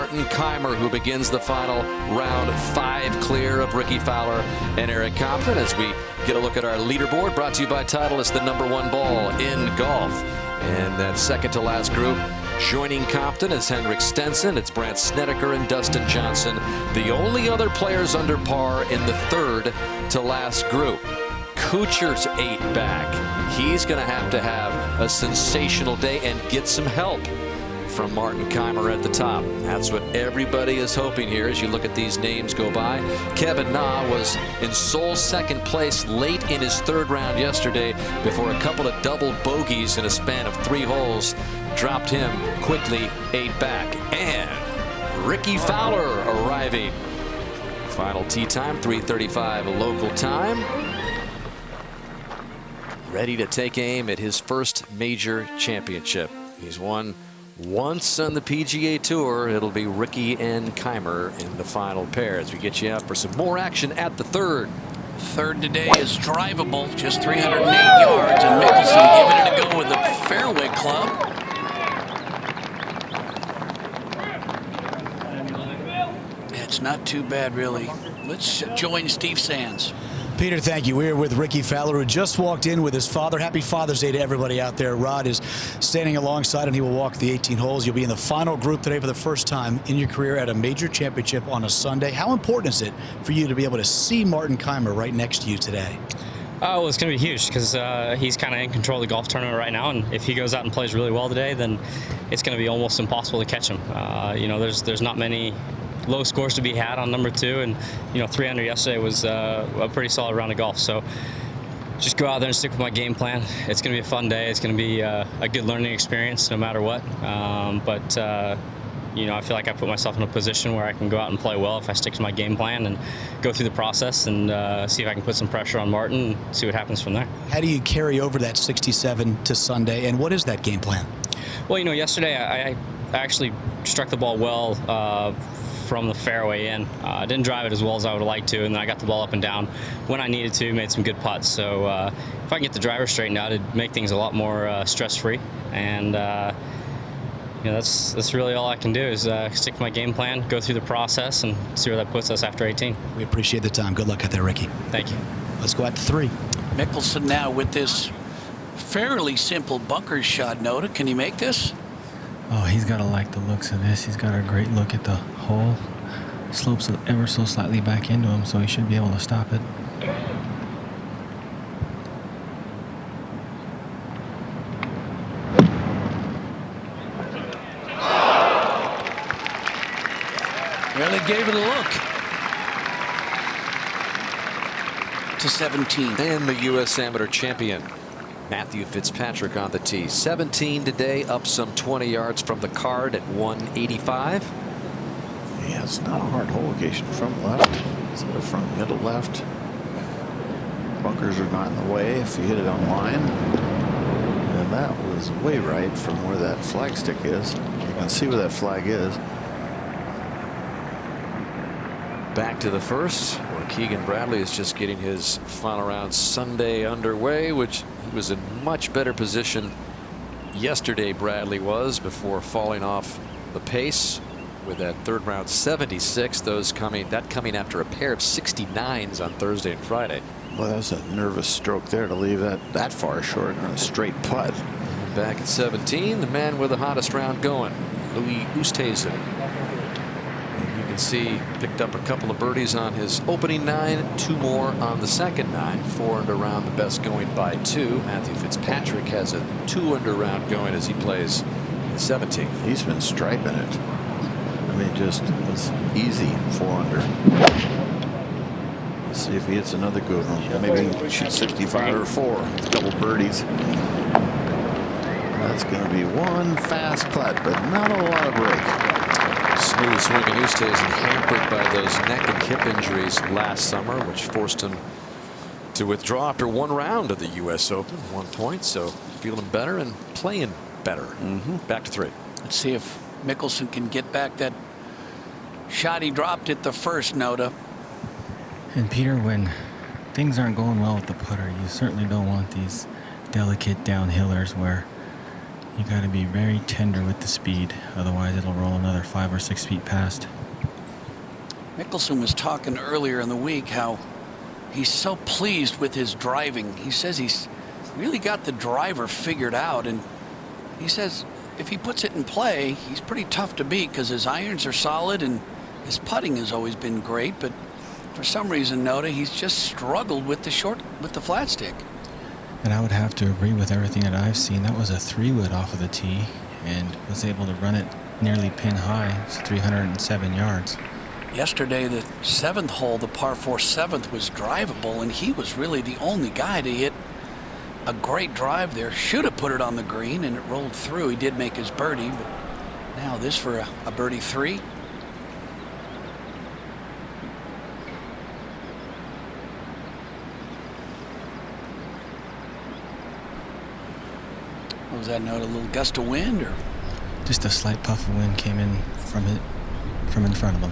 Martin Kaymer, who begins the final round 5 clear of Rickie Fowler and Erik Compton. As we get a look at our leaderboard, brought to you by Titleist, the #1 ball in golf. And that second to last group, joining Compton is Henrik Stenson. It's Brandt Snedeker and Dustin Johnson, the only other players under par in the third to last group. Kuchar's 8 back. He's going to have a sensational day and get some help from Martin Kaymer at the top. That's what everybody is hoping here as you look at these names go by. Kevin Na was in sole second place late in his third round yesterday before a couple of double bogeys in a span of 3 holes dropped him quickly 8 back. And Rickie Fowler arriving. Final tee time, 3:35 local time. Ready to take aim at his first major championship. He's won once on the PGA Tour. It'll be Rickie and Kaymer in the final pair as we get you out for some more action at the third. Third today is drivable, just 308 yards, and Mickelson giving it a go with the fairway club. It's not too bad, really. Let's join Steve Sands. Peter, thank you. We're with Rickie Fowler, who just walked in with his father. Happy Father's Day to everybody out there. Rod is standing alongside, and he will walk the 18 holes. You'll be in the final group today for the first time in your career at a major championship on a Sunday. How important is it for you to be able to see Martin Kaymer right next to you today? Oh, well, it's going to be huge because he's kind of in control of the golf tournament right now, and if he goes out and plays really well today, then it's going to be almost impossible to catch him. You know, there's not many low scores to be had on number 2, and 3 under yesterday was a pretty solid round of golf. So just go out there and stick with my game plan. It's going to be a fun day. It's going to be a good learning experience no matter what. But I feel like I put myself in a position where I can go out and play well if I stick to my game plan and go through the process and see if I can put some pressure on Martin and see what happens from there. How do you carry over that 67 to Sunday, and what is that game plan? Well, yesterday I actually struck the ball well from the fairway in. I didn't drive it as well as I would have liked to, and then I got the ball up and down when I needed to, made some good putts. So if I can get the driver straightened out, it'd make things a lot more stress-free. And that's really all I can do is stick to my game plan, go through the process, and see where that puts us after 18. We appreciate the time. Good luck out there, Rickie. Thank you. Let's go out to 3. Mickelson now with this fairly simple bunker shot. Noda, can he make this? Oh, he's got to like the looks of this. He's got a great look at the hole. Slopes ever so slightly back into him, so he should be able to stop it. Really gave it a look. To 17. And the U.S. Amateur champion, Matthew Fitzpatrick on the tee. 17 today, up some 20 yards from the card at 185. Yeah, it's not a hard hole location. Front left, instead of front middle left. Bunkers are not in the way if you hit it on line. And that was way right from where that flag stick is. You can see where that flag is. Back to the first, where Keegan Bradley is just getting his final round Sunday underway, which he was in much better position yesterday. Bradley was before falling off the pace with that third round 76. That coming after a pair of 69s on Thursday and Friday. Well, that's a nervous stroke there to leave that far short on a straight putt. Back at 17, the man with the hottest round going, Louis Oosthuizen. You can see picked up a couple of birdies on his opening 9, 2 more on the second 9, 4 under round, the best going by 2. Matthew Fitzpatrick has a 2 under round going as he plays 17. He's been striping it. I mean, just it's easy 4 under. Let's see if he hits another good one. Maybe shoot 65 or 4. A couple birdies. That's going to be one fast putt, but not a lot of break. Smooth swinging Oosthuizen, hampered by those neck and hip injuries last summer, which forced him to withdraw after 1 round of the U.S. Open, 1 point. So feeling better and playing better. Back to 3. Let's see if Mickelson can get back that shot he dropped at the first, Noda. And Peter, when things aren't going well with the putter, you certainly don't want these delicate downhillers where You got to be very tender with the speed, otherwise it'll roll another 5 or 6 feet past. Mickelson was talking earlier in the week how he's so pleased with his driving. He says he's really got the driver figured out, and he says if he puts it in play, he's pretty tough to beat because his irons are solid and his putting has always been great. But for some reason, Noda, he's just struggled with the flat stick. And I would have to agree with everything that I've seen. That was a 3-wood off of the tee and was able to run it nearly pin high. It's 307 yards. Yesterday, the 7th hole, the par 4 7th, was drivable, and he was really the only guy to hit a great drive there. Should have put it on the green, and it rolled through. He did make his birdie, but now this for a birdie 3. What was that note? A little gust of wind, or just a slight puff of wind came in from in front of him.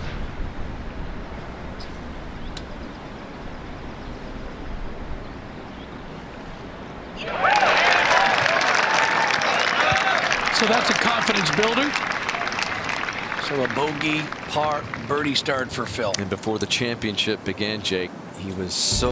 so that's a confidence builder. So a bogey, par, birdie start for Phil. And before the championship began, Jake, he was so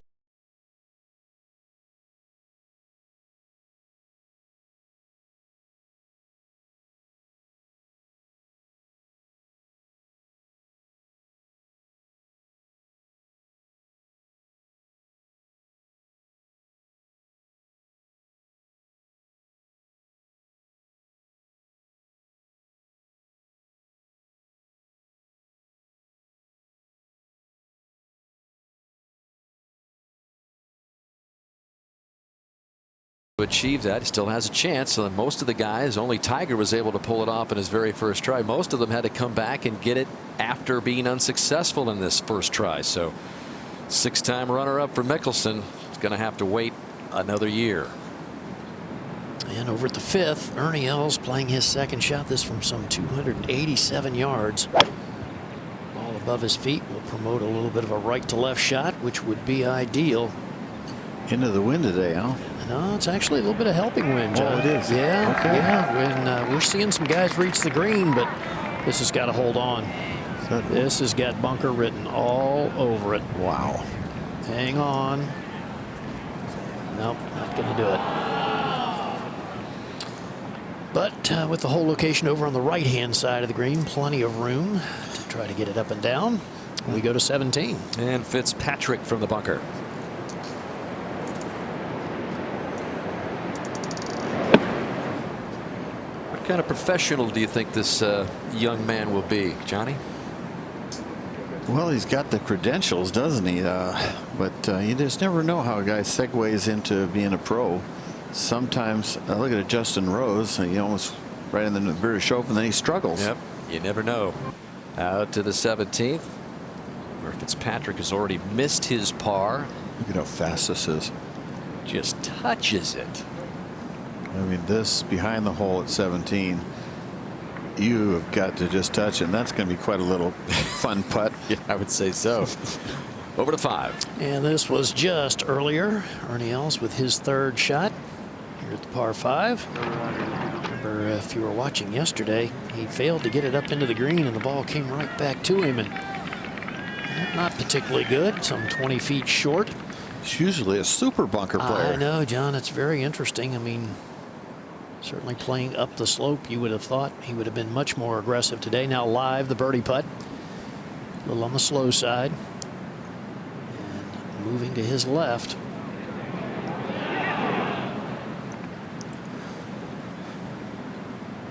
to achieve that. He still has a chance. So most of the guys, only Tiger was able to pull it off in his very first try. Most of them had to come back and get it after being unsuccessful in this first try. So 6-time runner-up for Mickelson is going to have to wait another year. And over at the 5th, Ernie Els playing his second shot. This from some 287 yards. Ball above his feet will promote a little bit of a right to left shot, which would be ideal. Into the wind today, huh? No, it's actually a little bit of helping wind, John. Oh, it is. Yeah, Okay. yeah. When we're seeing some guys reach the green, but this has got to hold on. This has got bunker written all over it. Wow. Hang on. Nope, not going to do it. But with the whole location over on the right-hand side of the green, plenty of room to try to get it up and down. We go to 17. And Fitzpatrick from the bunker. What kind of professional do you think this young man will be, Johnny? Well, he's got the credentials, doesn't he? But you just never know how a guy segues into being a pro. Sometimes I look at Justin Rose, he almost right in the British Open, then he struggles. Yep, you never know. Out to the 17th, where Fitzpatrick has already missed his par. Look at how fast this is. Just touches it. I mean, this behind the hole at 17, you have got to just touch it. And that's going to be quite a little fun putt. Yeah, I would say so. Over to 5. And this was just earlier. Ernie Els with his 3rd shot here at the par 5. Remember, if you were watching yesterday, he failed to get it up into the green, and the ball came right back to him. And not particularly good, some 20 feet short. He's usually a super bunker player. I know, John. It's very interesting. I mean, certainly playing up the slope, you would have thought he would have been much more aggressive today. Now live, the birdie putt. A little on the slow side. And moving to his left.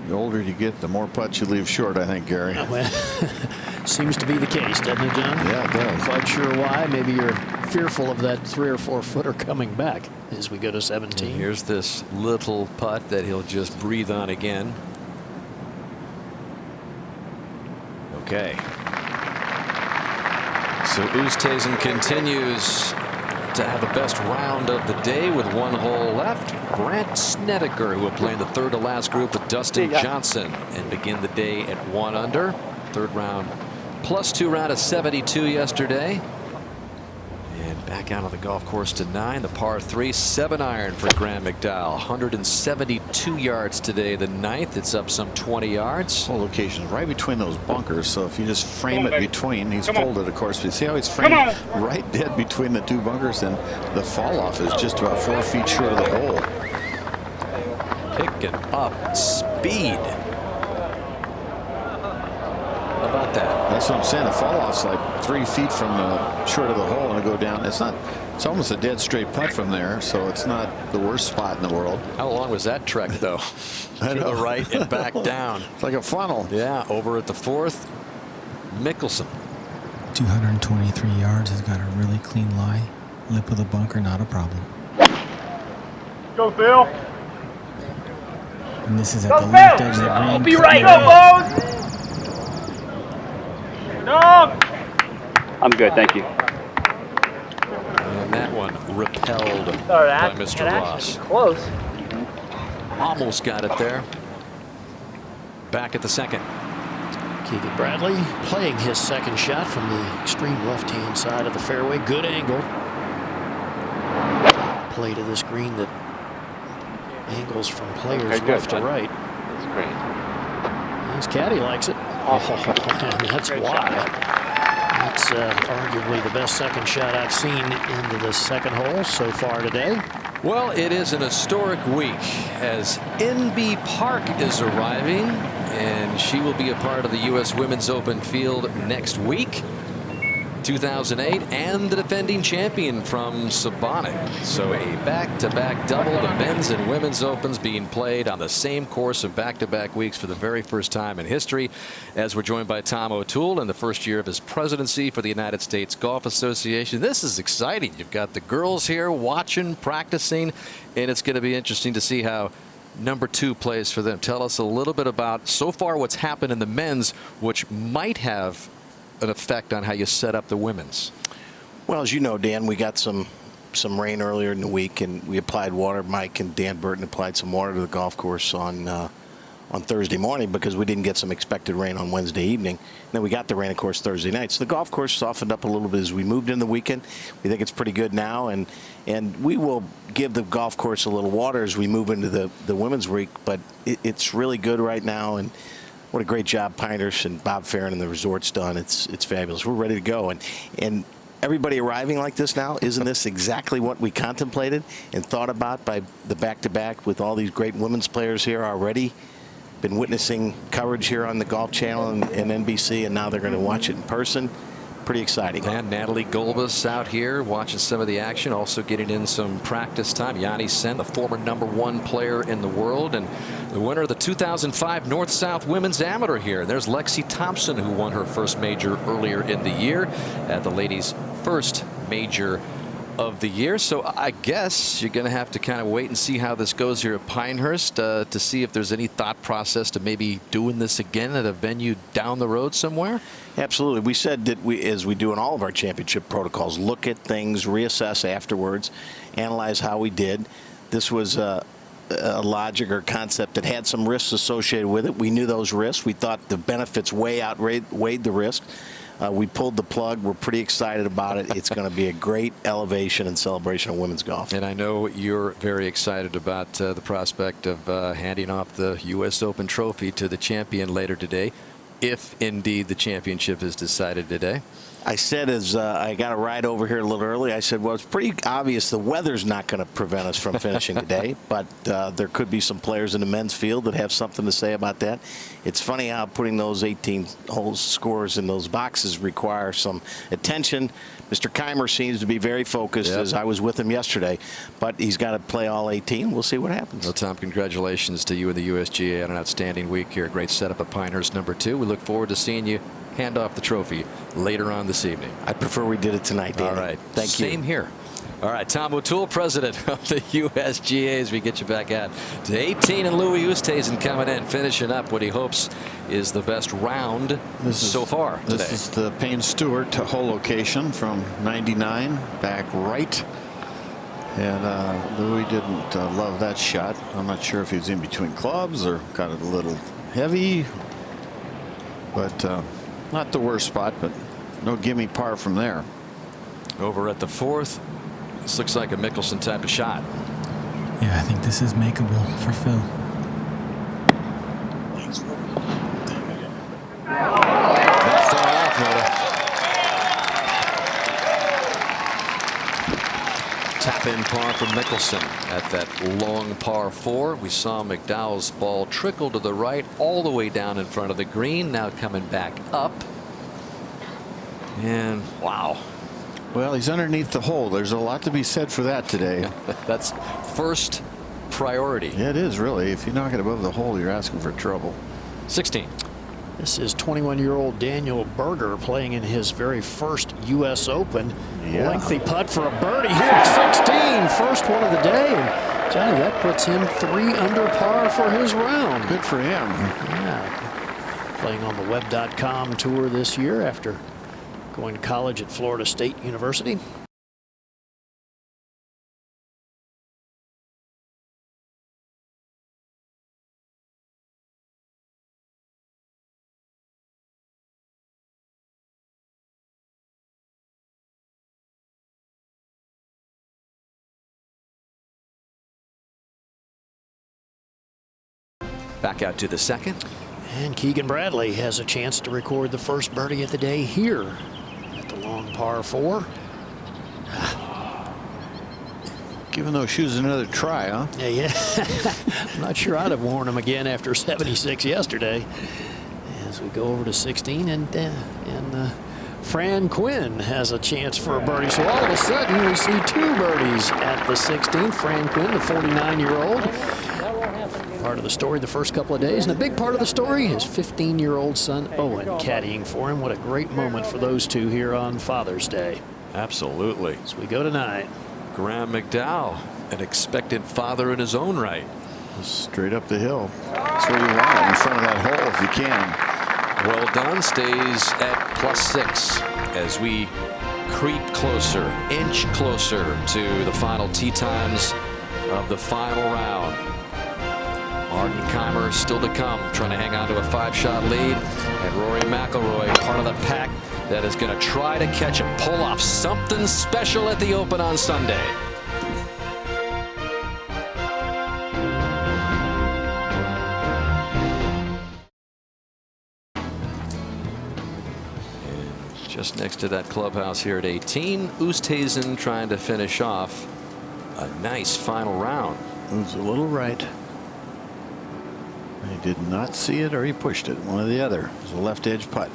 The older you get, the more putts you leave short, I think, Gary. Well, seems to be the case, doesn't it, John? Yeah, it does. Quite sure why. Maybe you're fearful of that 3 or 4 footer coming back as we go to 17. Here's this little putt that he'll just breathe on again. Okay. So Oosthuizen continues to have the best round of the day with 1 hole left. Brandt Snedeker, who will play in the 3rd to last group with Dustin Johnson and begin the day at 1 under. 3rd round +2 round of 72 yesterday. And back out on the golf course to 9, the par 3, 7-iron for Graham McDowell. 172 yards today, the 9th. It's up some 20 yards. Whole location right between those bunkers. So if you just frame it between, he's folded, of course. But you see how he's framed right dead between the two bunkers, and the fall off is just about 4 feet short of the hole. Picking up speed. How about that? That's what I'm saying. The fall off's like 3 feet from the short of the hole, and to go down. It's not. It's almost a dead straight putt from there, so it's not the worst spot in the world. How long was that trek, though? I To know. the right and back down. It's like a funnel. Yeah, over at the 4th, Mickelson. 223 yards. Has got a really clean lie. Lip of the bunker, not a problem. Go, Phil. And this is at Go, the Phil. left edge of the green. Be cut right. in Go, red. Bones. Dog. I'm good, thank you. And that one repelled Sorry, by Mr. Ross. Close. Almost got it there. Back at the 2nd. Keegan Bradley playing his second shot from the extreme left-hand side of the fairway. Good angle. Play to this green that angles from players Okay, good, left to bud. right. That's great. His caddy likes it. Oh, and that's why. That's arguably the best second shot I've seen into the second hole so far today. Well, it is an historic week as NB Park is arriving, and she will be a part of the U.S. Women's Open field next week. 2008, and the defending champion from Sabonic. So a back-to-back double, the men's and women's opens being played on the same course of back-to-back weeks for the very first time in history, as we're joined by Tom O'Toole in the first year of his presidency for the United States Golf Association. This is exciting. You've got the girls here watching, practicing, and it's going to be interesting to see how number 2 plays for them. Tell us a little bit about so far what's happened in the men's, which might have an effect on how you set up the women's. Well, as you know, Dan, we got some rain earlier in the week, and we applied water. Mike and Dan Burton applied some water to the golf course on Thursday morning because we didn't get some expected rain on Wednesday evening. And then we got the rain, of course, Thursday night. So the golf course softened up a little bit as we moved in the weekend. We think it's pretty good now, and we will give the golf course a little water as we move into the women's week. But it's really good right now, and what a great job Pinehurst and Bob Farron and the resort's done. It's fabulous. We're ready to go. And everybody arriving like this now, isn't this exactly what we contemplated and thought about by the back-to-back with all these great women's players here already? Been witnessing coverage here on the Golf Channel and NBC, and now they're going to watch it in person. Pretty exciting. And Natalie Golbus out here watching some of the action, also getting in some practice time. Yanni Sen, the former #1 player in the world and the winner of the 2005 North-South Women's Amateur here. There's Lexi Thompson, who won her first major earlier in the year at the ladies' first major of the year. So I guess you're going to have to kind of wait and see how this goes here at Pinehurst to see if there's any thought process to maybe doing this again at a venue down the road somewhere. Absolutely. We said that as we do in all of our championship protocols, look at things, reassess afterwards, analyze how we did. This was a logic or concept that had some risks associated with it. We knew those risks. We thought the benefits outweighed the risk. We pulled the plug. We're pretty excited about it. It's going to be a great elevation and celebration of women's golf. And I know you're very excited about the prospect of handing off the U.S. Open trophy to the champion later today, if indeed the championship is decided today. I said as I got a ride over here a little early, I said, well, it's pretty obvious the weather's not going to prevent us from finishing today, but there could be some players in the men's field that have something to say about that. It's funny how putting those 18-hole scores in those boxes require some attention. Mr. Keimer seems to be very focused, as I was with him yesterday, but he's got to play all 18. We'll see what happens. Well, Tom, congratulations to you and the USGA on an outstanding week here. Great setup at Pinehurst #2. We look forward to seeing you hand off the trophy later on this evening. I prefer we did it tonight, Danny. All right. Thank you. Same here. All right, Tom O'Toole, president of the USGA, as we get you back out to 18, and Louis Oosthuizen coming in, finishing up what he hopes is the best round so far today. This is the Payne Stewart hole location from 99 back right. And Louis didn't love that shot. I'm not sure if he was in between clubs or got it a little heavy, but not the worst spot, but no gimme par from there. Over at the 4th. This looks like a Mickelson type of shot. Yeah, I think this is makeable for Phil. Not far off, Noah. Tap in par for Mickelson at that long par 4. We saw McDowell's ball trickle to the right all the way down in front of the green. Now coming back up. And wow. Well, he's underneath the hole. There's a lot to be said for that today. That's first priority. Yeah, it is really. If you knock it above the hole, you're asking for trouble. 16. This is 21-year-old Daniel Berger playing in his very first U.S. Open. Yeah. Lengthy putt for a birdie here at 16. First one of the day. And Johnny, that puts him 3 under par for his round. Good for him. Yeah. Playing on the Web.com tour this year after going to college at Florida State University. Back out to the 2nd. And Keegan Bradley has a chance to record the first birdie of the day here at the long par 4. Giving those shoes another try, huh? Yeah. I'm not sure I'd have worn them again after 76 yesterday. As we go over to 16, and Fran Quinn has a chance for a birdie. So all of a sudden, we see 2 birdies at the 16th. Fran Quinn, the 49-year-old. Part of the story the first couple of days, and a big part of the story, his 15-year-old son Owen caddying for him. What a great moment for those two here on Father's Day. Absolutely. As we go tonight. Graham McDowell, an expectant father in his own right. Straight up the hill. That's where you want it, in front of that hole if you can. Well done. Stays at +6 as we creep closer, inch closer to the final tee times of the final round. Martin Kaymer still to come, trying to hang on to a 5-shot lead. And Rory McIlroy, part of the pack that is going to try to catch him, pull off something special at the Open on Sunday. And just next to that clubhouse here at 18, Oosthuizen trying to finish off a nice final round. Moves a little right. He did not see it, or he pushed it. One or the other. It was a left edge putt.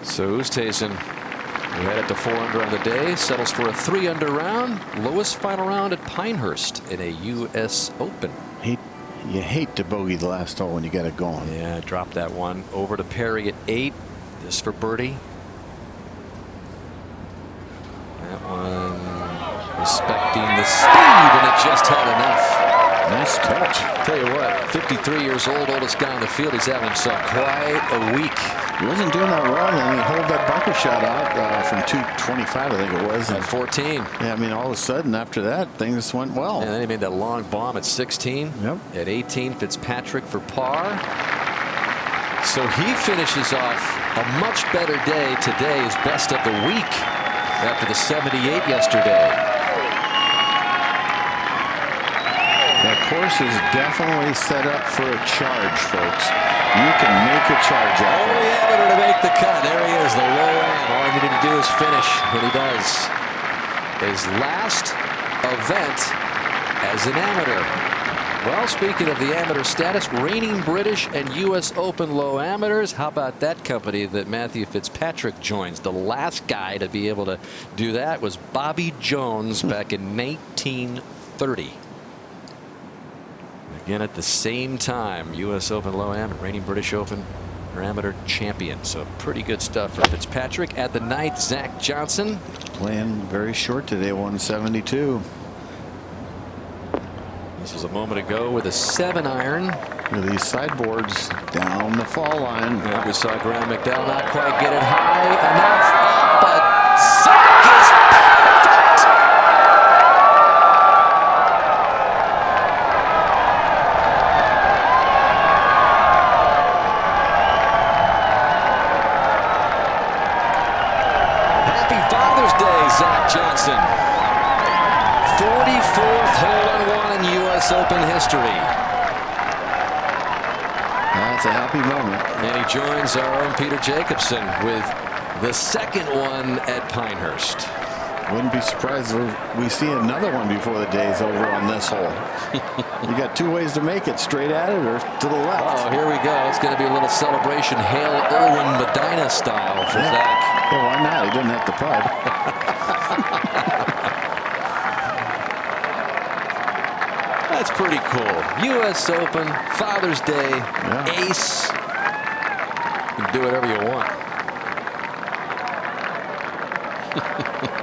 So Oosthuizen, who had it to 4 under on the day, settles for a 3 under round. Lowest final round at Pinehurst in a U.S. Open. You hate to bogey the last hole when you got it going. Yeah, dropped that one. Over to Perry at 8. This for birdie. That one respecting the speed, and it just had enough. Nice touch. Tell you what, 53 years old, oldest guy on the field. He's having himself quite a week. He wasn't doing that wrong, and he held that bunker shot out from 225, I think it was. At 14. Yeah, I mean, all of a sudden, after that, things went well. And then he made that long bomb at 16. Yep. At 18, Fitzpatrick for par. So he finishes off a much better day today, his best of the week after the 78 yesterday. That course is definitely set up for a charge, folks. You can make a charge out of Only it. amateur to make the cut. There he is, the low end. All he needed to do is finish, and he does. His last event as an amateur. Well, speaking of the amateur status, reigning British and U.S. Open low amateurs. How about that company that Matthew Fitzpatrick joins? The last guy to be able to do that was Bobby Jones back in 1930. Again, at the same time, U.S. Open low amateur, reigning British Open amateur champion. So pretty good stuff for Fitzpatrick. At the 9th, Zach Johnson. Playing very short today, 172. This was a moment ago with a 7-iron. These sideboards down the fall line. Yeah, we saw Graham McDowell not quite get it high enough, but Zach is perfect. Happy Father's Day Zach Johnson. 44th hole-in-one in U.S. Open history. That's a happy moment. And he joins our own Peter Jacobsen with the second one at Pinehurst. Wouldn't be surprised if we see another one before the day's over on this hole. You got two ways to make it, straight at it or to the left. Oh, here we go. It's going to be a little celebration, Hail Irwin Medina style for Zach. Yeah, why not? He didn't have to putt. That's pretty cool. U.S. Open, Father's Day, ace. You can do whatever you want.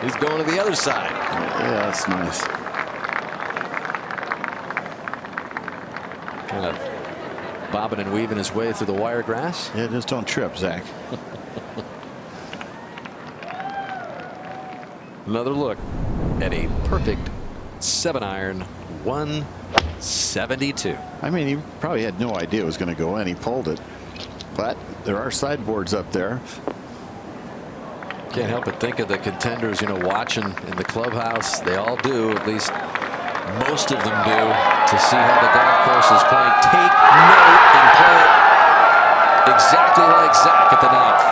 He's going to the other side. Yeah, that's nice. Kind of bobbing and weaving his way through the wire grass. Yeah, just don't trip, Zach. Another look at a perfect 7-iron 172. I mean, he probably had no idea it was going to go in. He pulled it. But there are sideboards up there. Can't help but think of the contenders, you know, watching in the clubhouse. They all do, at least most of them do, to see how the golf course is playing. Take note and play it exactly like Zach at the ninth.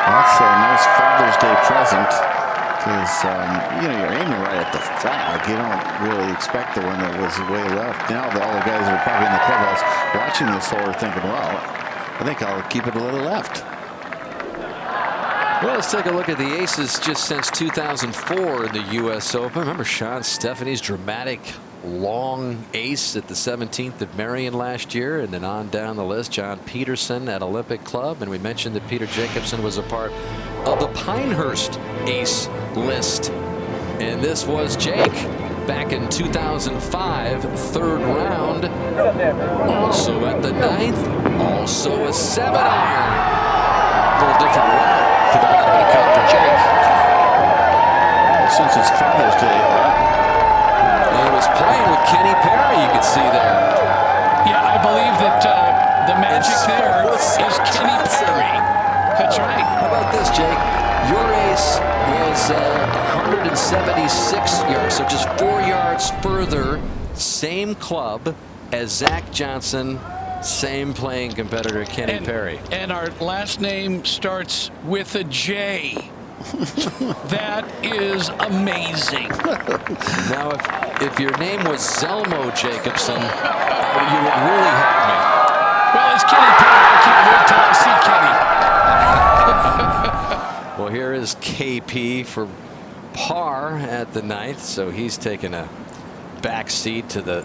That's a nice Father's Day present. Because, you know, you're aiming right at the flag. You don't really expect the one that was way left. Now all the guys that are probably in the clubhouse watching this hole are thinking, well, I think I'll keep it a little left. Well, let's take a look at the aces just since 2004 in the U.S. Open. Remember Sean Stephanie's dramatic long ace at the 17th at Marion last year, and then on down the list, John Peterson at Olympic Club, and we mentioned that Peter Jacobsen was a part of the Pinehurst ace list, and this was Jake back in 2005, third round, also at the ninth, also a 7-iron. A little different route to the bottom of the cup for Jake. Well, since it's Father's Day, he was playing with Kenny Perry, you could see there. Yeah, I believe that the magic there is Kenny Perry. That's right. How about this, Jake? Your ace was 176 yards, so just 4 yards further, same club as Zach Johnson, same playing competitor Kenny Perry. And our last name starts with a J. That is amazing. Now, if your name was Zelmo Jacobsen, you would really have me. Well, it's Kenny Perry. I can't wait till I see Kenny. Well, here is KP for par at the ninth, so he's taking a back seat to the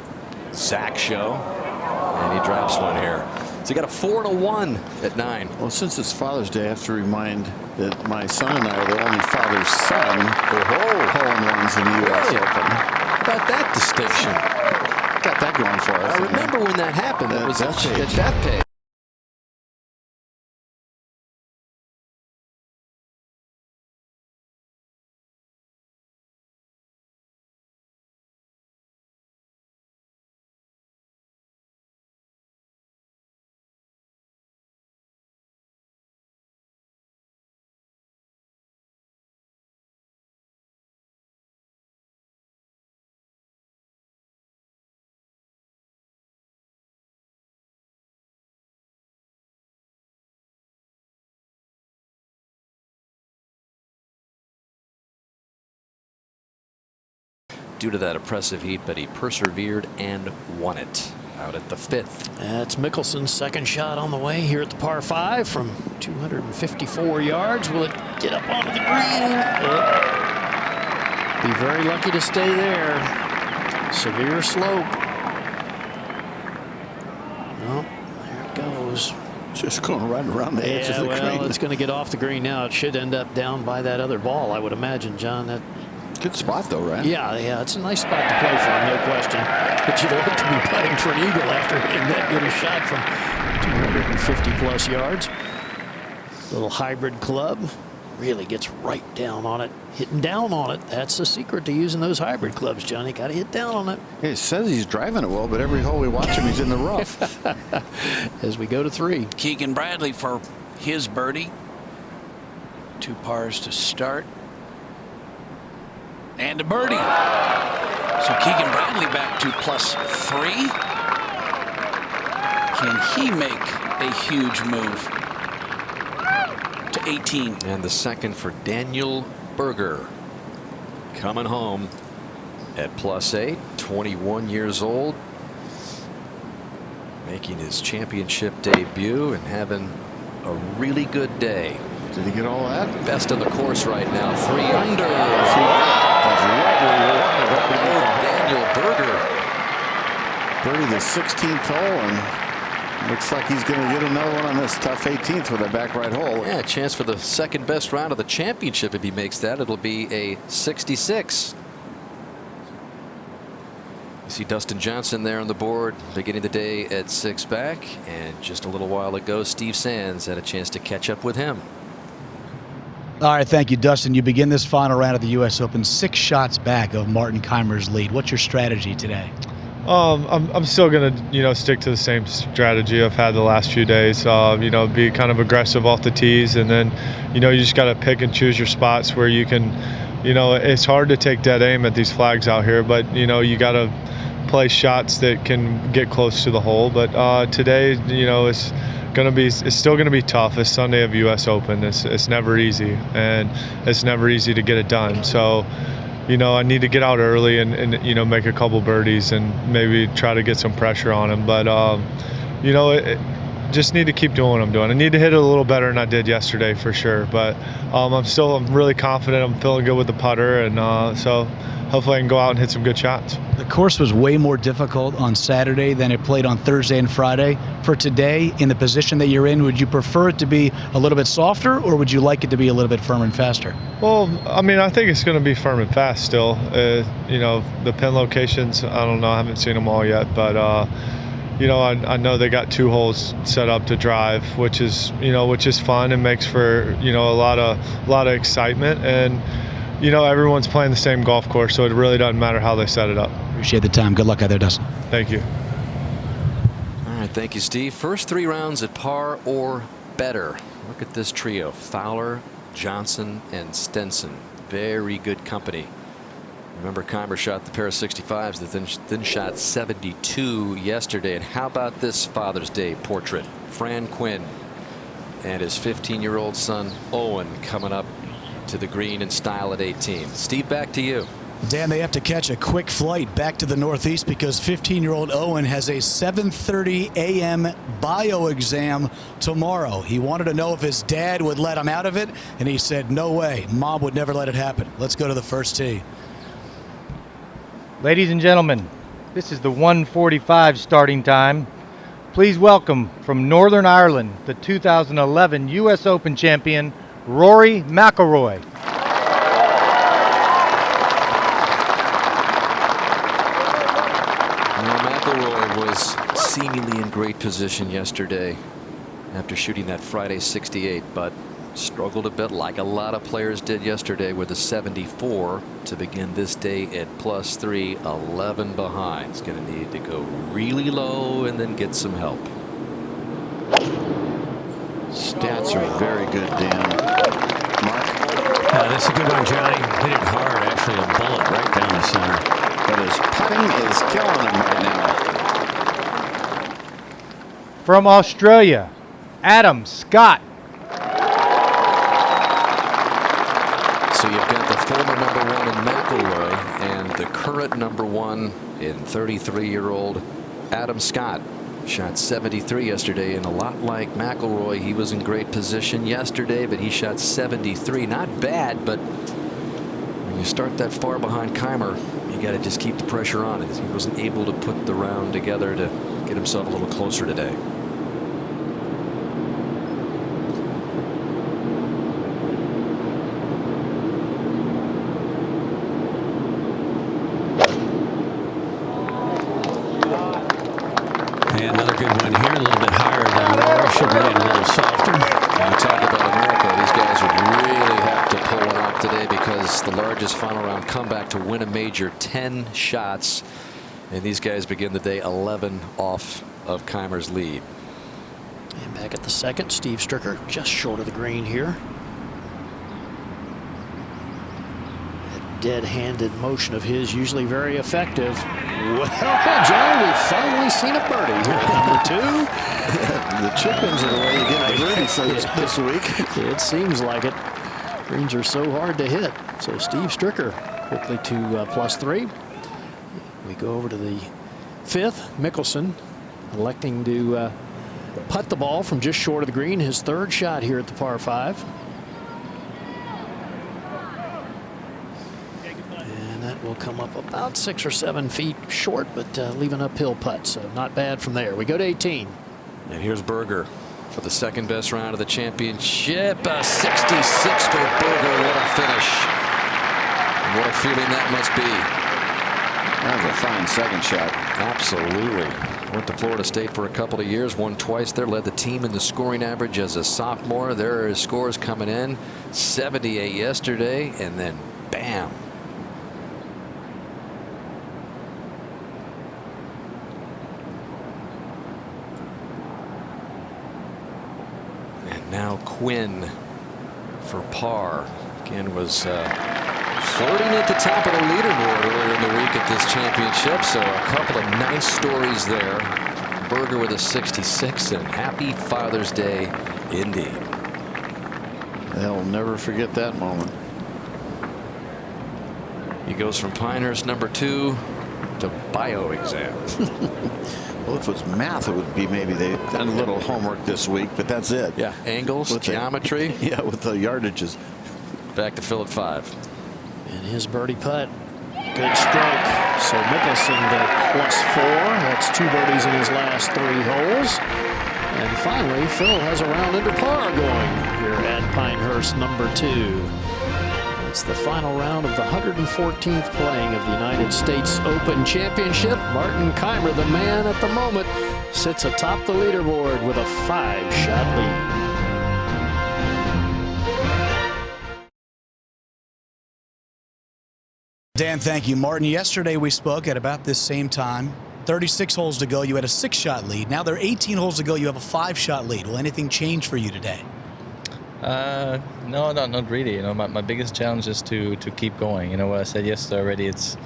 Zach show, and he drops one here. So you got a 4 and a 1 at 9. well, since it's Father's Day, I have to remind that my son and I are the only father's son hole-in-ones in the U.S. Open. How about that distinction? Got that going for us. I remember when that happened. That was at Bethpage. Bethpage. Due to that oppressive heat, but he persevered and won it out at the 5th. That's Mickelson's second shot on the way here at the par 5 from 254 yards. Will it get up onto the green? Be very lucky to stay there. Severe slope. Well, there it goes. Just going right around the edge of the green. It's going to get off the green now. It should end up down by that other ball, I would imagine, John. That good spot, though, right? Yeah, it's a nice spot to play from, no question. But you'd like to be putting for an eagle after hitting that good a shot from 250 plus yards. Little hybrid club. really gets right down on it, hitting down on it. That's the secret to using those hybrid clubs, Johnny. Got to hit down on it. He says he's driving it well, but every hole we watch him, he's in the rough. As we go to 3. Keegan Bradley for his birdie. 2 pars to start. And a birdie. So Keegan Bradley back to +3. Can he make a huge move to 18? And the second for Daniel Berger. Coming home at +8, 21 years old. Making his championship debut and having a really good day. Did he get all that? Best of the course right now. 3 under. Daniel Berger. Birdie the 16th hole, and looks like he's going to get another one on this tough 18th with a back right hole. Yeah, a chance for the second best round of the championship. If he makes that, it'll be a 66. You see Dustin Johnson there on the board, beginning the day at 6 back, and just a little while ago, Steve Sands had a chance to catch up with him. All right, thank you, Dustin. You begin this final round of the U.S. Open 6 shots back of Martin Kaymer's lead. What's your strategy today? I'm still gonna stick to the same strategy I've had the last few days. Be kind of aggressive off the tees, and then you just got to pick and choose your spots where you can. It's hard to take dead aim at these flags out here, but you got to play shots that can get close to the hole. But today, it's still gonna be tough. It's Sunday of U.S. Open. It's never easy, and it's never easy to get it done. So, I need to get out early and make a couple birdies and maybe try to get some pressure on him. But just need to keep doing what I'm doing. I need to hit it a little better than I did yesterday for sure. But I'm really confident. I'm feeling good with the putter, and so hopefully I can go out and hit some good shots. The course was way more difficult on Saturday than it played on Thursday and Friday. For today, in the position that you're in, would you prefer it to be a little bit softer, or would you like it to be a little bit firm and faster? Well, I think it's going to be firm and fast still. The pin locations, I don't know. I haven't seen them all yet, but I know they got 2 holes set up to drive, which is fun and makes for a lot of excitement, and everyone's playing the same golf course, so it really doesn't matter how they set it up. Appreciate the time. Good luck out there, Dustin. Thank you. All right, thank you, Steve. First 3 rounds at par or better. Look at this trio: Fowler, Johnson, and Stenson. Very good company. Remember, Kaymer shot the pair of 65s that then shot 72 yesterday. And how about this Father's Day portrait? Fran Quinn and his 15-year-old son Owen coming up to the green in style at 18. Steve, back to you. Dan, they have to catch a quick flight back to the Northeast because 15-year-old Owen has a 7:30 a.m. bio exam tomorrow. He wanted to know if his dad would let him out of it, and he said, no way. Mom would never let it happen. Let's go to the first tee. Ladies and gentlemen, this is the 1:45 starting time. Please welcome from Northern Ireland, the 2011 U.S. Open champion, Rory McIlroy. McIlroy was seemingly in great position yesterday after shooting that Friday 68, but struggled a bit like a lot of players did yesterday with a 74 to begin this day at +3, 11 behind. He's going to need to go really low and then get some help. Stats are very good, Dan. Mark? That's a good one, Johnny. Hit it hard, actually a bullet right down the center. But his putting is killing him right now. From Australia, Adam Scott. So you've got the former #1 in McIlroy and the current #1 in 33-year-old Adam Scott. Shot 73 yesterday, and a lot like McIlroy, he was in great position yesterday, but he shot 73. Not bad, but when you start that far behind Kaymer, you got to just keep the pressure on. He wasn't able to put the round together to get himself a little closer today. And another good one here, a little bit higher than Rory. Should land a little softer. When you talk about America, these guys would really have has the largest final round comeback to win a major, 10 shots. And these guys begin the day 11 off of Keimer's lead. And back at the second, Steve Stricker just short of the green here. That dead-handed motion of his usually very effective. Well, John, we've finally seen a birdie here at number 2. The chip-ins are the way you get the birdies this week. It seems like it. Greens are so hard to hit. So Steve Stricker quickly to +3. We go over to the 5th. Mickelson electing to putt the ball from just short of the green. His 3rd shot here at the par 5. And that will come up about 6 or 7 feet short, but leave an uphill putt. So not bad from there. We go to 18. And here's Berger for the second best round of the championship. A 66 for Berger. What a finish. What a feeling that must be. That was a fine second shot. Absolutely. Went to Florida State for a couple of years, won twice there, led the team in the scoring average as a sophomore. There are his scores coming in. 78 yesterday, and then bam. And now Quinn for par. Again, was flirting at the top of the leaderboard earlier in the week at this championship. So a couple of nice stories there. Berger with a 66, and happy Father's Day indeed. They'll never forget that moment. He goes from Pinehurst number 2 to bio exam. Well, if it was math, it would be maybe they've done a little homework this week, but that's it. Yeah, angles, with geometry. With the yardages. Back to Phil at 5. And his birdie putt. Good stroke. So Mickelson to +4. That's 2 birdies in his last 3 holes. And finally, Phil has a round under par going here at Pinehurst number 2. It's the final round of the 114th playing of the United States Open Championship. Martin Keimer, the man at the moment, sits atop the leaderboard with a 5-shot lead. Dan, thank you. Martin, yesterday we spoke at about this same time. 36 holes to go. You had a 6-shot lead. Now there are 18 holes to go. You have a 5-shot lead. Will anything change for you today? No, not really. You know, my biggest challenge is to keep going. You know, what I said yesterday already, it's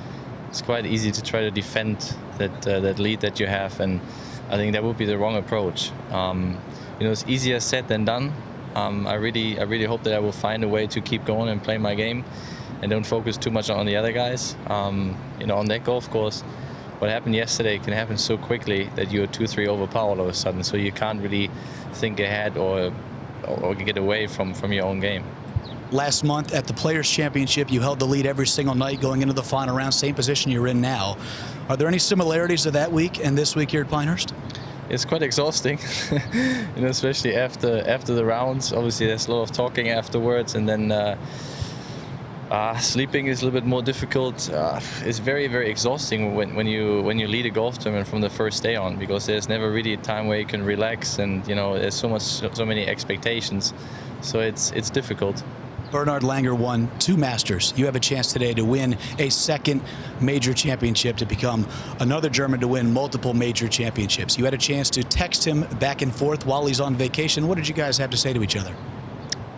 quite easy to try to defend that lead that you have, and I think that would be the wrong approach. You know, it's easier said than done. I really hope that I will find a way to keep going and play my game, and don't focus too much on the other guys. You know, on that golf course, what happened yesterday can happen so quickly that you're 2-3 over par all of a sudden. So you can't really think ahead or get away from your own game. Last month at the Players Championship, you held the lead every single night going into the final round, same position you're in now. Are there any similarities of that week and this week here at Pinehurst? It's quite exhausting, you know, especially after the rounds. Obviously, there's a lot of talking afterwards, and then sleeping is a little bit more difficult. It's very, very exhausting when you lead a golf tournament from the first day on, because there's never really a time where you can relax, and you know, there's so many expectations, so it's difficult. Bernhard Langer won 2 Masters. You have a chance today to win a 2nd major championship, to become another German to win multiple major championships. You had a chance to text him back and forth while he's on vacation. What did you guys have to say to each other?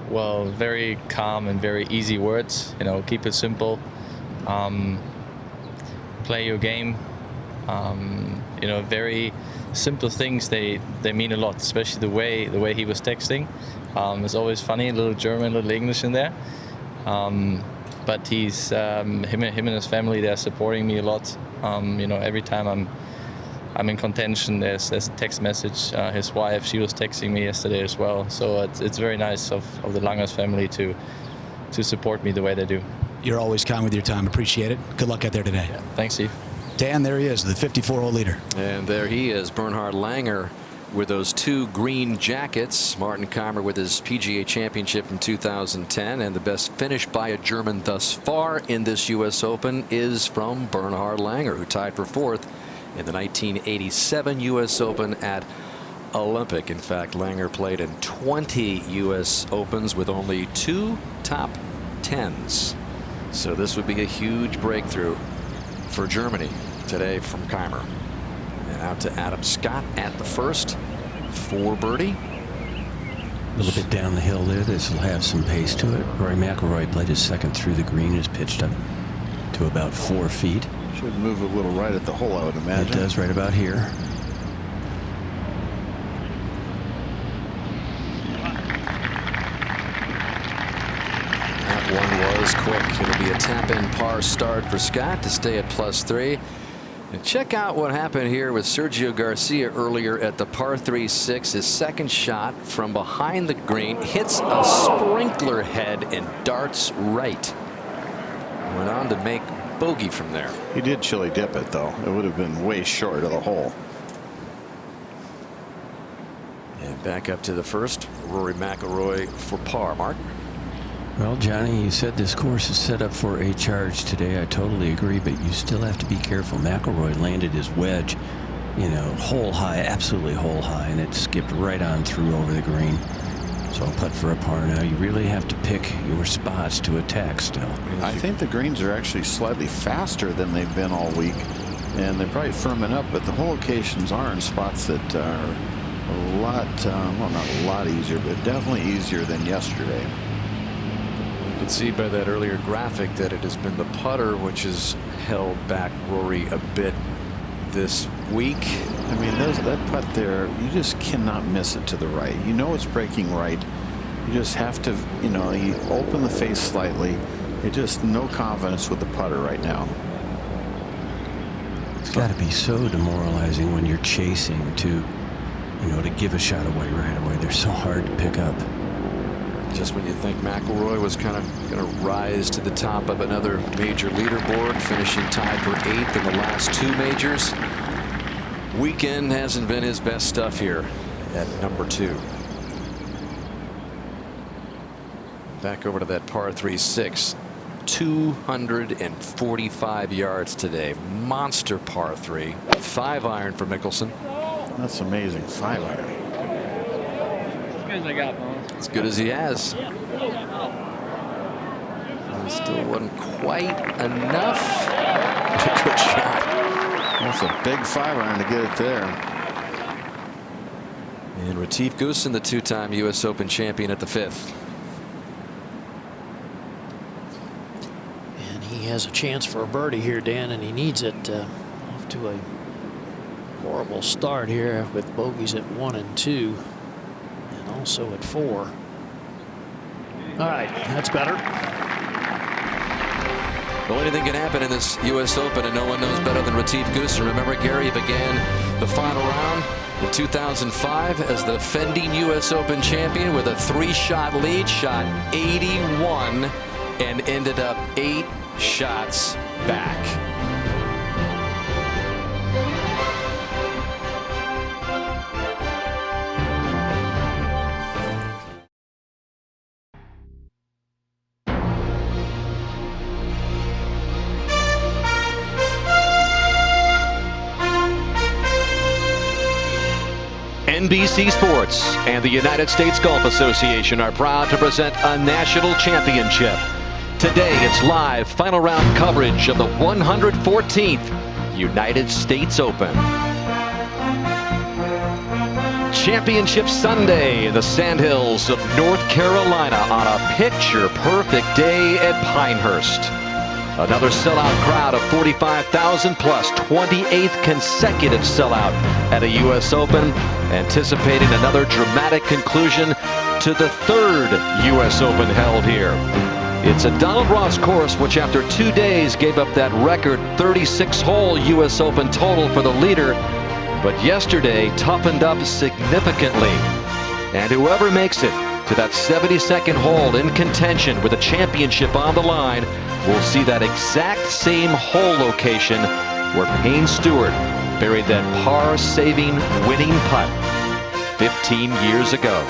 Well, very calm and very easy words. You know, keep it simple. Play your game. You know, very simple things. They mean a lot, especially the way he was texting. It's always funny, a little German, a little English in there. But he's him and his family. They're supporting me a lot. You know, every time I'm in contention, there's a text message. His wife, she was texting me yesterday as well. So it's very nice of the Langers family to support me the way they do. You're always kind with your time. Appreciate it. Good luck out there today. Yeah. Thanks, Steve. Dan, there he is, the 54-hole leader. And there he is, Bernhard Langer, with those 2 green jackets. Martin Keimer with his PGA Championship in 2010, and the best finish by a German thus far in this U.S. Open is from Bernhard Langer, who tied for 4th in the 1987 U.S. Open at Olympic. In fact, Langer played in 20 U.S. Opens with only 2 top 10s. So this would be a huge breakthrough for Germany today from Keimer. And out to Adam Scott at the first for birdie. A little bit down the hill there. This will have some pace to it. Rory McIlroy played his second through the green, is pitched up to about 4 feet. Should move a little right at the hole, I would imagine. It does right about here. That one was quick. It'll be a tap-in par start for Scott to stay at +3. And check out what happened here with Sergio Garcia earlier at the par 3-6. His second shot from behind the green hits a sprinkler head and darts right. Went on to make bogey from there. He did chili dip it, though. It would have been way short of the hole. And back up to the first. Rory McIlroy for par. Mark? Well, Johnny, you said this course is set up for a charge today. I totally agree, but you still have to be careful. McIlroy landed his wedge, you know, hole high, absolutely hole high, and it skipped right on through over the green. So I'll putt for a par now. You really have to pick your spots to attack still. I think the greens are actually slightly faster than they've been all week, and they're probably firming up, but the hole locations are in spots that are a lot, well, not a lot easier, but definitely easier than yesterday. You can see by that earlier graphic that it has been the putter which has held back Rory a bit this week. I mean, that putt there, you just cannot miss it to the right. You know it's breaking right. You just have to, you know, you open the face slightly. You just no confidence with the putter right now. It's got to be so demoralizing when you're chasing to, you know, to give a shot away right away. They're so hard to pick up. Just when you think McIlroy was kind of going to rise to the top of another major leaderboard, finishing tied for 8th in the last 2 majors. Weekend hasn't been his best stuff here at number 2. Back over to that par 3-6. 245 yards today. Monster par 3. 5-iron for Mickelson. That's amazing. 5-iron. As good as I got, man. As good as he has. Still wasn't quite enough. Good shot. That's a big 5-iron to get it there. And Retief Goosen, the 2-time U.S. Open champion, at the 5th. And he has a chance for a birdie here, Dan, and he needs it. Off to a horrible start here with bogeys at 1 and 2. Also at 4. All right, that's better. Well, anything can happen in this U.S. Open, and no one knows better than Retief Goosen. Remember, Gary began the final round in 2005 as the defending U.S. Open champion with a 3-shot lead, shot 81, and ended up 8 shots back. NBC Sports and the United States Golf Association are proud to present a national championship. Today it's live final round coverage of the 114th United States Open. Championship Sunday in the Sandhills of North Carolina on a picture-perfect day at Pinehurst. Another sellout crowd of 45,000 plus 28th consecutive sellout at a U.S. Open, anticipating another dramatic conclusion to the 3rd U.S. Open held here. It's a Donald Ross course which after 2 days gave up that record 36-hole U.S. Open total for the leader, but yesterday toughened up significantly. And whoever makes it to that 72nd hole in contention with a championship on the line will see that exact same hole location where Payne Stewart buried that par-saving winning putt 15 years ago.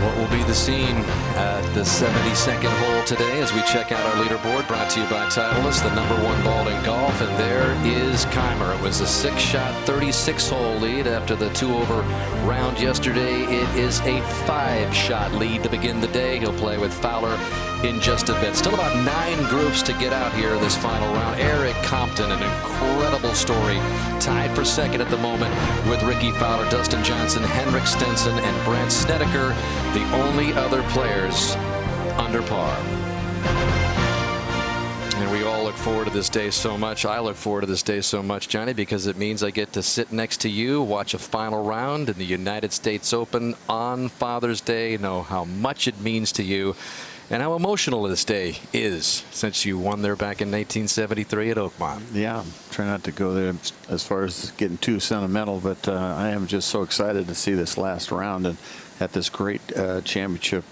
What will be the scene at the 72nd hole today as we check out our leaderboard, brought to you by Titleist, the #1 ball in golf, and there is Keimer. It was a 6-shot 36-hole lead after the 2-over round yesterday. It is a 5-shot lead to begin the day. He'll play with Fowler in just a bit. Still about 9 groups to get out here this final round. Eric Compton, an incredible story, tied for second at the moment with Ricky Fowler, Dustin Johnson, Henrik Stenson, and Brandt Snedeker, the only other players under par. And we all look forward to this day so much. I look forward to this day so much, Johnny, because it means I get to sit next to you, watch a final round in the United States Open on Father's Day, know how much it means to you and how emotional this day is since you won there back in 1973 at Oakmont. Yeah, try not to go there as far as getting too sentimental, but I am just so excited to see this last round and at this great championship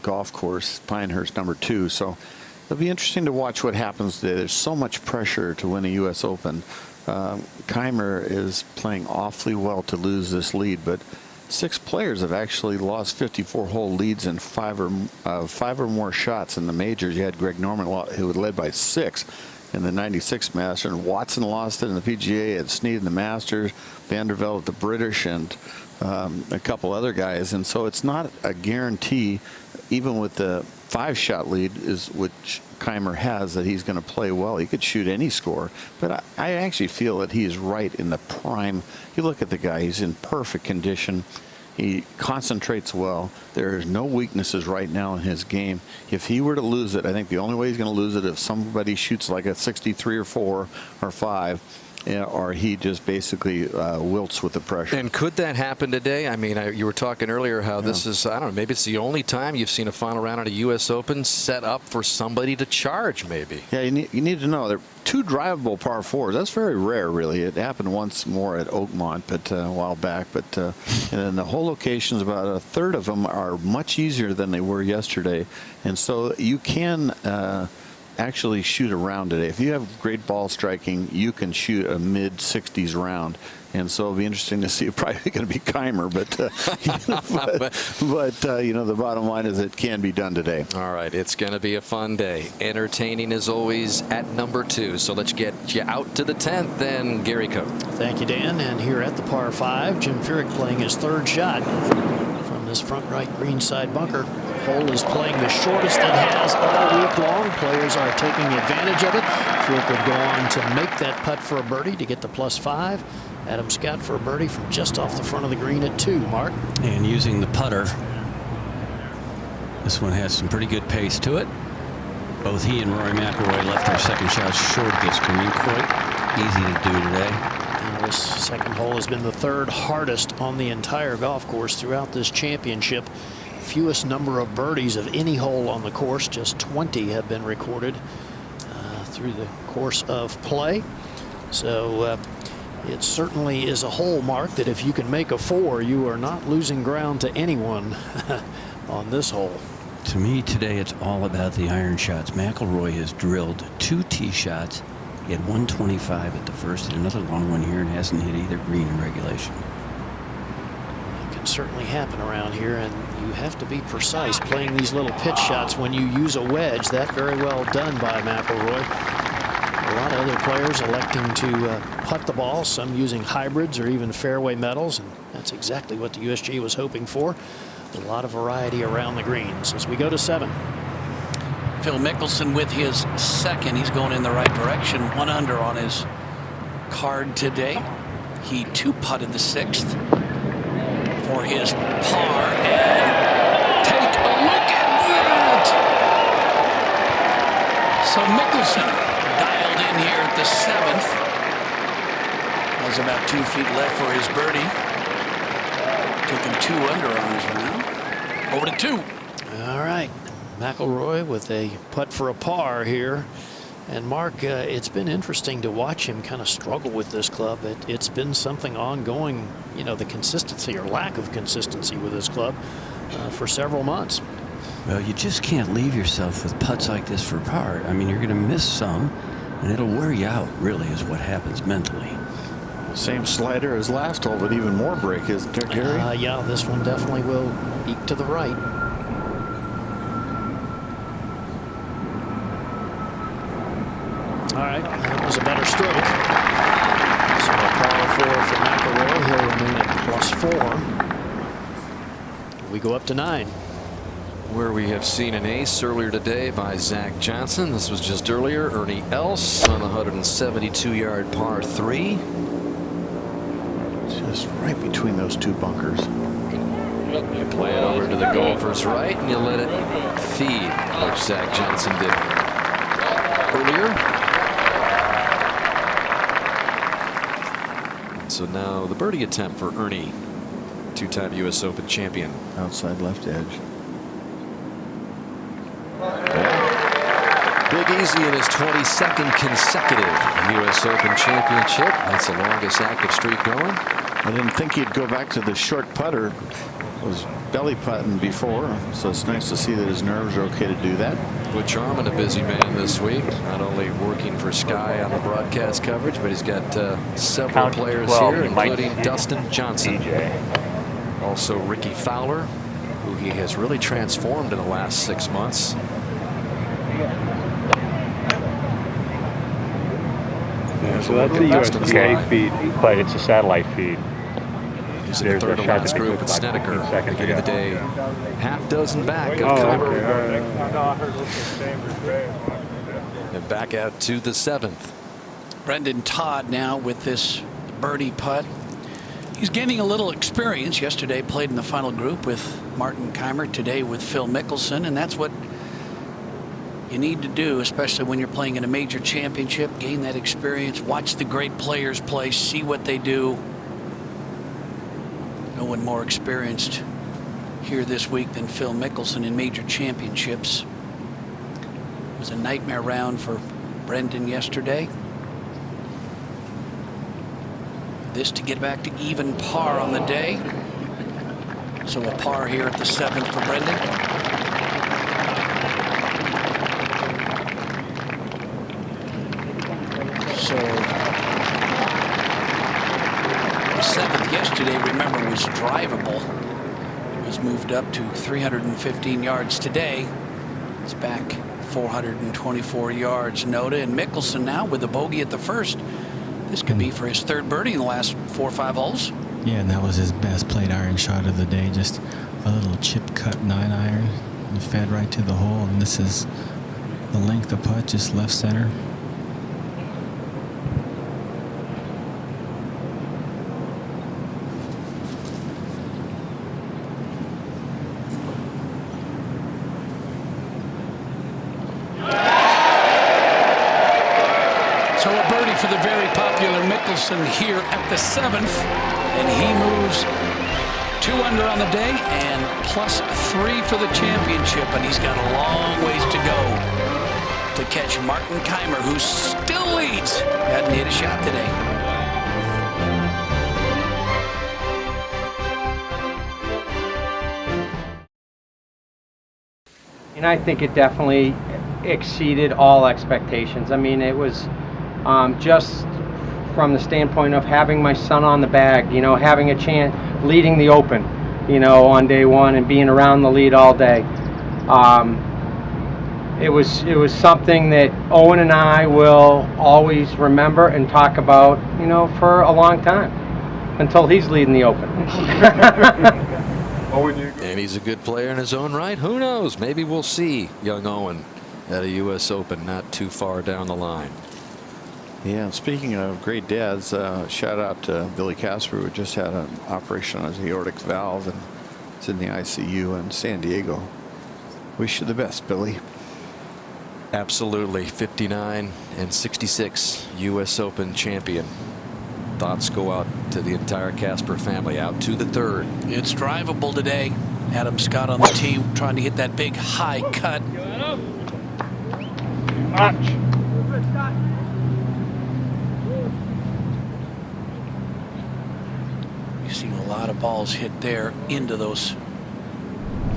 golf course, Pinehurst #2. So it'll be interesting to watch what happens today. There's so much pressure to win a U.S. Open. Keimer is playing awfully well to lose this lead, but 6 players have actually lost 54-hole leads in 5 or more shots in the majors. You had Greg Norman, who led by 6 in the '96 Masters, and Watson lost it in the PGA, and Snead in the Masters, Vandervelde at the British, and a couple other guys. And so it's not a guarantee, even with the 5-shot lead, which Keimer has, that he's going to play well. He could shoot any score, but I actually feel that he is right in the prime. You look at the guy, he's in perfect condition. He concentrates well. There's no weaknesses right now in his game. If he were to lose it, I think the only way he's going to lose it if somebody shoots like a 63 or 4 or 5, or he just basically wilts with the pressure. And could that happen today? I mean, you were talking earlier how this is, I don't know, maybe it's the only time you've seen a final round at a U.S. Open set up for somebody to charge, maybe. Yeah, you need to know there are 2 drivable par 4s. That's very rare, really. It happened once more at Oakmont, but a while back. But and then the whole locations, about a third of them are much easier than they were yesterday, and so you can actually shoot a round today. If you have great ball striking, you can shoot a mid-60s round. And so it'll be interesting to see. Probably going to be Keimer, but you know, the bottom line is it can be done today. All right, it's going to be a fun day. Entertaining as always at #2. So let's get you out to the 10th then, Gary Coe. Thank you, Dan. And here at the par 5, Jim Furyk playing his 3rd shot from this front right greenside bunker. Hole is playing the shortest it has all week long. Players are taking advantage of it. Furyk would go on to make that putt for a birdie to get the +5. Adam Scott for a birdie from just off the front of the green at 2. Mark. And using the putter, this one has some pretty good pace to it. Both he and Rory McIlroy left their second shots short of this green. Quite easy to do today. And this second hole has been the 3rd hardest on the entire golf course throughout this championship. Fewest number of birdies of any hole on the course. Just 20 have been recorded through the course of play. So it certainly is a hole, Mark, that if you can make a 4, you are not losing ground to anyone on this hole. To me today, it's all about the iron shots. McIlroy has drilled 2 tee shots. He had 125 at the first and another long one here, and hasn't hit either green in regulation. It can certainly happen around here, and you have to be precise playing these little pitch shots when you use a wedge. That very well done by McIlroy. A lot of other players electing to putt the ball, some using hybrids or even fairway metals, and that's exactly what the USGA was hoping for. A lot of variety around the greens as we go to 7. Phil Mickelson with his 2nd. He's going in the right direction. 1 under on his card today. He 2-putted the 6th for his par. And take a look at that. So Mickelson dialed in here at the 7th. Has about 2 feet left for his birdie. Took him 2 under on his round. Over to 2. All right. McIlroy with a putt for a par here. And Mark, it's been interesting to watch him kind of struggle with this club. It's been something ongoing, you know, the consistency or lack of consistency with this club for several months. Well, you just can't leave yourself with putts like this for par. I mean, you're going to miss some, and it'll wear you out, really, is what happens mentally. Same slider as last hole, but even more break, isn't there, Gary? Yeah, this one definitely will eke to the right. All right, that was a better stroke. So a par 4 for McIlroy. He'll remain at +4. We go up to 9. where we have seen an ace earlier today by Zach Johnson. This was just earlier. Ernie Els on the 172-yard par 3. Just right between those two bunkers. You play it over to the golfer's right, and you let it feed, like Zach Johnson did earlier. So now the birdie attempt for Ernie, two-time U.S. Open champion. Outside left edge. Big Easy in his 22nd consecutive U.S. Open championship. That's the longest active streak going. I didn't think he'd go back to the short putter. Was belly putting before, so it's nice to see that his nerves are okay to do that. Butch Harmon, a busy man this week, not only working for Sky on the broadcast coverage, but he's got several players 12, here, including Dustin Johnson. Also Ricky Fowler, who he has really transformed in the last 6 months. Yeah, so that's the USGA feed, but it's a satellite feed. He's in the third to last group at Snedeker. Beginning of the day, half dozen back of Keimer. And back out to the 7th. Brendan Todd now with this birdie putt. He's gaining a little experience. Yesterday played in the final group with Martin Keimer. Today with Phil Mickelson, and that's what you need to do, especially when you're playing in a major championship. Gain that experience, watch the great players play, see what they do. No one more experienced here this week than Phil Mickelson in major championships. It was a nightmare round for Brendan yesterday. This to get back to even par on the day. So a par here at the 7th for Brendan. So the 7th yesterday, remember, was drivable. It was moved up to 315 yards today. It's back 424 yards. Noda and Mickelson now with a bogey at the 1st. This could be for his 3rd birdie in the last 4 or 5 holes. Yeah, and that was his best played iron shot of the day. Just a little chip cut 9-iron. And fed right to the hole. And this is the length of putt, just left center. So a birdie for the very popular Mickelson here at the 7th, and he moves 2 under on the day and +3 for the championship, and he's got a long ways to go to catch Martin Keimer, who still leads. Hadn't hit a shot today. And I think it definitely exceeded all expectations. I mean, it was just from the standpoint of having my son on the bag, you know, having a chance, leading the Open, you know, on day 1 and being around the lead all day. It was something that Owen and I will always remember and talk about, you know, for a long time, until he's leading the Open. And he's a good player in his own right. Who knows? Maybe we'll see young Owen at a U.S. Open not too far down the line. Yeah, and speaking of great dads, shout out to Billy Casper, who just had an operation on his aortic valve and is in the ICU in San Diego. Wish you the best, Billy. Absolutely. 59 and 66 U.S. Open champion. Thoughts go out to the entire Casper family. Out to the 3rd. It's drivable today. Adam Scott on the tee trying to hit that big high cut. Watch. You see a lot of balls hit there into those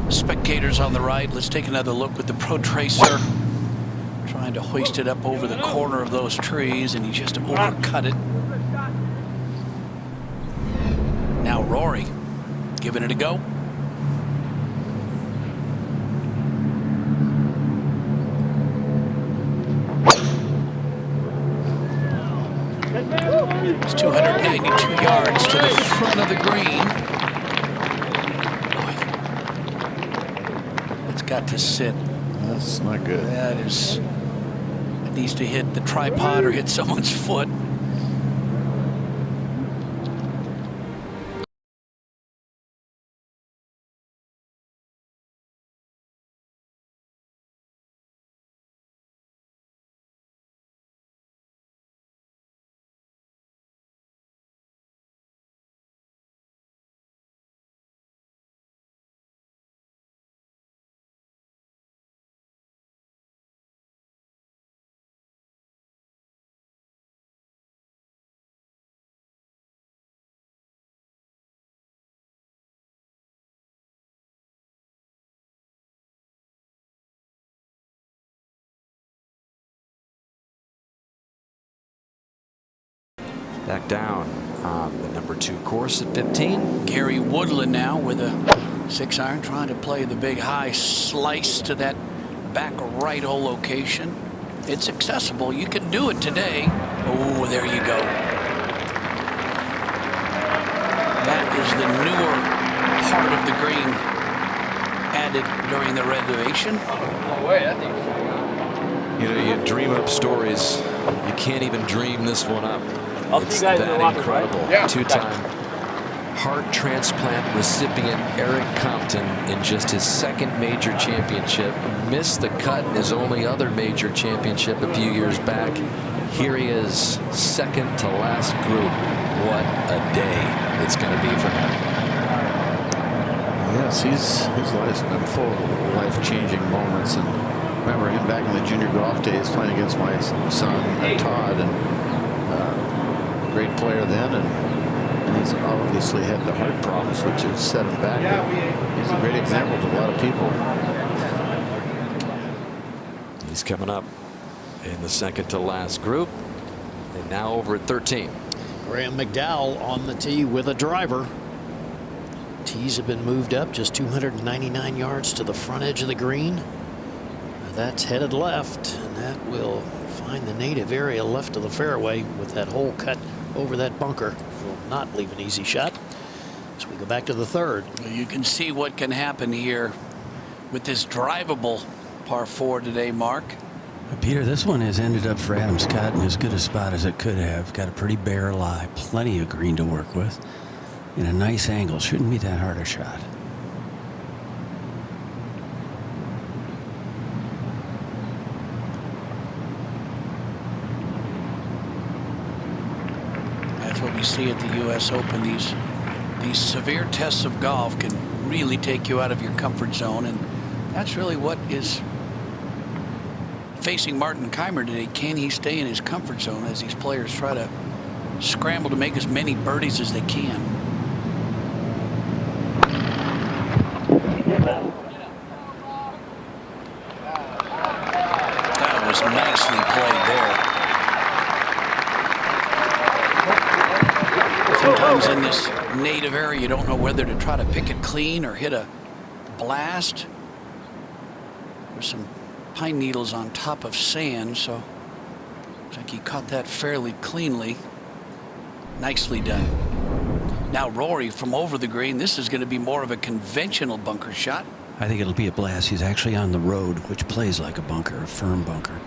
spectators on the right. Let's take another look with the Pro Tracer. Trying to hoist it up over the corner of those trees, and he just overcut it. Now Rory giving it a go. It's 292 yards to the front of the green. Boy, got to sit. That's not good. That is. It needs to hit the tripod or hit someone's foot. Back down on the number 2 course at 15. Gary Woodland now with a 6-iron trying to play the big high slice to that back right hole location. It's accessible. You can do it today. Oh, there you go. That is the newer part of the green added during the renovation. No way, that thing's You know, you dream up stories. You can't even dream this one up. I'll see you guys in the locker room. Incredible. Yeah. Two-time heart transplant recipient Eric Compton in just his 2nd major championship. Missed the cut in his only other major championship a few years back. Here he is, 2nd to last group. What a day it's going to be for him. Yes, his life's been full of life-changing moments, and remember him back in the junior golf days playing against my son Todd, and great player then, and he's obviously had the heart problems which have set him back. He's a great example to a lot of people. He's coming up in the 2nd to last group, and now over at 13. Graham McDowell on the tee with a driver. Tees have been moved up just 299 yards to the front edge of the green. That's headed left, and that will find the native area left of the fairway with that hole cut over that bunker. Will not leave an easy shot. So we go back to the 3rd. You can see what can happen here with this drivable par 4 today, Mark. Peter, this one has ended up for Adam Scott in as good a spot as it could have. Got a pretty bare lie, plenty of green to work with, and a nice angle. Shouldn't be that hard a shot. That's what we see at the U.S. Open. These severe tests of golf can really take you out of your comfort zone, and that's really what is facing Martin Kaymer today. Can he stay in his comfort zone as these players try to scramble to make as many birdies as they can? That was nicely played there. Sometimes in this native area, you don't know whether to try to pick it clean or hit a blast. There's some pine needles on top of sand, so looks like he caught that fairly cleanly. Nicely done. Now Rory from over the green. This is going to be more of a conventional bunker shot. I think it'll be a blast. He's actually on the road, which plays like a bunker, a firm bunker.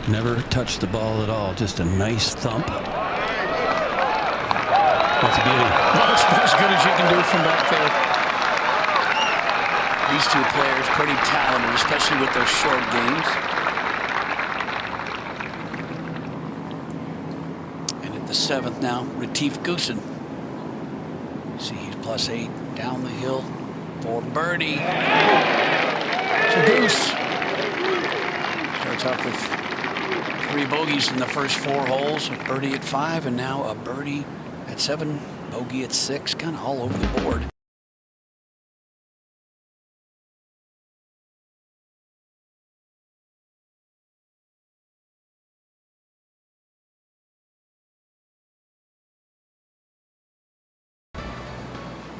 Never touched the ball at all. Just a nice thump. That's a beauty. Well, it's as good as you can do from back there. These two players pretty talented, especially with those short games. And at the 7th now, Retief Goosen. See, he's +8 down the hill for birdie. So Goose starts off with 3 bogeys in the first 4 holes, a birdie at 5, and now a birdie at 7, bogey at 6, kind of all over the board.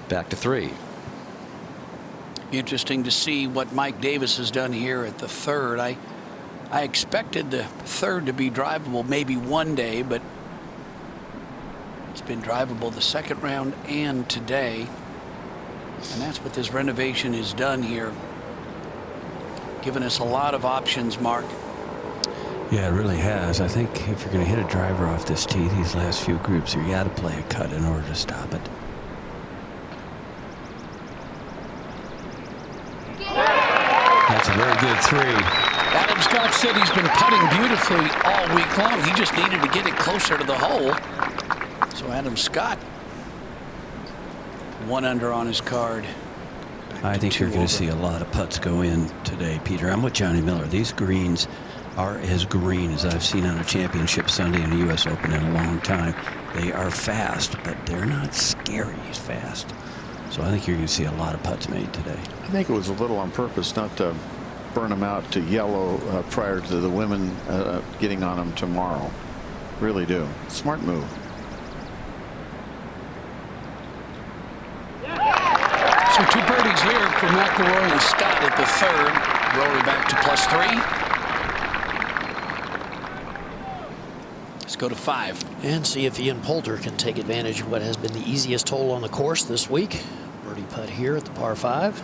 Back to 3. Interesting to see what Mike Davis has done here at the 3rd. I expected the 3rd to be drivable maybe one day, but It's been drivable the second round and today. And that's what this renovation has done here. Giving us a lot of options, Mark. Yeah, it really has. I think if you're going to hit a driver off this tee, these last few groups, you got to play a cut in order to stop it. That's a very good 3. Adam Scott said he's been putting beautifully all week long. He just needed to get it closer to the hole. So Adam Scott, 1 under on his card. I think you're going to see a lot of putts go in today, Peter. I'm with Johnny Miller. These greens are as green as I've seen on a championship Sunday in the U.S. Open in a long time. They are fast, but they're not scary fast. So I think you're going to see a lot of putts made today. I think it was a little on purpose not to burn them out to yellow prior to the women getting on them tomorrow. Really do. Smart move. So 2 birdies here for McIlroy and Scott at the third. Rory back to +3. Let's go to 5. And see if Ian Poulter can take advantage of what has been the easiest hole on the course this week. Birdie putt here at the par 5.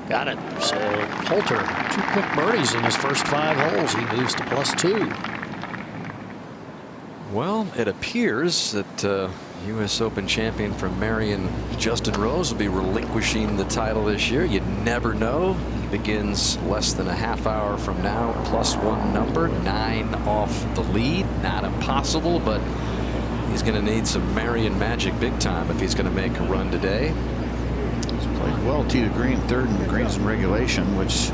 Got it. So Poulter, 2 quick birdies in his first 5 holes. He moves to +2. Well, it appears that U.S. Open champion from Marion, Justin Rose, will be relinquishing the title this year. You never know. He begins less than a half hour from now, +1 number, 9 off the lead. Not impossible, but he's going to need some Marion magic big time if he's going to make a run today. He's played well tee to green, 3rd in greens in regulation, which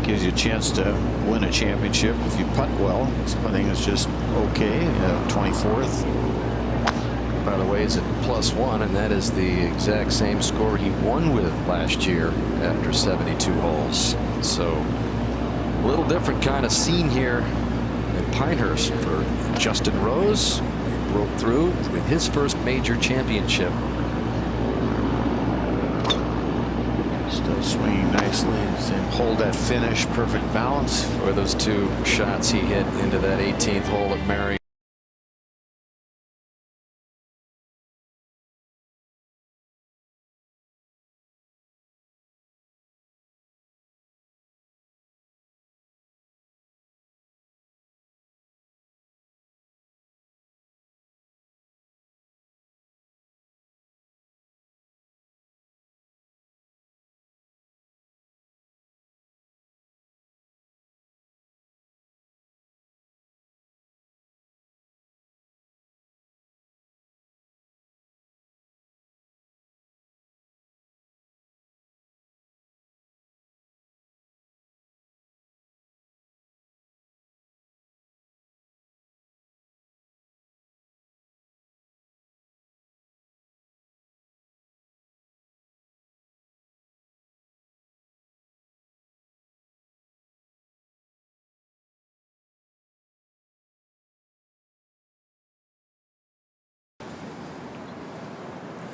gives you a chance to win a championship if you putt well. His putting is just okay. 24th. By the way, is at +1, and that is the exact same score he won with last year after 72 holes. So a little different kind of scene here at Pinehurst for Justin Rose. Broke through with his first major championship. Still swinging nicely. Hold that finish, perfect balance. For those 2 shots he hit into that 18th hole at Marion.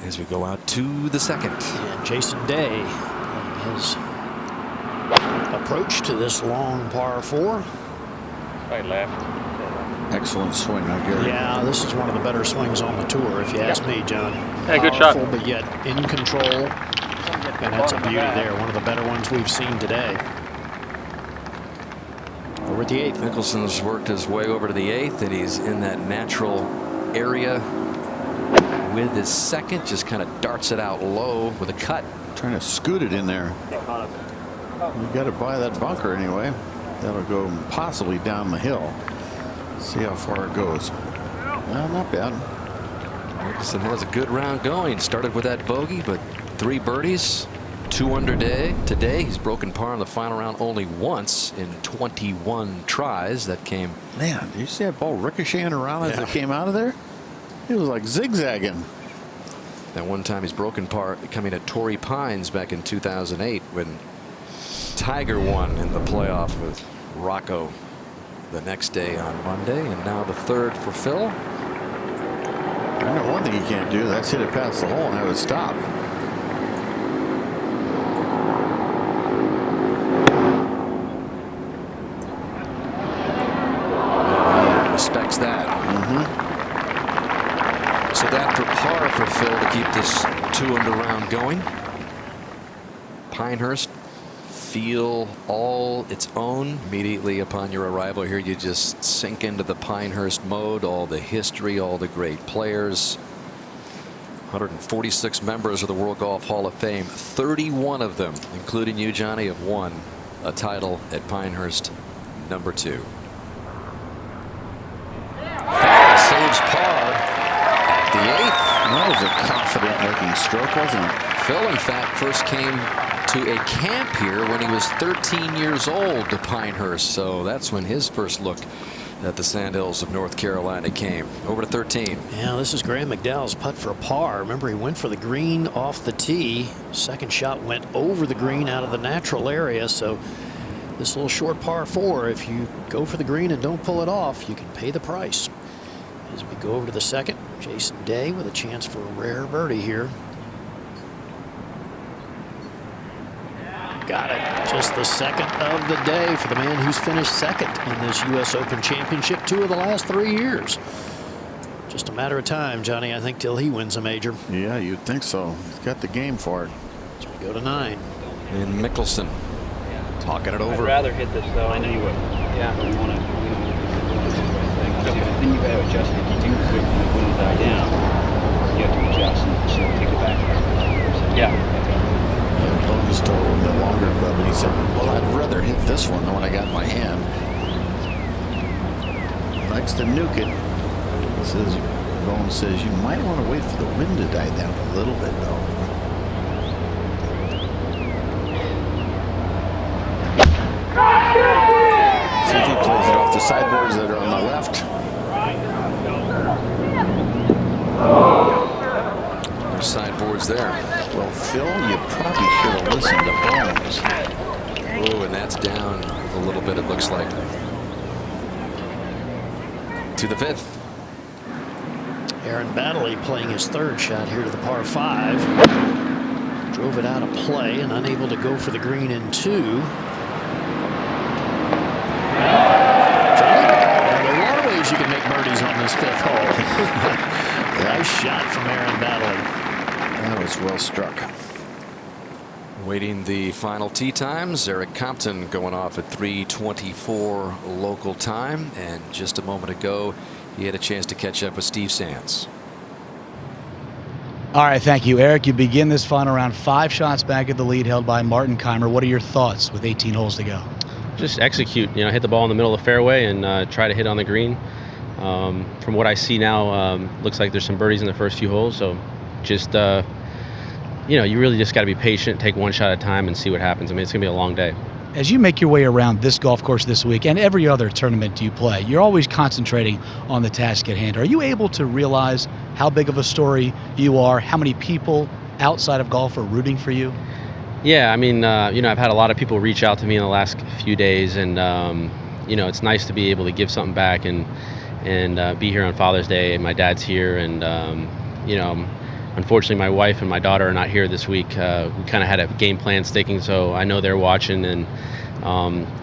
As we go out to the second. And Jason Day playing his approach to this long par 4. Right left. Excellent swing, I guess. Yeah, this is one of the better swings on the tour, if you ask me, John. Yeah, good shot. Powerful, but yet in control. And that's a beauty there. One of the better ones we've seen today. Over at the 8th. Mickelson's worked his way over to the 8th, and he's in that natural area with his second. Just kind of darts it out low with a cut. Trying to scoot it in there. You got to buy that bunker anyway. That'll go possibly down the hill. See how far it goes. Well, not bad. Mickelson has a good round going. Started with that bogey, but 3 birdies, 2 under today. He's broken par in the final round only once in 21 tries. That came. Man, did you see that ball ricocheting around as it came out of there? It was like zigzagging. That one time he's broken par coming at Torrey Pines back in 2008 when Tiger won in the playoff with Rocco the next day on Monday, and now the 3rd for Phil. I know one thing he can't do. That's hit it past the hole and have it stop. Respects that. So going. Pinehurst feel all its own. Immediately upon your arrival here, you just sink into the Pinehurst mode, all the history, all the great players. 146 members of the World Golf Hall of Fame. 31 of them, including you, Johnny, have won a title at Pinehurst #2. Fowler saves par at the 8th. That was a confident looking stroke, wasn't it? Phil, in fact, first came to a camp here when he was 13 years old to Pinehurst. So that's when his first look at the Sandhills of North Carolina came. Over to 13. Yeah, this is Graham McDowell's putt for a par. Remember, he went for the green off the tee. Second shot went over the green out of the natural area. So this little short par 4, if you go for the green and don't pull it off, you can pay the price. As we go over to the second, Jason Day with a chance for a rare birdie here. Got it. Just the second of the day for the man who's finished second in this U.S. Open Championship 2 of the last 3 years. Just a matter of time, Johnny, I think, till he wins a major. Yeah, you'd think so. He's got the game for it. As we go to 9. And Mickelson talking it over. I'd rather hit this, though. I know you would. Yeah. We want to then you got to adjust. If you do quit when the wind die down, you have to adjust and so take it back. Yeah. He's told him the longer club, and he said, well, I'd rather hit this one than what I got in my hand. He likes to nuke it. He says, Bone says, you might want to wait for the wind to die down a little bit, though. See if he plays it off the sideboards that are on the left. There's sideboards there. Well, Phil, you probably should have listened to Bones. Oh, and that's down a little bit, it looks like. To the 5th. Aaron Baddeley playing his third shot here to the par 5. Drove it out of play and unable to go for the green in 2. There are a lot of ways you can make birdies on this 5th hole. Nice shot from Aaron Baddeley. That was well struck. Waiting the final tee times. Eric Compton going off at 3:24 local time. And just a moment ago, he had a chance to catch up with Steve Sands. All right, thank you, Eric. You begin this final round 5 shots back at the lead held by Martin Kaymer. What are your thoughts with 18 holes to go? Just execute, hit the ball in the middle of the fairway and try to hit on the green. From what I see now, looks like there's some birdies in the first few holes. So just, you really just got to be patient, take one shot at a time and see what happens. I mean, it's going to be a long day. As you make your way around this golf course this week and every other tournament you play, you're always concentrating on the task at hand. Are you able to realize how big of a story you are, how many people outside of golf are rooting for you? Yeah, I mean, I've had a lot of people reach out to me in the last few days, and, it's nice to be able to give something back and be here on Father's Day. My dad's here, and, unfortunately, my wife and my daughter are not here this week. We kind of had a game plan sticking, so I know they're watching, and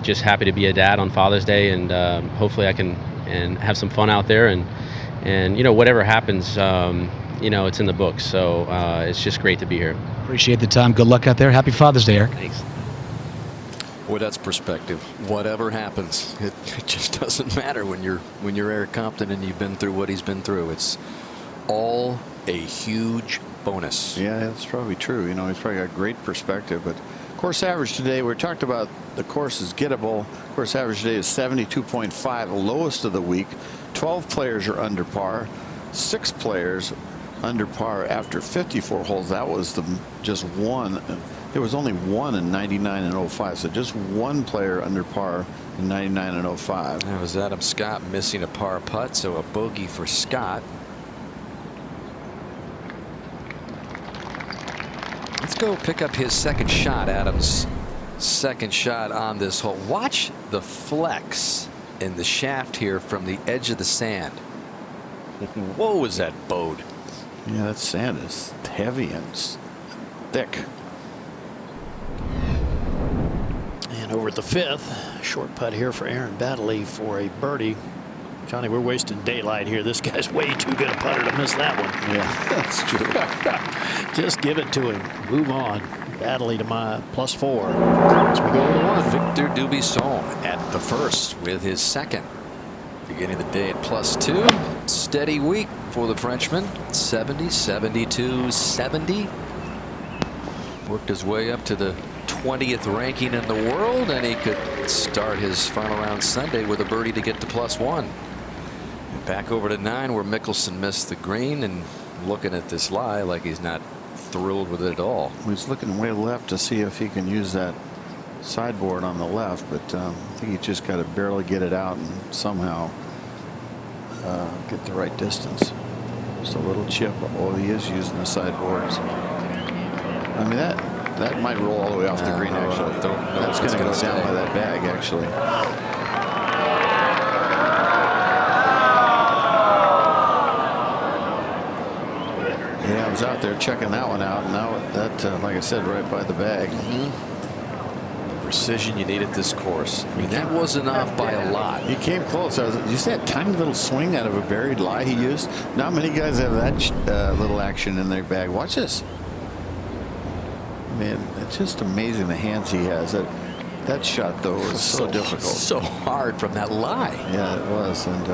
just happy to be a dad on Father's Day, and hopefully I can have some fun out there, and whatever happens, it's in the books. So it's just great to be here. Appreciate the time. Good luck out there. Happy Father's Day, Eric. Thanks. Well, that's perspective. Whatever happens, it just doesn't matter when you're Eric Compton and you've been through what he's been through. It's all a huge bonus. Yeah, that's probably true. He's probably got great perspective. But course average today, we talked about the course is gettable. Course average today is 72.5, the lowest of the week. 12 players are under par. 6 players under par after 54 holes. That was just one. There was only one in 99 and 05. So just one player under par in 99 and 05. That was Adam Scott missing a par putt, so a bogey for Scott. Let's go pick up his second shot. Adams' second shot on this hole. Watch the flex in the shaft here from the edge of the sand. Whoa, is that bowed? Yeah, that sand is heavy and thick. And over at the 5th, short putt here for Aaron Baddeley for a birdie. Johnny, we're wasting daylight here. This guy's way too good a putter to miss that one. Yeah, that's true. Just give it to him. Move on. Badly to my +4 as we go to the 1. Victor Dubuisson at the first with his second. Beginning the day at +2. Steady week for the Frenchman. 70, 72, 70. Worked his way up to the 20th ranking in the world, and he could start his final round Sunday with a birdie to get to +1. Back over to 9 where Mickelson missed the green, and looking at this lie like he's not thrilled with it at all. He's looking way left to see if he can use that sideboard on the left, but I think he just got to barely get it out and somehow get the right distance. Just a little chip. Oh, he is using the sideboards. I mean, that might roll all the way off the green, actually. That's going to go down by that bag, actually. Yeah, I was out there checking that one out, and now that, like I said, right by the bag. The precision you need at this course. I mean, that wasn't off by a lot. He came close. You see that tiny little swing out of a buried lie he used? Not many guys have that little action in their bag. Watch this. Man, it's just amazing the hands he has. That shot, though, was so difficult. So hard from that lie. Yeah, it was. And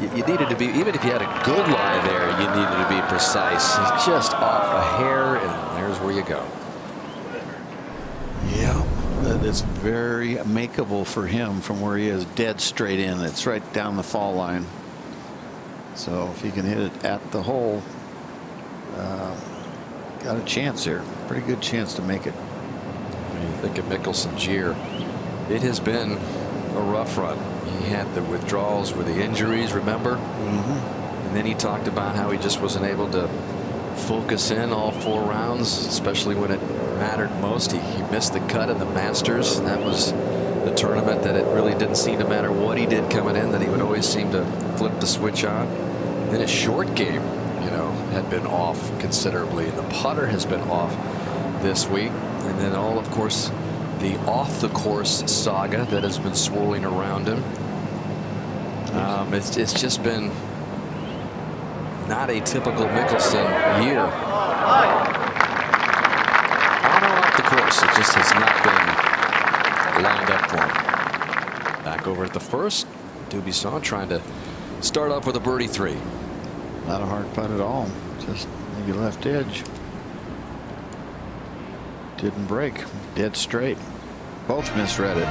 you needed to be, even if you had a good lie there, you needed to be precise. It's just off a hair, and there's where you go. Yeah, it's very makeable for him from where he is, dead straight in. It's right down the fall line. So if he can hit it at the hole, got a chance here. Pretty good chance to make it. When you think of Mickelson's year, it has been a rough run. He had the withdrawals with the injuries, remember? And then he talked about how he just wasn't able to focus in all 4 rounds, especially when it mattered most. He missed the cut in the Masters. That was the tournament that it really didn't seem to matter what he did coming in, that he would always seem to flip the switch on. Then his short game, you know, had been off considerably. The putter has been off this week. And then all, of course, the off-the-course saga that has been swirling around him. It's just been not a typical Mickelson year. On or off the course, it just has not been lined up for him. Back over at the first, Dubuisson trying to start off with a birdie 3. Not a hard putt at all. Just maybe left edge. Didn't break. Dead straight. Both misread it.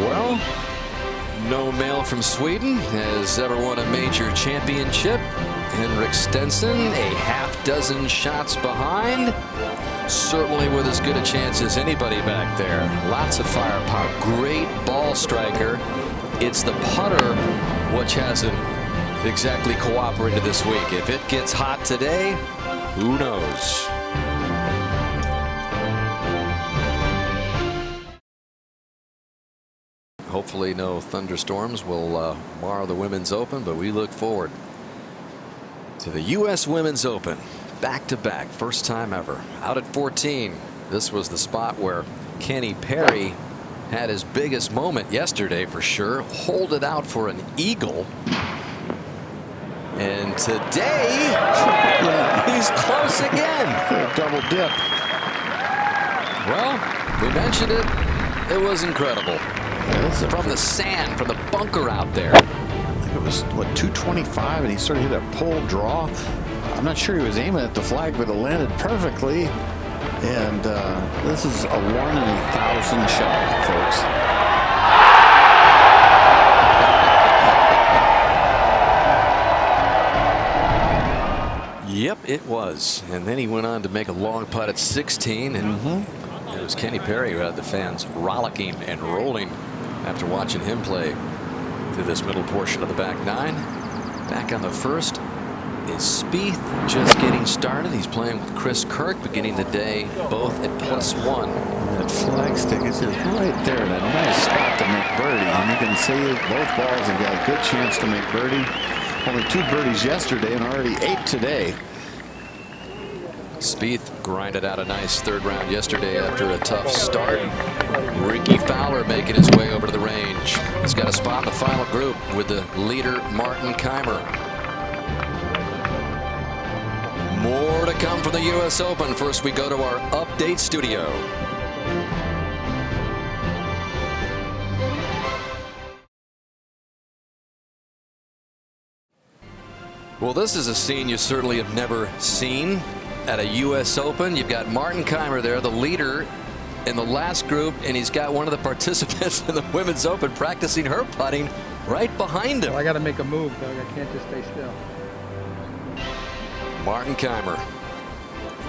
Well, no male from Sweden has ever won a major championship. Henrik Stenson, a half-dozen shots behind. Certainly with as good a chance as anybody back there. Lots of firepower. Great ball striker. It's the putter which hasn't exactly cooperated this week. If it gets hot today, who knows? Hopefully no thunderstorms will mar the Women's Open, but we look forward to the U.S. Women's Open back-to-back, first time ever. Out at 14, this was the spot where Kenny Perry had his biggest moment yesterday for sure. Hold it out for an eagle. And today, he's close again. Double dip. Well, we mentioned it. It was incredible. From the sand, from the bunker out there. I think it was, what, 225, and he sort of hit a pull draw. I'm not sure he was aiming at the flag, but it landed perfectly. And this is a 1 in 1,000 shot, folks. Yep, it was. And then he went on to make a long putt at 16. And it was Kenny Perry who had the fans rollicking and rolling after watching him play through this middle portion of the back 9. Back on the first is Spieth, just getting started. He's playing with Chris Kirk, beginning the day both at +1. That flag stick is just right there in a nice spot to make birdie. And you can see both balls have got a good chance to make birdie. Only 2 birdies yesterday and already 8 today. Spieth grinded out a nice third round yesterday after a tough start. Ricky Fowler making his way over to the range. He's got a spot in the final group with the leader, Martin Kaymer. More to come from the U.S. Open. First, we go to our update studio. Well, this is a scene you certainly have never seen at a U.S. Open. You've got Martin Kaymer there, the leader in the last group, and he's got one of the participants in the Women's Open practicing her putting right behind him. Well, I got to make a move, Doug. I can't just stay still. Martin Kaymer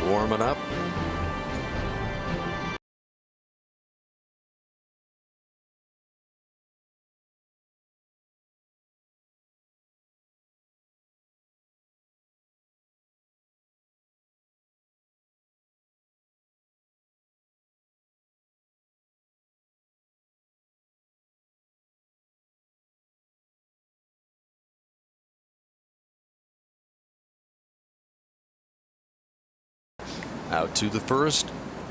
warming up. Out to the first.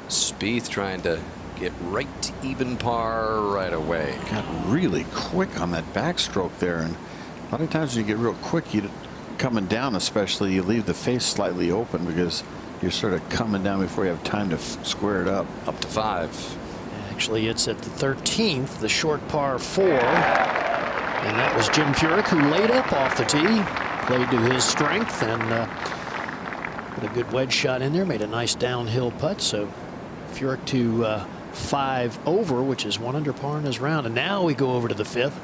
Spieth trying to get right to even par right away. Got really quick on that backstroke there, and a lot of times when you get real quick, you coming down, especially, you leave the face slightly open because you're sort of coming down before you have time to square it up. Up to 5. Actually, it's at the 13th, the short par 4, and that was Jim Furyk, who laid up off the tee, played to his strength, and put a good wedge shot in there, made a nice downhill putt. So Furyk to 5 over, which is 1 under par in his round. And now we go over to the 5th.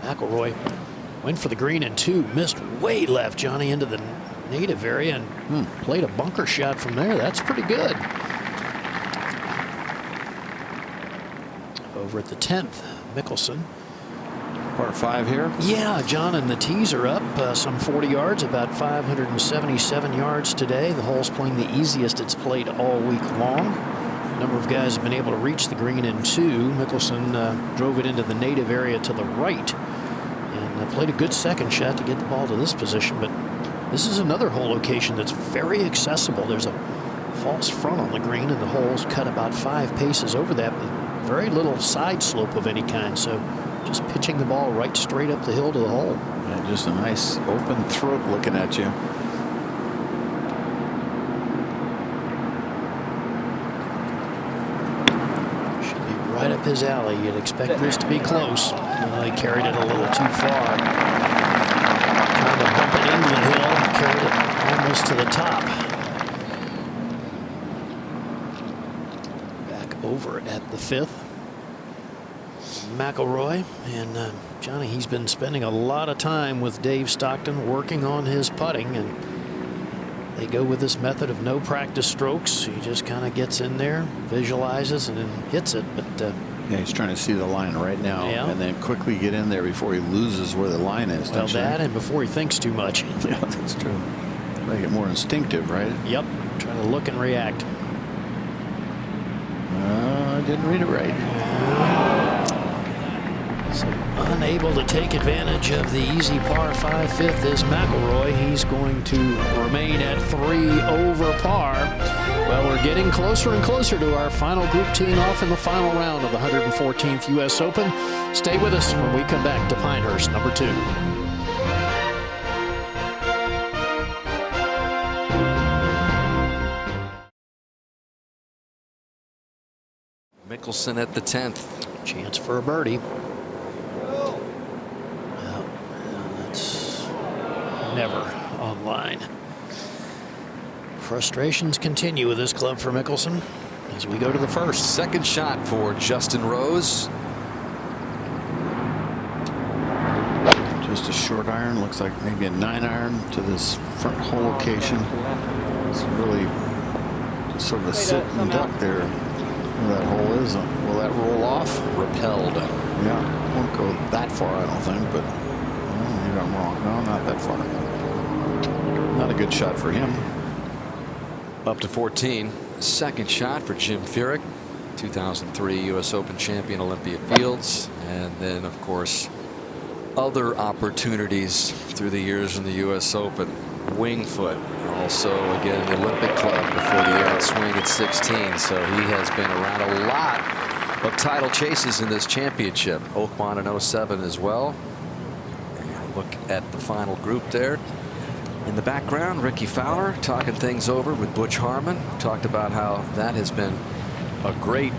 McIlroy went for the green in 2, missed way left, Johnny, into the native area, and played a bunker shot from there. That's pretty good. Over at the 10th, Mickelson. Par 5 here? Yeah, John, and the tees are up some 40 yards, about 577 yards today. The hole's playing the easiest it's played all week long. A number of guys have been able to reach the green in 2. Mickelson drove it into the native area to the right and played a good second shot to get the ball to this position. But this is another hole location that's very accessible. There's a false front on the green, and the hole's cut about 5 paces over that, with very little side slope of any kind. So just pitching the ball right straight up the hill to the hole. Yeah, just a nice open throat looking at you. Should be right up his alley. You'd expect this to be close. Well, he carried it a little too far. Trying to bump it into the hill. Carried it almost to the top. Back over at the 5th. McIlroy, and Johnny, he's been spending a lot of time with Dave Stockton working on his putting, and they go with this method of no practice strokes. He just kind of gets in there, visualizes, and then hits it. But yeah, he's trying to see the line right now, and then quickly get in there before he loses where the line is. Well, that and before he thinks too much. Yeah, that's true. Make it more instinctive, right? Yep, trying to look and react. I didn't read it right. So unable to take advantage of the easy par 5 5th is McIlroy. He's going to remain at 3 over par. Well, we're getting closer and closer to our final group teeing off in the final round of the 114th U.S. Open. Stay with us when we come back to Pinehurst, number 2. Mickelson at the 10th. Chance for a birdie. That's never online. Frustrations continue with this club for Mickelson as we go to the first. Second shot for Justin Rose. Just a short iron, looks like maybe a 9-iron to this front hole location. It's really just sort of a sit and duck there. Where that hole is. Will that roll off? Repelled. Yeah, won't go that far, I don't think, but maybe I'm wrong. No, not that far. Not a good shot for him. Up to 14. Second shot for Jim Furyk, 2003 U.S. Open champion, Olympia Fields, and then of course other opportunities through the years in the U.S. Open. Winged Foot Also, again, the Olympic Club before the Aaron Swing at 16. So he has been around a lot of title chases in this championship. Oakmont in 07 as well. And look at the final group there. In the background, Ricky Fowler talking things over with Butch Harmon. Talked about how that has been a great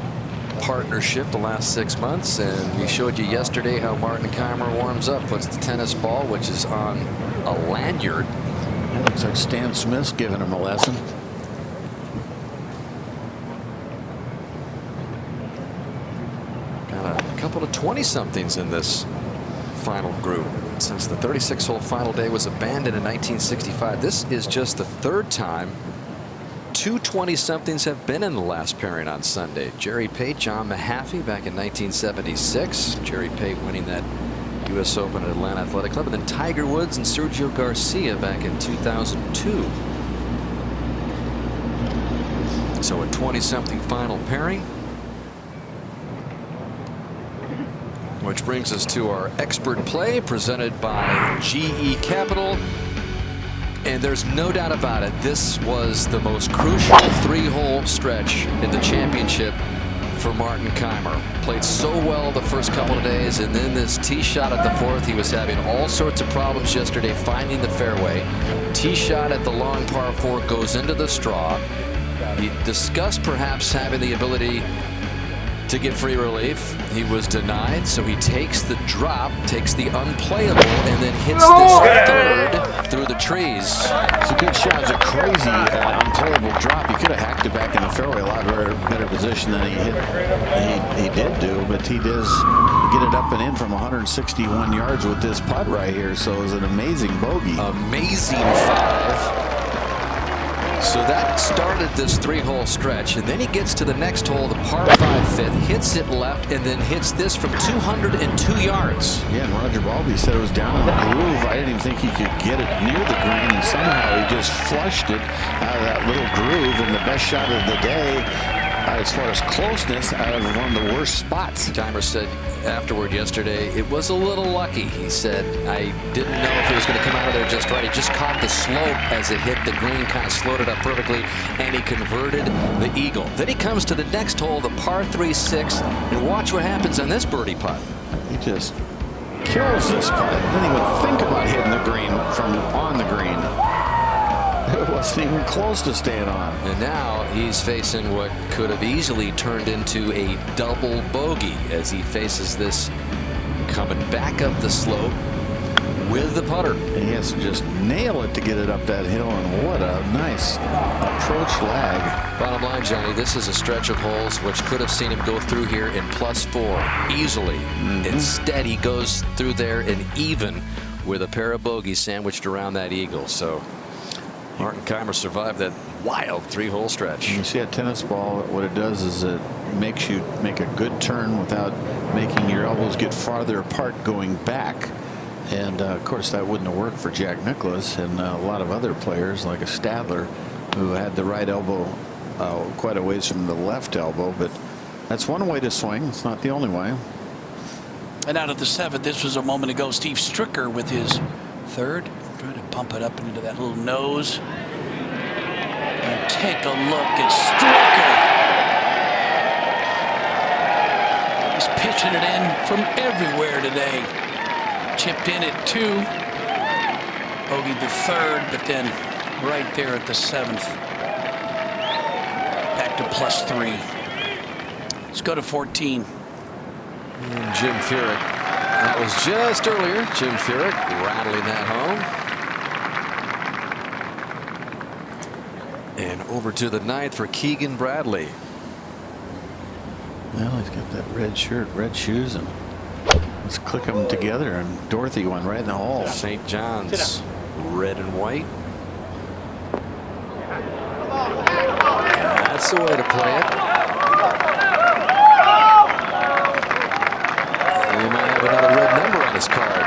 partnership the last 6 months, and we showed you yesterday how Martin Kaymer warms up, puts the tennis ball, which is on a lanyard. That looks like Stan Smith's giving him a lesson. Got a couple of 20-somethings in this final group. Since the 36-hole final day was abandoned in 1965, this is just the third time two 20-somethings have been in the last pairing on Sunday. Jerry Pate, John Mahaffey back in 1976. Jerry Pate winning that U.S. Open at Atlanta Athletic Club. And then Tiger Woods and Sergio Garcia back in 2002. So a 20-something final pairing. Which brings us to our expert play presented by GE Capital. And there's no doubt about it, this was the most crucial 3-hole stretch in the championship for Martin Kaymer. Played so well the first couple of days, and then this tee shot at the 4th. He was having all sorts of problems yesterday finding the fairway. Tee shot at the long par 4 goes into the straw. He discussed perhaps having the ability to get free relief. He was denied, so he takes the drop, takes the unplayable, and then hits this third through the trees. It's a good shot. It's a crazy unplayable drop. He could have hacked it back in the fairway a lot better position than he did do, but he does get it up and in from 161 yards with this putt right here. So it was an amazing bogey. Amazing 5. So that started this 3-hole stretch, and then he gets to the next hole, the par 5 5th, hits it left, and then hits this from 202 yards. Yeah, and Roger Balby said it was down in the groove. I didn't even think he could get it near the green, and somehow he just flushed it out of that little groove, and the best shot of the day, as far as closeness, out of one of the worst spots. Kaymer said afterward yesterday, it was a little lucky. He said, I didn't know if it was going to come out of there just right. He just caught the slope as it hit the green, kind of slowed it up perfectly, and he converted the eagle. Then he comes to the next hole, the par 3 6, and watch what happens on this birdie putt. He just kills this putt. Didn't even think about hitting the green from on the green. It wasn't even close to staying on. And now he's facing what could have easily turned into a double bogey as he faces this coming back up the slope with the putter. And he has to just nail it to get it up that hill, and what a nice approach lag. Bottom line, Johnny, this is a stretch of holes which could have seen him go through here in +4 easily. Instead, he goes through there and even with a pair of bogeys sandwiched around that eagle. So Martin Kaymer survived that wild 3-hole stretch. You see a tennis ball, what it does is it makes you make a good turn without making your elbows get farther apart going back. And of course that wouldn't have worked for Jack Nicklaus and a lot of other players like a Stadler who had the right elbow quite a ways from the left elbow. But that's one way to swing. It's not the only way. And out of the 7th, this was a moment ago, Steve Stricker with his 3rd. Trying to pump it up into that little nose. And take a look at Stricker. He's pitching it in from everywhere today. Chipped in at 2. Bogeyed the 3rd, but then right there at the 7th. Back to +3. Let's go to 14. Jim Furyk. That was just earlier. Jim Furyk rattling that home. And over to the 9th for Keegan Bradley. Well, he's got that red shirt, red shoes, and let's click them together. And Dorothy went right in the hole. St. John's red and white. That's the way to play it. He might have another red number on his card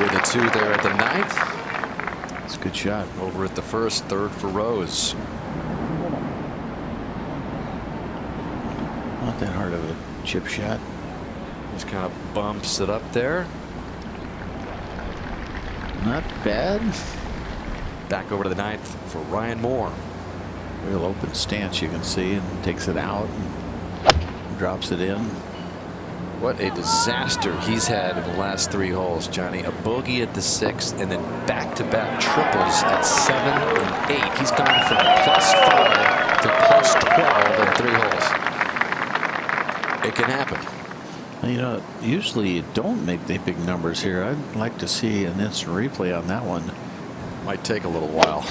with a 2 there at the 9th. It's a good shot. Over at the 1st, 3rd for Rose. Not that hard of a chip shot. Just kind of bumps it up there. Not bad. back over to the ninth for Ryan Moore. Real open stance, you can see, and takes it out and drops it in. What a disaster he's had in the last 3 holes, Johnny. A bogey at the 6th and then back-to-back triples at 7 and 8. He's gone from +5 to +12 in 3 holes. It can happen. You know, usually you don't make the big numbers here. I'd like to see an instant replay on that one. Might take a little while.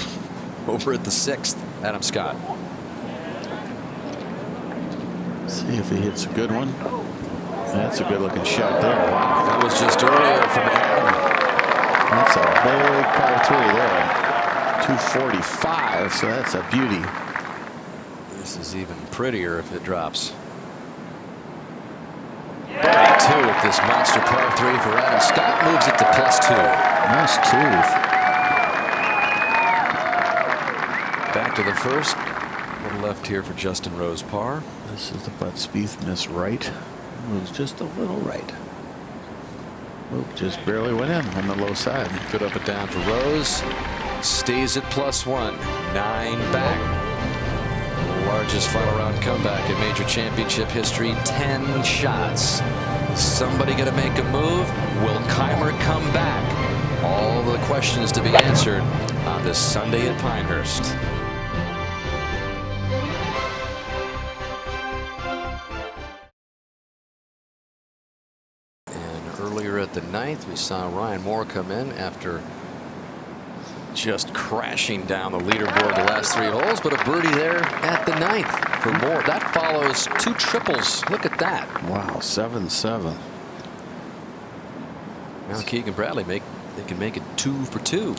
Over at the 6th, Adam Scott. See if he hits a good one. That's a good looking shot there. Wow. That was just earlier from Adam. That's a big par 3 there. 245, so that's a beauty. This is even prettier if it drops. 2 with this monster par 3 for Adam Scott, moves it to +2. Nice 2. Back to the first. A little left here for Justin Rose par. This is the Bud Spieth miss right. Moves just a little right. Oop, just barely went in on the low side. Good up and down for Rose. Stays at +1. 9 back. Largest final round comeback in major championship history. 10 shots. Somebody going to make a move? Will Keimer come back? All the questions to be answered on this Sunday at Pinehurst. Earlier at the 9th, we saw Ryan Moore come in after just crashing down the leaderboard the last 3 holes, but a birdie there at the 9th for Moore. That follows 2 triples. Look at that. Wow, 7-7. Now Keegan Bradley they can make it 2 for 2.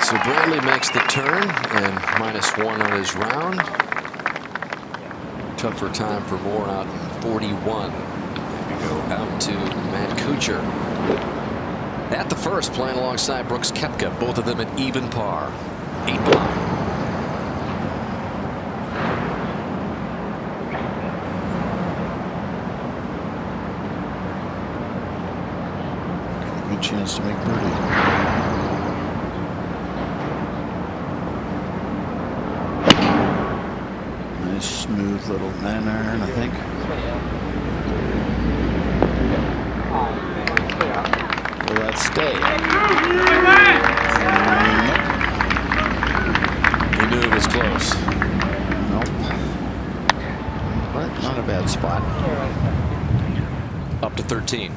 So Bradley makes the turn and -1 on his round. Tougher time for Moore out in 41. And we go out to Matt Kuchar. At the first, playing alongside Brooks Koepka, both of them at even par. 8 behind. Good chance to make birdie. Smooth little 9-iron, I think. Will that stay? He knew it was close. Nope. But not a bad spot. Up to 13.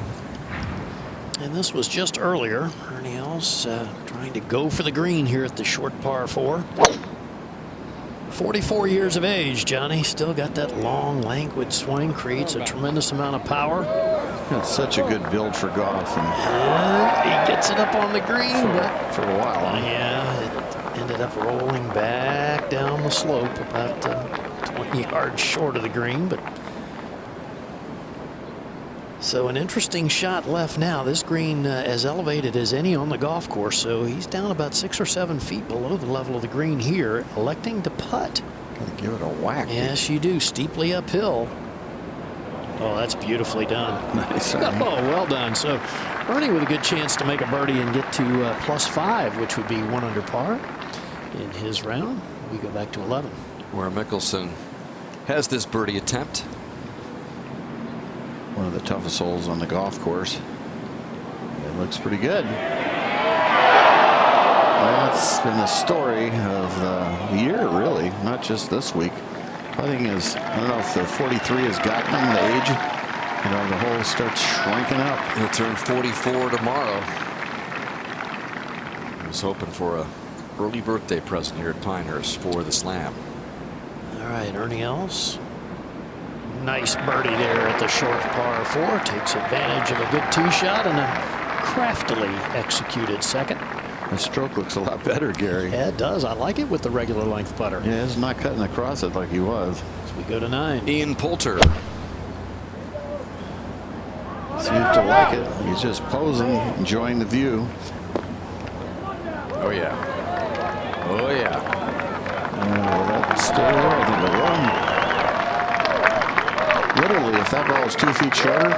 And this was just earlier. Ernie Els trying to go for the green here at the short par 4. 44 years of age, Johnny. Still got that long, languid swing. Creates a tremendous amount of power. It's such a good build for golf. And he gets it up on the green, but for a while. Huh? Yeah, it ended up rolling back down the slope about 20 yards short of the green. But so an interesting shot left now. This green as elevated as any on the golf course, so he's down about 6 or 7 feet below the level of the green here, electing to putt. Gotta give it a whack. Yes, you do. Steeply uphill. Oh, that's beautifully done. Nice. Oh, well done. So Ernie with a good chance to make a birdie and get to +5, which would be 1 under par in his round. We go back to 11. Where Mickelson has this birdie attempt. One of the toughest holes on the golf course. It looks pretty good. That's been the story of the year, really, not just this week. Putting is, I don't know if the 43 has gotten him the age. You know, the hole starts shrinking up. He'll turn 44 tomorrow. He was hoping for a early birthday present here at Pinehurst for the Slam. All right, Ernie Els. Nice birdie there at the short par 4. Takes advantage of a good tee shot and a craftily executed second. The stroke looks a lot better, Gary. Yeah, it does. I like it with the regular length putter. Yeah, it's not cutting across it like he was. As we go to 9. Ian Poulter. Seems to like it. He's just posing, enjoying the view. Oh, yeah. Oh, yeah. Well, that's still there. I think the run. Literally, if that ball is 2 feet shorter,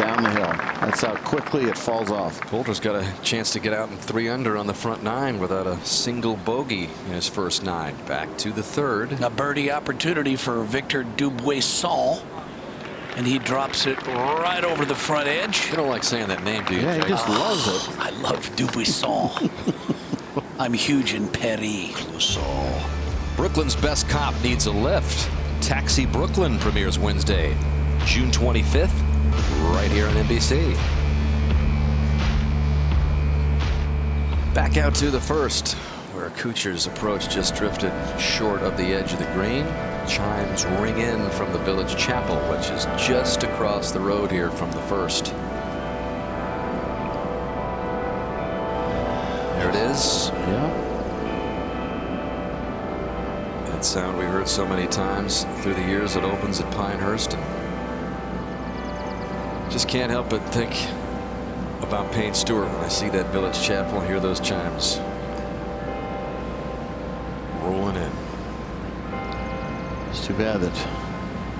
down the hill. That's how quickly it falls off. Poulter's got a chance to get out in 3 under on the front 9 without a single bogey in his first 9. Back to the 3rd. A birdie opportunity for Victor Dubuisson. And he drops it right over the front edge. You don't like saying that name, do you? Yeah, he just loves it. I love Dubuisson. I'm huge in Paris. Brooklyn's best cop needs a lift. Taxi Brooklyn premieres Wednesday, June 25th, right here on NBC. Back out to the first, where Kuchar's approach just drifted short of the edge of the green. Chimes ring in from the village chapel, which is just across the road here from the first. There it is. Yeah. That sound we heard so many times through the years. It opens at Pinehurst, and just can't help but think about Payne Stewart when I see that village chapel and hear those chimes rolling in. It's too bad that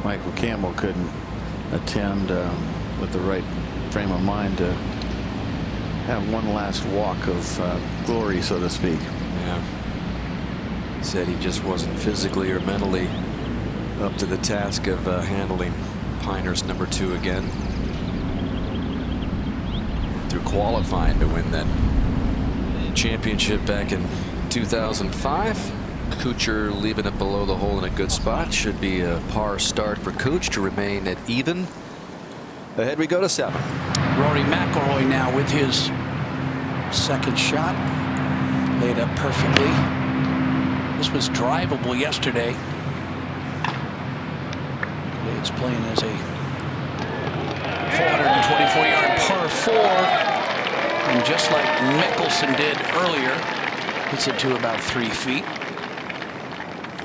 Michael Campbell couldn't attend with the right frame of mind to have one last walk of glory, so to speak. Yeah. Said he just wasn't physically or mentally up to the task of handling Pinehurst number 2 again. Through qualifying to win that championship back in 2005. Kuchar leaving it below the hole in a good spot. Should be a par start for Kuch to remain at even. Ahead we go to 7. Rory McIlroy now with his second shot. Laid up perfectly. This was drivable yesterday. Today it's playing as a 424-yard par 4. And just like Mickelson did earlier, hits it to about 3 feet.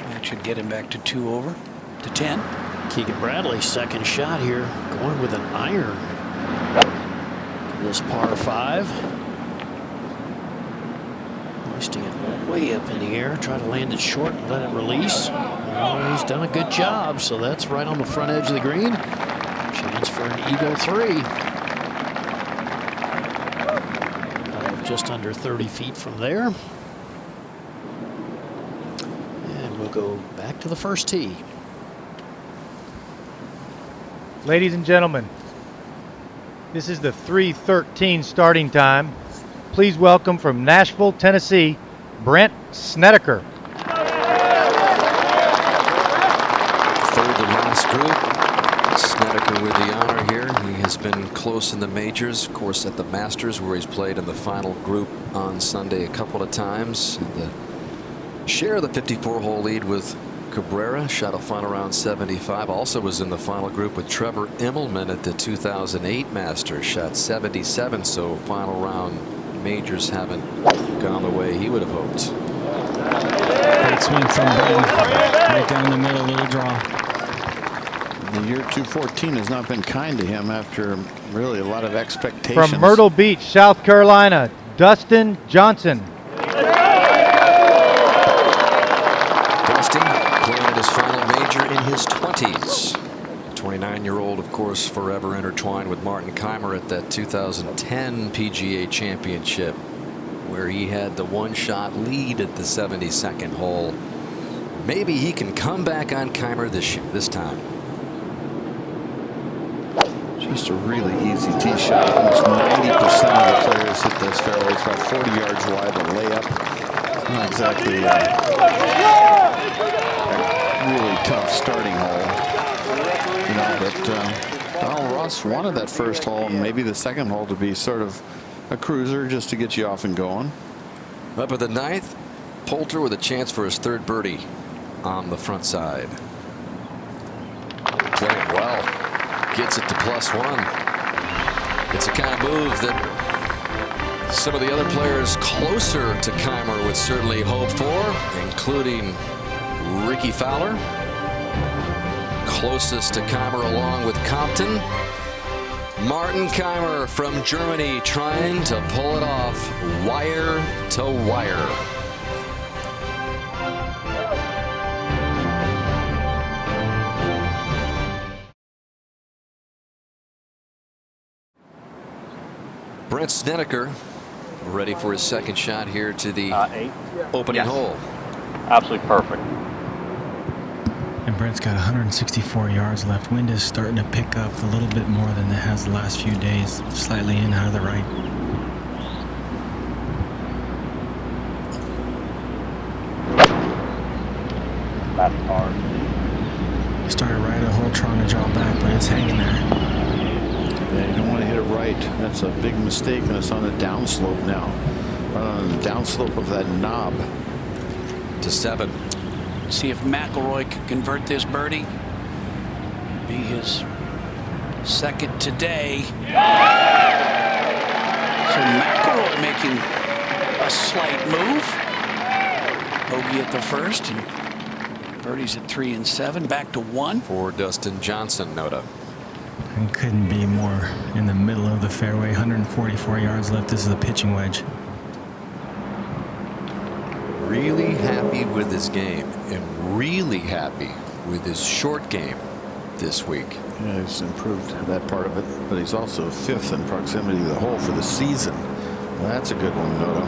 That should get him back to 2 over, to 10. Keegan Bradley's second shot here, going with an iron. This par 5. Hoisting it way up in the air, try to land it short and let it release. Oh, he's done a good job, so that's right on the front edge of the green. Chance for an eagle 3. Just under 30 feet from there. And we'll go back to the first tee. Ladies and gentlemen, this is the 3:13 starting time. Please welcome from Nashville, Tennessee, Brent Snedeker. Third to last group. Snedeker with the honor here. He has been close in the majors, of course, at the Masters, where he's played in the final group on Sunday a couple of times. And the share of the 54-hole lead with Cabrera, shot a final round 75. Also was in the final group with Trevor Immelman at the 2008 Masters, shot 77. So final round majors haven't gone the way he would have hoped. Great swing from Ben, right down the middle, little draw. The year 214 has not been kind to him after really a lot of expectations. From Myrtle Beach, South Carolina, Dustin Johnson. Dustin playing at his final major in his 20s. 29-year-old, of course, forever intertwined with Martin Kaymer at that 2010 PGA Championship, where he had the one-shot lead at the 72nd hole. Maybe he can come back on Kaymer this time. Just a really easy tee shot. Almost 90% of the players hit this fairway. It's about 40 yards wide. The layup, not exactly a really tough starting hole. You know, but Donald Ross wanted that first hole and maybe the second hole to be sort of a cruiser just to get you off and going. Up at the 9th, Poulter with a chance for his 3rd birdie on the front side. Playing well. Gets it to +1. It's a kind of move that some of the other players closer to Kaymer would certainly hope for, including Ricky Fowler. Closest to Kaymer along with Compton. Martin Kaymer from Germany trying to pull it off wire to wire. Brent Snedeker ready for his second shot here to the 8. opening Yes. hole. Absolutely perfect. And Brent's got 164 yards left. Wind is starting to pick up a little bit more than it has the last few days. Slightly in, out of the right. Left hard. Started right a hole trying to draw back, but it's hanging there. Yeah, you don't want to hit it right. That's a big mistake, and it's on the downslope now. Right on the downslope of that knob. To 7. See if McIlroy can convert this birdie. Be his second today. So McIlroy making a slight move. Bogey at the first, and birdies at 3 and 7, back to 1. For Dustin Johnson, Noda. And couldn't be more in the middle of the fairway. 144 yards left. This is a pitching wedge. Really happy with his game and really happy with his short game this week. Yeah, he's improved that part of it, but he's also 5th in proximity to the hole for the season. Well, that's a good one, Noda.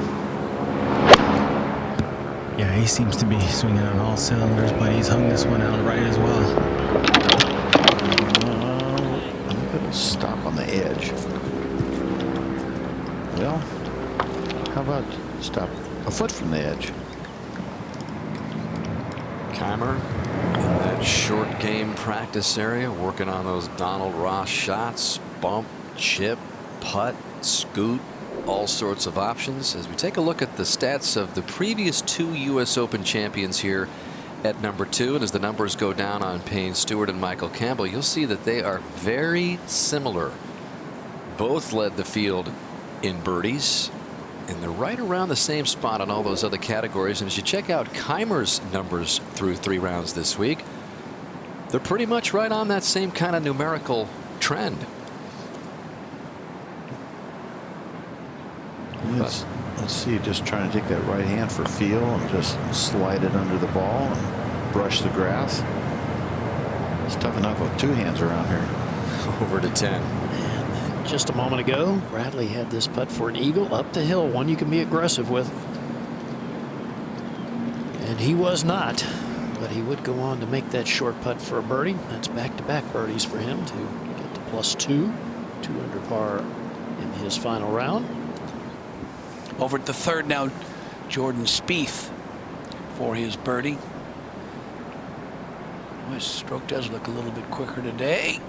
Yeah, he seems to be swinging on all cylinders, but he's hung this one out right as well. I'm going to stop on the edge. Well, how about stop a foot from the edge? Keimer in that short game practice area, working on those Donald Ross shots, bump, chip, putt, scoot, all sorts of options. As we take a look at the stats of the previous 2 U.S. Open champions here at number 2, and as the numbers go down on Payne Stewart and Michael Campbell, you'll see that they are very similar. Both led the field in birdies, and they're right around the same spot on all those other categories. And as you check out Keimer's numbers through 3 rounds this week, they're pretty much right on that same kind of numerical trend. Let's see, just trying to take that right hand for feel and just slide it under the ball and brush the grass. It's tough enough with 2 hands around here. Over to 10. And just a moment ago, Bradley had this putt for an eagle up the hill, one you can be aggressive with. And he was not, but he would go on to make that short putt for a birdie. That's back-to-back birdies for him to get to +2, 2 under par in his final round. Over at the 3rd now, Jordan Spieth for his birdie. Well, his stroke does look a little bit quicker today.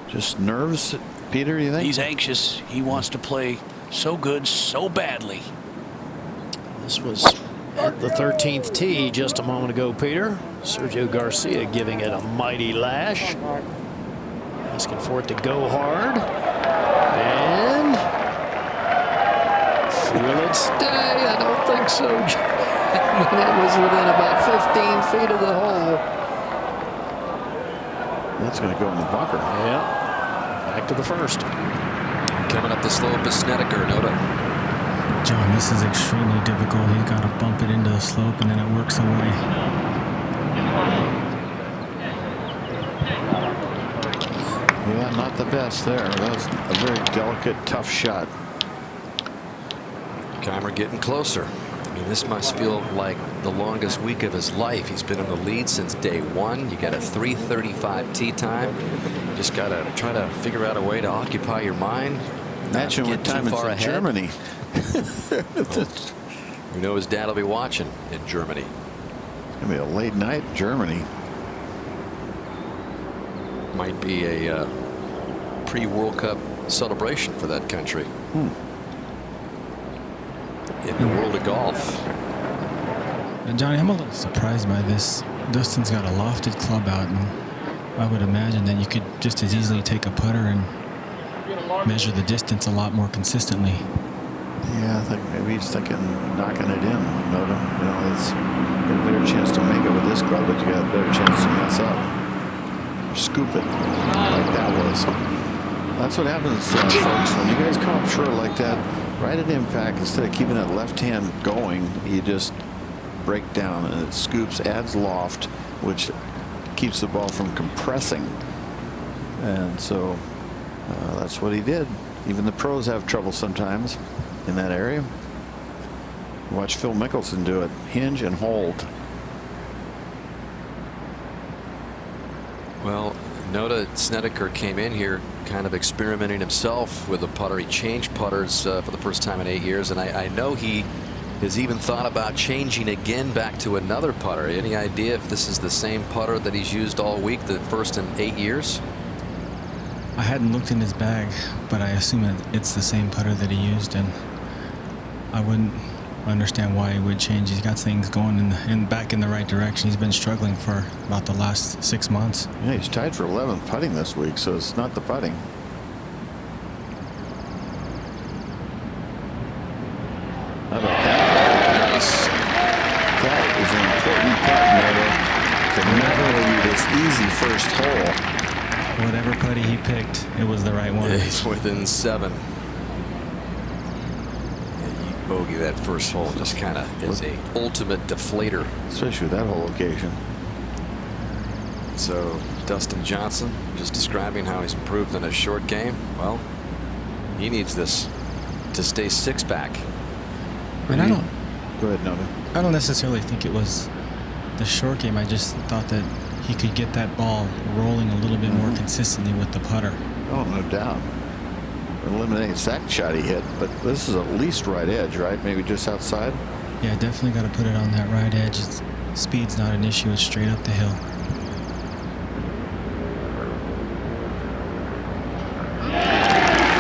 Just nerves, Peter, you think? He's anxious. He wants to play so good, so badly. This was at the 13th tee just a moment ago, Peter. Sergio Garcia giving it a mighty lash. Asking for it to go hard. And will it stay? I don't think so. It was within about 15 feet of the hole. That's going to go in the bunker. Yeah. Back to the first. Coming up the slope is Snedeker, Noda. John, this is extremely difficult. He's got to bump it into the slope, and then it works away. Yeah, not the best there. That was a very delicate, tough shot. Keimer getting closer. I mean, this must feel like the longest week of his life. He's been in the lead since day 1. You got a 3:35 tee time. Just got to try to figure out a way to occupy your mind. Imagine what time it's in Germany. We know his dad will be watching in Germany. It's going to be a late night in Germany. Might be a pre-World Cup celebration for that country. In the world of golf. Johnny, I'm a little surprised by this. Dustin's got a lofted club out, and I would imagine that you could just as easily take a putter and measure the distance a lot more consistently. Yeah, I think maybe he's thinking knocking it in. Noda. You know, it's got a better chance to make it with this club, but you got a better chance to mess up. Or scoop it like that was. That's what happens, folks. When you guys come up short like that, right at impact, instead of keeping that left hand going, you just break down and it scoops, adds loft, which keeps the ball from compressing. And so That's what he did. Even the pros have trouble sometimes in that area. Watch Phil Mickelson do it. Hinge and hold. Well, Noda Snedeker came in here kind of experimenting himself with a putter. He changed putters for the first time in 8 years, and I know he has even thought about changing again back to another putter. Any idea if this is the same putter that he's used all week, the first in 8 years? I hadn't looked in his bag, but I assume it's the same putter that he used, and I wouldn't understand why he would change. He's got things going back in the right direction. He's been struggling for about the last 6 months. Yeah, he's tied for 11th putting this week, so it's not the putting. How about that? Nice. That is an important putt, Noda, to never leave this easy first hole. Whatever putty he picked, it was the right one. Yeah, he's within 7. Bogey that first hole just kind of is a ultimate deflator, especially with that whole occasion. So Dustin Johnson just describing how he's improved in a short game. Well, he needs this to stay 6 back. And I don't go ahead, Noda. I don't necessarily think it was the short game. I just thought that he could get that ball rolling a little bit more consistently with the putter. Oh, no doubt. Eliminating second shot he hit, but this is at least right edge, right? Maybe just outside. Yeah, definitely got to put it on that right edge. Speed's not an issue. It's straight up the hill.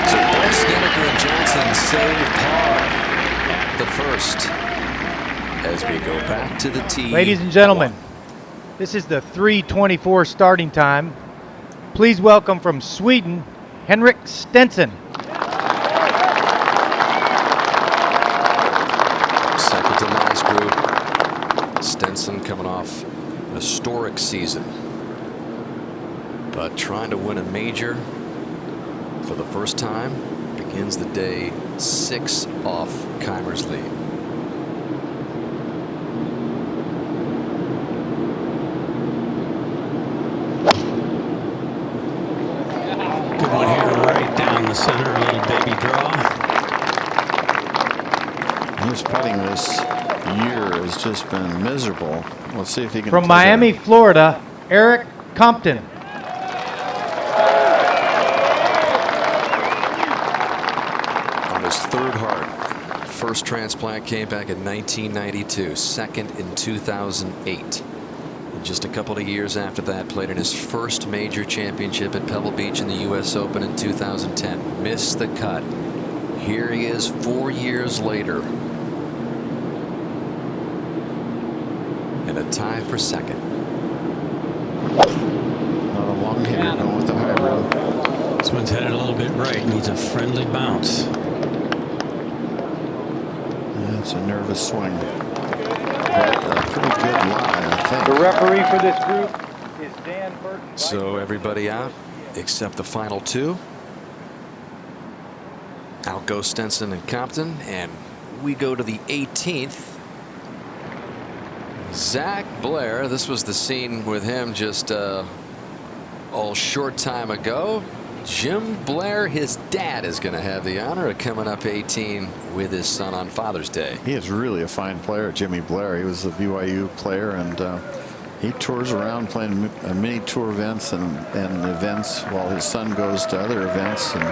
So both Snedeker and Johnson save par at the first as we go back to the tee. Ladies and gentlemen, this is the 3:24 starting time. Please welcome from Sweden, Henrik Stenson. Second to last group. Stenson coming off an historic season, but trying to win a major for the first time. Begins the day 6 off Keimer's lead. Good one here, right down the center, a little baby draw. His putting this year has just been miserable. Let's see if he can. From Miami, Florida, Eric Compton. On his 3rd heart. First transplant came back in 1992, second in 2008. And just a couple of years after that, played in his first major championship at Pebble Beach in the U.S. Open in 2010. Missed the cut. Here he is 4 years later. And a tie for second. Not a long hitter going with the high road. This one's headed a little bit right. Needs a friendly bounce. That's a nervous swing. But a pretty good lie, I think. The referee for this group is Dan Burton. So everybody out except the final 2. Out go Stenson and Compton, and we go to the 18th. Zach Blair. This was the scene with him just a short time ago. Jim Blair, his dad, is going to have the honor of coming up 18 with his son on Father's Day. He is really a fine player, Jimmy Blair. He was a BYU player, and he tours around playing mini tour events and events while his son goes to other events. And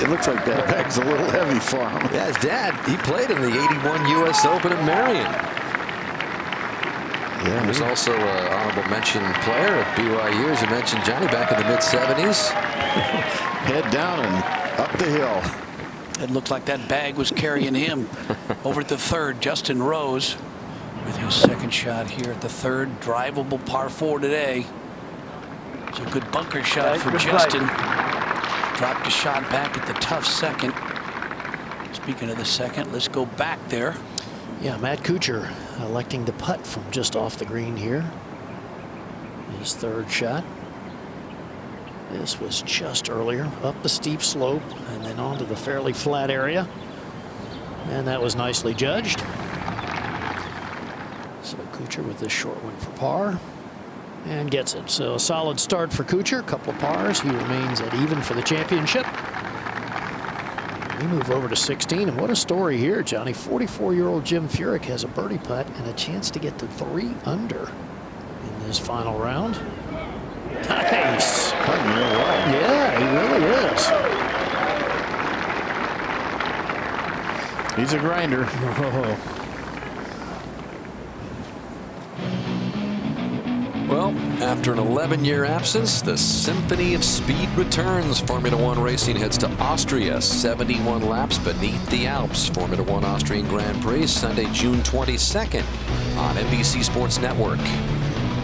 it looks like that bag's a little heavy for him. Yeah, his dad, he played in the 81 U.S. Open in Marion. Yeah, he was also an honorable mention player at BYU, as you mentioned, Johnny, back in the mid-70s. Head down and up the hill. It looked like that bag was carrying him. Over at the 3rd, Justin Rose with his second shot here at the 3rd. Drivable par 4 today. It's a good bunker shot for Justin. Dropped a shot back at the tough second. Speaking of the second, let's go back there. Yeah, Matt Kuchar electing to putt from just off the green here. His 3rd shot. This was just earlier, up the steep slope and then onto the fairly flat area. And that was nicely judged. So Kuchar with this short one for par. and gets it. So a solid start for Kuchar, a couple of pars. He remains at even for the championship. We move over to 16, and what a story here, Johnny. 44-year-old Jim Furyk has a birdie putt and a chance to get to 3 under in this final round. Nice. Putting real well. Yeah, he really is. He's a grinder. Oh. Well, after an 11-year absence, the Symphony of Speed returns. Formula One racing heads to Austria, 71 laps beneath the Alps. Formula One Austrian Grand Prix, Sunday, June 22nd on NBC Sports Network.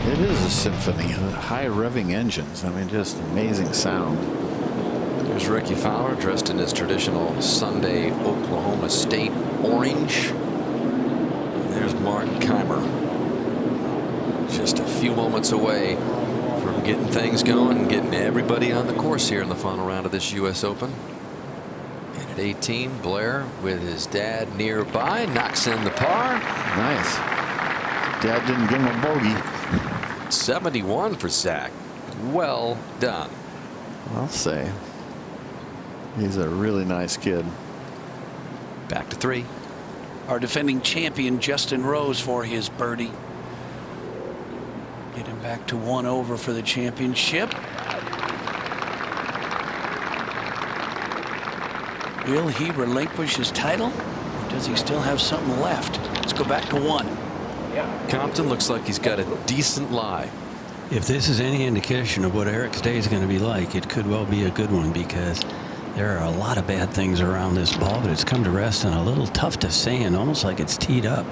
It is a symphony. High revving engines. I mean, just amazing sound. There's Ricky Fowler dressed in his traditional Sunday Oklahoma State orange. There's Martin Keimer. Just a few moments away from getting things going and getting everybody on the course here in the final round of this U.S. Open. And at 18, Blair with his dad nearby knocks in the par. Nice. Dad didn't give him a bogey. 71 for Zach. Well done. I'll say. He's a really nice kid. Back to 3. Our defending champion Justin Rose for his birdie. Get him back to 1 over for the championship. Will he relinquish his title? Or does he still have something left? Let's go back to 1. Compton looks like he's got a decent lie. If this is any indication of what Eric's day is going to be like, it could well be a good one, because there are a lot of bad things around this ball, but it's come to rest on a little tough to sand, almost like it's teed up.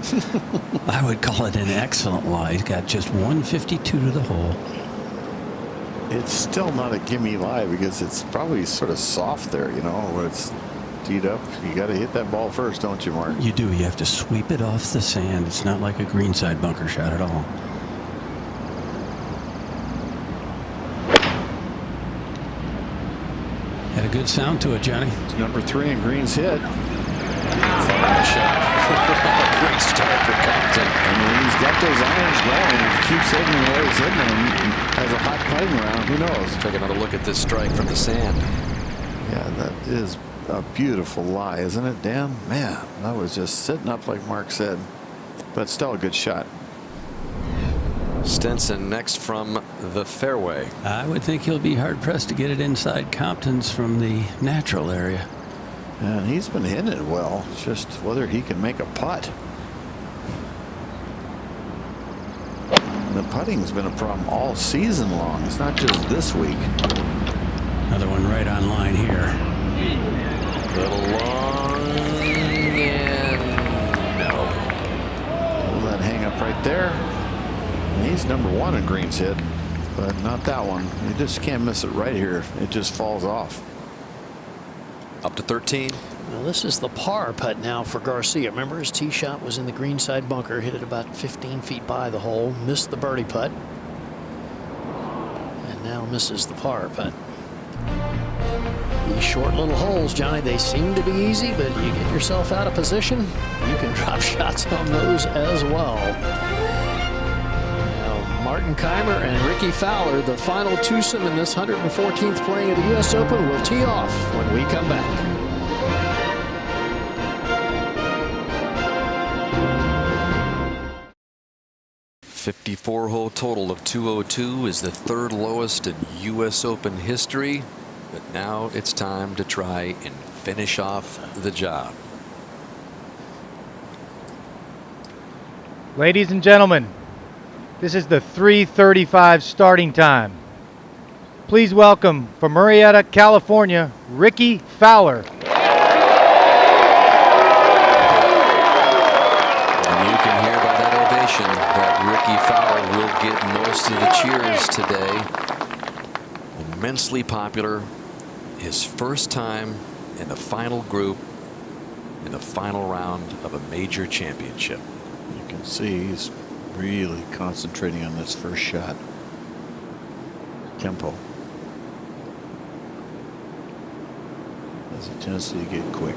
I would call it an excellent lie. He's got just 152 to the hole. It's still not a gimme lie, because it's probably sort of soft there, you know, where it's teed up. You got to hit that ball first, don't you, Mark? You do. You have to sweep it off the sand. It's not like a greenside bunker shot at all. Had a good sound to it, Johnny. It's number 3 and Green's hit. Great start for Compton. I mean, he's got those irons going. He keeps hitting the way he's hitting them. And has a hot putting round. Who knows? Take another look at this strike from the sand. Yeah, that is a beautiful lie, isn't it, Dan? Man, that was just sitting up like Mark said. But still a good shot. Stenson next from the fairway. I would think he'll be hard-pressed to get it inside Compton's from the natural area. And he's been hitting it well. It's just whether he can make a putt. The putting's been a problem all season long. It's not just this week. Another one right on line here. Little long and no. Will that hang up right there? And he's number 1 in Green's hit, but not that one. You just can't miss it right here. It just falls off. Up to 13. Well, this is the par putt now for Garcia. Remember, his tee shot was in the greenside bunker, hit it about 15 feet by the hole, missed the birdie putt, and now misses the par putt. These short little holes, Johnny, they seem to be easy, but you get yourself out of position, you can drop shots on those as well. Martin Keimer and Ricky Fowler, the final twosome in this 114th playing of the U.S. Open, will tee off when we come back. 54-hole total of 202 is the 3rd lowest in U.S. Open history. But now it's time to try and finish off the job. Ladies and gentlemen, this is the 3:35 starting time. Please welcome from Murrieta, California, Ricky Fowler. And you can hear by that ovation that Ricky Fowler will get most of the cheers today. Immensely popular. His first time in the final group in the final round of a major championship. You can see he's really concentrating on this first shot. Tempo. Has a tendency to get quick.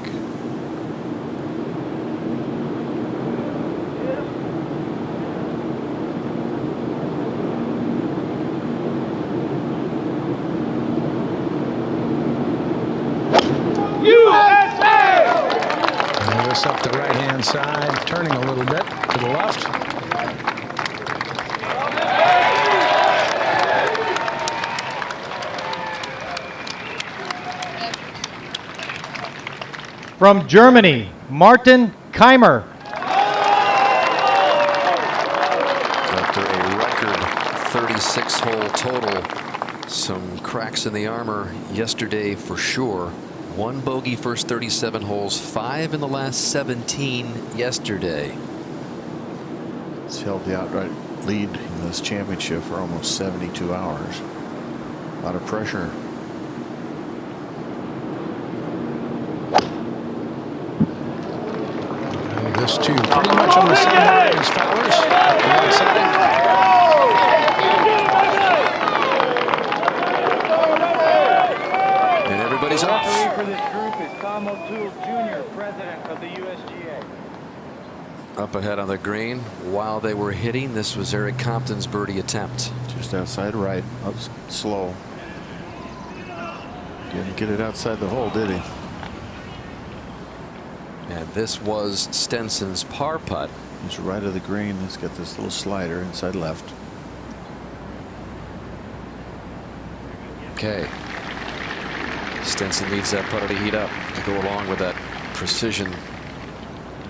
And this up the right-hand side, turning a little bit to the left. From Germany, Martin Keimer. After a record 36-hole total, some cracks in the armor yesterday for sure. 1 bogey first 37 holes, 5 in the last 17 yesterday. He's held the outright lead in this championship for almost 72 hours. A lot of pressure. This too, pretty much on the same line as Fowler's. And everybody's off. For this group is Tom O'Toole Jr., president of the USGA. Up ahead on the green while they were hitting. This was Eric Compton's birdie attempt. Just outside right, up slow. Didn't get it outside the hole, did he? And this was Stenson's par putt. He's right of the green. He's got this little slider inside left. Okay. Stenson needs that putter to heat up to go along with that precision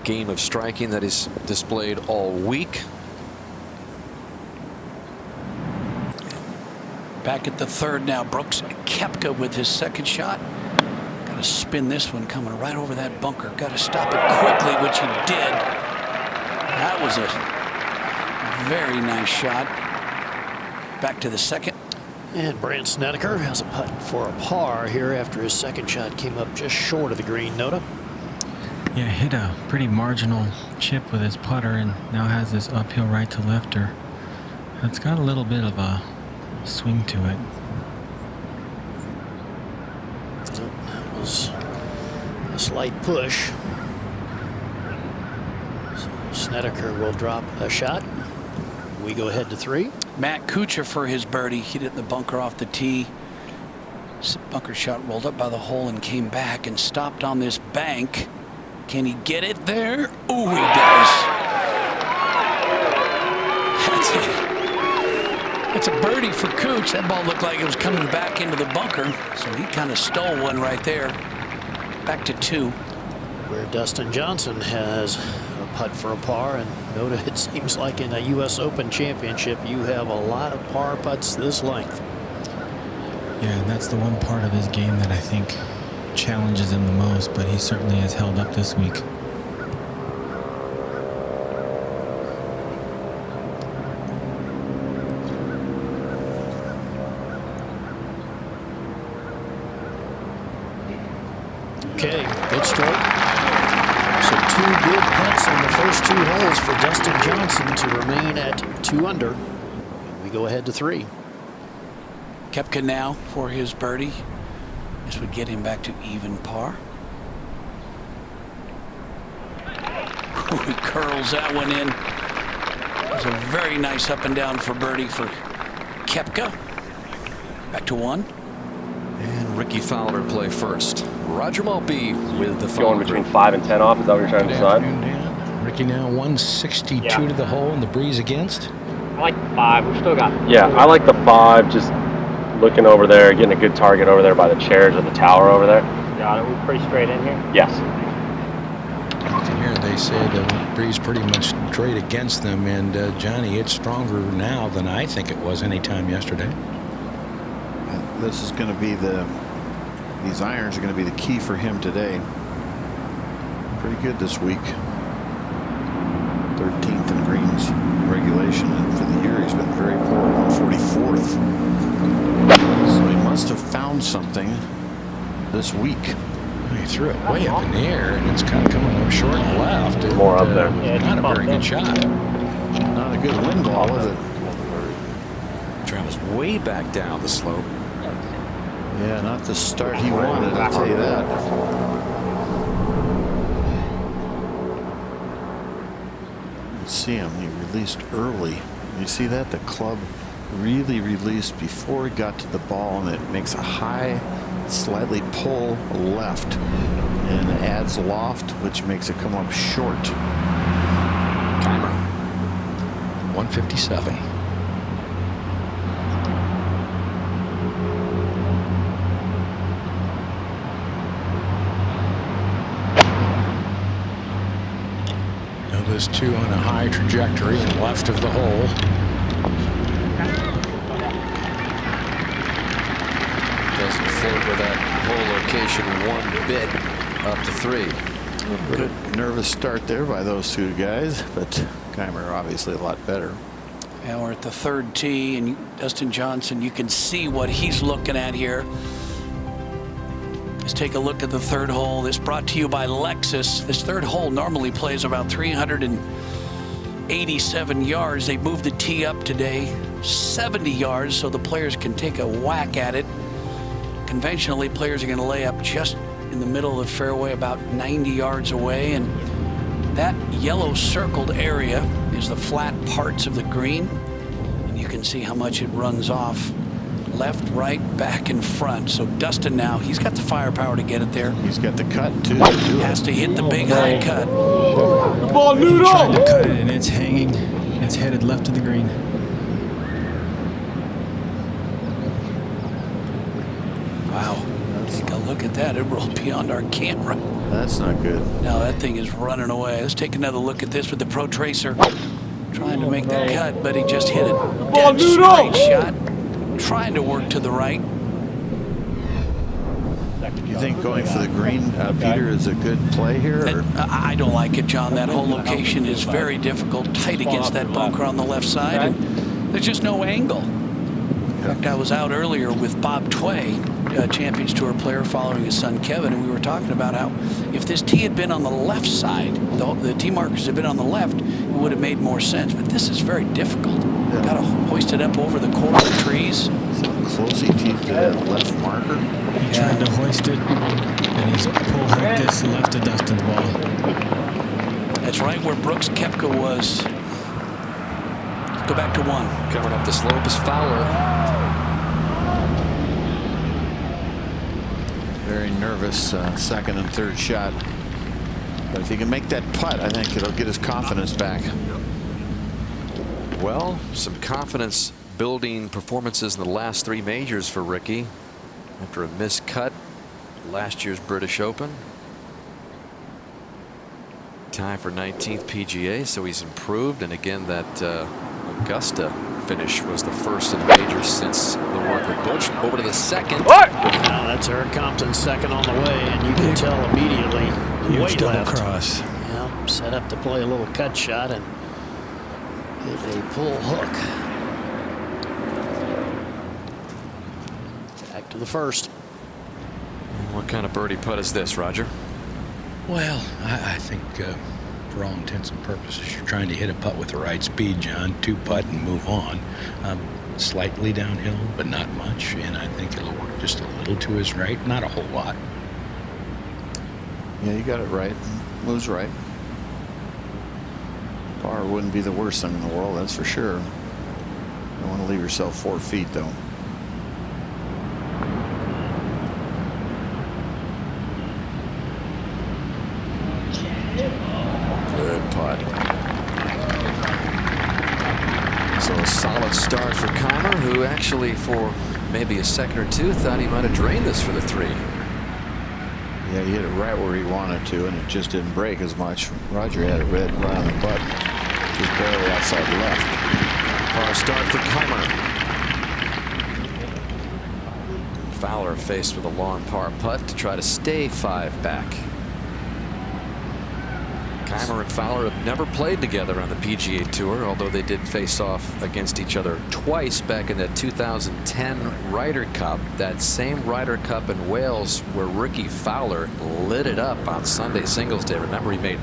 game of striking that he's displayed all week. Back at the third now. Brooks Koepka with his second shot. Got to spin this one coming right over that bunker. Got to stop it quickly, which he did. That was a very nice shot. Back to the second. And Brandt Snedeker has a putt for a par here after his second shot came up just short of the green. Nota. Yeah, hit a pretty marginal chip with his putter and now has this uphill right to lefter. It's got a little bit of a swing to it. That was a slight push. So Snedeker will drop a shot. We go ahead to 3. Matt Kuchar for his birdie. He hit the bunker off the tee. Bunker shot rolled up by the hole and came back and stopped on this bank. Can he get it there? Oh, he does. That's a birdie for Cooch. That ball looked like it was coming back into the bunker, so he kind of stole one right there. Back to 2. Where Dustin Johnson has a putt for a par, and Nota, it seems like in a U.S. Open Championship, you have a lot of par putts this length. Yeah, and that's the one part of his game that I think challenges him the most, but he certainly has held up this week. Okay, good stroke. So 2 good putts in the first 2 holes for Dustin Johnson to remain at 2 under. We go ahead to 3. Koepka now for his birdie. This would get him back to even par. He curls that one in. It was a very nice up and down for birdie for Koepka. Back to 1. And Ricky Fowler play first. Roger Maltby with the Going between 5 and 10 off. Is that what you're trying to decide? Ricky now 162 to the hole and the breeze against. I like the 5. We've still got. Yeah, I like the 5. Just looking over there, getting a good target over there by the chairs of the tower over there. Got it. We're pretty straight in here. Yes. Here they say the breeze pretty much straight against them, and Johnny, it's stronger now than I think it was any time yesterday. This is going to be these irons are going to be the key for him today. Pretty good this week. 13th in greens regulation, and for the year he's been very poor, 144th. So he must have found something this week. He threw it way up in the air, and it's kind of coming up short and left. More up there. Not a very good shot. Not a good wind ball, is it? Travels way back down the slope. Yeah, not the start he wanted, I'll tell you that. Let's see him. He released early. You see that? The club really released before he got to the ball, and it makes a high, slightly pull left and adds loft, which makes it come up short. Keimer, 157. This two on a high trajectory and left of the hole. Doesn't flirt with that hole location one bit up to 3. Good nervous start there by those two guys, but Keimer obviously a lot better. Now we're at the 3rd tee, and Dustin Johnson, you can see what he's looking at here. Let's take a look at the 3rd hole. This brought to you by Lexus. This 3rd hole normally plays about 387 yards. They moved the tee up today 70 yards so the players can take a whack at it. Conventionally, players are going to lay up just in the middle of the fairway, about 90 yards away, and that yellow circled area is the flat parts of the green, and you can see how much it runs off. Left, right, back, and front. So Dustin now, he's got the firepower to get it there. He's got the cut, too. Has to hit the big high cut. The ball he tried to cut it, and it's hanging. It's headed left of the green. Wow. Take a look at that. It rolled beyond our camera. That's not good. Now that thing is running away. Let's take another look at this with the Pro Tracer. Trying to make the cut, but he just hit it. Dead straight shot. Trying to work to the right. You think going for the green, Peter, is a good play here? Or? I don't like it, John. That whole location is very difficult, tight against that bunker on the left side, and there's just no angle. In fact, I was out earlier with Bob Tway, a Champions Tour player, following his son Kevin, and we were talking about how if this tee had been on the left side, the tee markers had been on the left, it would have made more sense. But this is very difficult. Got to hoist it up over the core of the trees. So close he teed to that left marker. He tried to hoist it, and he's pulled like this left of Dustin's ball. That's right where Brooks Koepka was. Let's go back to 1. Coming up the slope is Fowler. Very nervous 2nd and 3rd shot. But if he can make that putt, I think it'll get his confidence back. Well, some confidence building performances in the last 3 majors for Ricky after a missed cut last year's British Open. Tie for 19th PGA, so he's improved, and again that Augusta finish was the first in the majors since the work with Butch. Over to the 2nd. Now that's Eric Compton's 2nd on the way, and you can tell immediately Huge way double left. cross. Yeah, set up to play a little cut shot and hit a pull hook. Back to the 1st. What kind of birdie putt is this, Roger? Well, I think for all intents and purposes, you're trying to hit a putt with the right speed, John. 2 putt and move on. Slightly downhill, but not much, and I think it'll work just a little to his right, not a whole lot. Yeah, you got it right. Moves right. Par wouldn't be the worst thing in the world, that's for sure. You don't want to leave yourself 4 feet, though. Good putt. So a solid start for Keimer, who actually for maybe a second or two thought he might have drained this for the 3. Yeah, he hit it right where he wanted to, and it just didn't break as much. Roger had it right on the butt, just barely outside left. Par start for Keimer. Fowler faced with a long par putt to try to stay 5 back. Keimer and Fowler have never played together on the PGA Tour, although they did face off against each other twice back in the 2010 Ryder Cup. That same Ryder Cup in Wales where Ricky Fowler lit it up on Sunday Singles Day. Remember, he made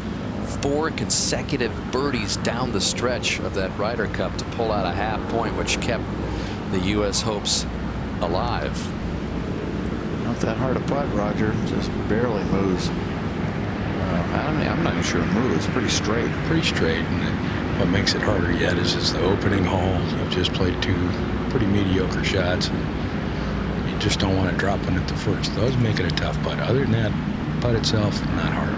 4 consecutive birdies down the stretch of that Ryder Cup to pull out a half point, which kept the U.S. hopes alive. Not that hard a putt, Roger. Just barely moves. I'm not even sure it moves. Pretty straight. Pretty straight. And What makes it harder yet is it's the opening hole. You've just played 2 pretty mediocre shots. You just don't want to drop one at the first. Those make it a tough putt. Other than that, putt itself, not hard.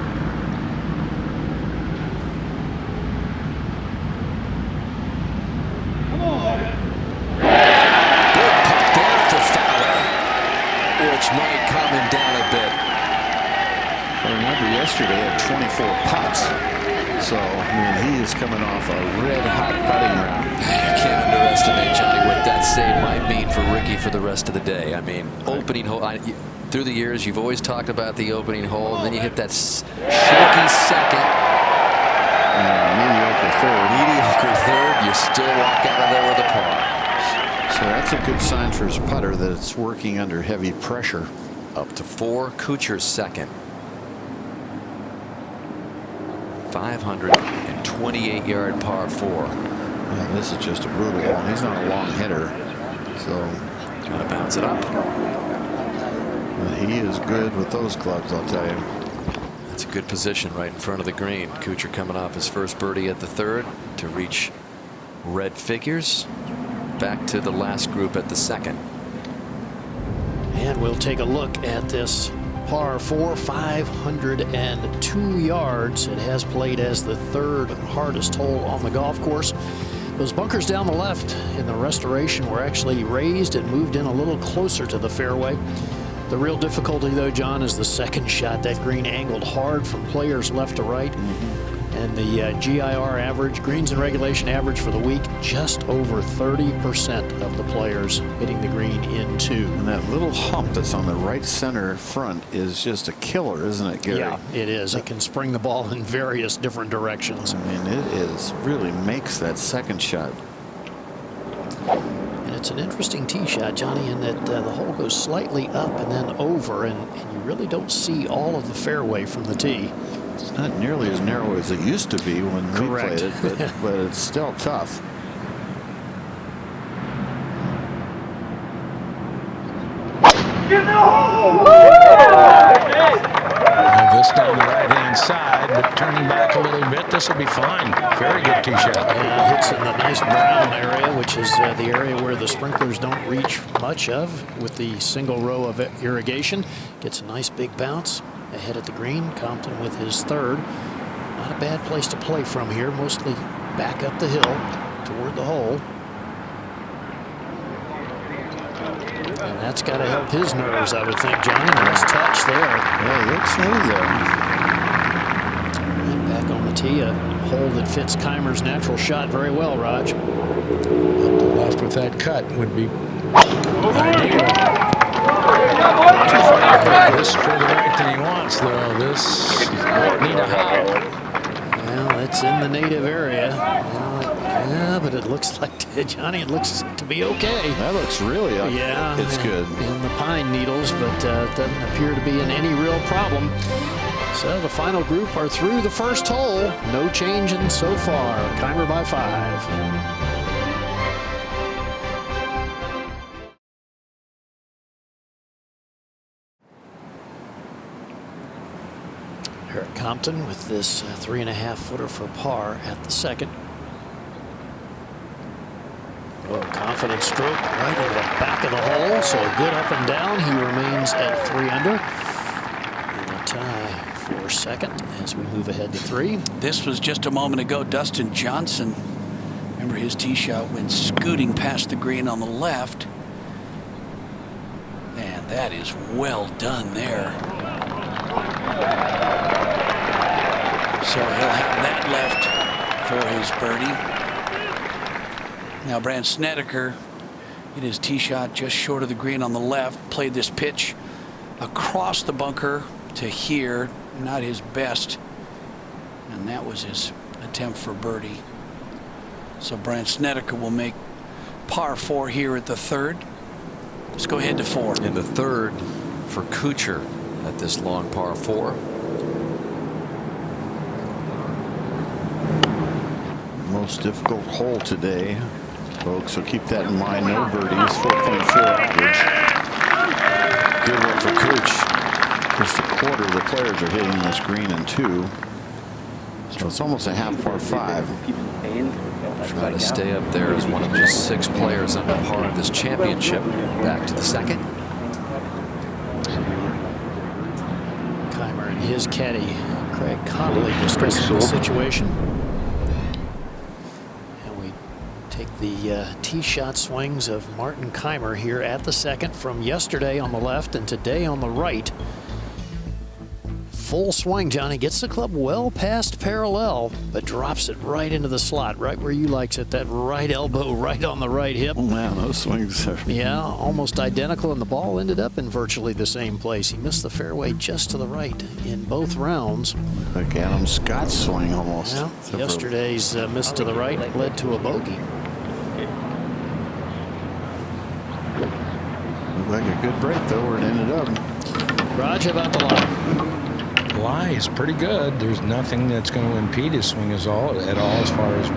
Which might calm him down a bit. I remember yesterday he had 24 putts. So, I mean, he is coming off a red-hot putting round. You can't underestimate, Johnny, what that save might mean for Ricky for the rest of the day. I mean, opening hole. Through the years, you've always talked about the opening hole, and then you hit that shaky second. Mediocre third. Mediocre third. You still walk out of there with a par. So that's a good sign for his putter that it's working under heavy pressure. Up to 4, Kuchar's second. 528-yard par 4. Yeah, this is just a brutal one. He's not a long hitter, so gotta bounce it up. He is good with those clubs, I'll tell you. That's a good position right in front of the green. Kuchar coming off his first birdie at the 3rd to reach red figures. Back to the last group at the 2nd. And we'll take a look at this par 4, 502 yards. It has played as the 3rd hardest hole on the golf course. Those bunkers down the left in the restoration were actually raised and moved in a little closer to the fairway. The real difficulty, though, John, is the 2nd shot. That green angled hard from players left to right. And the GIR average, greens and regulation average for the week, just over 30% of the players hitting the green in 2. And that little hump that's on the right center front is just a killer, isn't it, Gary? Yeah, it is. It can spring the ball in various different directions. I mean, it is really makes that 2nd shot. And it's an interesting tee shot, Johnny, in that the hole goes slightly up and then over, and you really don't see all of the fairway from the tee. It's not nearly as narrow as it used to be when we played it, but it's still tough. This down the right-hand side, but turning back a little bit, this will be fine. Very good tee shot. Yeah, hits in the nice brown area, which is the area where the sprinklers don't reach much of with the single row of irrigation. Gets a nice big bounce. Ahead at the green, Compton with his 3rd. Not a bad place to play from here, mostly back up the hill toward the hole. And that's got to help his nerves, I would think, Johnny. Nice touch there. Yeah, he looks smooth there. And back on the tee, a hole that fits Keimer's natural shot very well, Raj. Up to left with that cut would be ideal. This further right than he wants, though. This might need a hop. Well, it's in the native area. Yeah, but it looks like, Johnny, it looks to be okay. That looks really up. Yeah, it's good. In the pine needles, but doesn't appear to be in any real problem. So the final group are through the first hole. No changing so far. Keimer by 5. Eric Compton with this 3.5 footer for par at the 2nd. Oh, confident stroke right in the back of the hole. So good up and down. He remains at 3 under. And a tie for 2nd as we move ahead to 3. This was just a moment ago. Dustin Johnson. Remember, his tee shot went scooting past the green on the left. And that is well done there. So he'll have that left for his birdie. Now Brandt Snedeker hit his tee shot just short of the green on the left. Played this pitch across the bunker to here. Not his best. And that was his attempt for birdie. So Brandt Snedeker will make par 4 here at the 3rd. Let's go ahead to 4. In the 3rd for Kuchar at this long par 4. Most difficult hole today, folks, so keep that in mind. No birdies, 4.4 average. Good one for Cooch. Just a quarter of the players are hitting this green in 2. So it's almost a half par 5. Try to stay up there as one of just 6 players under par of this championship. Back to the second. Keimer and his caddy, Craig Connolly, discussing the situation. And we take the tee shot swings of Martin Keimer here at the second from yesterday on the left and today on the right. Full swing, Johnny. Gets the club well past parallel, but drops it right into the slot, right where you likes it. That right elbow, right on the right hip. Oh man, those swings are... Yeah, almost identical, and the ball ended up in virtually the same place. He missed the fairway just to the right in both rounds. Like Adam Scott's swing almost. Yeah, yesterday's miss to the right led to a bogey. Looked like a good break though, where it ended up. Raj, how about the lie? Lie is pretty good. There's nothing that's going to impede his swing at all as far as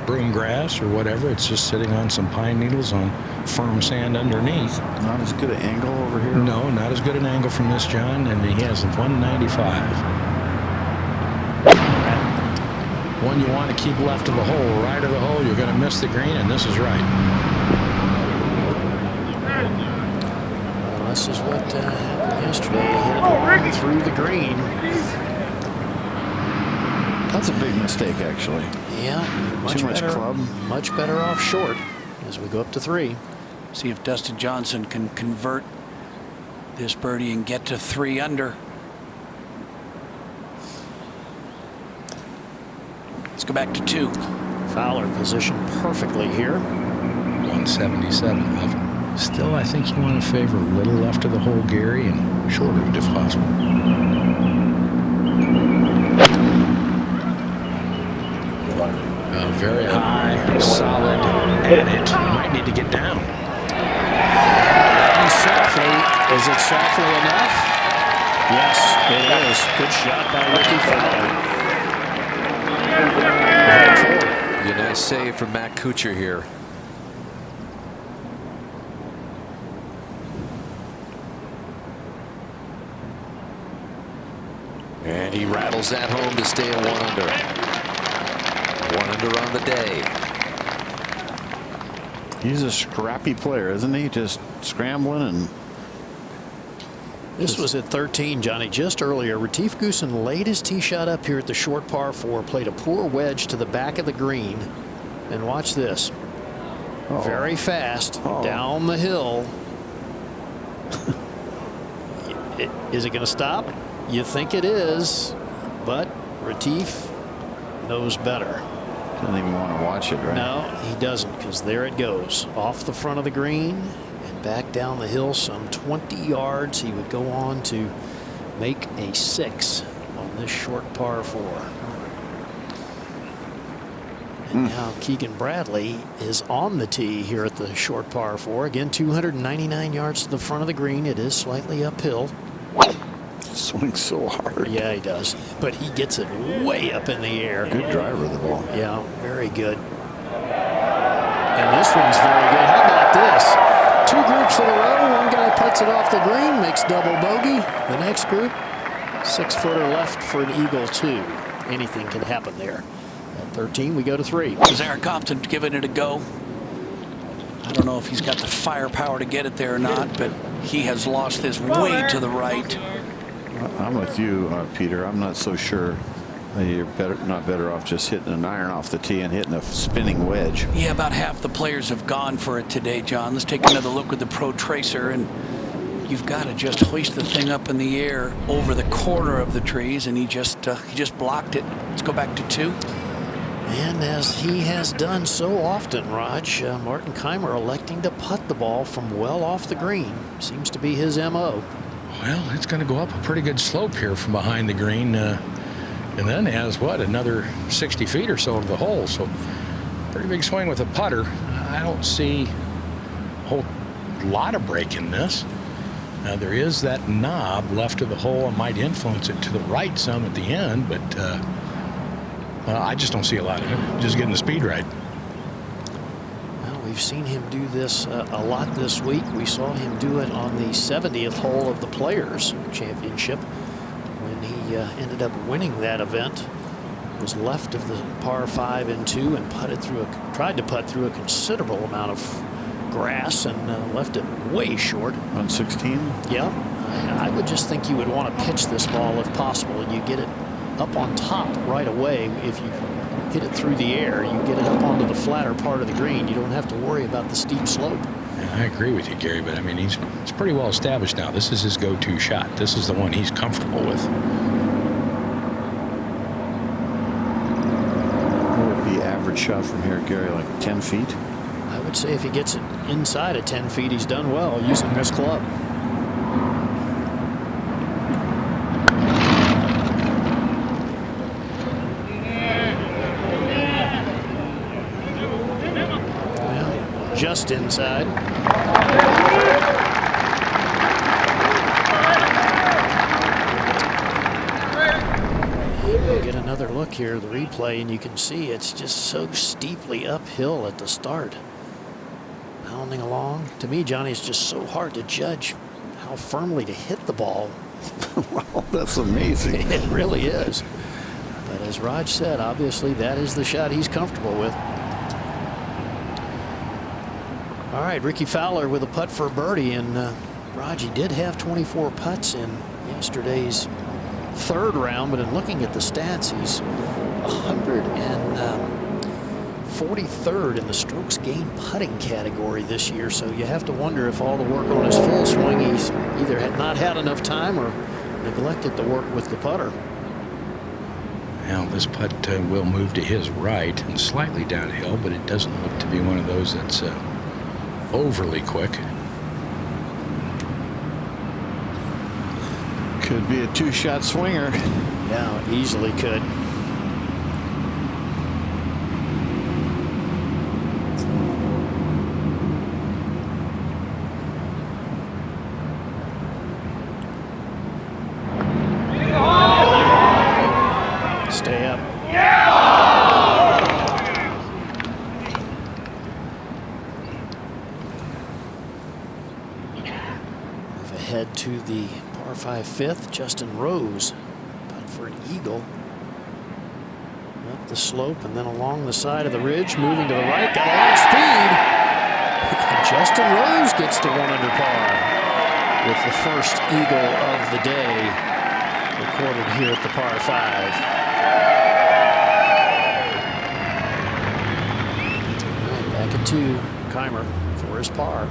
broom grass or whatever. It's just sitting on some pine needles on firm sand underneath. Not as good an angle over here? No, not as good an angle from this, John, and he has 195. One you want to keep left of the hole. Right of the hole, you're going to miss the green, and this is right. Well, this is what happened yesterday. Hit it through the green. That's a big mistake, actually. Yeah, Too much club. Much better off short as we go up to 3. See if Dustin Johnson can convert this birdie and get to 3 under. Let's go back to 2. Fowler positioned perfectly here. 177 left. Still, I think you want to favor a little left of the hole, Gary, and short of it if possible. Very high, solid, at it. Might need to get down. And softly. Is it softly enough? Yes, it is. Good shot by Ricky Fowler. A nice save from Matt Kuchar here. And he rattles that home to stay at 1 under. 1 under on the day. He's a scrappy player, isn't he? Just scrambling and... This was at 13, Johnny, just earlier. Retief Goosen laid his tee shot up here at the short par 4, played a poor wedge to the back of the green. And watch this. Very fast, down the hill. Is it going to stop? You think it is, but Retief knows better. Doesn't even want to watch it, right? No, he doesn't, because there it goes. Off the front of the green and back down the hill some 20 yards. He would go on to make a 6 on this short par 4. And now Keegan Bradley is on the tee here at the short par 4. Again, 299 yards to the front of the green. It is slightly uphill. Swings so hard. Yeah, he does. But he gets it way up in the air. Good driver of the ball. Yeah, very good. And this one's very good. How about this? 2 groups in a row. One guy puts it off the green, makes double bogey. The next group, 6-footer left for an eagle 2. Anything can happen there. At 13, we go to 3. Is Eric Compton giving it a go? I don't know if he's got the firepower to get it there or not, but he has lost his way to the right. I'm with you, Peter. I'm not so sure. You're not better off just hitting an iron off the tee and hitting a spinning wedge. Yeah, about half the players have gone for it today, John. Let's take another look with the Pro Tracer, and you've got to just hoist the thing up in the air over the corner of the trees, and he just blocked it. Let's go back to 2. And as he has done so often, Raj, Martin Keimer electing to putt the ball from well off the green. Seems to be his M.O. Well, it's going to go up a pretty good slope here from behind the green. And then has, what, another 60 feet or so to the hole. So pretty big swing with a putter. I don't see a whole lot of break in this. There is that knob left of the hole and might influence it to the right some at the end, but I just don't see a lot of it. Just getting the speed right. Well, we've seen him do this a lot this week. We saw him do it on the 70th hole of the Players Championship when he ended up winning that event was left of the par 5 and 2 and tried to putt through a considerable amount of grass and left it way short. 116? Yeah. I would just think you would want to pitch this ball if possible, and you get it up on top right away. If you hit it through the air, you get it up onto the flatter part of the green. You don't have to worry about the steep slope. Yeah, I agree with you, Gary, but I mean, he's pretty well established now. This is his go-to shot. This is the one he's comfortable with. What would be average shot from here, Gary? Like 10 feet? I would say if he gets it inside of 10 feet, he's done well using this club. Just inside. We'll get another look here at the replay, and you can see it's just so steeply uphill at the start. Pounding along. To me, Johnny, it's just so hard to judge how firmly to hit the ball. Wow, that's amazing. It really is. But as Raj said, obviously that is the shot he's comfortable with. All right, Ricky Fowler with a putt for a birdie, and Raji did have 24 putts in yesterday's third round, but in looking at the stats, he's 143rd in the strokes gained putting category this year, so you have to wonder if all the work on his full swing, he's either had not had enough time or neglected to work with the putter. Now, this putt will move to his right and slightly downhill, but it doesn't look to be one of those that's overly quick. Could be a two-shot swinger. Yeah, easily could. Stay up. Head to the par 5 fifth. Justin Rose putt for an eagle. Up the slope and then along the side of the ridge, moving to the right, got a lot of speed. Justin Rose gets to 1 under par with the first eagle of the day recorded here at the par 5. All right, back at 2, Keimer for his par.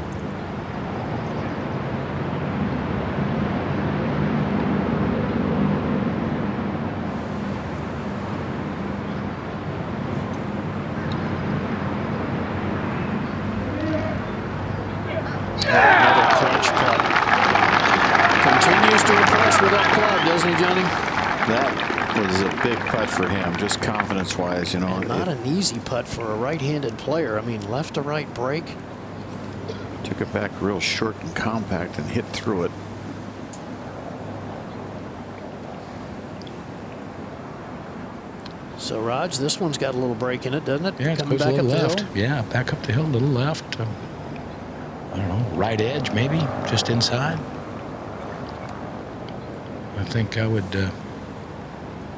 Another clutch putt. Continues to impress with that club, doesn't he, Johnny? That was a big putt for him, just confidence-wise, you know. And not an easy putt for a right-handed player. I mean, left to right break. Took it back real short and compact and hit through it. So, Raj, this one's got a little break in it, doesn't it? Yeah, it coming goes back a up little the left. hill. Yeah, back up the hill, a little left. I don't know, right edge maybe, just inside. I think I would. I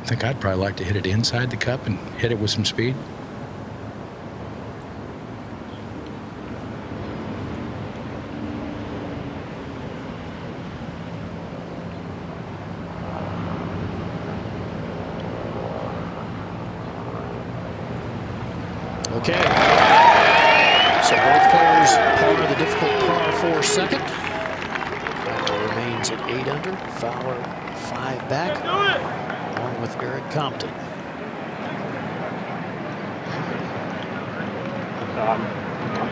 think I'd probably like to hit it inside the cup and hit it with some speed. Okay. So both players par the difficult par 4 second. Fowler remains at 8 under. Fowler 5 back, along with Eric Compton.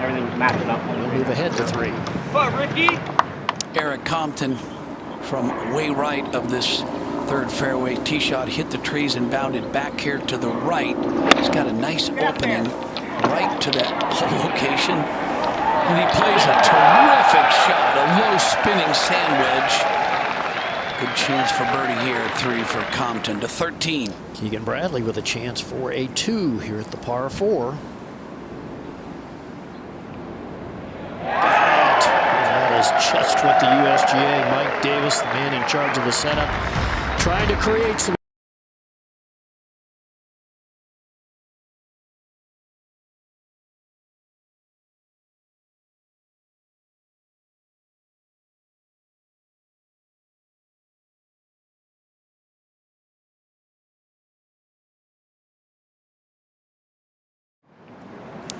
Everything's matching up. We'll move ahead to 3. But Ricky. Eric Compton from way right of this third fairway tee shot hit the trees and bounded back here to the right. He's got a nice opening right to that hole location. And he plays a terrific shot, a low spinning sand wedge. Good chance for birdie here at 3 for Compton to 13. Keegan Bradley with a chance for a 2 here at the par 4. That is just what the USGA, Mike Davis, the man in charge of the setup, trying to create some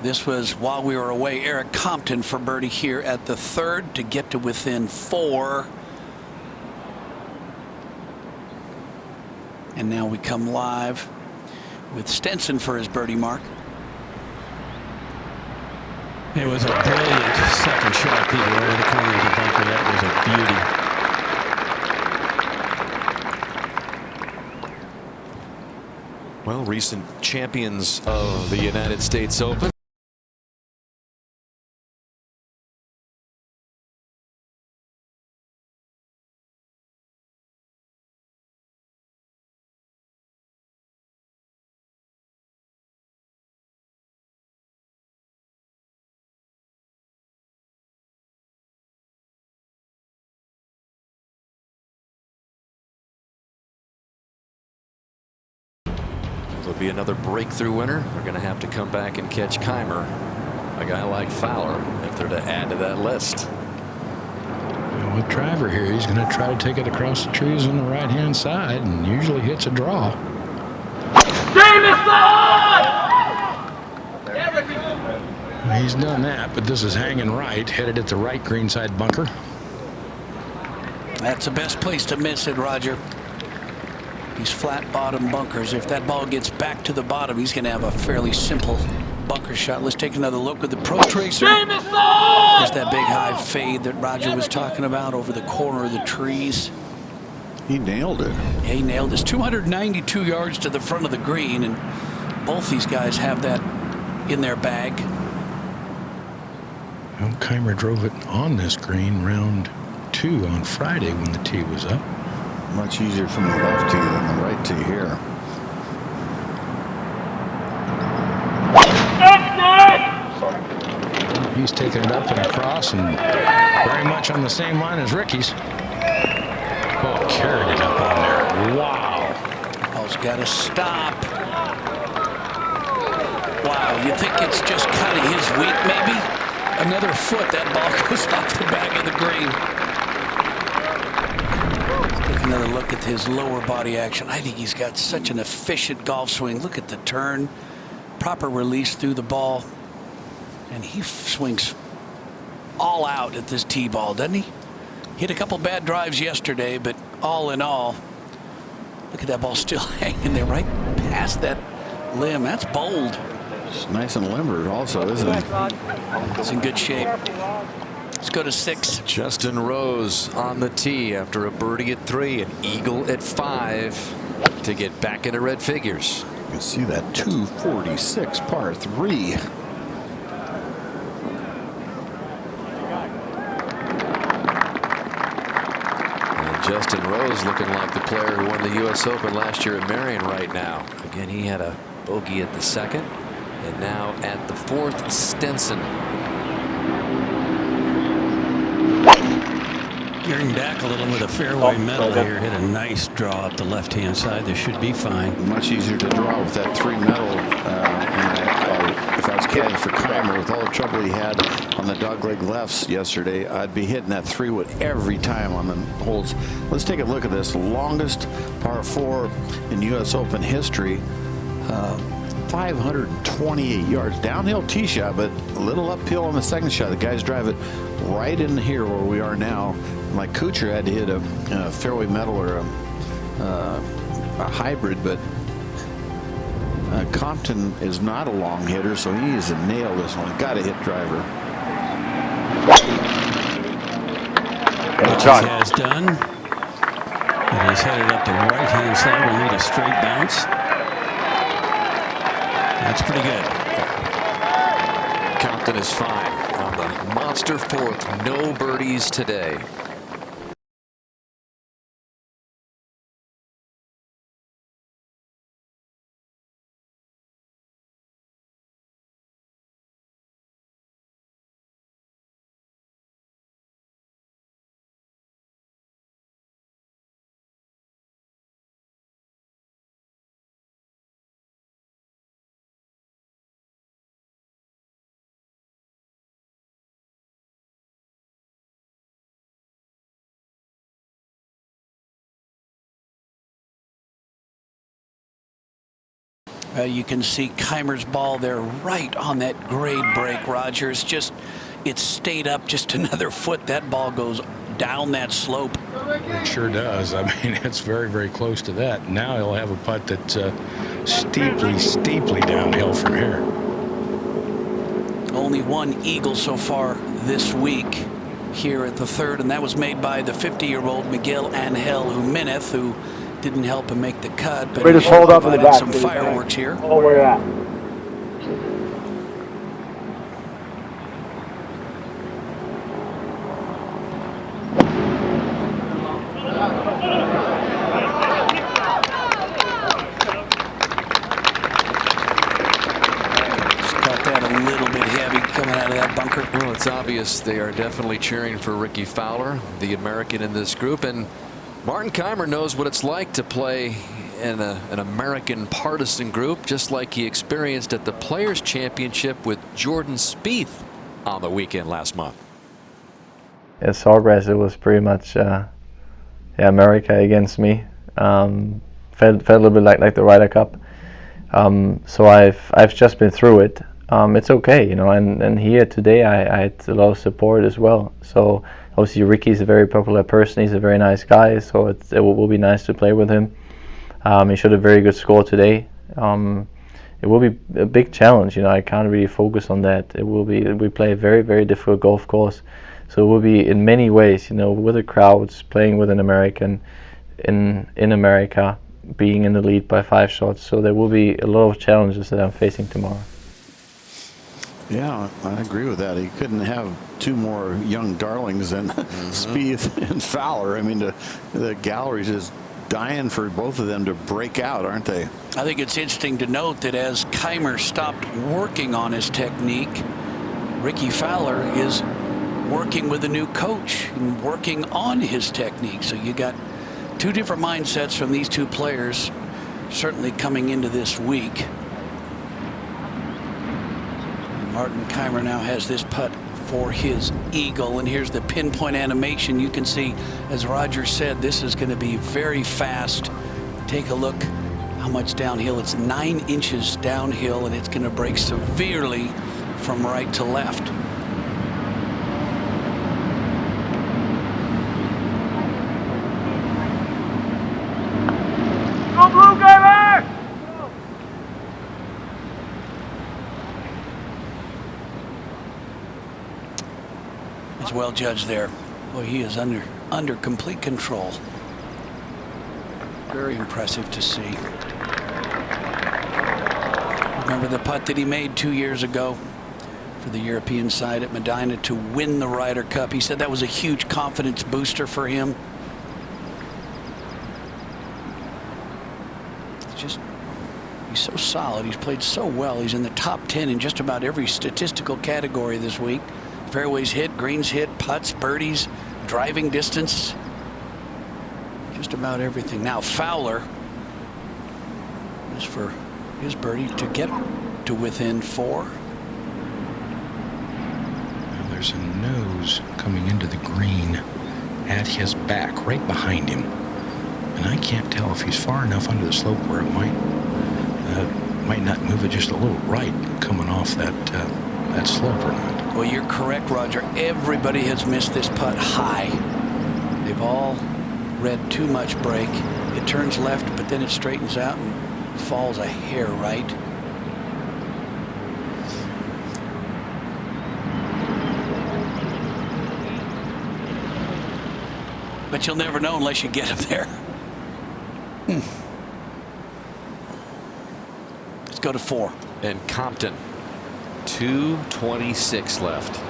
This was while we were away. Eric Compton for birdie here at the third to get to within 4. And now we come live with Stenson for his birdie mark. It was a brilliant second shot, Peter, over the corner of the bunker. That was a beauty. Well, recent champions of the United States Open. There'll be another breakthrough winner. We're going to have to come back and catch Keimer, a guy like Fowler, if they're to add to that list. With Driver here, he's going to try to take it across the trees on the right-hand side and usually hits a draw. He's done that, but this is hanging right, headed at the right greenside bunker. That's the best place to miss it, Roger. These flat bottom bunkers. If that ball gets back to the bottom, he's going to have a fairly simple bunker shot. Let's take another look at the Pro Tracer. There's that big high fade that Roger was talking about over the corner of the trees. He nailed it. Yeah, he nailed it. 292 yards to the front of the green, and both these guys have that in their bag. Well, Keimer drove it on this green round 2 on Friday when the tee was up. Much easier from the left tee than the right tee here. He's taking it up and across and very much on the same line as Ricky's. Oh, carried it up on there. Wow. Ball's got to stop. Wow, you think it's just kind of his week, maybe? Another foot, that ball goes off the back of the green. Another look at his lower body action. I think he's got such an efficient golf swing. Look at the turn, proper release through the ball, and he swings all out at this tee ball, doesn't he? Hit a couple bad drives yesterday, but all in all, look at that ball still hanging there right past that limb. That's bold. It's nice and limber also, isn't it? It's in good shape. Let's go to 6. Justin Rose on the tee after a birdie at 3, an eagle at 5 to get back into red figures. You can see that 246 par 3. And Justin Rose looking like the player who won the U.S. Open last year at Marion right now. Again, he had a bogey at the 2nd, and now at the 4th, Stenson. Gearing back a little with a fairway metal here. Hit a nice draw up the left-hand side. This should be fine. Much easier to draw with that 3 metal. If I was caddying for Keimer, with all the trouble he had on the dogleg lefts yesterday, I'd be hitting that 3-wood every time on the holes. Let's take a look at this. Longest par 4 in U.S. Open history. 528 yards. Downhill tee shot, but a little uphill on the second shot. The guys drive it right in here where we are now. Like Kuchar had to hit a fairway metal or a hybrid, but Compton is not a long hitter, so he needs to nail this one. Got to hit driver. Which he has done. And he's headed up the right-hand side. Will need a straight bounce. That's pretty good. Compton is fine on the monster 4th. No birdies today. You can see Keimer's ball there right on that grade break, Roger. It stayed up just another foot. That ball goes down that slope. It sure does. I mean, it's very, very close to that. Now he'll have a putt that's steeply downhill from here. Only one eagle so far this week here at the third, and that was made by the 50-year-old Miguel Angel Jimenez, who didn't help him make the cut, but We he just hold up in the provided back, some please. fireworks here. Oh, where you at? Well, it's obvious they are definitely cheering for Ricky Fowler, the American in this group, and Martin Keimer knows what it's like to play in an American partisan group, just like he experienced at the Players Championship with Jordan Spieth on the weekend last month. At Sawgrass, it was pretty much America against me. Felt a little bit like the Ryder Cup. So I've just been through it. It's okay, you know, and here today I had a lot of support as well. So obviously Ricky's a very popular person. He's a very nice guy, so it will be nice to play with him. He showed a very good score today. It will be a big challenge, you know. I can't really focus on that. We play a very, very difficult golf course, so it will be in many ways, you know, with the crowds, playing with an American in America, being in the lead by 5 shots. So there will be a lot of challenges that I'm facing tomorrow. Yeah, I agree with that. He couldn't have two more young darlings than Spieth and Fowler. I mean, the gallery's just dying for both of them to break out, aren't they? I think it's interesting to note that as Keimer stopped working on his technique, Ricky Fowler is working with a new coach and working on his technique. So you got two different mindsets from these two players certainly coming into this week. Martin Keimer now has this putt for his eagle, and here's the pinpoint animation. You can see, as Roger said, this is going to be very fast. Take a look how much downhill. It's 9 inches downhill, and it's going to break severely from right to left. Go Blue Gamer! It's well judged there. Boy, he is under complete control. Very impressive to see. Remember the putt that he made 2 years ago for the European side at Medina to win the Ryder Cup? He said that was a huge confidence booster for him. He's so solid. He's played so well. He's in the top 10 in just about every statistical category this week. Fairways hit, greens hit, putts, birdies, driving distance. Just about everything. Now Fowler is for his birdie to get to within 4. Well, there's a nose coming into the green at his back, right behind him. And I can't tell if he's far enough under the slope where it might not move it just a little right coming off that slope or not. Well, you're correct, Roger. Everybody has missed this putt high. They've all read too much break. It turns left, but then it straightens out and falls a hair right. But you'll never know unless you get him there. Let's go to 4. And Compton, 2:26 left.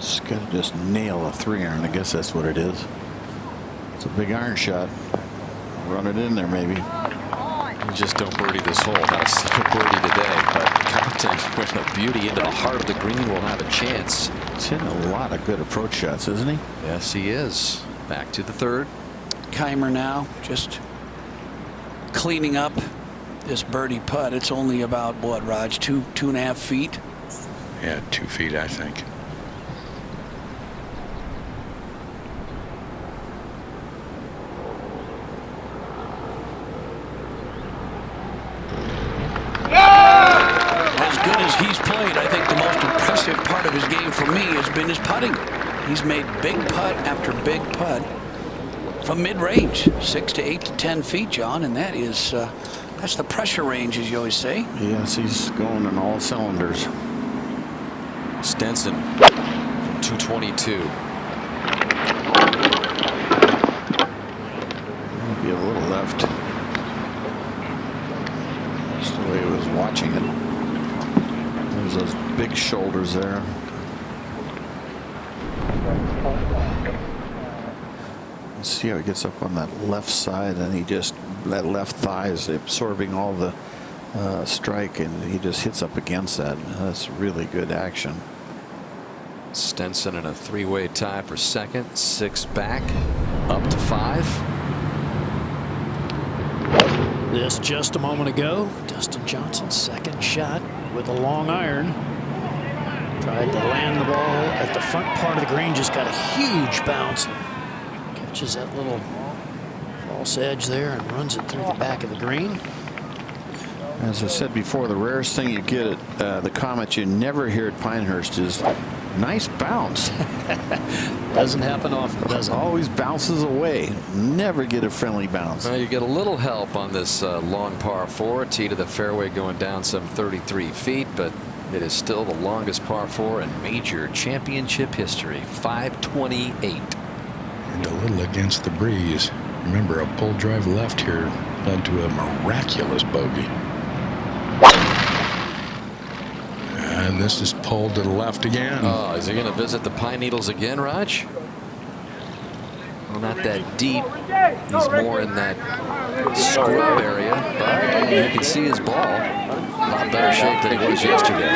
Just got to just nail a 3-iron. I guess that's what it is. It's a big iron shot. Run it in there, maybe. You just don't birdie this hole. Not a single birdie today, but Compton with a beauty into the heart of the green will have a chance. He's hitting a lot of good approach shots, isn't he? Yes, he is. Back to the third. Keimer now just cleaning up this birdie putt. It's only about what, Raj, 2.5 feet? Yeah, 2 feet, I think. part of his game for me has been his putting. He's made big putt after big putt from mid-range, 6 to 8 to 10 feet, John, and that is that's the pressure range, as you always say. Yes, he's going in all cylinders. Stenson from 222. Maybe a little left. Just the way he was watching it. There's those big shoulders there. See how he gets up on that left side, and he just, that left thigh is absorbing all the strike, and he just hits up against that. That's really good action. Stenson in a 3-way tie for second, 6 back, up to 5. This just a moment ago, Dustin Johnson's second shot with a long iron. Tried to land the ball at the front part of the green, just got a huge bounce. Catches that little false edge there and runs it through the back of the green. As I said before, the rarest thing you get at the Comet you never hear at Pinehurst is nice bounce. Doesn't happen often, does it? Always bounces away. Never get a friendly bounce. Well, you get a little help on this long par 4, tee to the fairway going down some 33 feet, but it is still the longest par 4 in major championship history, 528. And a little against the breeze. Remember, a pull drive left here led to a miraculous bogey. And this is pulled to the left again. Oh, is he going to visit the Pine Needles again, Raj? Well, not that deep. He's more in that scrub area, but you can see his ball. A lot better shape than he was yesterday.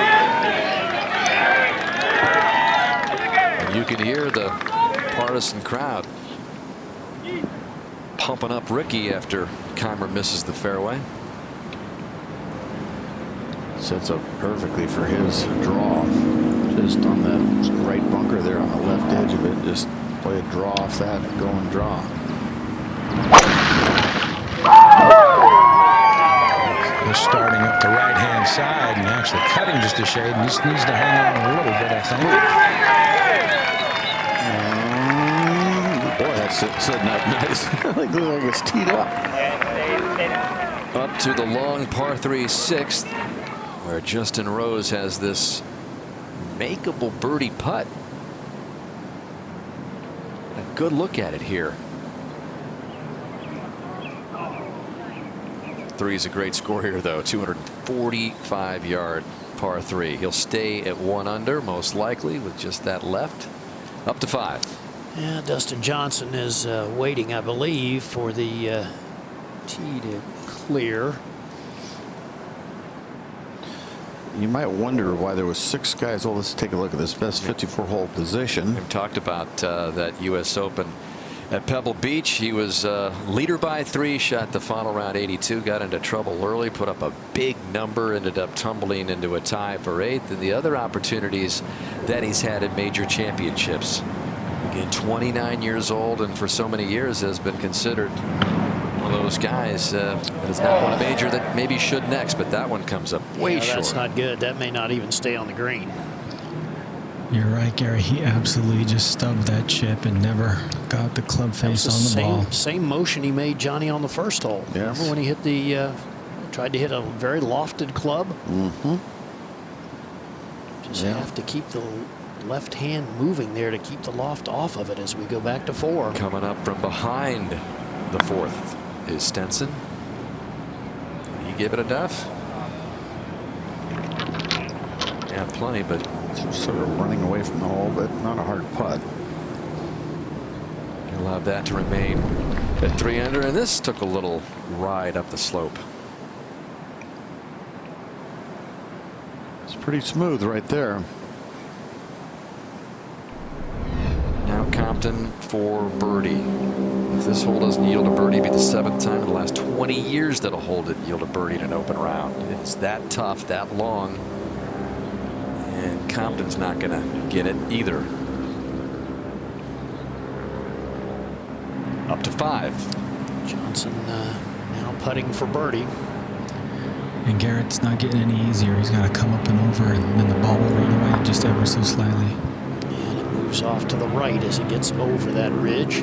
And you can hear the partisan crowd pumping up Ricky after Keimer misses the fairway. Sets up perfectly for his draw. Just on that right bunker there on the left edge of it. Just play a draw off that and go and draw. Just starting up the right-hand side and actually cutting just a shade. And just needs to hang on a little bit, I think. Boy, that's setting up nice. Looks like it's teed up. Up to the long par 3 6th, where Justin Rose has this makeable birdie putt. A good look at it here. 3 is a great score here, though. 245-yard par 3. He'll stay at 1 under, most likely, with just that left. Up to 5. Yeah, Dustin Johnson is waiting, I believe, for the tee to clear. You might wonder why there was 6 guys. Well, let's take a look at this best 54-hole position. We've talked about that U.S. Open at Pebble Beach. He was leader by 3, shot the final round 82, got into trouble early, put up a big number, ended up tumbling into a tie for 8th. And the other opportunities that he's had in major championships. Again, 29 years old, and for so many years has been considered one of those guys that has not won a major that maybe should next, but that one comes up way short. That's not good. That may not even stay on the green. You're right, Gary. He absolutely just stubbed that chip and never got the club face on the ball. Same motion he made, Johnny, on the first hole. Yes. Remember when he hit the tried to hit a very lofted club? Mm-hmm. Just have to keep the left hand moving there to keep the loft off of it as we go back to 4. Coming up from behind the 4th is Stenson. He give it a duff. Yeah, plenty, but sort of running away from the hole, but not a hard putt. He'll have that to remain at 3 under, and this took a little ride up the slope. It's pretty smooth right there. Now Compton for birdie. If this hole doesn't yield a birdie, it'll be the 7th time in the last 20 years that a hole didn't yield a birdie in an open round. It's that tough, that long, and Compton's not going to get it either. Up to 5. Johnson now putting for birdie. And Garrett's not getting any easier. He's got to come up and over, and then the ball will run away just ever so slightly. And it moves off to the right as it gets over that ridge.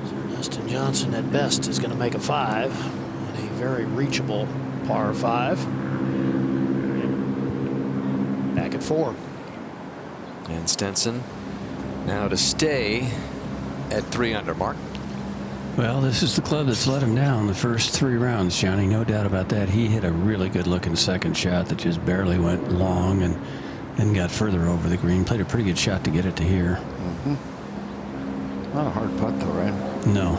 So Dustin Johnson at best is going to make a 5 in a very reachable par 5. Back at 4. And Stenson now to stay at 3 under, Mark. Well, this is the club that's let him down the first 3 rounds, Johnny. No doubt about that. He hit a really good-looking second shot that just barely went long and then got further over the green. Played a pretty good shot to get it to here. Not a hard putt, though, right? No.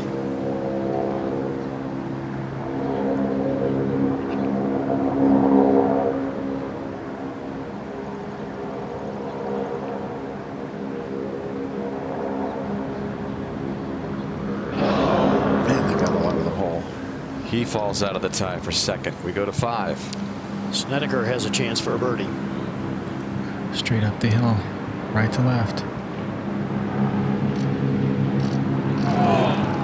He falls out of the tie for second. We go to 5. Snedeker has a chance for a birdie. Straight up the hill, right to left.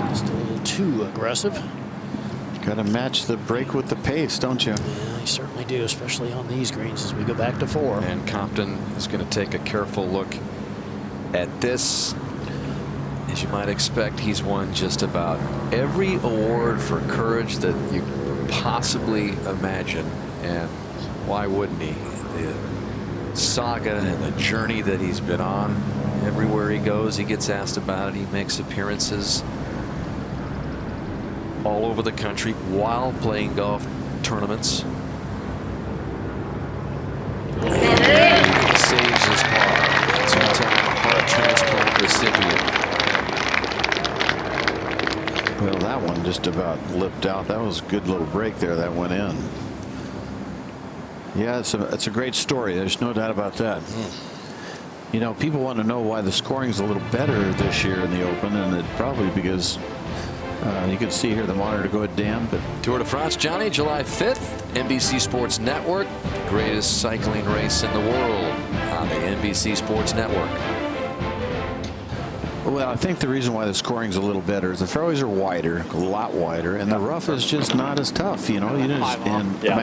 Just a little too aggressive. Got to match the break with the pace, don't you? Yeah, you certainly do, especially on these greens as we go back to 4. And Compton is going to take a careful look at this. As you might expect, he's won just about every award for courage that you possibly imagine. And why wouldn't he? The saga and the journey that he's been on. Everywhere he goes, he gets asked about it. He makes appearances all over the country while playing golf tournaments. And he saves his par. 2-time heart transplant recipient. Well, that one just about lipped out. That was a good little break there that went in. Yeah, it's a great story. There's no doubt about that. You know, people want to know why the scoring's a little better this year in the Open, and it probably because you can see here the monitor. Go ahead, Dan. But Tour de France, Johnny, July 5th, NBC Sports Network. Greatest cycling race in the world on the NBC Sports Network. Well, I think the reason why the scoring's a little better is the fairways are wider, a lot wider, and the rough is just not as tough. You know, I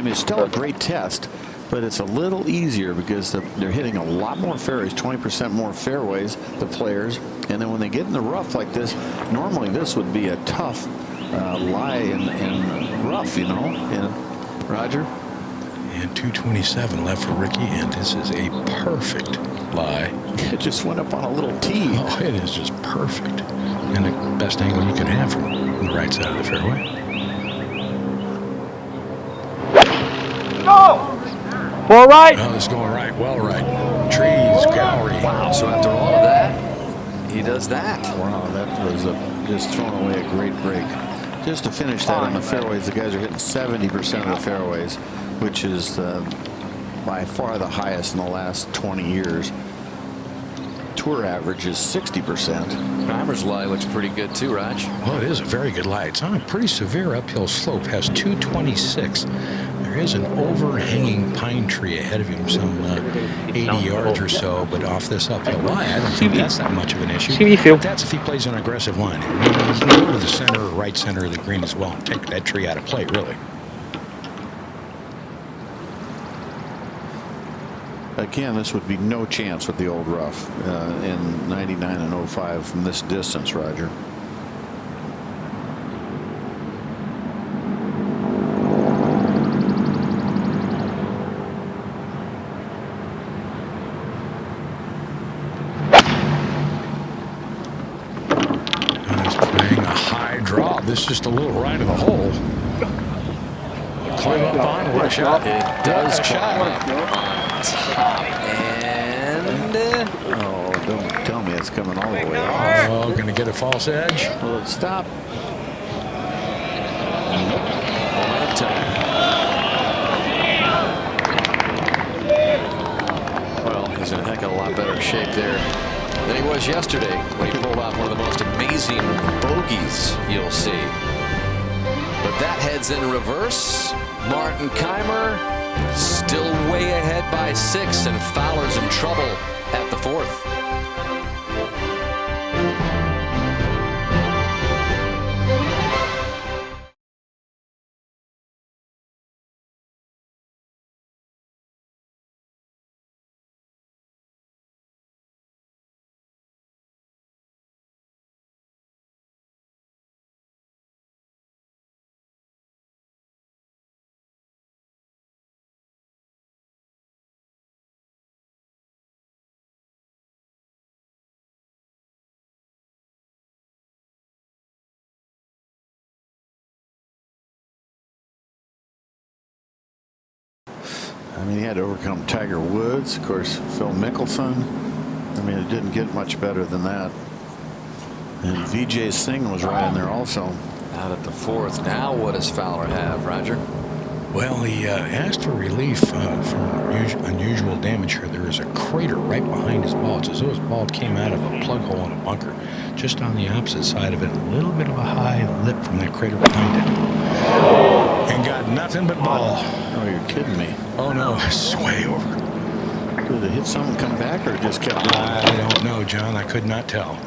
mean, it's still a great test, but it's a little easier because they're hitting a lot more fairways, 20% more fairways, the players, and then when they get in the rough like this, normally this would be a tough lie in rough, you know, and Roger. And 227 left for Ricky, and this is a perfect lie. It just went up on a little tee. Oh, it is just perfect. And the best angle you can have from the right side of the fairway. Go! All right. Oh, it's going right. Well, right. Trees, gallery. Wow. So after all of that, he does that. Wow, that was just throwing away a great break. Just to finish that on the fairways, the guys are hitting 70% of the fairways, which is by far the highest in the last 20 years. Tour average is 60%. Keimer's lie looks pretty good too, Raj. Well, it is a very good lie. It's on a pretty severe uphill slope. Has 226. There is an overhanging pine tree ahead of him, some 80 yards or so, but off this uphill lie, I don't think that's that much of an issue. But that's if he plays an aggressive line. He can go to the center or right center of the green as well and take that tree out of play, really. Again, this would be no chance with the old rough in 99 and 05 from this distance, Roger. And he's playing a high draw. This is just a little right of the hole. Climb up on, what a shot. It does climb up on top, and oh, don't tell me it's coming all the way off. Oh, going to get a false edge. Will it stop? Well, he's in a heck of a lot better shape there than he was yesterday when he pulled off one of the most amazing bogeys you'll see. But that heads in reverse. Martin Keimer still way ahead by 6, and Fowler's in trouble at the 4th. I mean, he had to overcome Tiger Woods, of course, Phil Mickelson. I mean, it didn't get much better than that. And Vijay Singh was right in there also. Out at the 4th. Now what does Fowler have, Roger? Well, he asked for relief from unusual damage here. There is a crater right behind his ball. It's as though his ball came out of a plug hole in a bunker. Just on the opposite side of it, a little bit of a high lip from that crater behind it. And got nothing but ball. Oh, you're kidding me. Oh, no, it's way over. Did it hit something, come back, or just kept going? I don't know, John. I could not tell.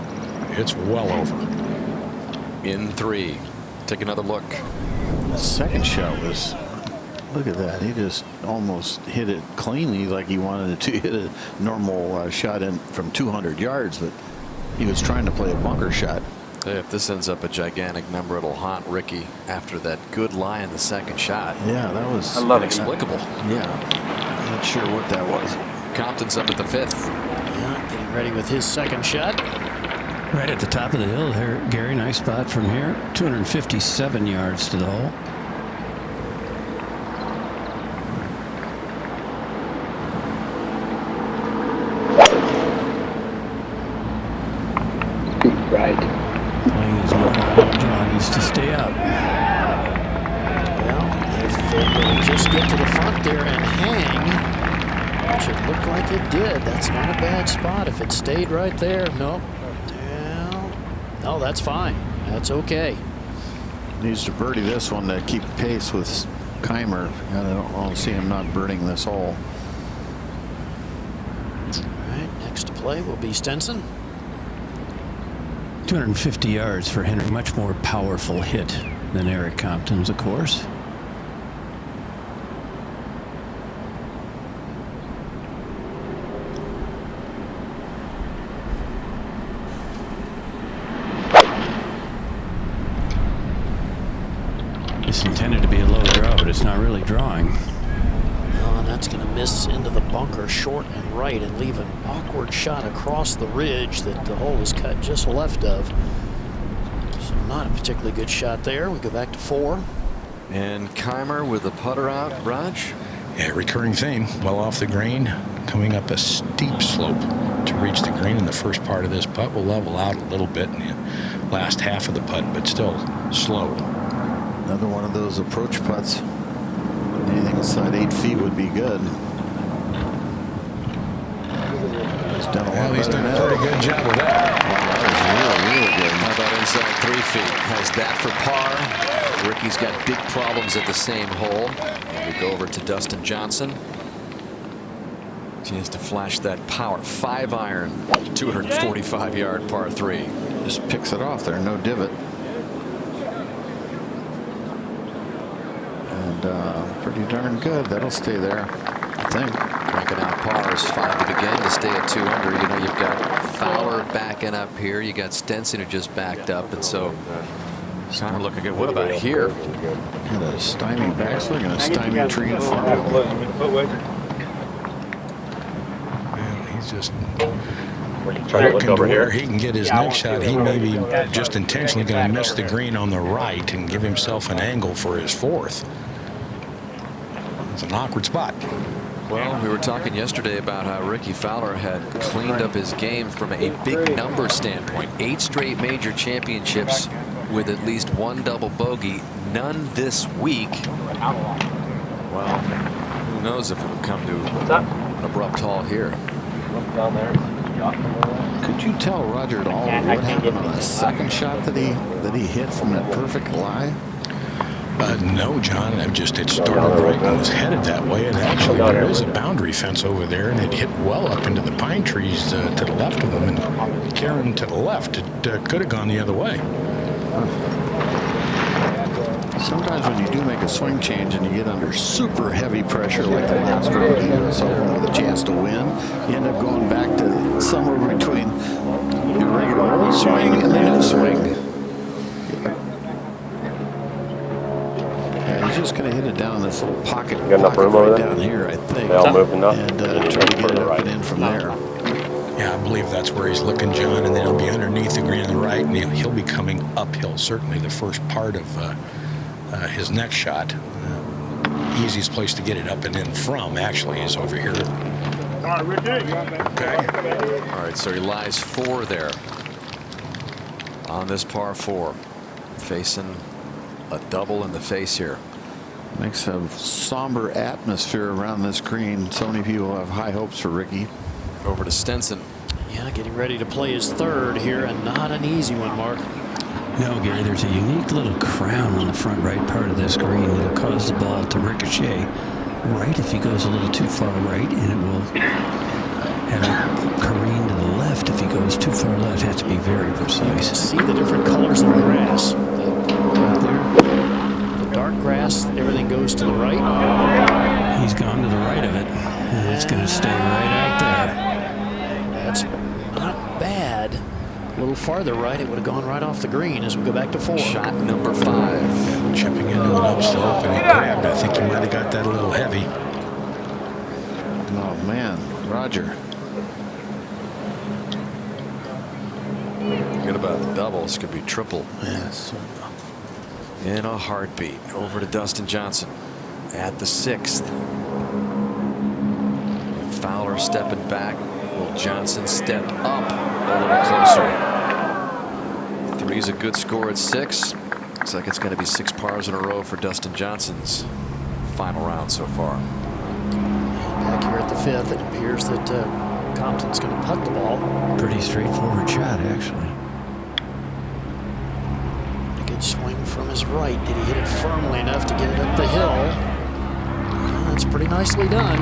It's well over. In 3. Take another look. The second shot was, look at that. He just almost hit it cleanly like he wanted to hit a normal shot in from 200 yards, but he was trying to play a bunker shot. If this ends up a gigantic number, it'll haunt Ricky after that good lie in the second shot. Yeah, that was inexplicable. Yeah, I'm not sure what that was. Compton's up at the 5th. Yeah, getting ready with his second shot. Right at the top of the hill here, Gary. Nice spot from here. 257 yards to the hole. Right. Playing his well. John needs to stay up. Well, if it will just get to the front there and hang, which it looked like it did, that's not a bad spot. If it stayed right there, nope. No, that's fine. That's okay. Needs to birdie this one to keep pace with Keimer. I don't see him not birding this hole. All right, next to play will be Stenson. 250 yards for Henry. Much more powerful hit than Eric Compton's, of course. It's intended to be a low draw, but it's not really drawing. Oh, and that's going to miss into the bunker short and right and leave an awkward shot across the ridge that the hole was cut just left of. So not a particularly good shot there. We go back to 4. And Keimer with the putter out. Raj? Yeah, recurring theme. Well off the green, coming up a steep slope to reach the green in the first part of this putt. Will level out a little bit in the last half of the putt, but still slow. Another one of those approach putts. Anything inside 8 feet would be good. He's done a lot. Well, he's done a pretty good job with that. That was really good. How about inside 3 feet? Has that for par. Ricky's got big problems at the same hole. And we go over to Dustin Johnson. Chance to flash that power 5-iron, 245-yard par 3. Just picks it off there, no divot. Pretty darn good. That'll stay there, I think. Cranking out pars, 5 to begin to stay at 2 under. You know, you've got Fowler backing up here. You got Stenson who just backed up, and so kind of looking good. What about here? Got a stymie backswing and a stymie tree in front of him. Man, he's just Trying to look over here. Where he can get his next shot. He may be just intentionally going to miss the green on the right and give himself an angle for his 4th. It's an awkward spot. Well, we were talking yesterday about how Ricky Fowler had cleaned up his game from a big number standpoint. 8 straight major championships with at least 1 double bogey. None this week. Well, who knows if it'll come to an abrupt halt here. Down there. Could you tell Roger at all what happened on the second shot that he hit from that perfect lie? No, John. It started right and was headed that way. And actually, there is a boundary fence over there, and it hit well up into the pine trees to the left of them. And Karen to the left, it could have gone the other way. Sometimes when you do make a swing change and you get under super heavy pressure like the last round of the US Open with a chance to win, you end up going back to somewhere between your regular old swing and the new swing. Yeah, he's just going to hit it down this little pocket right down here, I think. They all moving up. And try to get it up and in from there. Yeah, I believe that's where he's looking, John, and then he'll be underneath the green on the right, and he'll be coming uphill, certainly the first part of his next shot. easiest place to get it up and in from, actually, is over here. Okay. All right, so he lies 4 there on this par 4, facing a double in the face here. Makes a somber atmosphere around this green. So many people have high hopes for Ricky. Over to Stenson. Yeah, getting ready to play his 3rd here, and not an easy one, Mark. No, Gary, there's a unique little crown on the front right part of this green that'll cause the ball to ricochet right if he goes a little too far right, and it will have a careen to the left if he goes too far left. Has to be very precise. See the different colors of the grass. The dark grass, everything goes to the right. He's gone to the right of it, and it's going to stay right out there. That's not bad. A little farther right, it would have gone right off the green as we go back to 4. Shot number 5. Chipping into an upslope, and he grabbed. I think he might have got that a little heavy. Oh, man. Roger. Forget about the doubles. Could be triple. Yes. In a heartbeat. Over to Dustin Johnson at the 6th. Fowler stepping back. Will Johnson step up a little closer? 3's a good score at 6. Looks like it's going to be 6 pars in a row for Dustin Johnson's final round so far. Back here at the 5th, it appears that Compton's going to putt the ball. Pretty straightforward shot, actually. A good swing from his right. Did he hit it firmly enough to get it up the hill? That's pretty nicely done.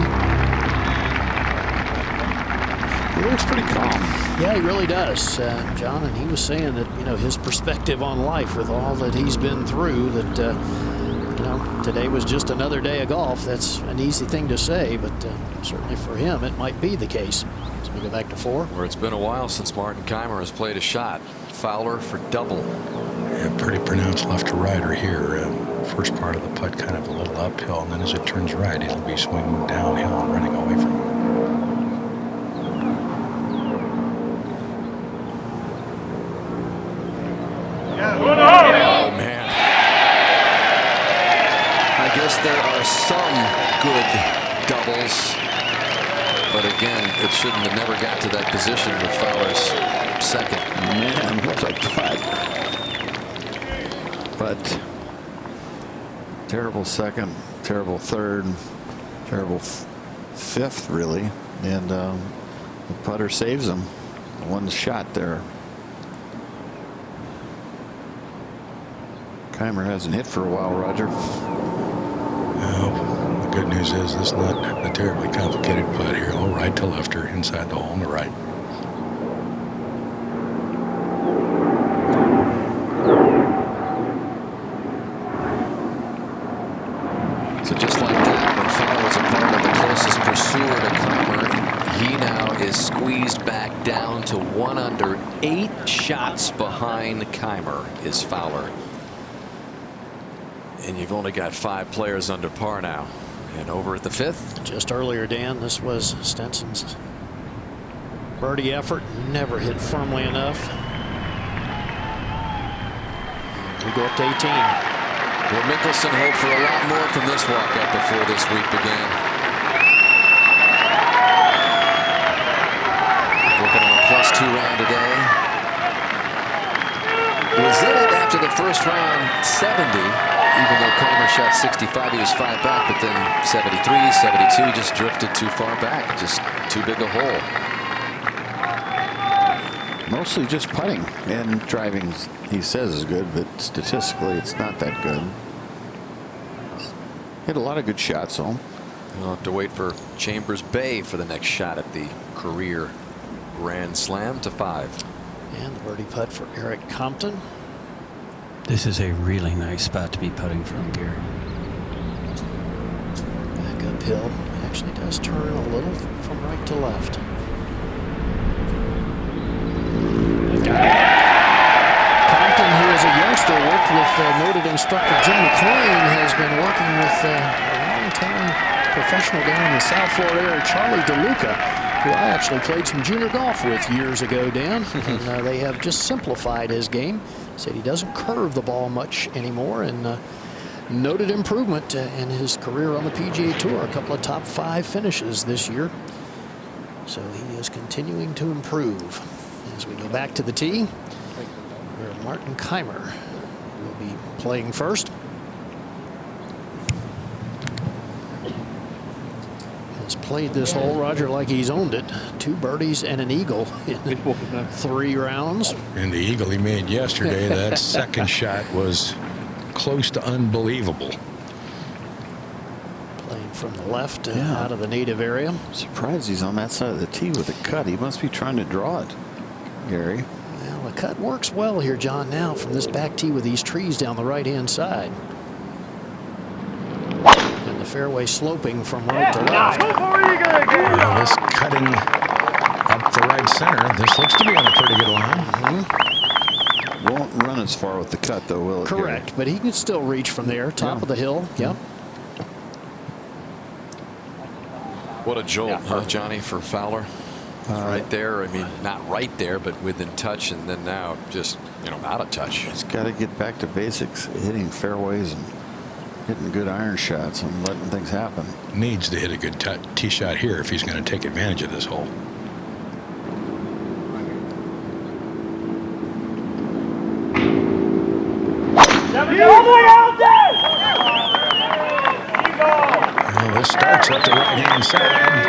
He looks pretty calm. Yeah, he really does, John. And he was saying that, you know, his perspective on life with all that he's been through, that, you know, today was just another day of golf. That's an easy thing to say, but certainly for him, it might be the case. So we go back to 4. Where it's been a while since Martin Kaymer has played a shot. Fowler for double. Yeah, pretty pronounced left to righter here. First part of the putt kind of a little uphill, and then as it turns right, it'll be swinging downhill and running away from him. Oh, man. I guess there are some good doubles, but again, it shouldn't have never got to that position with Fowler's 2nd. Man, what a putt. But terrible 2nd, terrible 3rd, terrible 5th, really. And the putter saves him. One shot there. Kaymer hasn't hit for a while, Roger. Well, the good news is this is not a terribly complicated putt here. Low right to lefter inside the hole on the right. So just like that, when Fowler was a part of the closest pursuer to Kaymer, he now is squeezed back down to 1 under. 8 shots behind Kaymer is Fowler. And you've only got 5 players under par now. And over at the 5th. Just earlier, Dan, this was Stenson's birdie effort. Never hit firmly enough. We go up to 18. Well, Mickelson hoped for a lot more from this walk-up before this week began. Working on a +2 round today. Was in it after the first round, 70. Even though Kaymer shot 65, he was 5 back, but then 73, 72, just drifted too far back. Just too big a hole. Mostly just putting, and driving, he says, is good, but statistically it's not that good. Hit a lot of good shots, though. We'll have to wait for Chambers Bay for the next shot at the career Grand Slam to 5. And the birdie putt for Eric Compton. This is a really nice spot to be putting from, Gary. Back uphill. Actually does turn a little from right to left. Compton, who is a youngster, worked with noted instructor Jim McLean, has been working with a long-time professional down in the South Florida area, Charlie DeLuca, who I actually played some junior golf with years ago, Dan. And they have just simplified his game. Said he doesn't curve the ball much anymore, and noted improvement in his career on the PGA Tour. A couple of top 5 finishes this year. So he is continuing to improve. As we go back to the tee, where Martin Kaymer will be playing first. Has played this hole, Roger, like he's owned it. 2 birdies and an eagle in 3 rounds. And the eagle he made yesterday, that second shot was close to unbelievable. Playing from the left out of the native area. Surprised he's on that side of the tee with a cut. He must be trying to draw it, Gary. Well, the cut works well here, John, now from this back tee with these trees down the right-hand side. And the fairway sloping from right to left. Well, this cutting up the right center, this looks to be on a pretty good line. Won't run as far with the cut, though, will it? Correct, Gary? but he can still reach from there, top of the hill. Yep. What a jolt, huh, Johnny, for Fowler? Right there. I mean, not right there, but within touch, and then now just, out of touch. He's got to get back to basics, hitting fairways and hitting good iron shots and letting things happen. Needs to hit a good tee shot here if he's going to take advantage of this hole. Well, this starts up the right-hand side.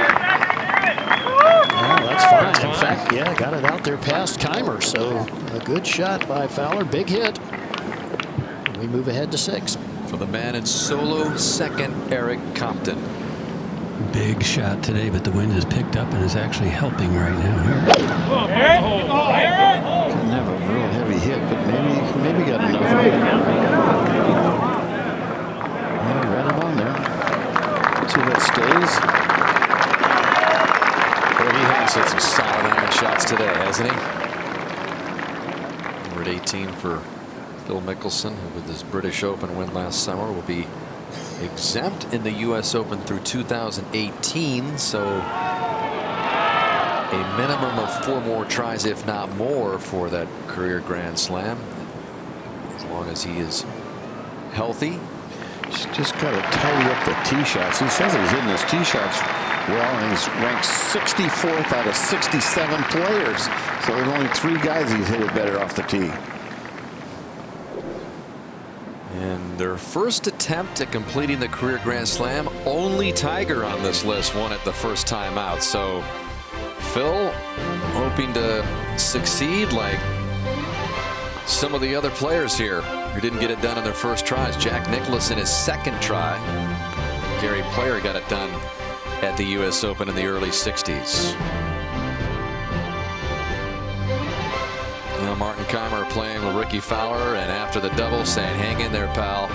Well, that's fine. In fact, yeah, got it out there past Kaymer. So a good shot by Fowler. Big hit. We move ahead to 6. For the man in solo second, Eric Compton. Big shot today, but the wind has picked up and is actually helping right now. Didn't have a real heavy hit, but maybe got enough. Yeah, right up on there. See if that stays. Well, he has hit some solid iron shots today, hasn't he? Number 18 for Phil Mickelson, who with his British Open win last summer will be exempt in the U.S. Open through 2018. So a minimum of 4 more tries, if not more, for that career Grand Slam, as long as he is healthy. Just got to tidy up the tee shots. He says he's hitting his tee shots well, and he's ranked 64th out of 67 players. So there's only 3 guys he's hit it better off the tee. And their first attempt at completing the career Grand Slam, only Tiger on this list won it the first time out. So Phil hoping to succeed like some of the other players here who didn't get it done in their first tries. Jack Nicklaus in his second try. Gary Player got it done at the U.S. Open in the early 60s. Now Martin Kaymer playing with Ricky Fowler, and after the double saying, hang in there, pal.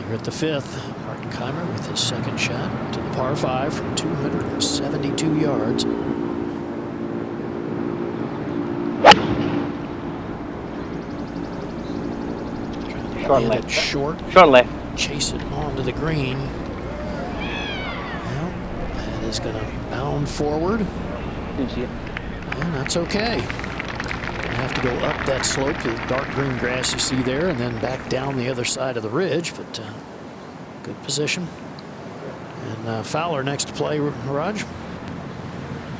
Here at the 5th, Martin Kaymer with his second shot to the par 5 from 272 yards. Short Hit left. it short. Short left. Chase it onto the green. Well, that is going to bound forward. Didn't see it. And that's okay. You have to go up that slope, the dark green grass you see there, and then back down the other side of the ridge. But good position. And Fowler next to play, Raj.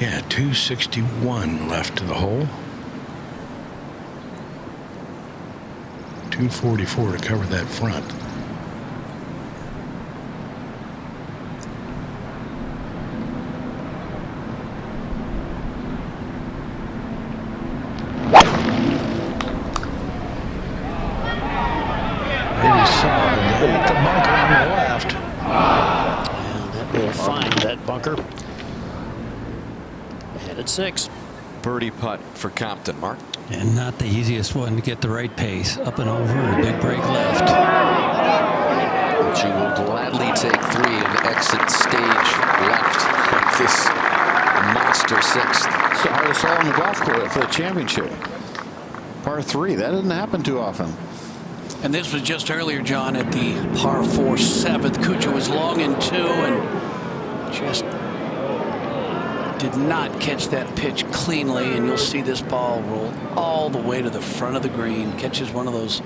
Yeah, 261 left to the hole. 244 to cover that front. Maybe solid. Hit the bunker on the left. And that will find that bunker. Ahead at 6. Birdie putt for Compton, Mark. And not the easiest one to get the right pace. Up and over and a big break left. But you will gladly take 3 and exit stage left of this monster 6th. It's the hardest hole on the golf course for the championship. Par 3. That doesn't happen too often. And this was just earlier, John, at the par 4 7th. Kuchar was long in 2 and just did not catch that pitch cleanly. And you'll see this ball roll all the way to the front of the green. Catches one of those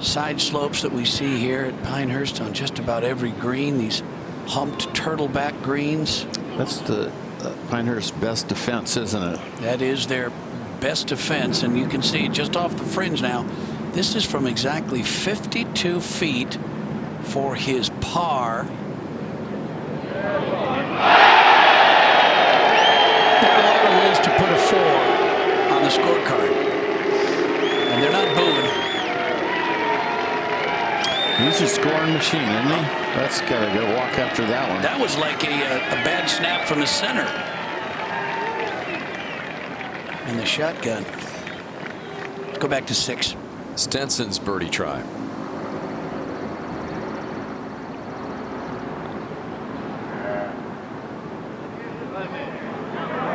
side slopes that we see here at Pinehurst on just about every green. These humped turtleback greens. That's the Pinehurst best defense, isn't it? That is their best defense, and you can see it just off the fringe now. This is from exactly 52 feet for his par. There are a lot of ways to put a 4 on the scorecard, and they're not booing. He's a scoring machine, isn't he? That's got to go walk after that one. That was like a bad snap from the center. And the shotgun. Let's go back to 6. Stenson's birdie try.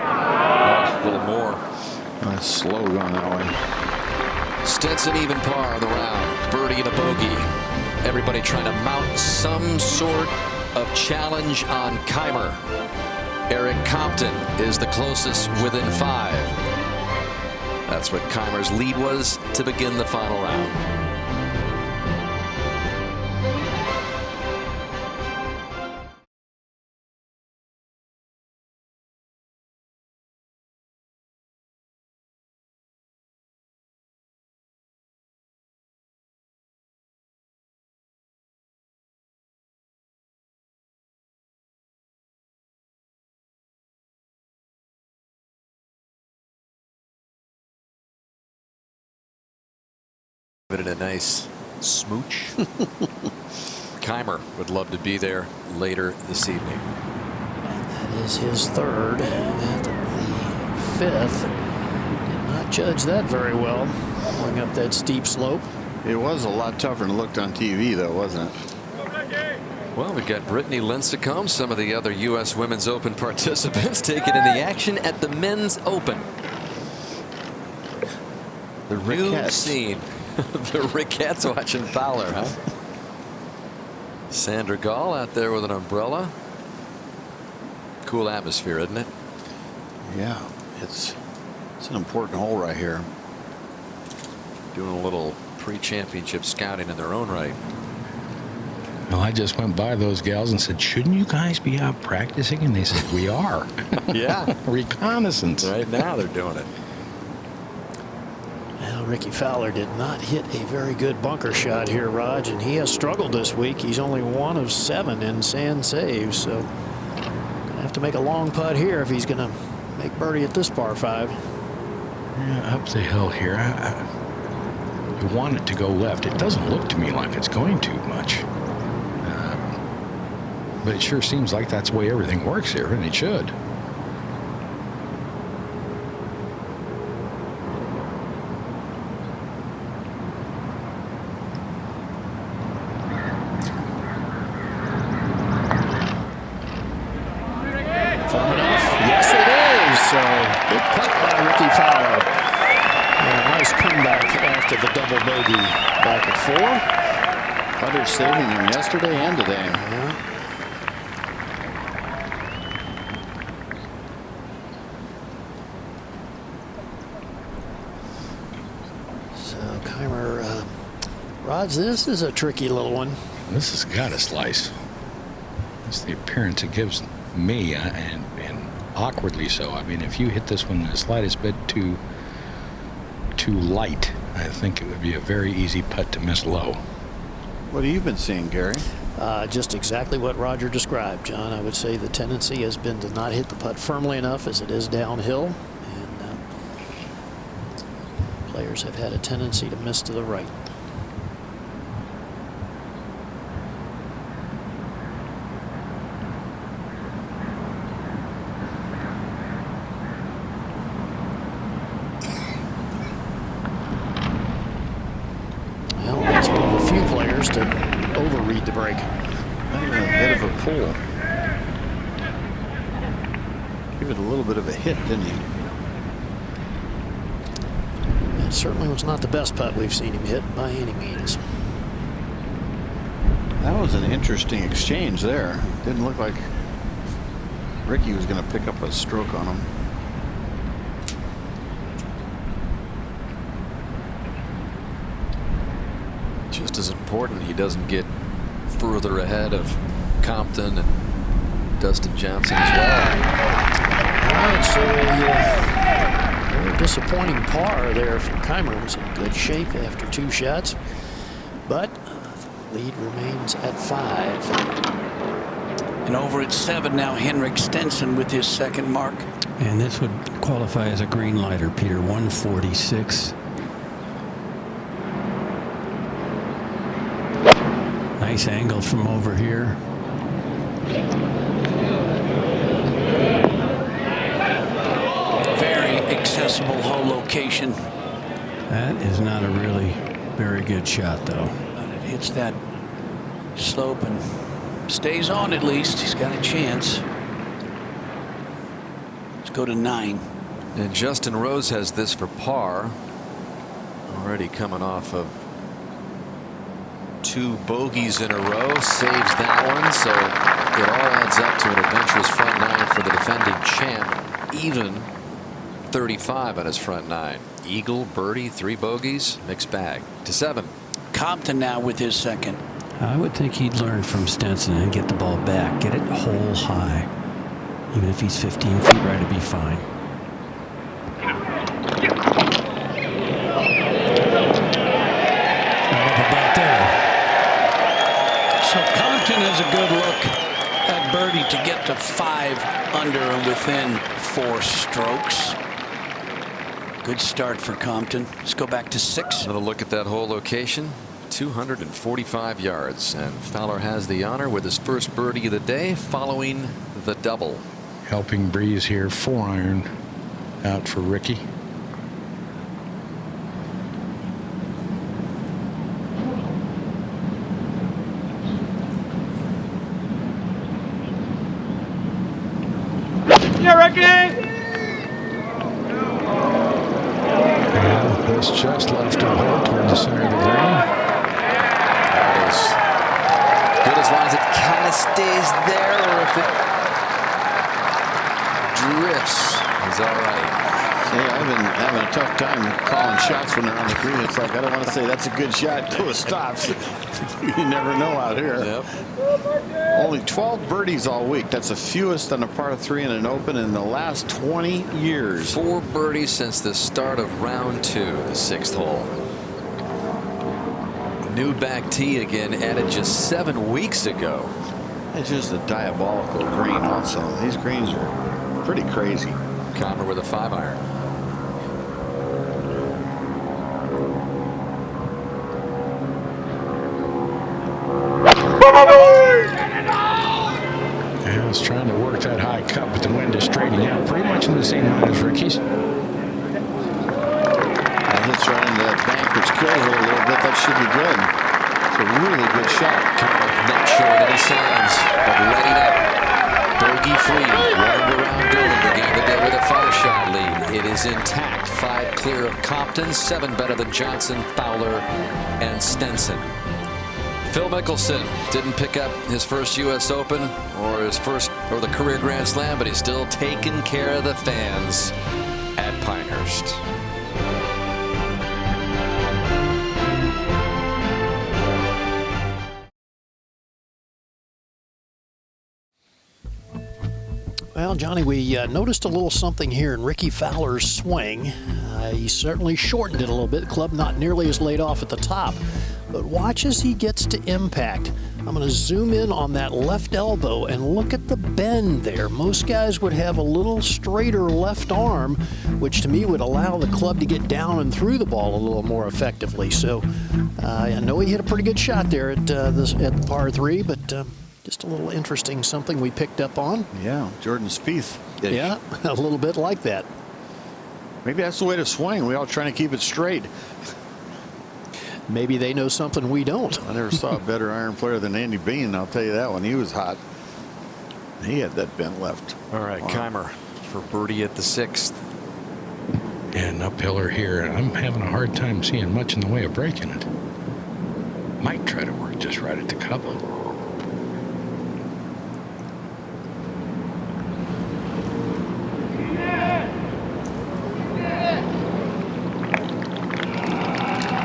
Oh, a little more. Nice slow going that way. Stenson even par on the round. Birdie and a bogey. Everybody trying to mount some sort of challenge on Keimer. Eric Compton is the closest within 5. That's what Keimer's lead was to begin the final round. But in a nice smooch. Keimer would love to be there later this evening. That is his 3rd. At the 5th. Did not judge that very well. Going up that steep slope. It was a lot tougher than it looked on TV, though, wasn't it? Well, we've got Brittany Lincecum, some of the other U.S. Women's Open participants taking in the action at the Men's Open. The new scene. The Rickettes watching Fowler, huh? Sandra Gall out there with an umbrella. Cool atmosphere, isn't it? Yeah, it's an important hole right here. Doing a little pre-championship scouting in their own right. Well, I just went by those gals and said, shouldn't you guys be out practicing? And they said, we are. Yeah. Reconnaissance. Right now they're doing it. Well, Ricky Fowler did not hit a very good bunker shot here, Raj, and he has struggled this week. He's only 1 of 7 in sand saves, so gonna have to make a long putt here if he's gonna make birdie at this par 5. Yeah, up the hill here. You want it to go left. It doesn't look to me like it's going too much. But it sure seems like that's the way everything works here, and it should. Yes, it is. So big putt by Ricky Fowler. And a nice comeback after the double bogey back at 4. Putter saving him yesterday and today. So Keimer, Rods, this is a tricky little one. This has got a slice. That's the appearance it gives me, and awkwardly so. I mean, if you hit this one the slightest bit too light, I think it would be a very easy putt to miss low. What have you been seeing, Gary? Just exactly what Roger described, John. I would say the tendency has been to not hit the putt firmly enough as it is downhill, and players have had a tendency to miss to the right. Well, that's one of the few players to overread the break. Not even a bit of a pull. Give it a little bit of a hit, didn't he? That certainly was not the best putt we've seen him hit by any means. That was an interesting exchange there. Didn't look like Ricky was going to pick up a stroke on him. Just as important, he doesn't get further ahead of Compton and Dustin Johnson as well. All right, so a very disappointing par there for Keimer. Was in good shape after 2 shots, but lead remains at 5. And over at 7 now, Henrik Stenson with his second mark. And this would qualify as a green lighter, Peter. 146. Nice angle from over here. Very accessible hole location. That is not a really very good shot, though. But it hits that slope and stays on at least. He's got a chance. Let's go to 9. And Justin Rose has this for par. Already coming off of 2 bogeys in a row. Saves that one. So it all adds up to an adventurous front 9 for the defending champ. Even 35 on his front 9. Eagle, birdie, 3 bogeys. Mixed bag. To 7. Compton now with his second. I would think he'd learn from Stenson and get the ball back. Get it hole high. Even if he's 15 feet right, it'd be fine. So Compton has a good look at birdie to get to 5 under and within 4 strokes. Good start for Compton. Let's go back to 6. Another look at that hole location. 245 yards, and Fowler has the honor with his first birdie of the day following the double. Helping breeze here, 4-iron out for Ricky. Yeah, Ricky! And this just left a hole toward the center of the green. Good as long as it kind of stays there, or if it drifts, is all right. Yeah, I've been having a tough time calling shots when they're on the green. It's like I don't want to say that's a good shot till it stops. You never know out here. Yep. Only 12 birdies all week. That's the fewest on a par 3 in an Open in the last 20 years. 4 birdies since the start of round 2, the 6th hole. New back tee again, added just 7 weeks ago. It's just a diabolical green also. These greens are pretty crazy. Keimer with a 5-iron. Yeah, it's trying to work that high cut, but the wind is straightening out pretty much in the same line as Ricky's. That hits right into that bank, which kills it a little bit. That should be good. It's a really good shot. Keimer not showing any signs of letting up. Bogey free. Round around Dillon began the day with a 5-shot lead. It is intact. 5 clear of Compton, 7 better than Johnson, Fowler, and Stenson. Phil Mickelson didn't pick up his first U.S. Open or the career Grand Slam, but he's still taking care of the fans at Pinehurst. Well, Johnny, we noticed a little something here in Ricky Fowler's swing. He certainly shortened it a little bit. The club not nearly as laid off at the top. But watch as he gets to impact. I'm going to zoom in on that left elbow and look at the bend there. Most guys would have a little straighter left arm, which to me would allow the club to get down and through the ball a little more effectively. So I know he hit a pretty good shot there at the par 3, but just a little interesting something we picked up on. Yeah, Jordan Spieth. Yeah, a little bit like that. Maybe that's the way to swing. We all trying to keep it straight. Maybe they know something we don't. I never saw a better iron player than Andy Bean. I'll tell you that one. He was hot. He had that bent left. All right, Keimer for birdie at the 6th. and uphiller here, and I'm having a hard time seeing much in the way of breaking it. Might try to work just right at the cup.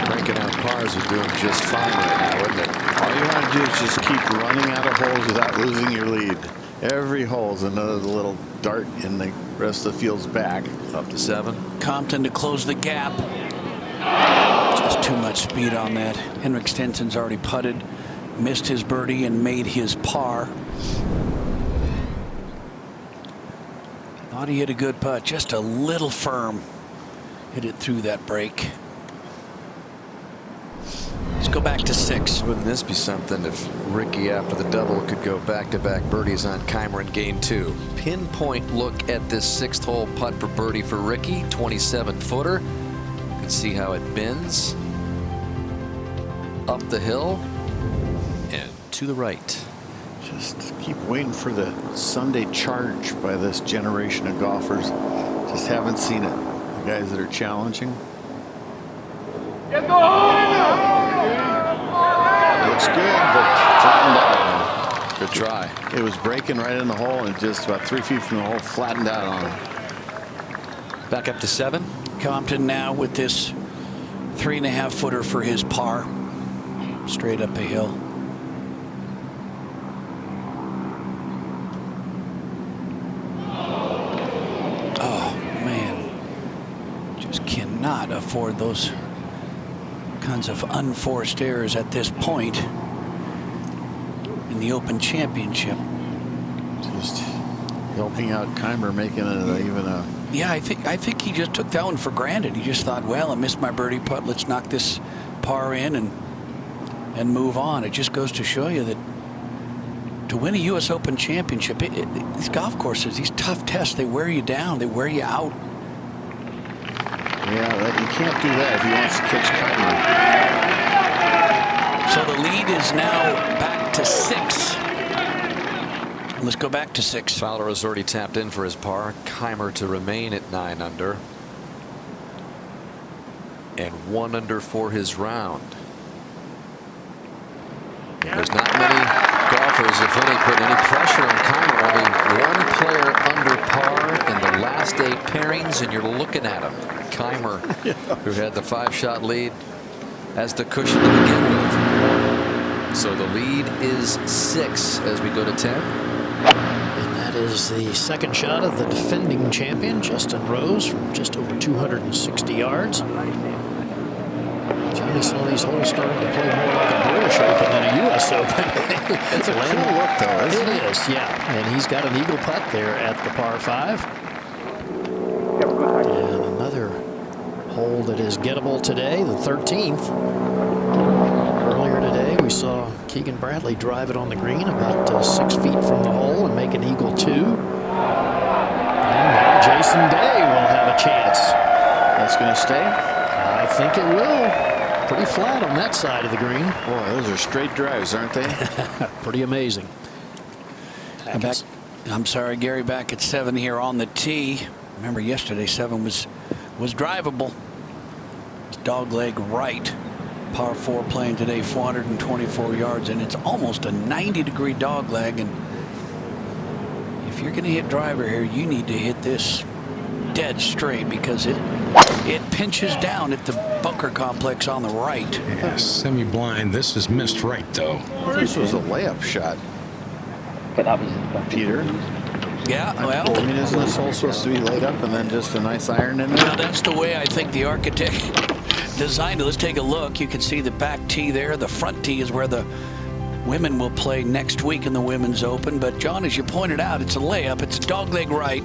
Cranking out pars are doing just fine right now, wouldn't it? All you want to do is just keep running out of holes without losing your lead. Every hole's another little dart in the rest of the field's back. Up to 7. Compton to close the gap. Just too much speed on that. Henrik Stenson's already putted, missed his birdie and made his par. Thought he hit a good putt, just a little firm. Hit it through that break. Let's go back to 6. Wouldn't this be something if Ricky, after the double, could go back-to-back birdies on Keimer in game 2? Pinpoint look at this 6th hole putt for birdie for Ricky, 27-footer. You can see how it bends up the hill and to the right. Just keep waiting for the Sunday charge by this generation of golfers. Just haven't seen it. The guys that are challenging. Looks good, but flattened out. Good try. It was breaking right in the hole, and just about 3 feet from the hole, flattened out on it. Back up to 7. Compton now with this 3.5-footer for his par. Straight up a hill. Oh, man. Just cannot afford those kinds of unforced errors at this point in the Open Championship. Just helping out Keimer, making it even a... Yeah, I think he just took that one for granted. He just thought, well, I missed my birdie putt. Let's knock this par in and move on. It just goes to show you that to win a U.S. Open Championship, these golf courses, these tough tests, they wear you down. They wear you out. Yeah, you can't do that if he wants to catch Keimer. So the lead is now back to 6. Let's go back to 6. Fowler has already tapped in for his par. Keimer to remain at 9 under. And 1 under for his round. There's not many golfers, if any, put any pressure on Keimer. Only 1 player under par in the last 8 pairings, and you're looking at him. Keimer, who had the 5-shot lead as the cushion to begin with. So the lead is 6 as we go to 10. And that is the second shot of the defending champion, Justin Rose, from just over 260 yards. Johnny saw these holes starting to play more like a British Open than a U.S. Open. It's a cool look, though, isn't it? It is, yeah. And he's got an eagle putt there at the par 5. And another hole that is gettable today, the 13th. Earlier today, we saw Keegan Bradley drive it on the green about 6 feet from the hole and make an eagle 2. And now Jason Day will have a chance. That's going to stay? I think it will. Pretty flat on that side of the green. Boy, those are straight drives, aren't they? Pretty amazing. I'm sorry, Gary, back at 7 here on the tee. Remember yesterday 7 was drivable. It's dog leg right. Par 4 playing today, 424 yards, and it's almost a 90-degree dog leg. And if you're going to hit driver here, you need to hit this dead straight because it pinches down at the bunker complex on the right. Yeah, semi-blind. This is missed right, though. This was a layup shot. Peter. Yeah, well. I mean, isn't this hole supposed to be laid up and then just a nice iron in there? Now, that's the way I think the architect designed it. Let's take a look. You can see the back tee there. The front tee is where the women will play next week in the Women's Open. But, John, as you pointed out, it's a layup. It's a dogleg right.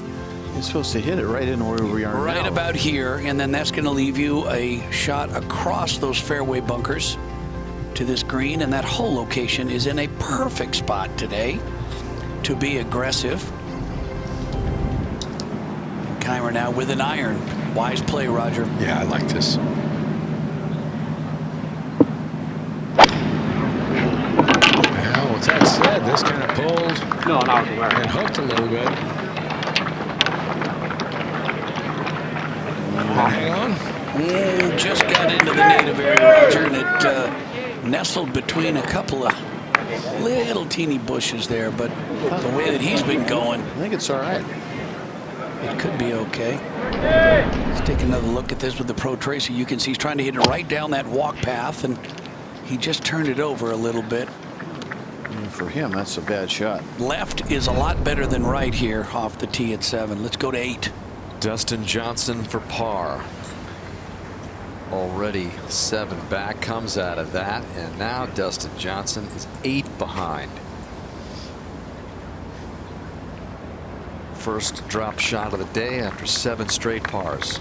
You're supposed to hit it right in where we are right now. About here, and then that's going to leave you a shot across those fairway bunkers to this green, and that hole location is in a perfect spot today to be aggressive. Keimer now with an iron. Wise play, Roger. Yeah, I like this. Well, with that said, this kind of pulled and hooked a little bit. Hang on. Just got into the native area, Roger, and it nestled between a couple of little teeny bushes there, but the way that he's been going, I think it's all right. It could be okay. Let's take another look at this with the Pro Tracer. You can see he's trying to hit it right down that walk path, and he just turned it over a little bit. And for him, that's a bad shot. Left is a lot better than right here off the tee at 7. Let's go to 8. Dustin Johnson for par. Already 7 back, comes out of that, and now Dustin Johnson is 8 behind. First drop shot of the day after 7 straight pars.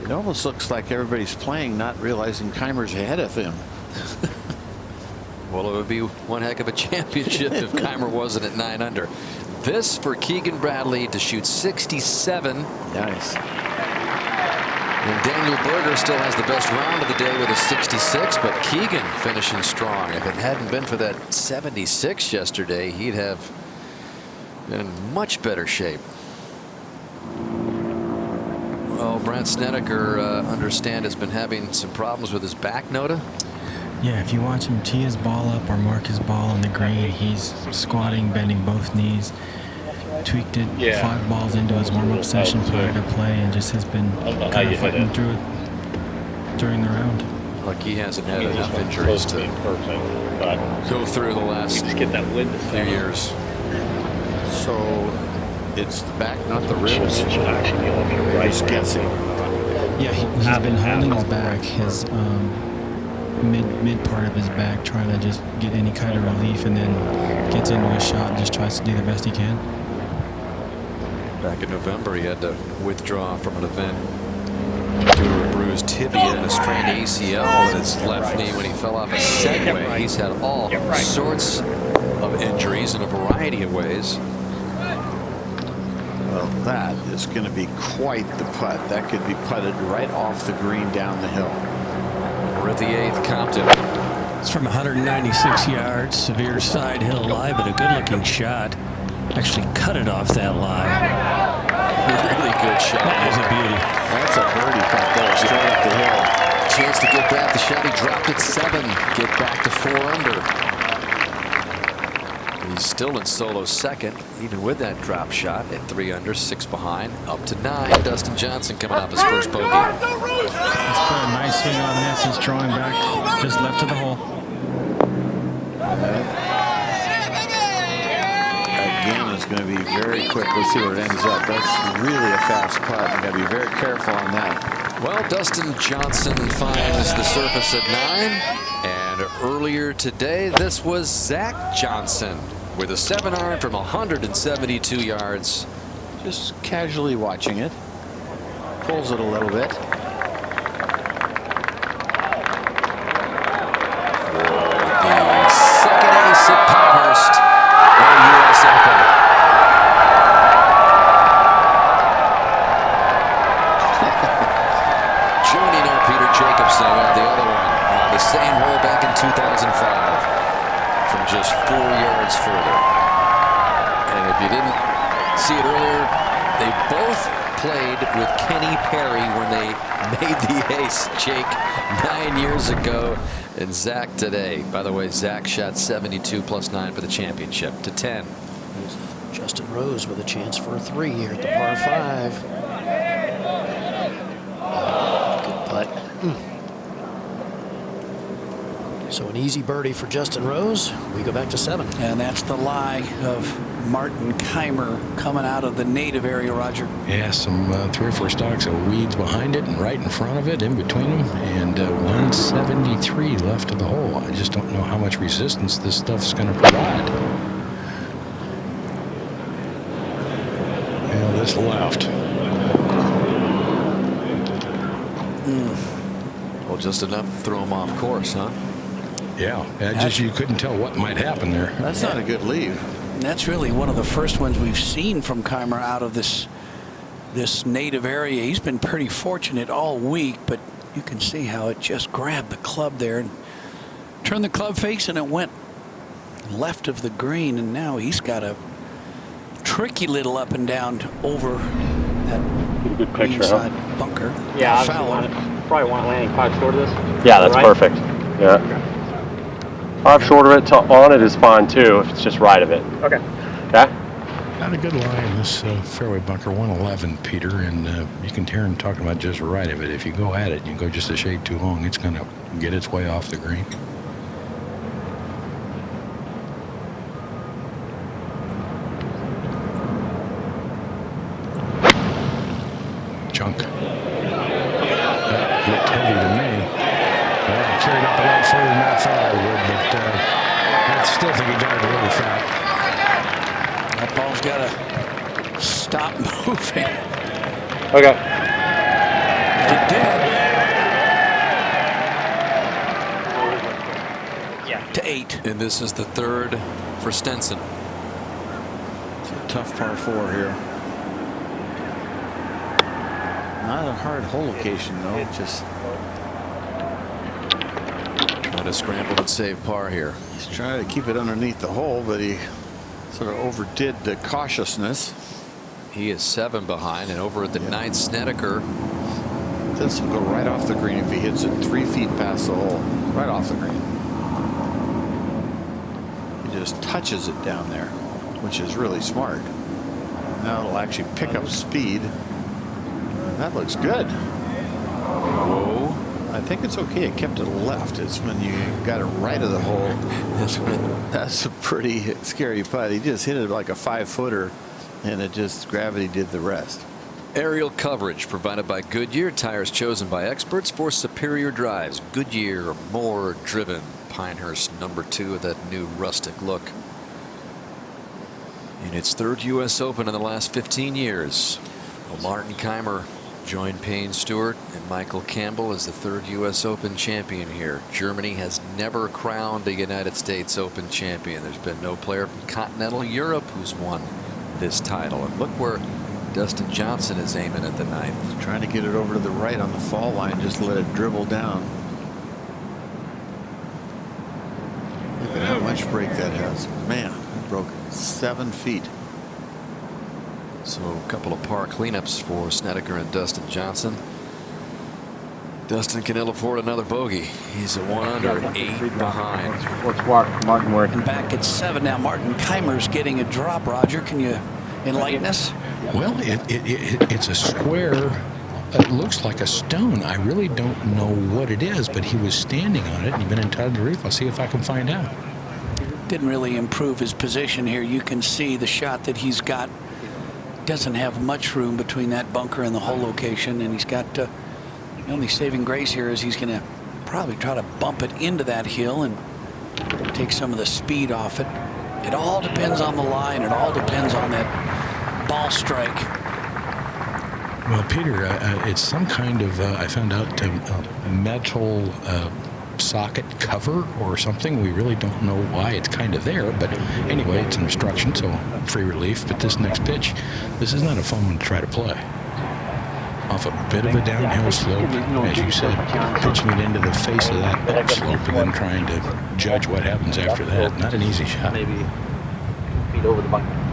It almost looks like everybody's playing, not realizing Keimer's ahead of him. Well, it would be one heck of a championship if Keimer wasn't at 9 under. This for Keegan Bradley to shoot 67. Nice. And Daniel Berger still has the best round of the day with a 66, but Keegan finishing strong. If it hadn't been for that 76 yesterday, he'd have been in much better shape. Well, Brandt Snedeker, understand, has been having some problems with his back, Noda? Yeah, if you watch him tee his ball up or mark his ball on the green, he's squatting, bending both knees. Tweaked it 5 balls into his warm-up session prior to play, and just has been kind of fighting through it during the round. Like he hasn't had enough injuries to go through the last few years. So it's the back, not the ribs. He's guessing. Yeah, he's been holding his back, his mid part of his back, trying to just get any kind of relief, and then gets into a shot and just tries to do the best he can. Back in November, he had to withdraw from an event due to a bruised tibia and a strained ACL in his left knee when he fell off a Segway. He's had all sorts of injuries in a variety of ways. Well, that is going to be quite the putt. That could be putted right off the green down the hill. We're at the 8th, Compton. It's from 196 yards, severe side hill lie, but a good-looking shot. Actually cut it off that line. Really good shot. That was a beauty. That's a birdie putt there, straight up the hill. Chance to get back. The Chevy dropped at 7. Get back to 4 under. He's still in solo second, even with that drop shot at 3 under, 6 behind, up to 9. Dustin Johnson coming off his first bogey. He's put a nice swing on this. He's drawing back just left of the hole. Again, it's going to be very quick. Let's see where it ends up. That's really a fast putt. You got to be very careful on that. Well, Dustin Johnson finds the surface at 9. And earlier today, this was Zach Johnson with a 7-iron from 172 yards. Just casually watching it. Pulls it a little bit. The second ace at Pinehurst in the U.S. Open. Joining our Peter Jacobsen on the other one on the same hole back in 2005 from just 4 yards further. And if you didn't see it earlier, they both played with Kenny Perry when they made the ace, Jake 9 years ago, and Zach today. By the way, Zach shot 72 plus 9 for the championship to 10. Justin Rose with a chance for a 3 here at the par 5. Good putt. So an easy birdie for Justin Rose. We go back to 7. And that's the lie of Martin Keimer coming out of the native area, Roger. Yeah, some 3 or 4 stalks of weeds behind it and right in front of it, in between them, and 173 left of the hole. I just don't know how much resistance this stuff's going to provide. Well, this left. Well, just enough to throw him off course, huh? Yeah, you couldn't tell what might happen there. That's not a good leave. That's really one of the first ones we've seen from Keimer out of this native area. He's been pretty fortunate all week, but you can see how it just grabbed the club there and turned the club face, and it went left of the green, and now he's got a tricky little up and down over that good green picture, huh? side bunker. Yeah, Fowler. probably want landing 5 short of this. Yeah, that's Right? perfect. Yeah. 5 short of it to on it is fine too, if it's just right of it. Okay. Okay? Not a good line, this fairway bunker, 111, Peter, and you can hear him talking about just right of it. If you go at it and you go just a shade too long, it's going to get its way off the green. Junk. That looked heavy to me. Well, it carried up a lot further than Matt Fowler would, but I still think he got it a little fat. That ball's got to stop moving. Okay. It did. Yeah. To 8. And this is the third for Stenson. It's a tough par 4 here. Not a hard hole location, though. Just trying to scramble and save par here. he's trying to keep it underneath the hole, but he sort of overdid the cautiousness. He is 7 behind, and over at the 9th, Snedeker. This will go right off the green if he hits it 3 feet past the hole. Right off the green. He just touches it down there, which is really smart. Now it'll actually pick up speed. That looks good. Whoa. I think it's okay. It kept it left. It's when you got it right of the hole. That's a pretty scary putt. He just hit it like a 5-footer, and it just gravity did the rest. Aerial coverage provided by Goodyear. Tires chosen by experts for superior drives. Goodyear, more driven. Pinehurst, number 2 of that new rustic look. In its 3rd U.S. Open in the last 15 years. Well, Martin Keimer joined Payne Stewart and Michael Campbell as the 3rd U.S. Open champion here. Germany has never crowned a United States Open champion. There's been no player from continental Europe who's won this title. And look where Dustin Johnson is aiming at the 9th. He's trying to get it over to the right on the fall line. Just let it dribble down. Look at how much break that has. Man, it broke 7 feet. So a couple of par cleanups for Snedeker and Dustin Johnson. Dustin can ill afford another bogey. He's at 1 under, 8 behind. Let's walk Martin Worth. And back at 7 now. Martin Keimer's getting a drop. Roger, can you enlighten us? Well, it's a square. It looks like a stone. I really don't know what it is, but he was standing on it and he'd been entitled to reef. I'll see if I can find out. Didn't really improve his position here. You can see the shot that he's got doesn't have much room between that bunker and the hole location, and he's got the only saving grace here is he's going to probably try to bump it into that hill and take some of the speed off it. It all depends on the line. It all depends on that ball strike. Well, Peter, it's some kind of, I found out, metal socket cover or something. We really don't know why it's kind of there, but anyway, it's an obstruction, so free relief. But this next pitch, this is not a fun one to try to play. Off a bit of a downhill slope, as you said, pitching it into the face of that upslope and then trying to judge what happens after that. Not an easy shot. Maybe feet over the bunker.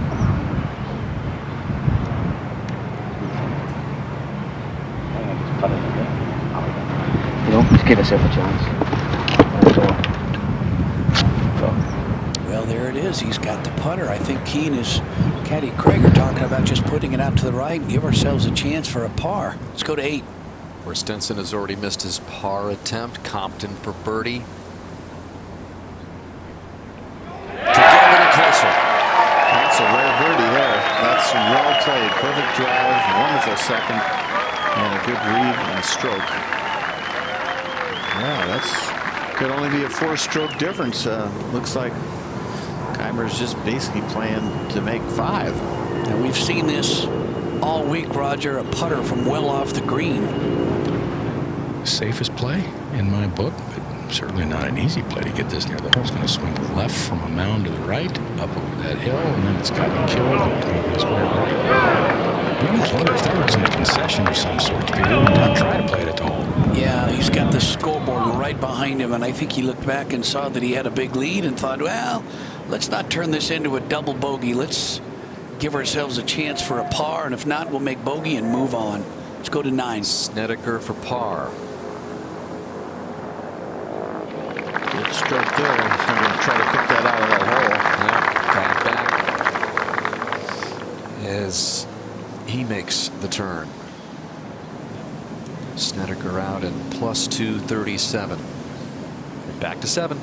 Just give us a chance. Well, there it is. He's got the putter. I think he and his caddy Craig are talking about just putting it out to the right and give ourselves a chance for a par. Let's go to 8. Where Stenson has already missed his par attempt. Compton for birdie. To get a little closer. That's a rare birdie there. That's well played. Perfect drive, wonderful second, and a good read and a stroke. Yeah, that's could only be a 4-stroke difference. Looks like Keimer's just basically playing to make 5. Now we've seen this all week, Roger. A putter from well off the green. Safest play in my book, but certainly not an easy play to get this near the hole. It's going to swing left from a mound to the right, up over that hill, and then it's gotten killed up to this way right. You almost wonder if there wasn't a concession of some sort. Peter didn't try to play it at all. Yeah, he's got the scoreboard right behind him, and I think he looked back and saw that he had a big lead and thought, well, let's not turn this into a double bogey. Let's give ourselves a chance for a par, and if not, we'll make bogey and move on. Let's go to 9. Snedeker for par. Good stroke there. He's not going to try to pick that out of that hole. Back as he makes the turn. Snedeker out in plus 237. Back to 7.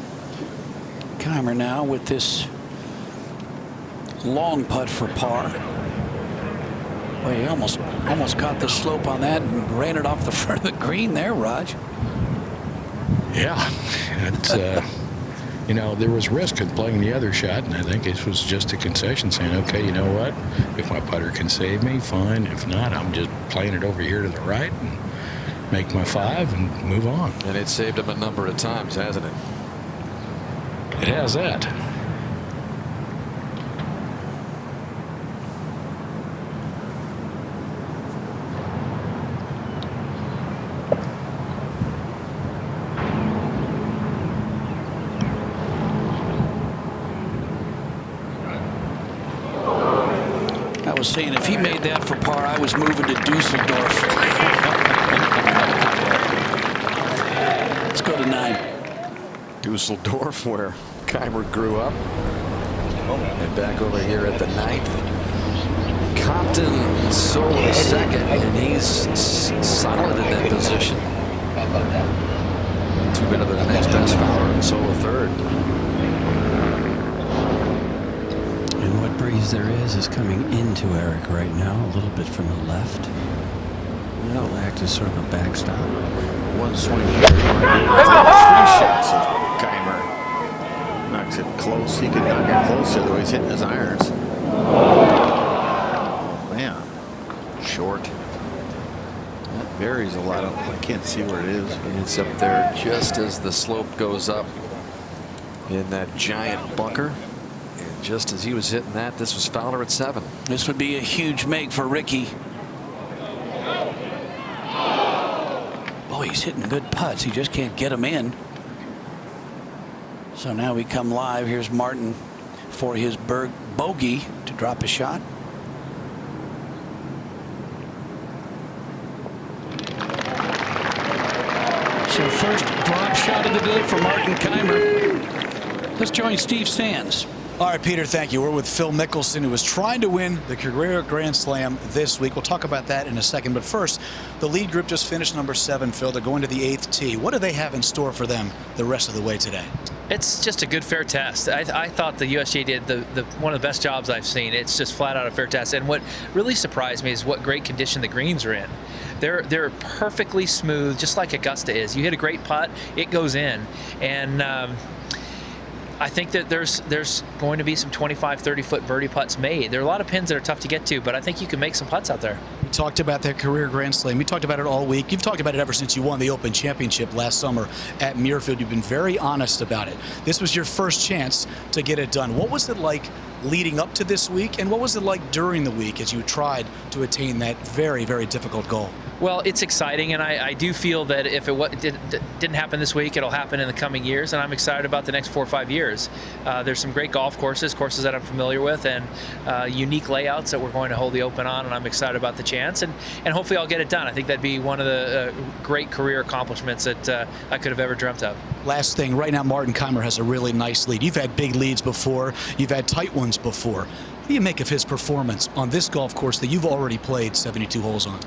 Keimer now with this long putt for par. Well, he almost caught the slope on that and ran it off the front of the green there, Raj. Yeah, it's you know, there was risk in playing the other shot, and I think this was just a concession saying, okay, you know what, if my putter can save me, fine. If not, I'm just playing it over here to the right and make my 5 and move on. And it saved him a number of times, hasn't it? It has that. I was saying if he made that for par, I was moving to Dusseldorf. Let's go to 9. Dusseldorf, where Keimer grew up. And back over here at the 9th. Compton solo second, and he's solid in that position. 2 better than the next best Fowler and solo 3rd. And what breeze there is coming into Eric right now, a little bit from the left. It'll act as sort of a backstop. One swing here. 3 shots of Keimer. Knocks it close. He could knock it closer, though he's hitting his irons. Oh, man. Short. That varies a lot. I can't see where it is. It's up there just as the slope goes up in that giant bunker. And just as he was hitting that, this was Fowler at 7. This would be a huge make for Ricky. Oh, he's hitting good putts. He just can't get them in. So now we come live. Here's Martin for his bogey to drop a shot. So first drop shot of the day for Martin Keimer. Let's join Steve Sands. All right, Peter, thank you. We're with Phil Mickelson, who was trying to win the Carrera Grand Slam this week. We'll talk about that in a second. But first, the lead group just finished number 7, Phil. They're going to the 8th tee. What do they have in store for them the rest of the way today? It's just a good fair test. I thought the USGA did one of the best jobs I've seen. It's just flat out a fair test. And what really surprised me is what great condition the greens are in. They're perfectly smooth, just like Augusta is. You hit a great putt, it goes in. And I think that there's going to be some 25, 30-foot birdie putts made. There are a lot of pins that are tough to get to, but I think you can make some putts out there. We talked about that career Grand Slam. We talked about it all week. You've talked about it ever since you won the Open Championship last summer at Muirfield. You've been very honest about it. This was your first chance to get it done. What was it like leading up to this week, and what was it like during the week as you tried to attain that very, very difficult goal? Well, it's exciting, and I do feel that if it didn't happen this week, it'll happen in the coming years, and I'm excited about the next 4 or 5 years. There's some great golf courses that I'm familiar with, and unique layouts that we're going to hold the Open on, and I'm excited about the chance, and hopefully I'll get it done. I think that'd be one of the great career accomplishments that I could have ever dreamt of. Last thing, right now Martin Keimer has a really nice lead. You've had big leads before. You've had tight ones before. What do you make of his performance on this golf course that you've already played 72 holes on?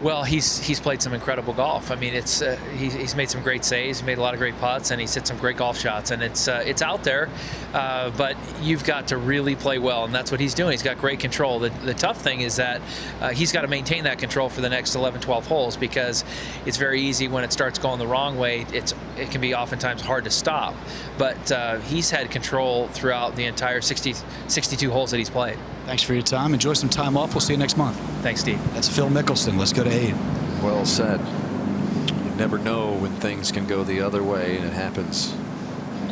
Well, he's played some incredible golf. I mean, it's he's made some great saves, he made a lot of great putts, and he's hit some great golf shots. And it's out there, but you've got to really play well, and that's what he's doing. He's got great control. The tough thing is that he's got to maintain that control for the next 11, 12 holes, because it's very easy when it starts going the wrong way. It can be oftentimes hard to stop. But he's had control throughout the entire 62 holes that he's played. Thanks for your time. Enjoy some time off. We'll see you next month. Thanks, Steve. That's Phil Mickelson. Let's go to 8. Well said. You never know when things can go the other way, and it happens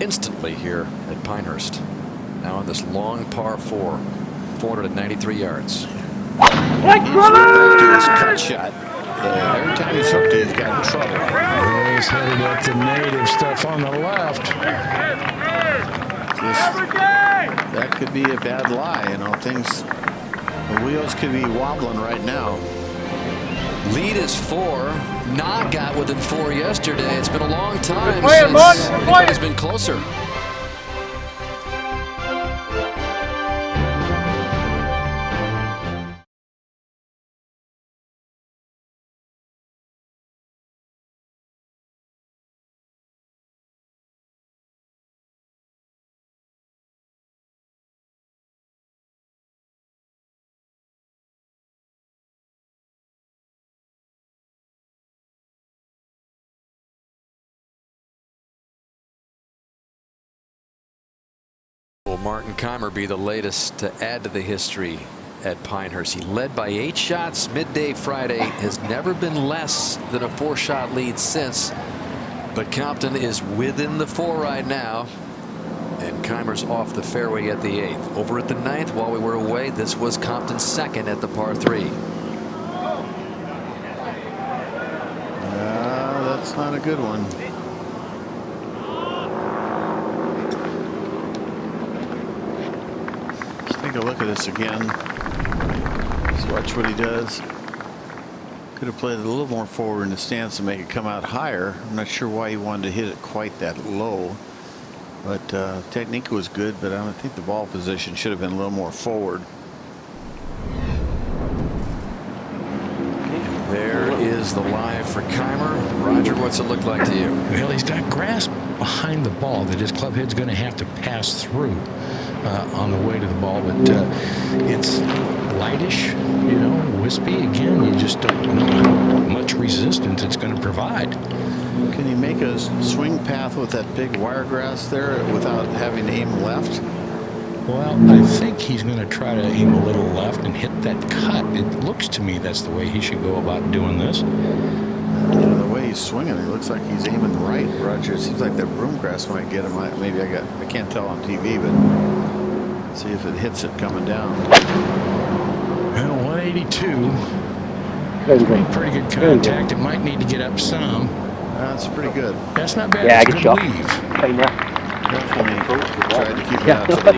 instantly here at Pinehurst. Now on this long par 4, 493 yards. Back to his cut shot. Every time he's hooked it, he's got in trouble. He's headed up the native stuff on the left. That could be a bad lie. You know, the wheels could be wobbling right now. Lead is 4. Not got within 4 yesterday. It's been a long time Quiet, since Mark, anybody's been closer. Will Martin Kaymer be the latest to add to the history at Pinehurst? He led by 8 shots midday Friday, has never been less than a 4-shot lead since, but Compton is within the 4 right now, and Kaymer's off the fairway at the 8th. Over at the 9th, while we were away, this was Compton's 2nd at the par 3. That's not a good one. Take a look at this again. Let's watch what he does. Could have played it a little more forward in the stance to make it come out higher. I'm not sure why he wanted to hit it quite that low, but technique was good, but I don't think the ball position should have been a little more forward. There is the live for Kaymer. Roger, what's it look like to you? Well, he's got grass behind the ball that his club head's going to have to pass through on the way to the ball, but it's lightish, you know, wispy. Again, you just don't know how much resistance it's going to provide. Can he make a swing path with that big wiregrass there without having to aim left? Well, I think he's going to try to aim a little left and hit that cut. It looks to me that's the way he should go about doing this. Yeah, the way he's swinging, it looks like he's aiming right, Roger. It seems like that broom grass might get him. Maybe I can't tell on TV, but let's see if it hits it coming down. Well, 182. Pretty good contact. It might need to get up some. That's pretty good. That's not bad. Yeah, It's good good shot. weave. Definitely tried to keep it out to the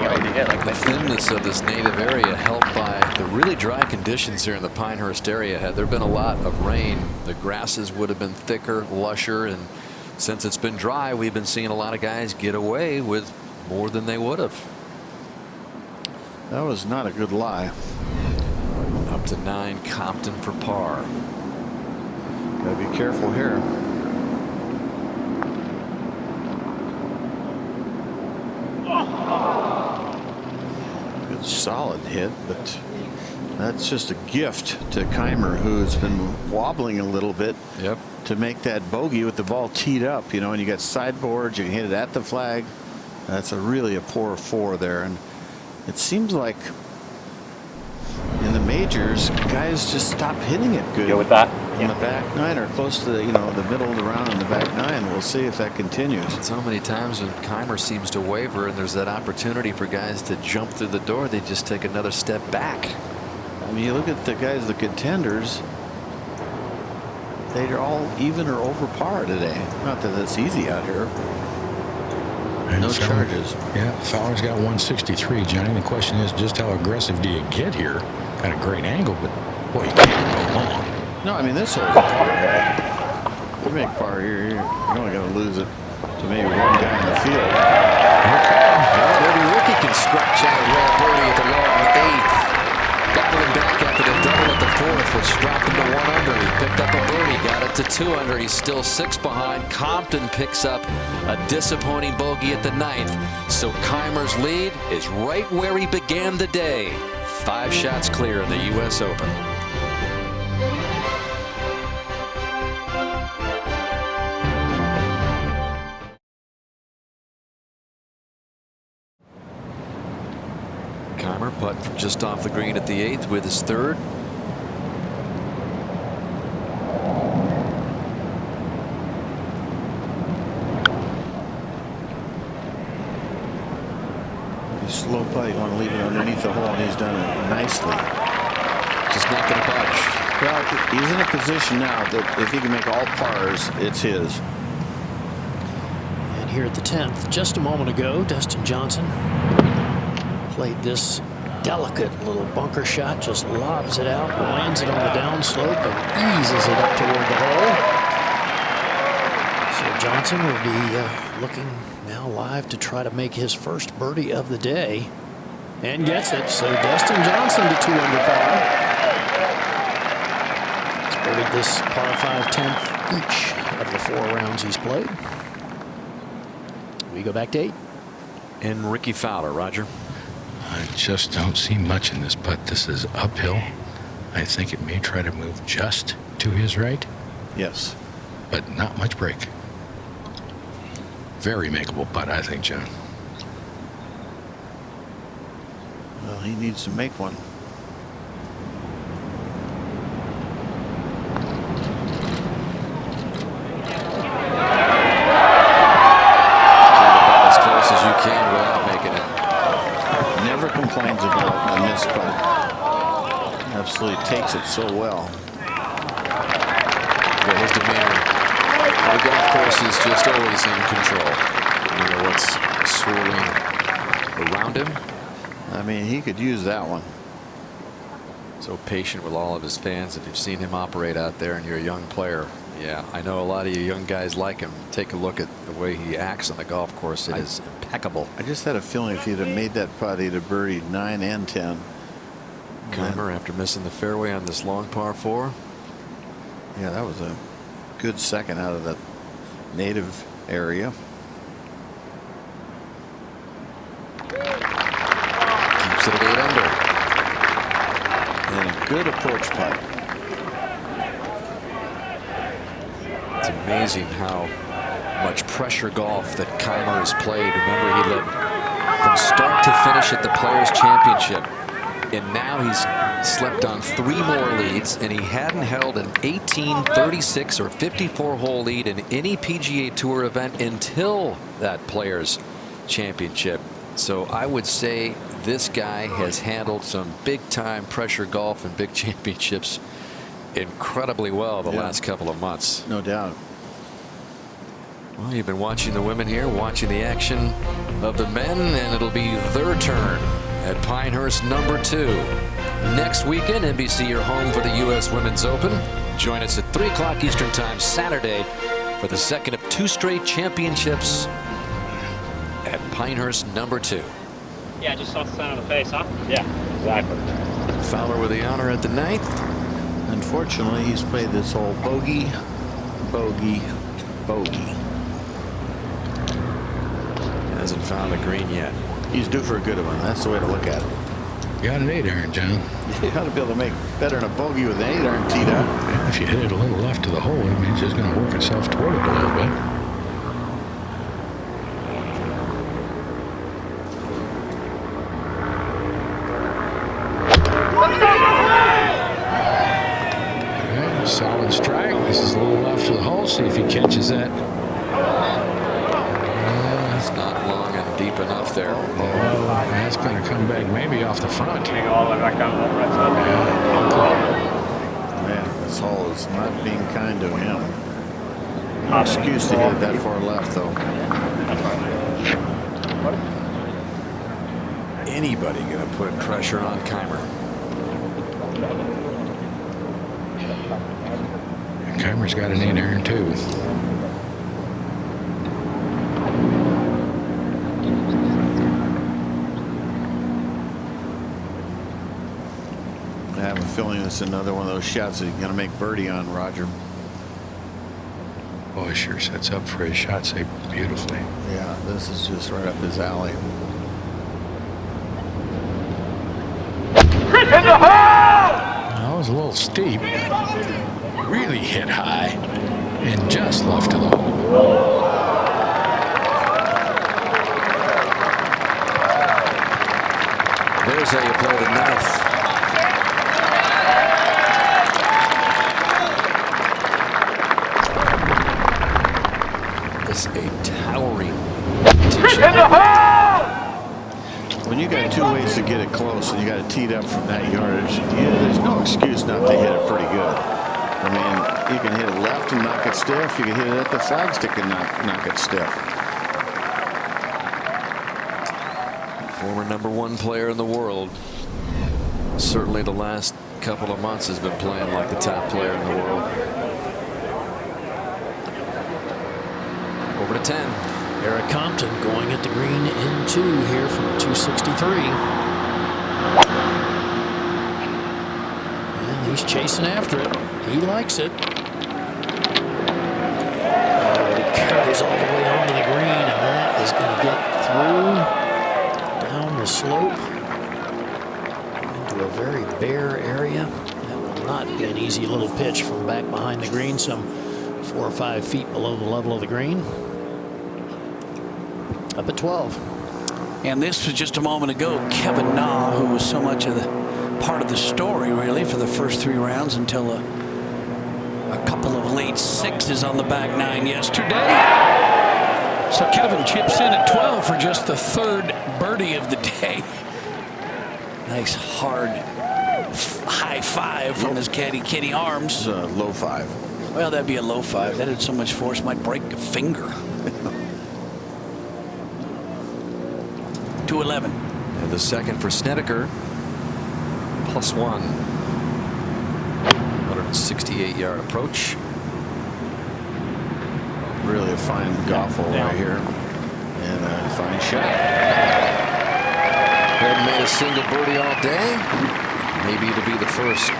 Like the thinness of this native area helped by the really dry conditions here in the Pinehurst area. Had there been a lot of rain, the grasses would have been thicker, lusher, and since it's been dry, we've been seeing a lot of guys get away with more than they would have. That was not a good lie. Up to 9, Compton for par. Gotta be careful here. Good solid hit, but that's just a gift to Kaymer, who's been wobbling a little bit. Yep. To make that bogey with the ball teed up, you know, and you got sideboards, you can hit it at the flag. That's really a poor 4 there, and it seems like in the majors, guys just stop hitting it good. Go with that. In the back 9 or close to the, you know, the middle of the round in the back 9. We'll see if that continues. So many times when Kaymer seems to waver and there's that opportunity for guys to jump through the door, they just take another step back. I mean, you look at the guys, the contenders, they're all even or over par today. Not that it's easy out here. No charges. Yeah, Fowler's got 163, Johnny. The question is just how aggressive do you get here? Got a great angle, but boy, you can't go long. No, I mean, this is par. You make par here, you're only going to lose it to maybe one guy in the field. Well, every rookie can scratch out a rare birdie at the long 8th. Battling back after the double at the 4th, which dropped him to 1 under. He picked up a birdie, got it to 2 under. He's still 6 behind. Compton picks up a disappointing bogey at the 9th. So Kaymer's lead is right where he began the day. 5 shots clear in the U.S. Open. Kaymer putt from just off the green at the 8th with his 3rd. Slow putt, you want to leave it underneath the hole, and he's done it nicely. Just not going to budge. Well, he's in a position now that if he can make all pars, it's his. And here at the 10th, just a moment ago, Dustin Johnson played this delicate little bunker shot, just lobs it out, lands it on the downslope, and eases it up toward the hole. So Johnson will be looking now live to try to make his first birdie of the day, and gets it. So Dustin Johnson to 2 under par. He's birdied this par 5 10th each of the 4 rounds he's played. We go back to 8. And Ricky Fowler, Roger. I just don't see much in this putt. This is uphill. I think it may try to move just to his right. Yes. But not much break. Very makeable putt, I think, John. Well, he needs to make one. As close as you can without making it. Never complains about a missed putt. Absolutely takes it so well. But his demeanor, the golf course is just always in control. No matter what's swirling around him. I mean, he could use that one. So patient with all of his fans. If you've seen him operate out there and you're a young player, yeah, I know a lot of you young guys like him. Take a look at the way he acts on the golf course. It is impeccable. I just had a feeling if he'd have made that putt, he'd have birdied 9 and 10. Keimer, after missing the fairway on this long par 4. Yeah, that was a good second out of that native area. Keeps it at 8 under. And a good approach putt. It's amazing how much pressure golf that Keimer has played. Remember, he led from start to finish at the Players Championship. And now he's slept on 3 more leads, and he hadn't held an 18, 36, or 54-hole lead in any PGA Tour event until that Players Championship. So I would say this guy has handled some big-time pressure golf and big championships incredibly well the last couple of months. No doubt. Well, you've been watching the women here, watching the action of the men, and it'll be their turn at Pinehurst number 2. Next weekend, NBC, your home for the U.S. Women's Open. Join us at 3 o'clock Eastern Time Saturday for the second of 2 straight championships at Pinehurst number 2. Yeah, just off the side of the face, huh? Yeah, exactly. Fowler with the honor at the 9th. Unfortunately, he's played this whole bogey, bogey, bogey. Hasn't found a green yet. He's due for a good one. That's the way to look at it. You got an 8 iron, John. You got to be able to make better than a bogey with an 8 iron teed up. If you hit it a little left to the hole, it means it's going to work itself toward it a little bit. Okay, solid strike. This is a little left to the hole. See if he catches that. It's not long and deep enough there. Oh, that's going to come back maybe off the front. All the way back down the right side. Man, this hole is not being kind to him. No excuse to hit it that far left, though. Anybody going to put pressure on Keimer? Keimer's got an 8 iron too. I have a feeling it's another one of those shots that he's going to make birdie on, Roger. Boy, sure sets up for his shot save beautifully. Yeah, this is just right up his alley. In the hole! That was a little steep. Really hit high and just left to the hole. There's how you play the 9th. This is a towering tee shot. When you got 2 ways to get it close and you got it teed up from that yardage, there's no excuse not to hit it pretty good. I mean, you can hit it left and knock it stiff. You can hit it at the flagstick and knock it stiff. Former #1 player in the world. Certainly the last couple of months has been playing like the top player in the world. Over to 10. Eric Compton going at the green in 2 here from 263. And he's chasing after it. He likes it. But he carries all the way onto the green, and that is going to get through down the slope into a very bare area. That will not be an easy little pitch from back behind the green, some 4 or 5 feet below the level of the green. Up at 12. And this was just a moment ago, Kevin Na, who was so much of the part of the story, really, for the first 3 rounds until a couple of late 6s on the back 9 yesterday. So Kevin chips in at 12 for just the 3rd birdie of the day. Nice hard high 5 from his caddy, Kitty Arms. Low 5. Well, that'd be a low 5. That had so much force, might break a finger. 211. And the second for Snedeker. +1. 168-yard approach. Really a fine golf hole right here. And a fine shot. Hadn't made a single birdie all day. Maybe it'll be the first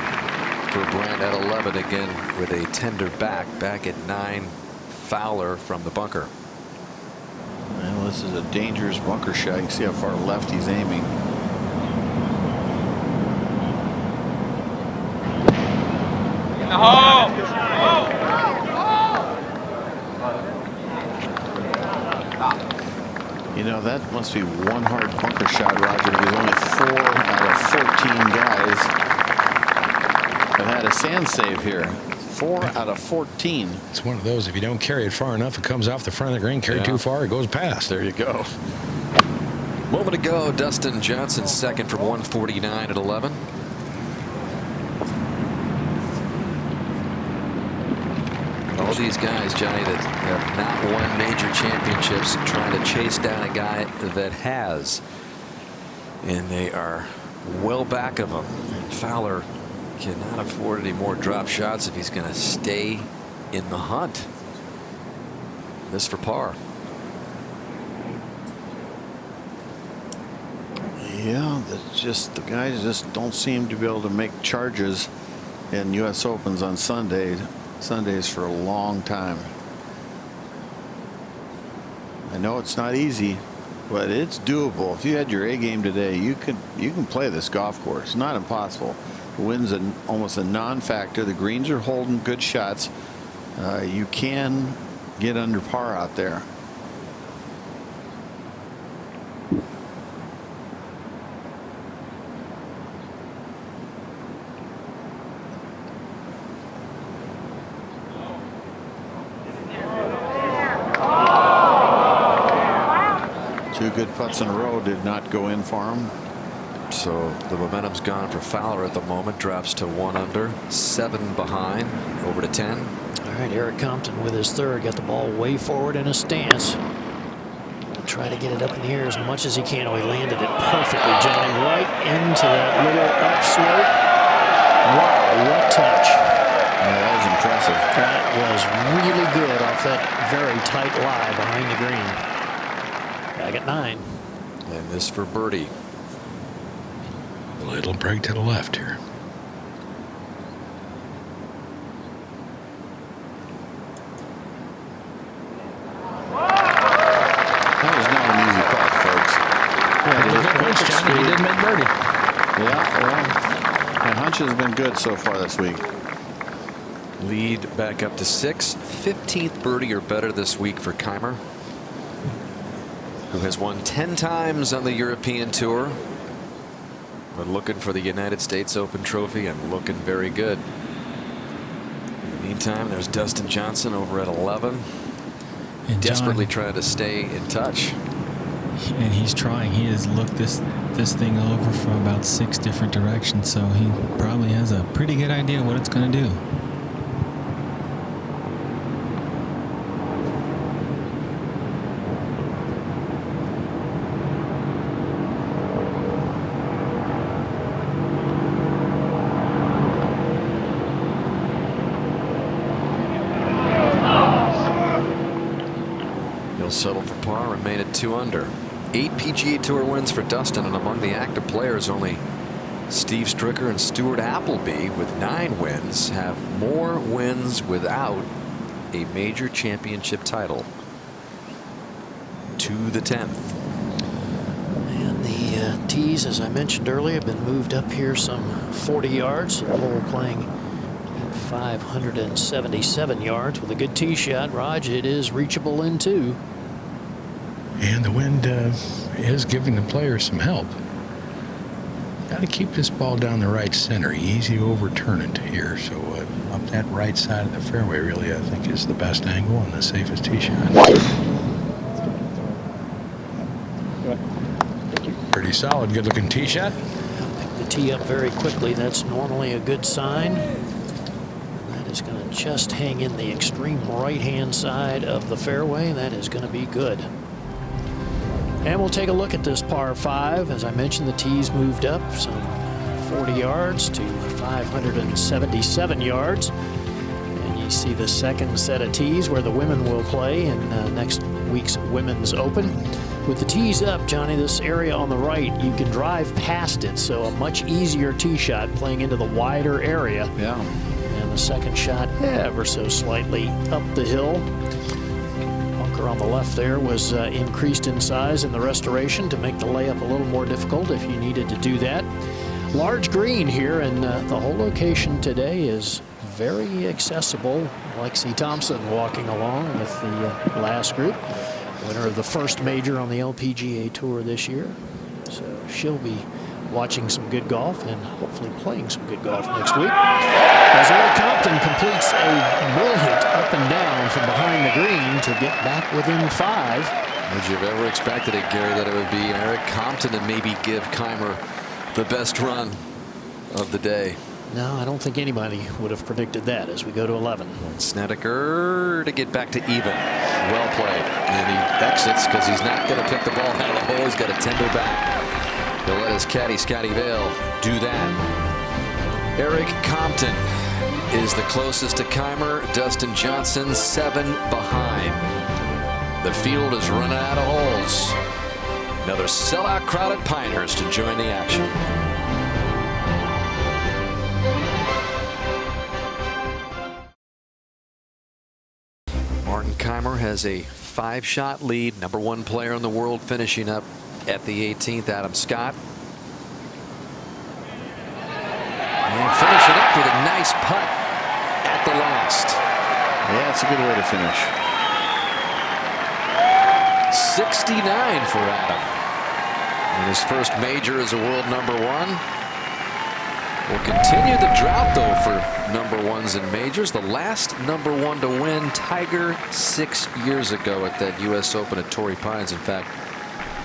for Brandt at 11 again with a tender back at 9. Fowler from the bunker. Well, this is a dangerous bunker shot. You can see how far left he's aiming. In the hole! You know, that must be one hard bunker shot, Roger, because only 4 out of 14 guys have had a sand save here. 4 out of 14. It's one of those, if you don't carry it far enough, it comes off the front of the green. Carry too far, it goes past. There you go. Moment ago, Dustin Johnson second from 149 at 11. All these guys, Johnny, that have not won major championships trying to chase down a guy that has. And they are well back of him. Fowler cannot afford any more drop shots if he's going to stay in the hunt. This for par. Yeah, that's just, the guys just don't seem to be able to make charges in U.S. Opens on Sundays for a long time. I know it's not easy, but it's doable. If you had your A game today, you can play this golf course. It's not impossible. The wind's almost a non-factor. The greens are holding good shots. You can get under par out there. Two good putts in a row did not go in for him. So the momentum's gone for Fowler at the moment. Drops to 1 under, 7 behind. Over to 10. All right, Eric Compton with his 3rd. Got the ball way forward in a stance. Try to get it up in the air as much as he can. Oh, he landed it perfectly, Johnny, right into that little upslope. Wow, what touch. Yeah, that was impressive. That was really good off that very tight lie behind the green. Back at 9. And this for birdie. A little break to the left here. That was not an easy putt, folks. Yeah, it was perfect speed. He didn't make birdie. Yeah, well, my hunch has been good so far this week. Lead back up to 6. 15th birdie or better this week for Keimer, who has won 10 times on the European Tour, but looking for the United States Open trophy and looking very good. In the meantime, there's Dustin Johnson over at 11, and desperately John, trying to stay in touch. And he's trying. He has looked this thing over from about 6 different directions, so he probably has a pretty good idea what it's going to do. remain at 2 under. 8 PGA Tour wins for Dustin, and among the active players, only Steve Stricker and Stuart Appleby, with 9 wins, have more wins without a major championship title. To the 10th. And the tees, as I mentioned earlier, have been moved up here some 40 yards. The hole playing 577 yards with a good tee shot. Raj, it is reachable in 2. And the wind is giving the players some help. Got to keep this ball down the right center. Easy to overturn it here. So up that right side of the fairway, really, I think, is the best angle and the safest tee shot. Pretty solid, good-looking tee shot. Pick the tee up very quickly. That's normally a good sign. That is going to just hang in the extreme right-hand side of the fairway. That is going to be good. And we'll take a look at this par 5. As I mentioned, the tees moved up some 40 yards to 577 yards. And you see the second set of tees where the women will play in next week's Women's Open. With the tees up, Johnny, this area on the right, you can drive past it, so a much easier tee shot playing into the wider area. Yeah. And the second shot ever so slightly up the hill. Bunker on the left there was increased in size in the restoration to make the layup a little more difficult if you needed to do that. Large green here, and the whole location today is very accessible. Lexi Thompson walking along with the last group. Winner of the first major on the LPGA Tour this year. So she'll be watching some good golf and hopefully playing some good golf next week. As Eric Compton completes a mill hit up and down from behind the green to get back within 5. Would you have ever expected it, Gary, that it would be Eric Compton and maybe give Keimer the best run of the day? No, I don't think anybody would have predicted that as we go to 11. Snedeker to get back to even. Well played. And he exits because he's not going to pick the ball out of the hole. He's got to tender back. He'll let his caddy, Scotty Vail, do that. Eric Compton is the closest to Keimer. Dustin Johnson 7 behind. The field is running out of holes. Another sellout crowd at Pinehurst to join the action. Martin Keimer has a 5-shot lead. Number 1 player in the world finishing up at the 18th. Adam Scott. And finish it up with a nice putt at the last. Yeah, it's a good way to finish. 69 for Adam. And his first major as a world number 1. Will continue the drought, though, for number 1s in majors. The last number 1 to win, Tiger, 6 years ago at that U.S. Open at Torrey Pines. In fact,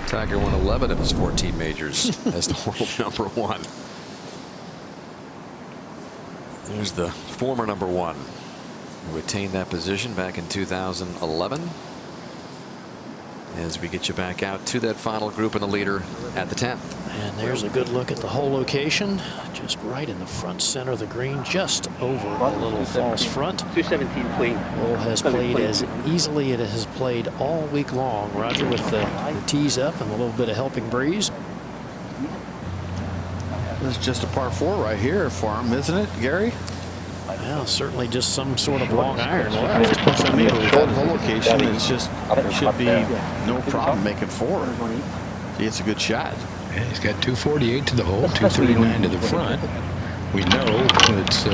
Tiger won 11 of his 14 majors as the world number 1. There's the former number 1 who attained that position back in 2011. As we get you back out to that final group in the leader at the 10th. And there's a good look at the whole location, just right in the front center of the green, just over a little false front. 217 clean. Hole has played as easily as it has played all week long. Roger with the tees up and a little bit of helping breeze. This is just a par 4 right here for him, isn't it, Gary? Well, certainly just some sort of long iron left. I mean, with that whole location, it's just should be no problem making 4. See, it's a good shot. Yeah, he's got 248 to the hole, 239 to the front. We know it's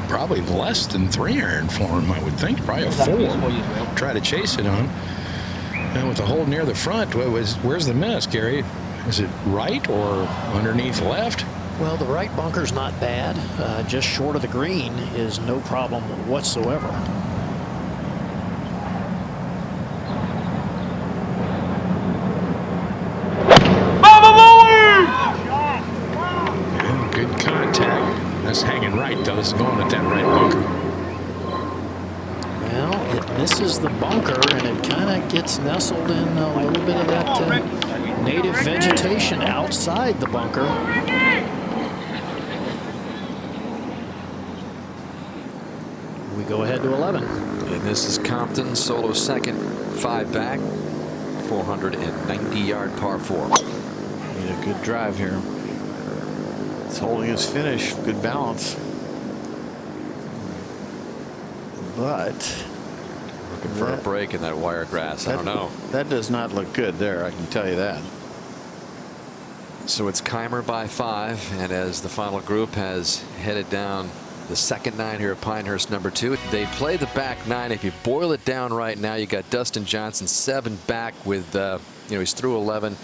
probably less than 3 iron for him, I would think. Probably a 4. Try to chase it on. And with the hole near the front, where's the miss, Gary? Is it right or underneath left? Well, the right bunker's not bad. Just short of the green is no problem whatsoever. Yeah, good contact. That's hanging right, though. This is going at that right bunker. Well, it misses the bunker, and it kind of gets nestled in a little bit of that native vegetation outside the bunker. We go ahead to 11. And this is Compton, solo second, 5 back. 490-yard par 4. Made a good drive here. It's holding his finish. Good balance. But looking for a break in that wire grass. I don't know. That does not look good there. I can tell you that. So it's Kaymer by 5, and as the final group has headed down the second 9 here at Pinehurst number 2, they play the back 9. If you boil it down right now, you got Dustin Johnson 7 back with he's through 11.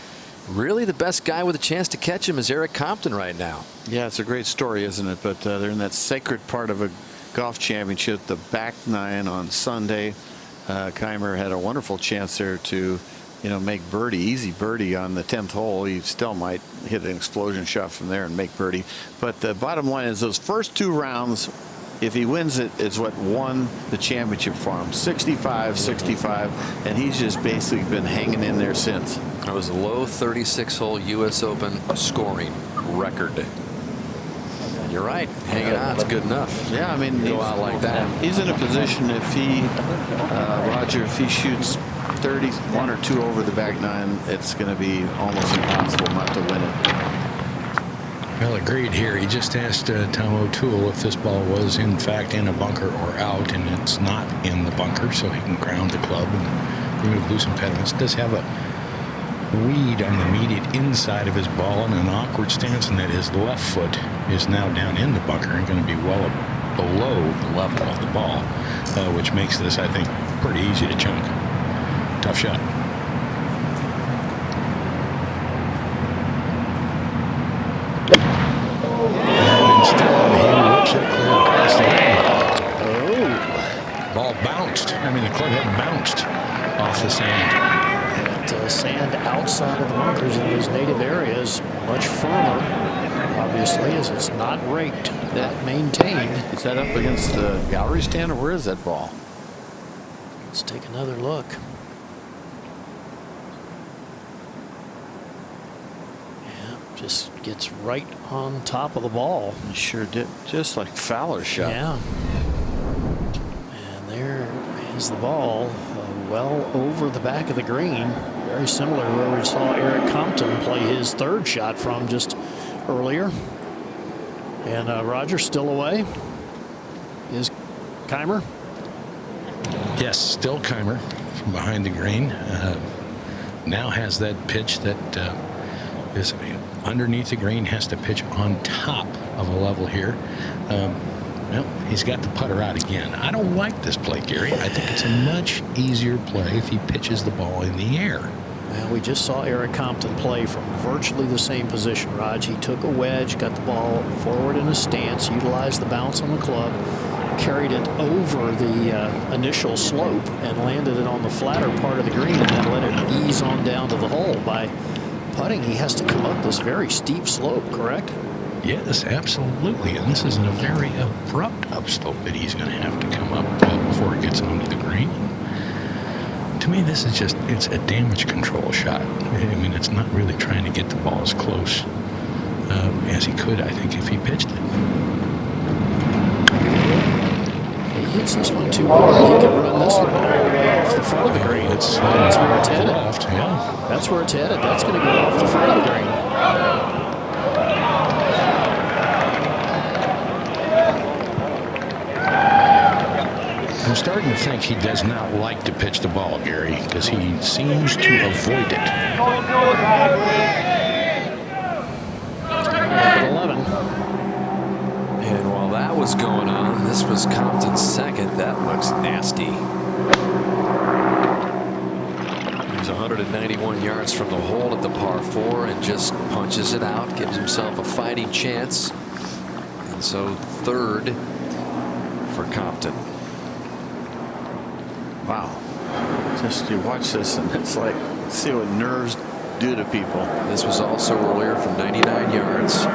Really the best guy with a chance to catch him is Eric Compton right now. Yeah, it's a great story, isn't it? But they're in that sacred part of a golf championship, the back 9 on Sunday. Kaymer had a wonderful chance there to make birdie, easy birdie on the 10th hole. He still might hit an explosion shot from there and make birdie. But the bottom line is those first 2 rounds, if he wins it, it's what won the championship for him. 65, and he's just basically been hanging in there since. That was a low 36-hole U.S. Open scoring record. And you're right, hanging on is good enough. Yeah, I mean, go out like that. He's in a position if he, Roger, if he shoots 31 or 2 over the back 9, it's going to be almost impossible not to win it. Well, agreed here. He just asked Tom O'Toole if this ball was in fact in a bunker or out, and it's not in the bunker, so he can ground the club and remove loose impediments. Does have a weed on the immediate inside of his ball in an awkward stance, and that his left foot is now down in the bunker and going to be well below the level of the ball, which makes this, I think, pretty easy to chunk. Tough shot. And instead, he whips it clear across the line. Oh. Ball bounced. I mean, the club head bounced off the sand. And sand outside of the bunkers in those native areas much firmer, obviously, as it's not raked, not maintained. Is that up against the gallery stand, or where is that ball? Let's take another look. Just gets right on top of the ball. It sure did, just like Fowler's shot. Yeah. And there is the ball, well over the back of the green. Very similar to where we saw Eric Compton play his 3rd shot from just earlier. And Roger still away. Is Kaymer? Yes, still Kaymer from behind the green. Now has that pitch that is underneath the green, has to pitch on top of a level here. Well, he's got the putter out again. I don't like this play, Gary. I think it's a much easier play if he pitches the ball in the air. Well, we just saw Eric Compton play from virtually the same position, Raj. He took a wedge, got the ball forward in a stance, utilized the bounce on the club, carried it over the initial slope and landed it on the flatter part of the green, and then let it ease on down to the hole. By putting, he has to come up this very steep slope, correct? Yes, absolutely. And this isn't a very abrupt upslope that he's going to have to come up before it gets onto the green. To me, this is just, it's a damage control shot. I mean, it's not really trying to get the ball as close as he could, I think, if he pitched it. He hits this one too hard. He can run this one off the front of the green. That's where it's headed. Left, yeah. That's where it's headed. That's going to go off the front of the green. I'm starting to think he does not like to pitch the ball, Gary, because he seems to avoid it. Number 11. And while that was going on, this was Compton's 2nd. That looks nasty. He's 191 yards from the hole at the par 4 and just punches it out, gives himself a fighting chance. And so 3rd for Compton. Wow. Just you watch this and it's like, see what nerves do to people. This was also earlier from 99 yards.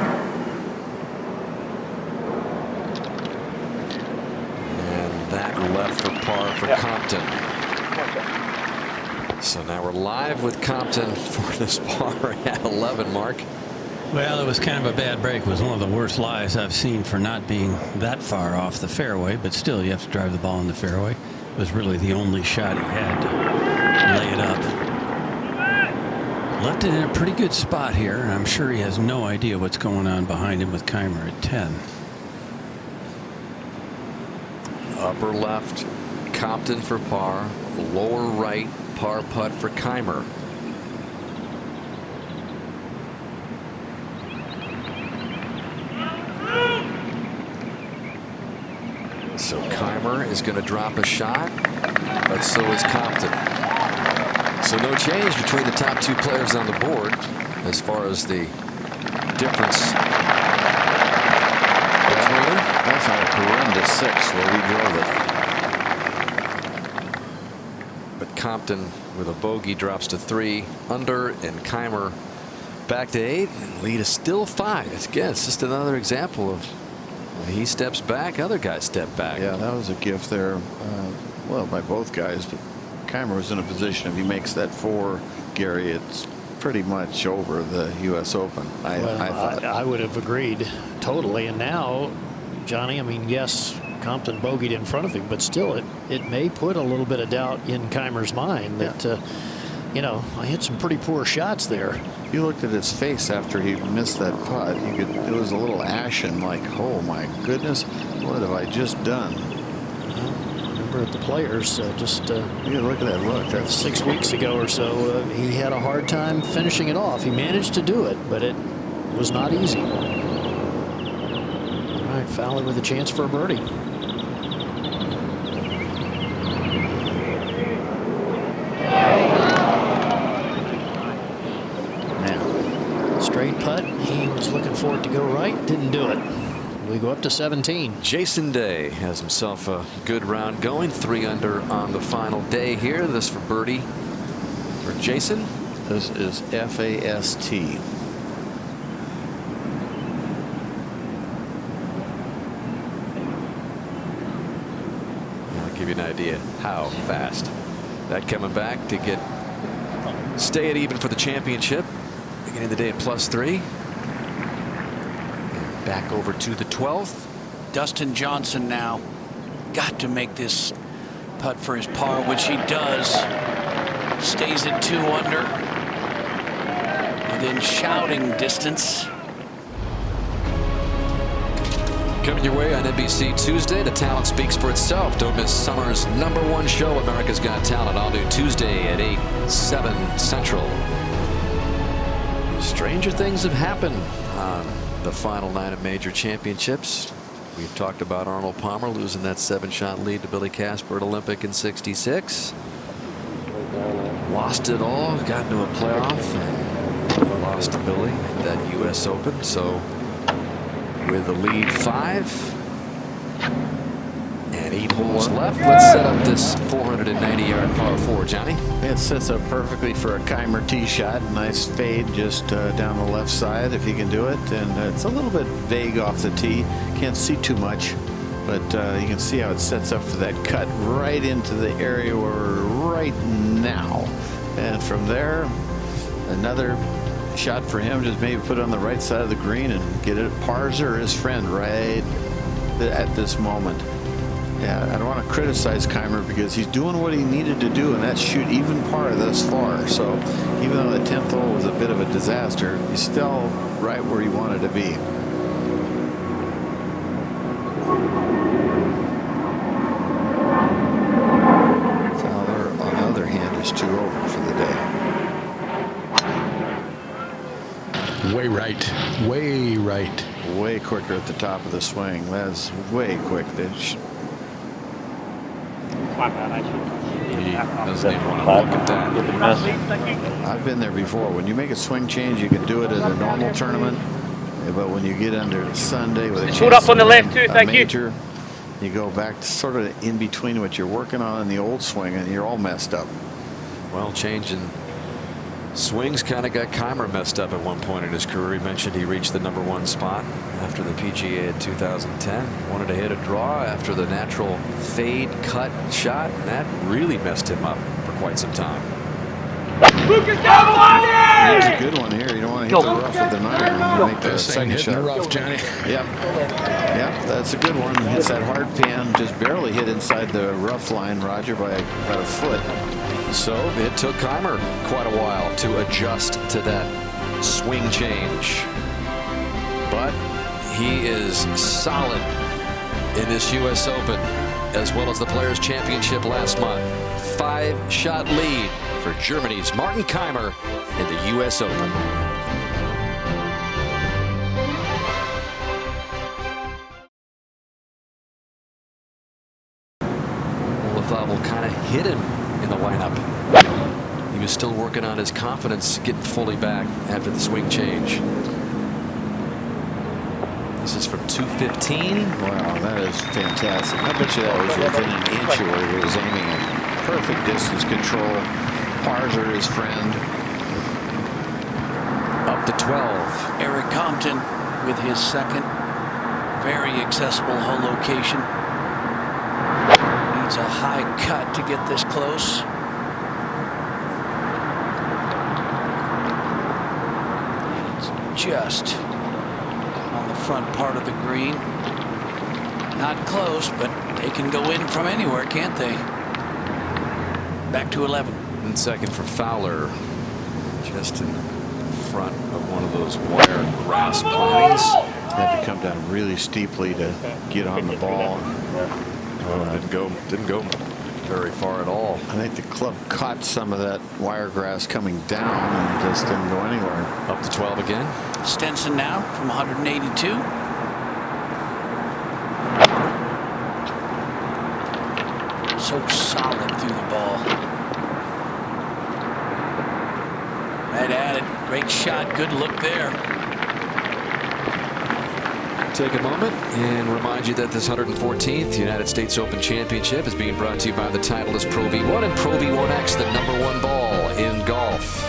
And that left for par for Compton. So now we're live with Compton for this par at 11, Mark. Well, it was kind of a bad break. It was one of the worst lies I've seen for not being that far off the fairway, but still you have to drive the ball in the fairway. It was really the only shot he had to lay it up. Left it in a pretty good spot here, and I'm sure he has no idea what's going on behind him with Keimer at 10. Upper left, Compton for par. Lower right, par putt for Keimer. So Keimer is going to drop a shot, but so is Compton. So no change between the top two players on the board as far as the difference. That's a horrendous 6 where we drove it. But Compton with a bogey drops to 3 under, and Keimer back to 8, and lead is still 5. Again, it's just another example of when he steps back, other guys step back. Yeah, that was a gift there. Well, by both guys, but Keimer was in a position, if he makes that 4, Gary, it's pretty much over the U.S. Open. I thought. I would have agreed totally. And now, Johnny, I mean, yes, Compton bogeyed in front of him, but still, it may put a little bit of doubt in Keimer's mind that, you know, I hit some pretty poor shots there. You looked at his face after he missed that putt. It was a little ashen, like, oh my goodness, what have I just done? Remember at the Players, you look at that look. That's 6 weeks ago or so. He had a hard time finishing it off. He managed to do it, but it was not easy. All right, Fowler with a chance for a birdie. Straight putt. He was looking for it to go right. Didn't do it. We go up to 17. Jason Day has himself a good round going. 3 under on the final day here. This for birdie for Jason. This is FAST. I'll give you an idea how fast. That coming back to get stay at even for the championship. Beginning the day at +3. And back over to the 12th. Dustin Johnson now got to make this putt for his par, which he does. Stays at 2 under. Within shouting distance. Coming your way on NBC Tuesday, the talent speaks for itself. Don't miss summer's #1 show, America's Got Talent, all new Tuesday at 8, 7 Central. Stranger things have happened on the final night of major championships. We've talked about Arnold Palmer losing that 7-shot lead to Billy Casper at Olympic in '66. Lost it all, got into a playoff, and lost to Billy at that U.S. Open. So with the lead 5 and 8 holes left, let's set up this 490-yard par 4, Johnny. It sets up perfectly for a Keimer tee shot. Nice fade just down the left side if he can do it. And it's a little bit vague off the tee. Can't see too much, but you can see how it sets up for that cut right into the area where we're right now. And from there, another shot for him, just maybe put it on the right side of the green and get it. Parzer, his friend, right at this moment. Yeah, I don't want to criticize Keimer because he's doing what he needed to do, and that's shoot even par thus far. So even though the 10th hole was a bit of a disaster, he's still right where he wanted to be. Fowler, on the other hand, is 2 over for the day. Way right. Way right. Way quicker at the top of the swing. That's way quick. My bad, I should. He doesn't even want to look at that. I've been there before. When you make a swing change, you can do it at a normal tournament. But when you get under Sunday with a chance up on the left too, thank you. major, you go back to sort of in between what you're working on in the old swing, and you're all messed up. Well, changing swings kind of got Keimer messed up at one point in his career. He mentioned he reached the #1 spot after the PGA in 2010. Wanted to hit a draw after the natural fade cut shot, and that really messed him up for quite some time. It's a good one here. You don't want to hit the rough with the 9 when you make that second shot. Rough, Johnny. Yep, that's a good one. Hits that hard pan, just barely hit inside the rough line, Roger, by about a foot. So it took Keimer quite a while to adjust to that swing change. But he is solid in this U.S. Open, as well as the Players' Championship last month. 5-shot lead for Germany's Martin Keimer in the U.S. Open. Olafable kind of hit him in the lineup. He was still working on his confidence, getting fully back after the swing change. This is from 215. Wow, that is fantastic. I bet you that was within an inch of where he was aiming at. Perfect distance control. Pars are his friend. Up to 12. Eric Compton with his second. Very accessible hole location. Needs a high cut to get this close. It's just on the front part of the green. Not close, but they can go in from anywhere, can't they? Back to 11. And second for Fowler. Just in front of one of those wire grass plantings. Had to come down really steeply to get on the ball. Didn't go very far at all. I think the club caught some of that wiregrass coming down and just didn't go anywhere. Up to 12 again. Stenson now from 182. So solid through the ball. Right at it. Great shot. Good look there. Take a moment and remind you that this 114th United States Open Championship is being brought to you by the Titleist Pro V1 and Pro V1X, the #1 ball in golf.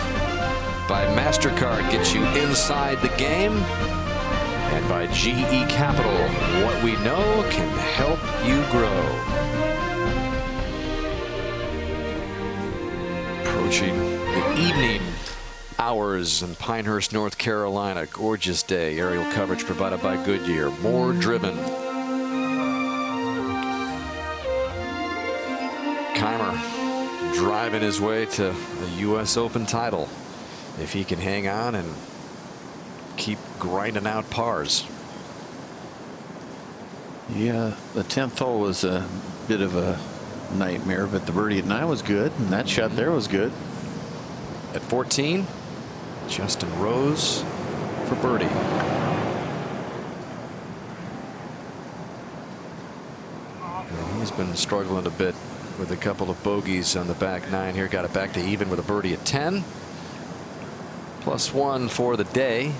By MasterCard, gets you inside the game. And by GE Capital, what we know can help you grow. Approaching the evening hours in Pinehurst, North Carolina. Gorgeous day. Aerial coverage provided by Goodyear. More driven. Keimer driving his way to a U.S. Open title. If he can hang on and keep grinding out pars. Yeah, the 10th hole was a bit of a nightmare, but the birdie at 9 was good, and that shot there was good. At 14, Justin Rose for birdie. He's been struggling a bit with a couple of bogeys on the back 9 here. Got it back to even with a birdie at 10. +1 for the day.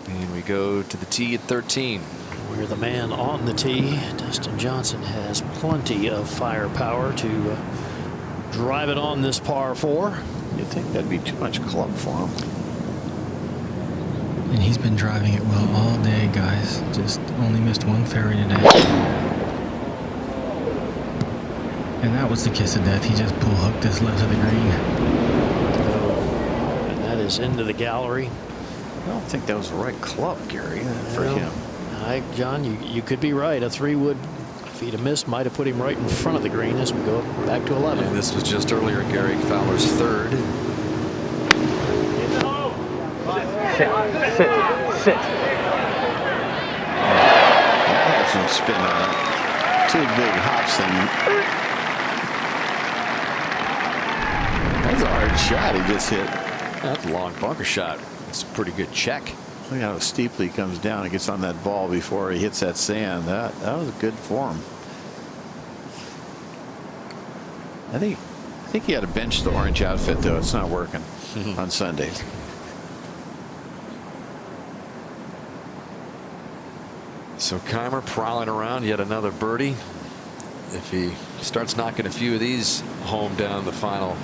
And we go to the tee at 13. We're the man on the tee. Dustin Johnson has plenty of firepower to drive it on this par 4. You'd think that'd be too much club for him. And he's been driving it well all day, guys. Just only missed one fairway today. And that was the kiss of death. He just pull hooked this left of the green. And that is into the gallery. I don't think that was the right club, Gary, for him. John, you could be right. A 3 would, if he'd have missed, might have put him right in front of the green as we go back to 11. And this was just earlier Gary Fowler's 3rd. Sit. That had some spin on it. 2 big hops and that's a hard shot he just hit. That's a long bunker shot. It's a pretty good check. Look how steeply he comes down and gets on that ball before he hits that sand. That was a good form. I think he had to bench the orange outfit though. It's not working on Sundays. So Keimer prowling around, yet another birdie. If he starts knocking a few of these home down the final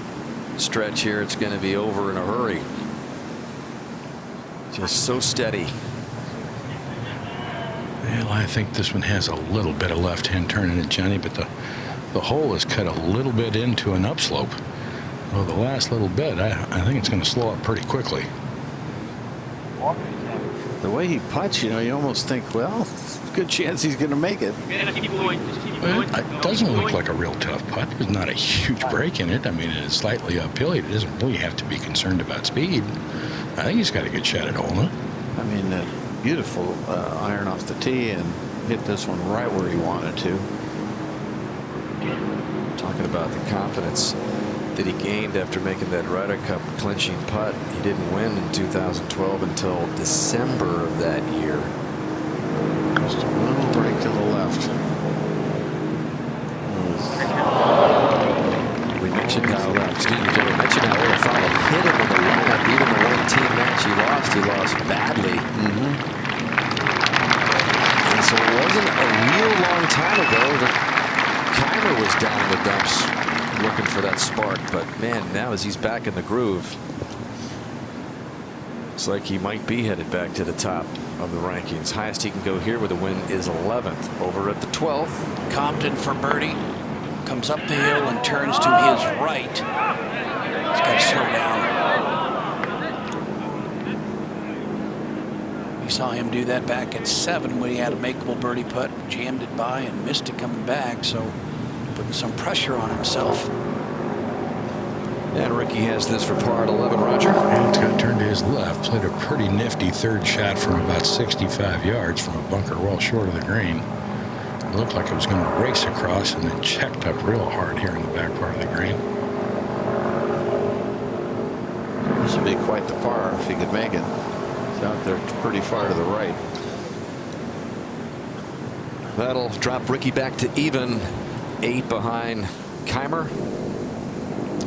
stretch here, it's going to be over in a hurry. Just so steady. Well, I think this one has a little bit of left-hand turn in it, Johnny, but the hole is cut a little bit into an upslope. Well, the last little bit, I think it's going to slow up pretty quickly. The way he putts, you know, you almost think, well, good chance he's going to make it. It doesn't look like a real tough putt. There's not a huge break in it. I mean, it's slightly uphill. He doesn't really have to be concerned about speed. I think he's got a good shot at holding it. I mean, beautiful iron off the tee and hit this one right where he wanted to. Talking about the confidence that he gained after making that Ryder Cup clinching putt. He didn't win in 2012 until December of that year. Just a little break to the left. We mentioned how, mentioned how Eric Fowler hit him in the lineup. Even the one team match he lost badly. And so it wasn't a real long time ago that Keimer was down in the dumps looking for that spark. But man, now as he's back in the groove, looks like he might be headed back to the top of the rankings. Highest he can go here with a win is 11th. Over at the 12th. Compton for birdie. Comes up the hill and turns to his right. He's got to slow down. We saw him do that back at 7 when he had a makeable birdie putt, jammed it by and missed it coming back. So putting some pressure on himself. And Ricky has this for par at 11, Roger. And it's got turned to his left. Played a pretty nifty third shot from about 65 yards from a bunker well short of the green. It looked like it was going to race across and then checked up real hard here in the back part of the green. This would be quite the par if he could make it. It's out there pretty far to the right. That'll drop Ricky back to even 8 behind Keimer.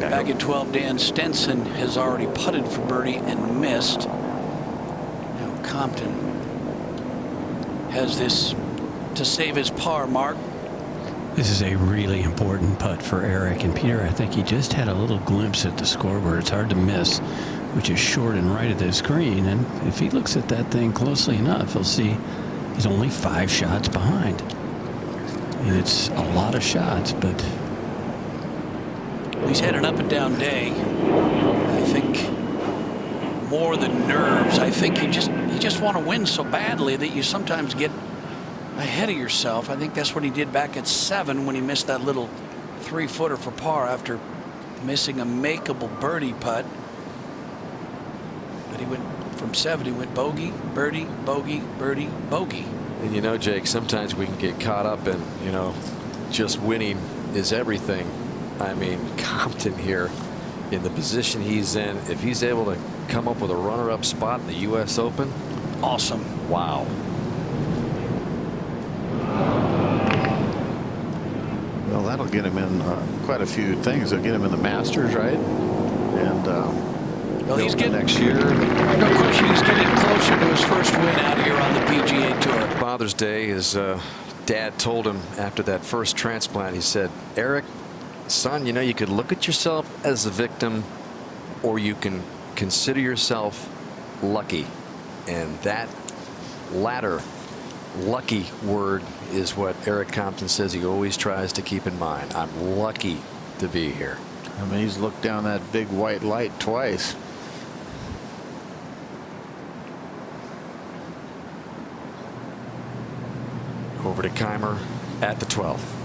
Back at 12, Dan Stenson has already putted for birdie and missed. Now Compton has this to save his par. Mark. This is a really important putt for Eric. And Peter, I think he just had a little glimpse at the scoreboard. It's hard to miss, which is short and right of the screen. And if he looks at that thing closely enough, he'll see he's only 5 shots behind. And it's a lot of shots, but He's had an up and down day. I think more than nerves. I think you just want to win so badly that you sometimes get ahead of yourself. I think that's what he did back at 7 when he missed that little 3-footer for par after missing a makeable birdie putt. But he went from 7. He went bogey, birdie, bogey, birdie, bogey. And you know, Jake, sometimes we can get caught up in, you know, just winning is everything. I mean, Compton here in the position he's in, if he's able to come up with a runner-up spot in the U.S. Open. Awesome. Wow. Well, that'll get him in quite a few things. It'll get him in the Masters, right? And well, he's getting next year. No question, he's getting closer to his first win out here on the PGA Tour. Father's Day, his dad told him after that first transplant, he said, Eric, son, you know, you could look at yourself as a victim or you can consider yourself lucky. And that latter lucky word is what Eric Compton says he always tries to keep in mind. I'm lucky to be here. I mean, he's looked down that big white light twice. Over to Keimer at the 12th.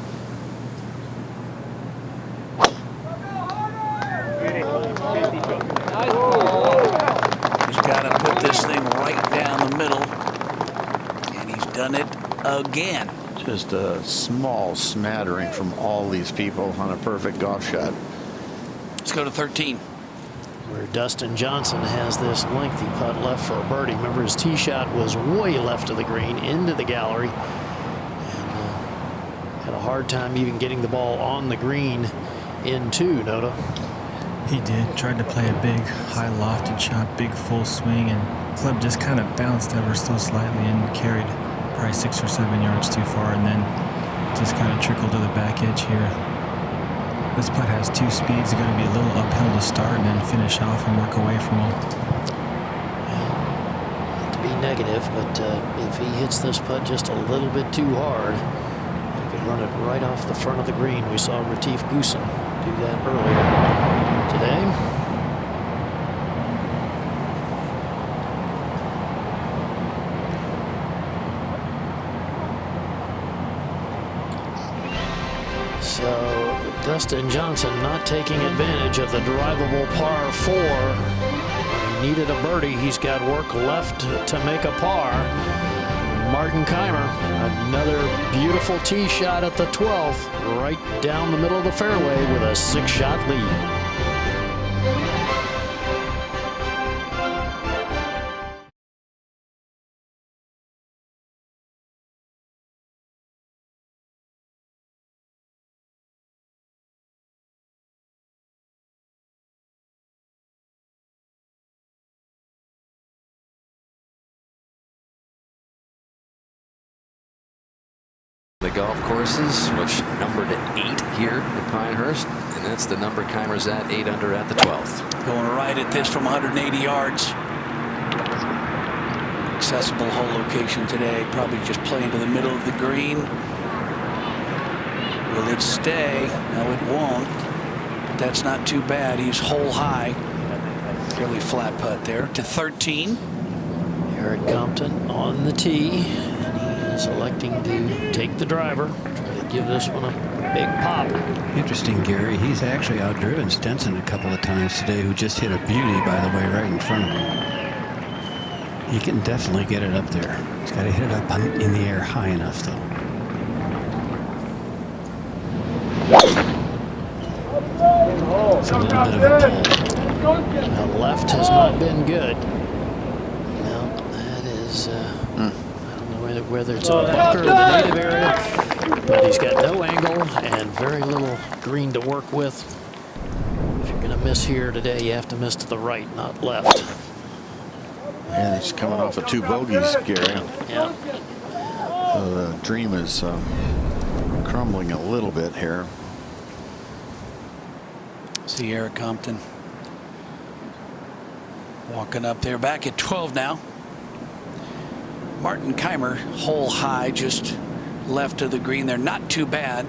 He's got to put this thing right down the middle, and he's done it again. Just a small smattering from all these people on a perfect golf shot. Let's go to 13. Where Dustin Johnson has this lengthy putt left for a birdie. Remember, his tee shot was way left of the green into the gallery. And had a hard time even getting the ball on the green in 2, Noda. He did. Tried to play a big, high lofted shot, big full swing, and club just kind of bounced ever so slightly and carried probably 6 or 7 yards too far, and then just kind of trickled to the back edge here. This putt has 2 speeds. It's going to be a little uphill to start and then finish off and work away from him. Not to be negative, but if he hits this putt just a little bit too hard, he could run it right off the front of the green. We saw Retief Goosen do that earlier today. So Dustin Johnson not taking advantage of the drivable par 4. He needed a birdie. He's got work left to make a par. Martin Kaymer, another beautiful tee shot at the 12th, right down the middle of the fairway with a 6-shot lead. The golf courses, which numbered at 8 here at Pinehurst, and that's the number Kaymer's at, 8 under at the 12th. Going right at this from 180 yards. Accessible hole location today. Probably just playing to the middle of the green. Will it stay? No, it won't. But that's not too bad. He's hole high. Fairly flat putt there to 13. Eric Compton on the tee, and he is electing to take the driver. Try to give this one a big pop. Interesting, Gary. He's actually outdriven Stenson a couple of times today, who just hit a beauty, by the way, right in front of him. He can definitely get it up there. He's got to hit it up in the air high enough, though. It's a little bit of a pull. The left has not been good. No, that is, I don't know whether it's in the bunker or the native area, but he's got no angle and very little green to work with. If you're going to miss here today, you have to miss to the right, not left. And he's coming off of 2 bogeys, Gary. Yeah. So the dream is crumbling a little bit here. See Eric Compton walking up there, back at 12 now. Martin Kaymer, hole high, just left of the green there. Not too bad.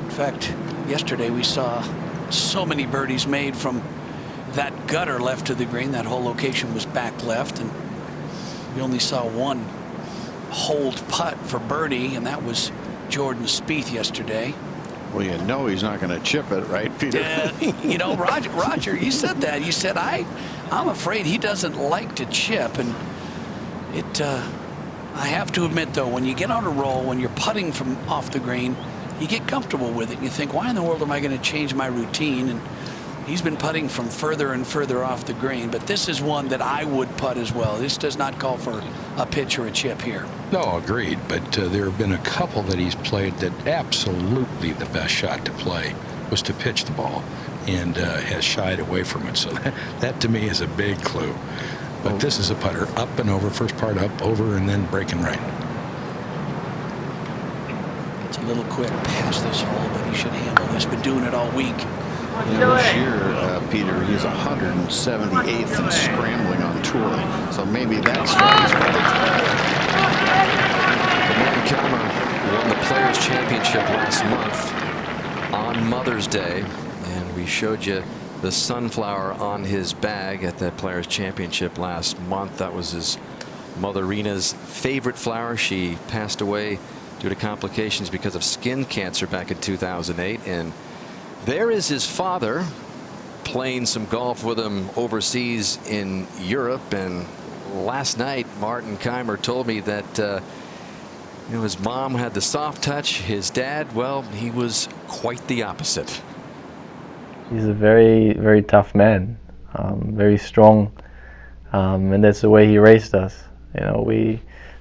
In fact, yesterday we saw so many birdies made from that gutter left of the green. That whole location was back left, and we only saw one hold putt for birdie, and that was Jordan Spieth yesterday. Well, you know he's not going to chip it, right, Peter? You know, Roger, you said that. You said, I'm afraid he doesn't like to chip. And it, I have to admit, though, when you get on a roll, when you're putting from off the green, you get comfortable with it. And you think, why in the world am I going to change my routine? And he's been putting from further and further off the green. But this is one that I would putt as well. This does not call for a pitch or a chip here. No, agreed. But there have been a couple that he's played that absolutely the best shot to play was to pitch the ball, and has shied away from it. So that to me is a big clue. But this is a putter up and over, first part up, over, and then breaking right. It's a little quick past this hole, but he should handle this. Been doing it all week. Yeah, this year, Peter, he's 178th in scrambling on tour. So maybe that's why he's probably. Martin Kaymer won the Players Championship last month on Mother's Day, and we showed you the sunflower on his bag at that Players Championship last month. That was his mother Rena's favorite flower. She passed away due to complications because of skin cancer back in 2008, and there is his father playing some golf with him overseas in Europe. And last night Martin Kaymer told me that you know, his mom had the soft touch. His dad, well, he was quite the opposite. He's a very, very tough man, very strong, and that's the way he raised us. You know,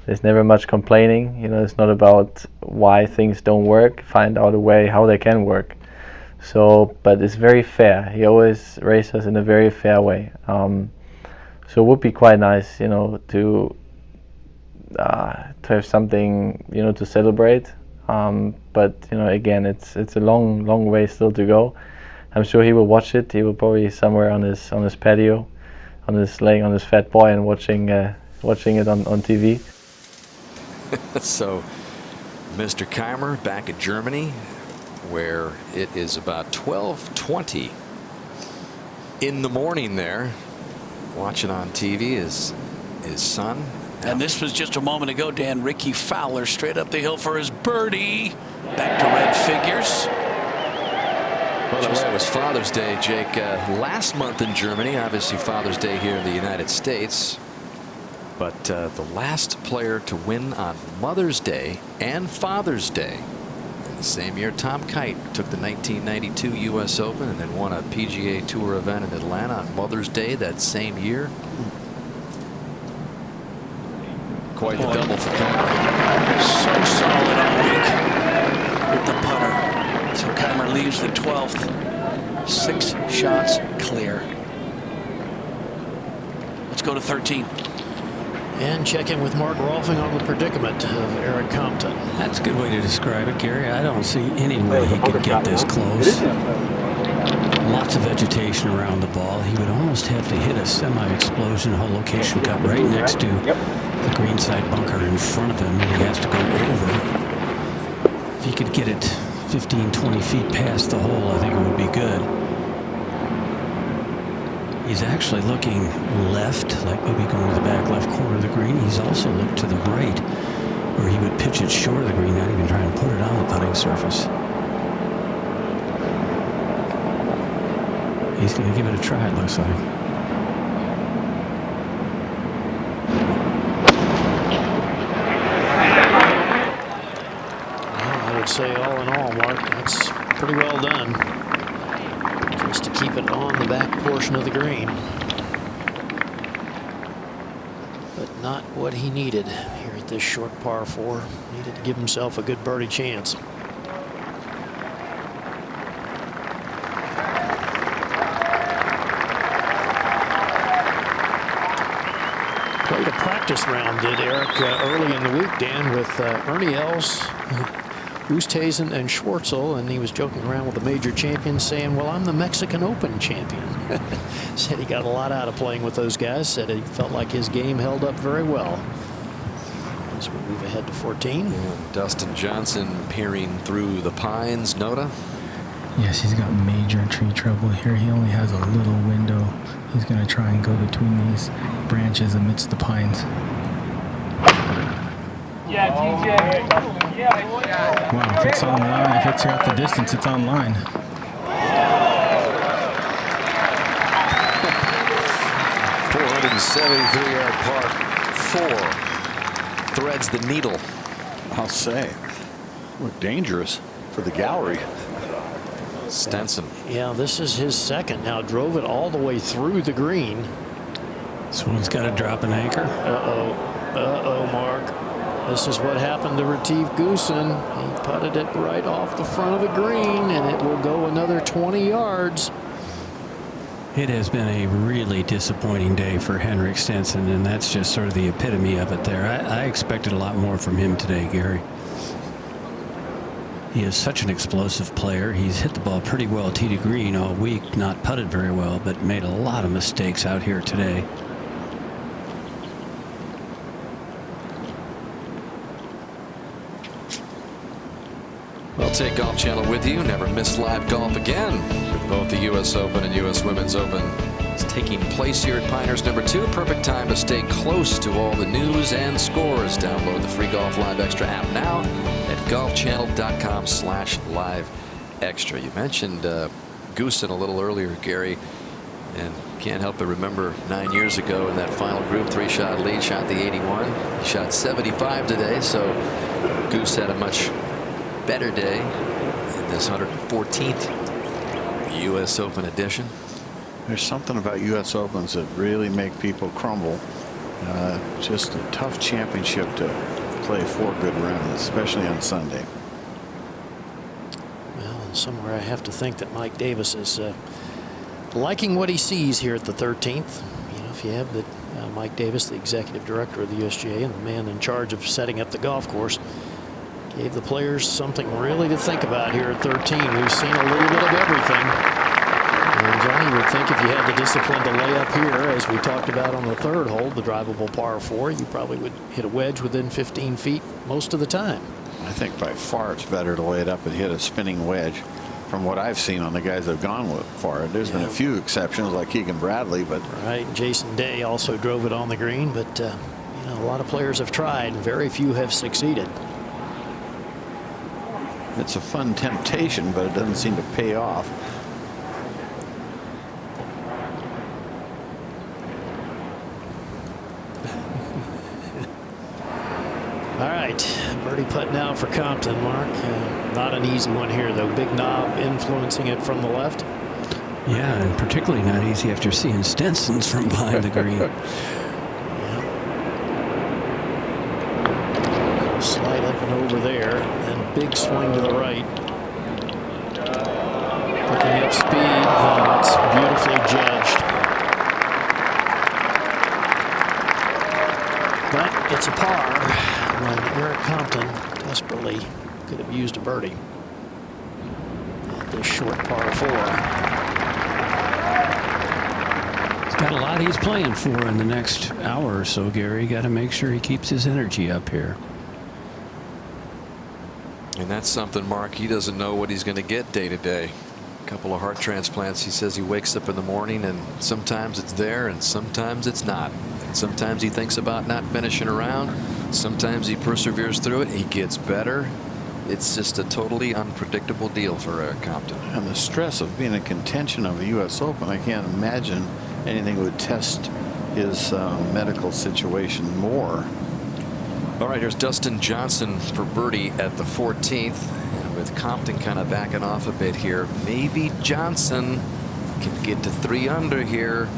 there's never much complaining. You know, it's not about why things don't work. Find out a way how they can work. So, but it's very fair. He always raised us in a very fair way. So it would be quite nice, you know, to have something, you know, to celebrate. But you know, again, it's a long way still to go. I'm sure he will watch it. He will probably somewhere on his patio, laying on his fat boy and watching it on TV. So, Mr. Kaymer back in Germany, where it is about 12:20 in the morning there, watching on TV his son And this was just a moment ago, Dan. Ricky Fowler straight up the hill for his birdie. Back to red figures. By the way, it was Father's Day, Jake, last month in Germany. Obviously Father's Day here in the United States. But the last player to win on Mother's Day and Father's Day in the same year, Tom Kite took the 1992 U.S. Open and then won a PGA Tour event in Atlanta on Mother's Day that same year. Quite the double for Keimer. So solid all week with the putter. So Keimer leaves the 12th. 6 shots clear. Let's go to 13. And check in with Mark Rolfing on the predicament of Eric Compton. That's a good way to describe it, Gary. I don't see any way he could get this close. Lots of vegetation around the ball. He would almost have to hit a semi-explosion hole location cut right next to the greenside bunker in front of him that he has to go over. If he could get it 15, 20 feet past the hole, I think it would be good. He's actually looking left, like maybe going to the back left corner of the green. He's also looked to the right, where he would pitch it short of the green, not even try and put it on the putting surface. He's going to give it a try, it looks like. Well, I would say all in all, Mark, that's pretty well done. Just to keep it on the back portion of the green. But not what he needed here at this short par 4. Needed to give himself a good birdie chance. Played a practice round, did Eric, early in the week, Dan, with Ernie Els, Oosthuizen, and Schwartzel, and he was joking around with the major champions saying, well, I'm the Mexican Open champion. Said he got a lot out of playing with those guys. Said he felt like his game held up very well. As we move ahead to 14. And Dustin Johnson peering through the pines. Nota? Yes, he's got major tree trouble here. He only has a little window. He's going to try and go between these branches amidst the pines. Yeah, TJ. Yeah. Wow, if it's online, if it's here at the distance, it's online. 473-yard par 4 threads the needle. I'll say. Look dangerous for the gallery. Stenson. Yeah, this is his second. Now drove it all the way through the green. This one's got to drop an anchor. Uh-oh. Uh-oh, Mark. This is what happened to Retief Goosen. He putted it right off the front of the green, and it will go another 20 yards. It has been a really disappointing day for Henrik Stenson, and that's just sort of the epitome of it there. I expected a lot more from him today, Gary. He is such an explosive player. He's hit the ball pretty well tee to green all week, not putted very well, but made a lot of mistakes out here today. Well, take Golf Channel with you. Never miss live golf again. With both the U.S. Open and U.S. Women's Open is taking place here at Pinehurst #2. Perfect time to stay close to all the news and scores. Download the free Golf Live Extra app now at golfchannel.com/live extra. You mentioned Goosen a little earlier, Gary, and can't help but remember 9 years ago in that final group 3-shot lead, shot the 81. He shot 75 today, so Goose had a much better day in this 114th U.S. Open edition. There's something about U.S. Opens that really make people crumble. Just a tough championship to play 4 good rounds, especially on Sunday. Well, and somewhere I have to think that Mike Davis is liking what he sees here at the 13th. You know, if you have the Mike Davis, the executive director of the USGA and the man in charge of setting up the golf course, gave the players something really to think about here at 13. We've seen a little bit of everything. And Johnny would think if you had the discipline to lay up here, as we talked about on the 3rd hole, the drivable par 4, you probably would hit a wedge within 15 feet most of the time. I think by far it's better to lay it up and hit a spinning wedge from what I've seen on the guys that have gone with far. There's been a few exceptions like Keegan Bradley, but right. Jason Day also drove it on the green, but you know, A lot of players have tried, very few have succeeded. It's a fun temptation, but it doesn't seem to pay off. All right, birdie putt now for Compton, Mark. Not an easy one here, though. Big knob influencing it from the left. Yeah, and particularly not easy after seeing Stenson's from behind the green. Slide up and over there, and big swing to the right. Picking up speed, it's beautifully judged. But it's a par when Eric Compton desperately could have used a birdie at this short par 4. Got a lot he's playing for in the next hour or so, Gary. Got to make sure he keeps his energy up here. And that's something, Mark, he doesn't know what he's going to get day to day. A couple of heart transplants. He says he wakes up in the morning and sometimes it's there and sometimes it's not. And sometimes he thinks about not finishing around. Sometimes he perseveres through it. He gets better. It's just a totally unpredictable deal for Eric Compton. And the stress of being in contention of the U.S. Open, I can't imagine anything would test his medical situation more. All right, here's Dustin Johnson for birdie at the 14th. And with Compton kind of backing off a bit here, maybe Johnson can get to 3 under here,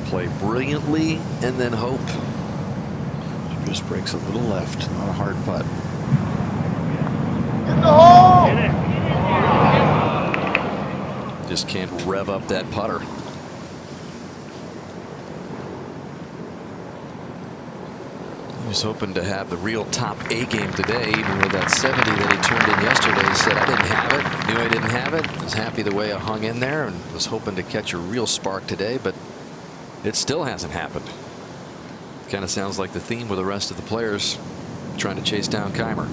play brilliantly, and then hope. Just breaks a little left, not a hard putt. In the hole! Just can't rev up that putter. He was hoping to have the real top A game today, even with that 70 that he turned in yesterday. He said, I didn't have it, knew I didn't have it, was happy the way I hung in there, and was hoping to catch a real spark today, but it still hasn't happened. Kind of sounds like the theme with the rest of the players trying to chase down Keimer.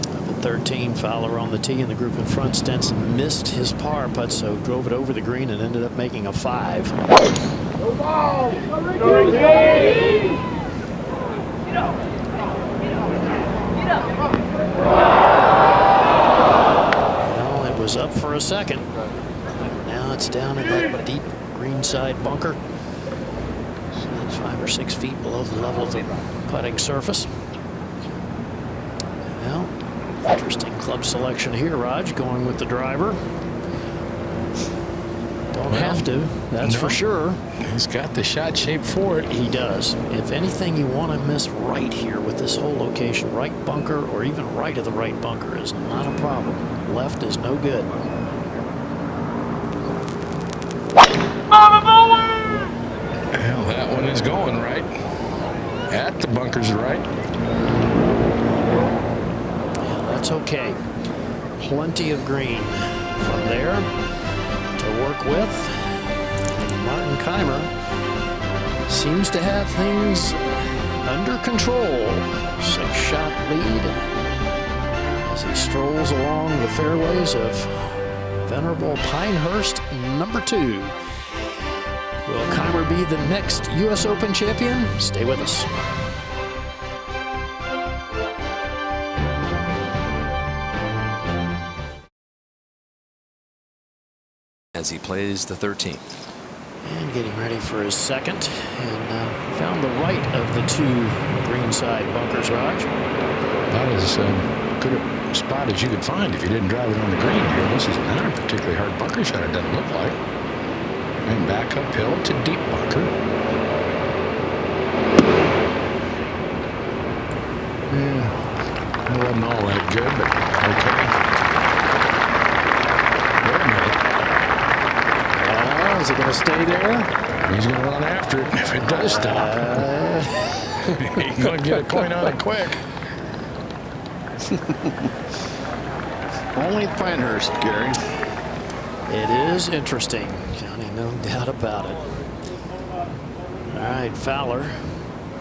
At 13, Fowler on the tee, and the group in front. Stenson missed his par putt, so drove it over the green and ended up making a 5. Go ball! Go Well, it was up for a second. Now it's down in that deep greenside bunker. So it's 5 or 6 feet below the level of the putting surface. Well, interesting club selection here, Raj, going with the driver. Don't have to, that's for sure. He's got the shot shape for it. He does. If anything, you want to miss right here with this whole location. Right bunker or even right of the right bunker is not a problem. Left is no good. Well, that one is going right. At the bunker's right. Yeah, that's okay. Plenty of green from there to work with. Martin Keimer seems to have things under control. 6-shot lead as he strolls along the fairways of venerable Pinehurst number 2. Will Keimer be the next U.S. Open champion? Stay with us. As he plays the 13th. And getting ready for his second, and found the right of the 2 greenside bunkers, Raj. About as good a spot as you could find if you didn't drive it on the green here. This is not a particularly hard bunker shot, it doesn't look like. And back uphill to deep bunker. Yeah, it wasn't all that good, but okay. Wait a minute. Is it going to stay there? He's going to run after it if it does stop. He's going to get a point on it quick. Only Pinehurst, Gary. It is interesting, Johnny, no doubt about it. All right, Fowler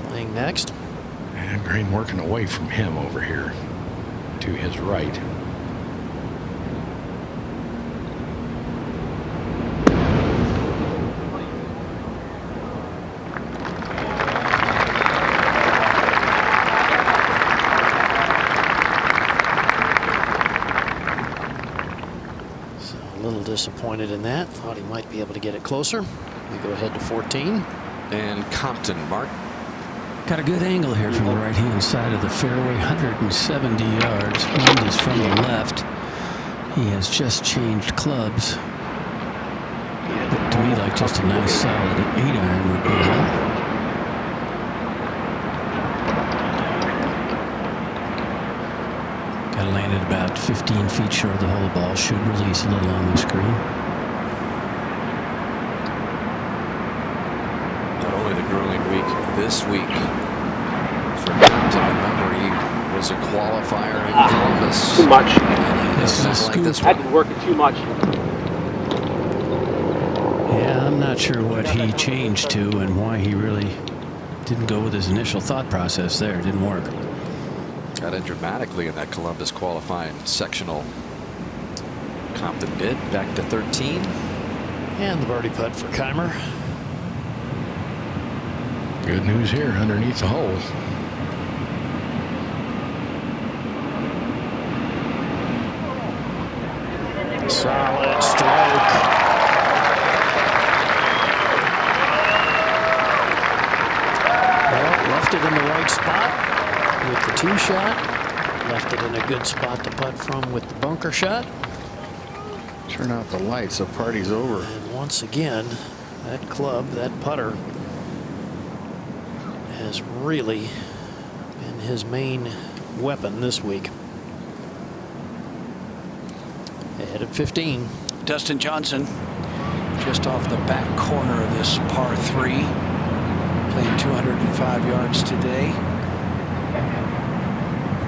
playing next. And Green working away from him over here to his right. disappointed in that. Thought he might be able to get it closer. We go ahead to 14. And Compton, Mark. Got a good angle here from the right-hand side of the fairway, 170 yards. Wind is from the left. He has just changed clubs. Looked to me like just a nice solid 8-iron would be all. Got to land it about 15 feet short of the hole. Ball should release a little on the screen. Not only the grueling week this week for Compton, remember he was a qualifier in Columbus. Too much. This is like this I've been working too much. Yeah, I'm not sure what he changed to and why he really didn't go with his initial thought process there. It didn't work. Got in dramatically in that Columbus qualifying sectional. Compton did. Back to 13. And the birdie putt for Keimer. Good news here underneath the hole. Solid stroke. Well, left it in the right spot with the tee shot. Left it in a good spot to putt from with the bunker shot. Turn out the lights. The party's over. And once again, that club, that putter, has really been his main weapon this week. Ahead at 15. Dustin Johnson just off the back corner of this par 3, playing 205 yards today.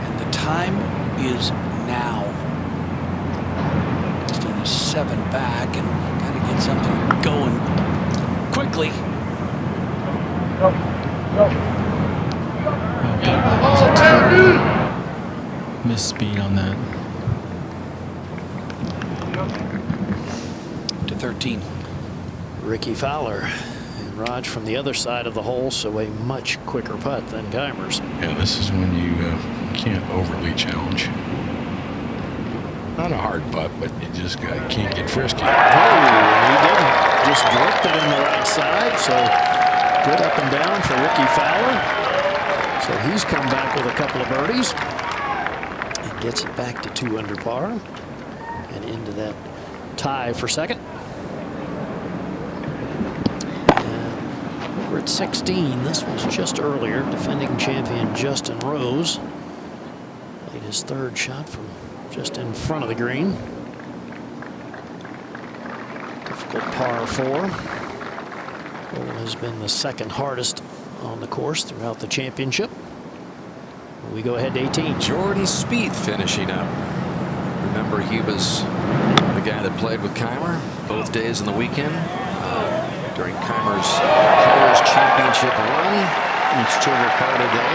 And the time is now. Just on a 7 back and got to get something going quickly. Missed speed on that. To 13. Ricky Fowler and Raj from the other side of the hole, so a much quicker putt than Keimer's. Yeah, this is when you can't overly challenge. Not a hard putt, but you just can't get frisky. Oh, and he didn't. Just dripped it in the right side, so good up and down for Ricky Fowler. So he's come back with a couple of birdies and gets it back to 2 under par and into that tie for second. And we're at 16. This was just earlier. Defending champion Justin Rose played his 3rd shot from just in front of the green. Difficult par 4. Hole has been the 2nd hardest on the course throughout the championship. We go ahead to 18. Jordan Spieth finishing up. Remember, he was the guy that played with Keimer both days in the weekend during Keimer's Players Championship run. It's Trevor Carr today.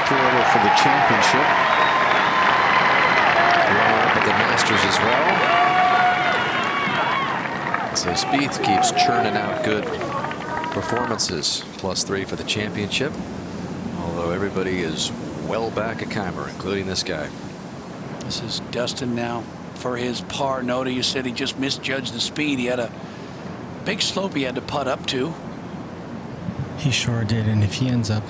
2 over for the championship. Runner-up at the Masters as well. So Spieth keeps churning out good performances. +3 for the championship. Although everybody is well back at Keimer, including this guy. This is Dustin now for his par. Noda, you said he just misjudged the speed. He had a big slope he had to putt up to. He sure did, and if he ends up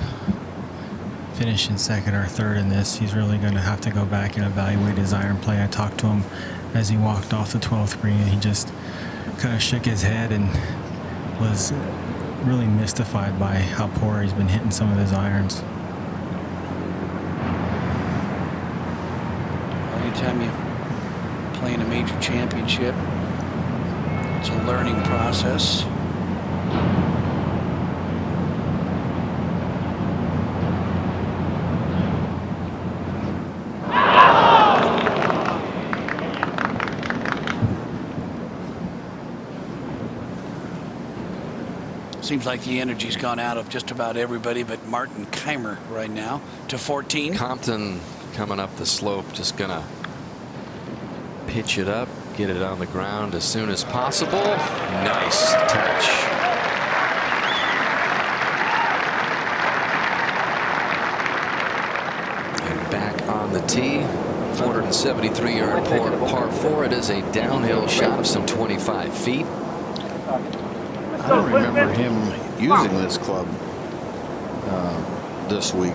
finishing 2nd or 3rd in this, he's really going to have to go back and evaluate his iron play. I talked to him as he walked off the 12th green, and he just kind of shook his head and was really mystified by how poor he's been hitting some of his irons. Anytime you play in a major championship, it's a learning process. Seems like the energy's gone out of just about everybody but Martin Keimer right now. To 14. Compton coming up the slope, just gonna pitch it up, get it on the ground as soon as possible. Nice touch. And back on the tee 473-yard par 4. It is a downhill shot of some 25 feet. I don't remember him using this club this week.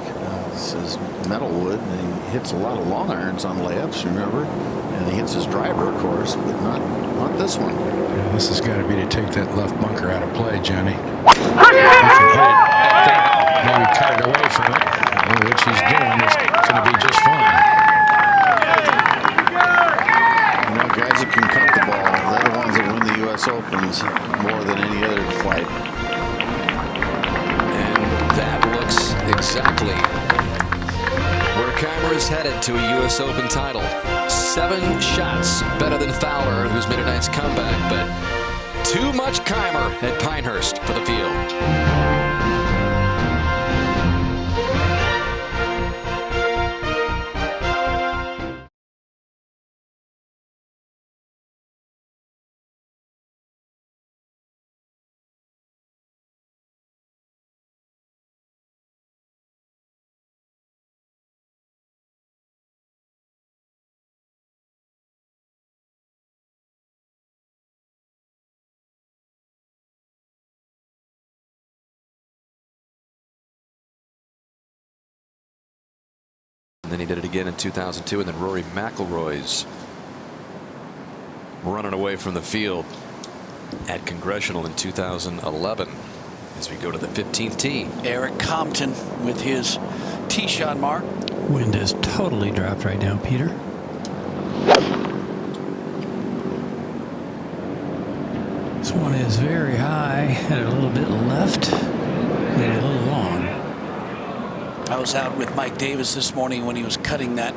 This is Metalwood, and he hits a lot of long irons on layups, remember? And he hits his driver, of course, but not this one. Yeah, this has got to be to take that left bunker out of play, Johnny. Maybe cut it away from it, which he's doing. Is going to be just fine. You know, guys that can cut the ball, they're the ones that win the U.S. Opens more than any other flight. And that looks exactly where Kaymer is headed, to a U.S. Open title. 7 shots better than Fowler, who's made a nice comeback, but too much Kaymer at Pinehurst for the field. And then he did it again in 2002, and then Rory McIlroy's running away from the field at Congressional in 2011. As we go to the 15th tee. Eric Compton with his tee shot mark. Wind is totally dropped right now, Peter. This one is very high, had a little bit left, made it a little long. I was out with Mike Davis this morning when he was cutting that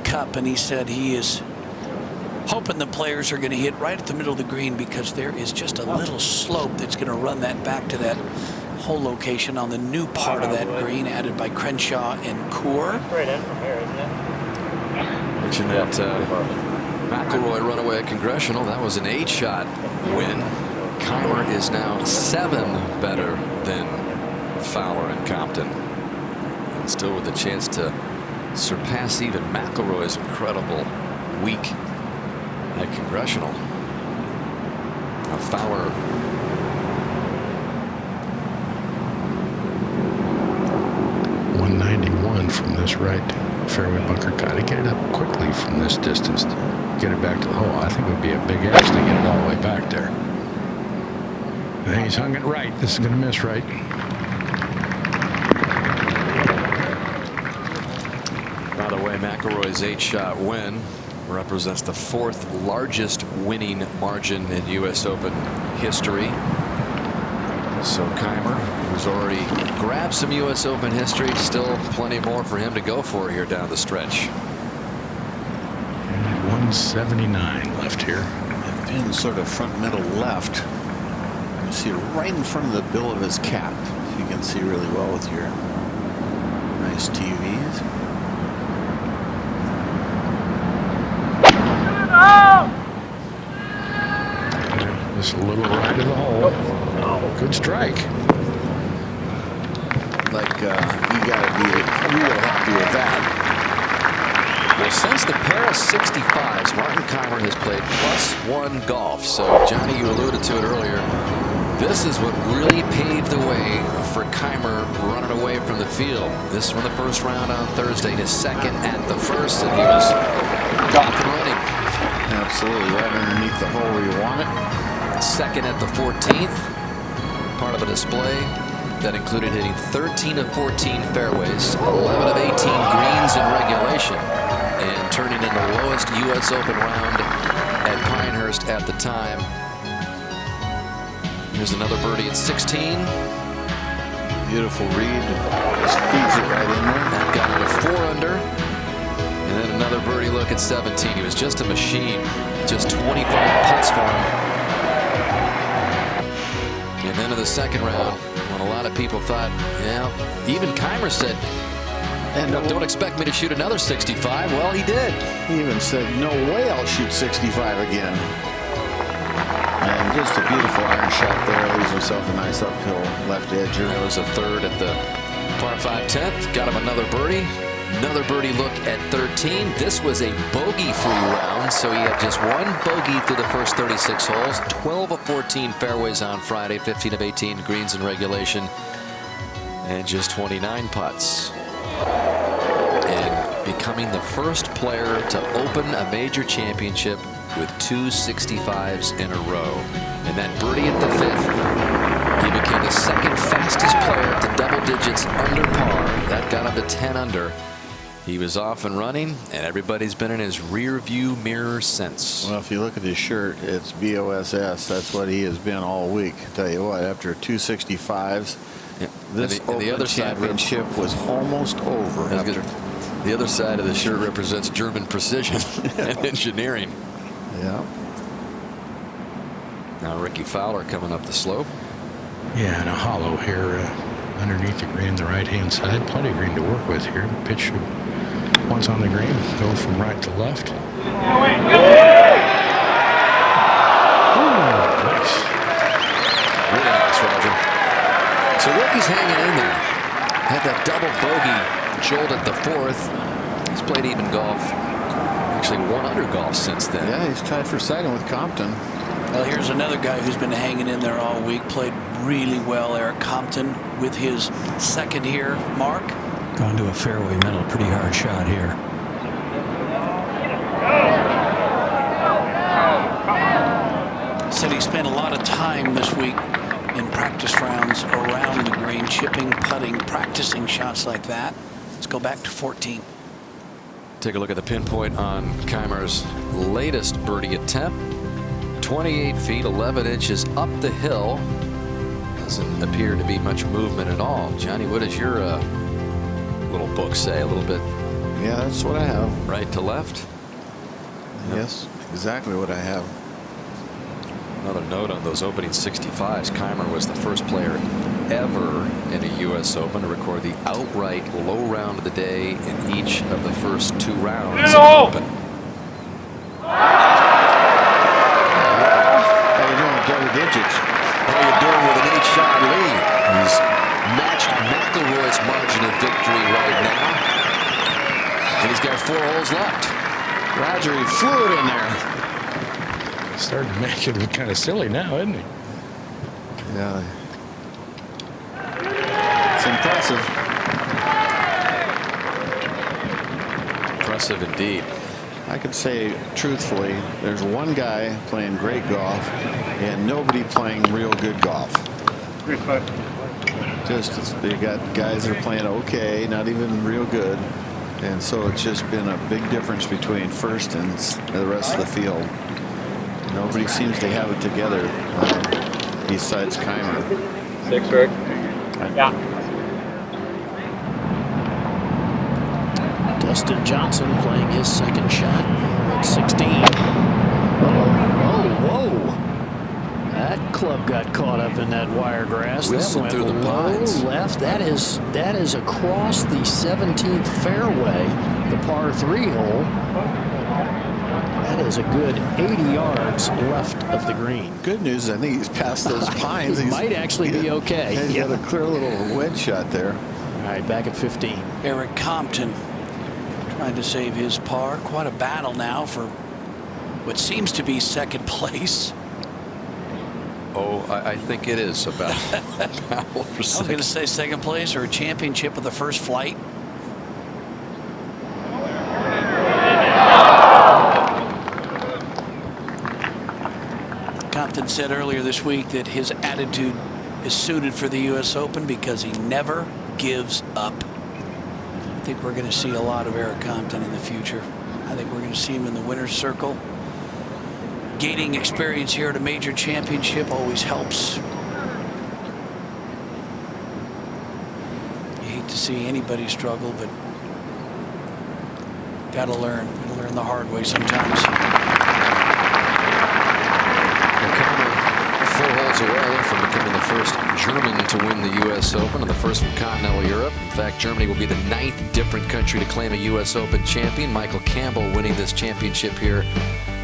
cup, and he said he is hoping the players are going to hit right at the middle of the green, because there is just a little slope that's going to run that back to that hole location on the new part of that green added by Crenshaw and Coore. Straight in from here, isn't it? Mentioned that McIlroy runaway at Congressional. That was an 8-shot win. Kaymer is now 7 better than Fowler and Compton. And still with a chance to surpass even McIlroy's incredible week at Congressional. Now Fowler 191 from this right fairway bunker. Got to get it up quickly from this distance to get it back to the hole. I think it would be a big ask to get it all the way back there. And he's hung it right. This is going to miss right. By the way, McIlroy's 8-shot win represents the 4th largest winning margin in U.S. Open history. So Kaymer, who's already grabbed some U.S. Open history, still plenty more for him to go for here down the stretch. 179 left here. The pin sort of front middle left. You see it right in front of the bill of his cap. You can see really well with your nice TVs. Just a little right of the hole. Good strike. Like you got to be real happy with that. Well, since the Paris 65s, Martin Kaymer has played +1 golf. So, Johnny, you alluded to it earlier. This is what really paved the way for Kaymer running away from the field. This from the first round on Thursday, his second at the first, and he was off and running. Absolutely, right underneath the hole where you want it. Second at the 14th, part of a display that included hitting 13 of 14 fairways, 11 of 18 greens in regulation, and turning in the lowest U.S. Open round at Pinehurst at the time. Here's another birdie at 16. Beautiful read. Just feeds it right in there. That got him to 4 under. And then another birdie look at 17. He was just a machine. Just 25 putts for him. And then in the second round, when a lot of people thought, yeah, even Kaymer said, and don't expect me to shoot another 65. Well, he did. He even said, no way I'll shoot 65 again. And just a beautiful iron shot there. Leaves himself a nice uphill left edger. There was a third at the par 5 10th. Got him another birdie. Another birdie look at 13. This was a bogey-free round, so he had just one bogey through the first 36 holes. 12 of 14 fairways on Friday, 15 of 18 greens in regulation, and just 29 putts. And becoming the first player to open a major championship with 2 65s in a row. And that birdie at the 5th, he became the second fastest player to double digits under par. That got him to 10 under. He was off and running, and everybody's been in his rear view mirror since. Well, if you look at his shirt, it's BOSS. That's what he has been all week. Tell you what, after 2 65s, this the other championship was almost over. The other side of the shirt represents German precision and engineering. Yeah. Now Ricky Fowler coming up the slope. Yeah, and a hollow here underneath the green, the right-hand side. Plenty of green to work with here. Pitch should, once on the green, go from right to left. Nice. Really nice, Roger. So Ricky's hanging in there. Had that double bogey jolt at the 4th. He's played even golf. Actually 1 under golf since then. Yeah, he's tied for second with Compton. Well, here's another guy who's been hanging in there all week. Played really well, Eric Compton, with his second here. Mark? Gone to a fairway middle. Pretty hard shot here. Said he spent a lot of time this week in practice rounds around the green, chipping, putting, practicing shots like that. Let's go back to 14. Take a look at the pinpoint on Keimer's latest birdie attempt. 28 feet, 11 inches up the hill. Doesn't appear to be much movement at all. Johnny, what does your little book say? A little bit. Yeah, that's what I have. Right to left? Yes, exactly what I have. Another note on those opening 65s. Keimer was the first player ever in a U.S. Open to record the outright low round of the day in each of the first 2 rounds of the Open. How you doing with double digits? How you doing with an 8-shot lead? He's matched McIlroy's margin of victory right now. And he's got 4 holes left. Roger, he flew it in there. Starting to make it look kind of silly now, isn't he? Yeah. It's impressive. Impressive indeed. I could say truthfully, there's one guy playing great golf and nobody playing real good golf. Just they got guys that are playing okay, not even real good, and so it's just been a big difference between first and the rest of the field. Nobody seems to have it together besides Keimer. 6, Rick. Yeah. Dustin Johnson playing his second shot at 16. Whoa. That club got caught up in that wire grass. Whistling That through went the pines. left. That is across the 17th fairway, the par 3 hole. That is a good 80 yards left of the green. Good news, I think he's past those pines. He might actually be okay. He's got a clear little wedge shot there. All right, back at 15. Eric Compton trying to save his par. Quite a battle now for what seems to be second place. Oh, I think it is about battle for I was going to say second place or a championship of the first flight. Compton said earlier this week that his attitude is suited for the U.S. Open because he never gives up. I think we're going to see a lot of Eric Compton in the future. I think we're going to see him in the winner's circle. Gaining experience here at a major championship always helps. You hate to see anybody struggle, but gotta learn. Gotta learn the hard way sometimes. 4 holes away from becoming the first German to win the U.S. Open and the first from continental Europe. In fact, Germany will be the 9th different country to claim a U.S. Open champion. Michael Campbell winning this championship here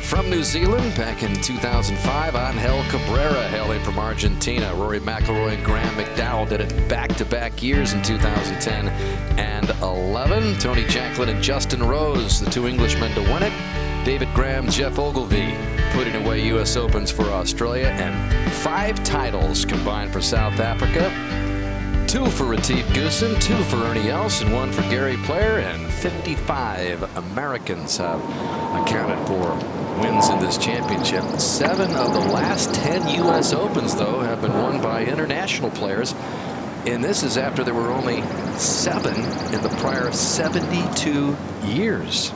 From New Zealand, back in 2005, Angel Cabrera hailing from Argentina. Rory McIlroy and Graham McDowell did it back-to-back years in 2010 and 11. Tony Jacklin and Justin Rose, the two Englishmen to win it. David Graham, Jeff Ogilvy putting away U.S. Opens for Australia, and 5 titles combined for South Africa. 2 for Retief Goosen, 2 for Ernie Els, and 1 for Gary Player, and 55 Americans have accounted for wins in this championship. 7 of the last 10 U.S. Opens, though, have been won by international players. And this is after there were only 7 in the prior 72 years.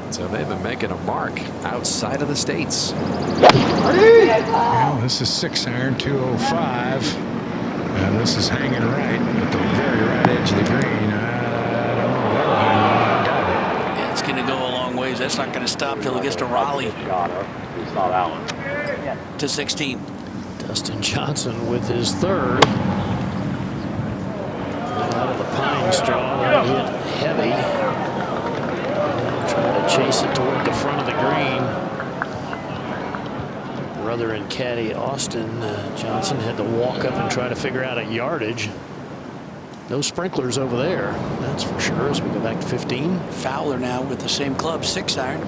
So they've been making a mark outside of the States. Well, this is 6-iron, 205. And this is hanging right at the very right edge of the green. I don't know where I got it. Yeah, it's going to go a long ways. That's not going to stop till it gets to Raleigh. To 16. Dustin Johnson with his third. Out of the pine straw, that hit heavy. Trying to chase it toward the front of the green. Brother and caddy Austin Johnson had to walk up and try to figure out a yardage. No sprinklers over there, that's for sure, as we go back to 15. Fowler now with the same club, 6-iron.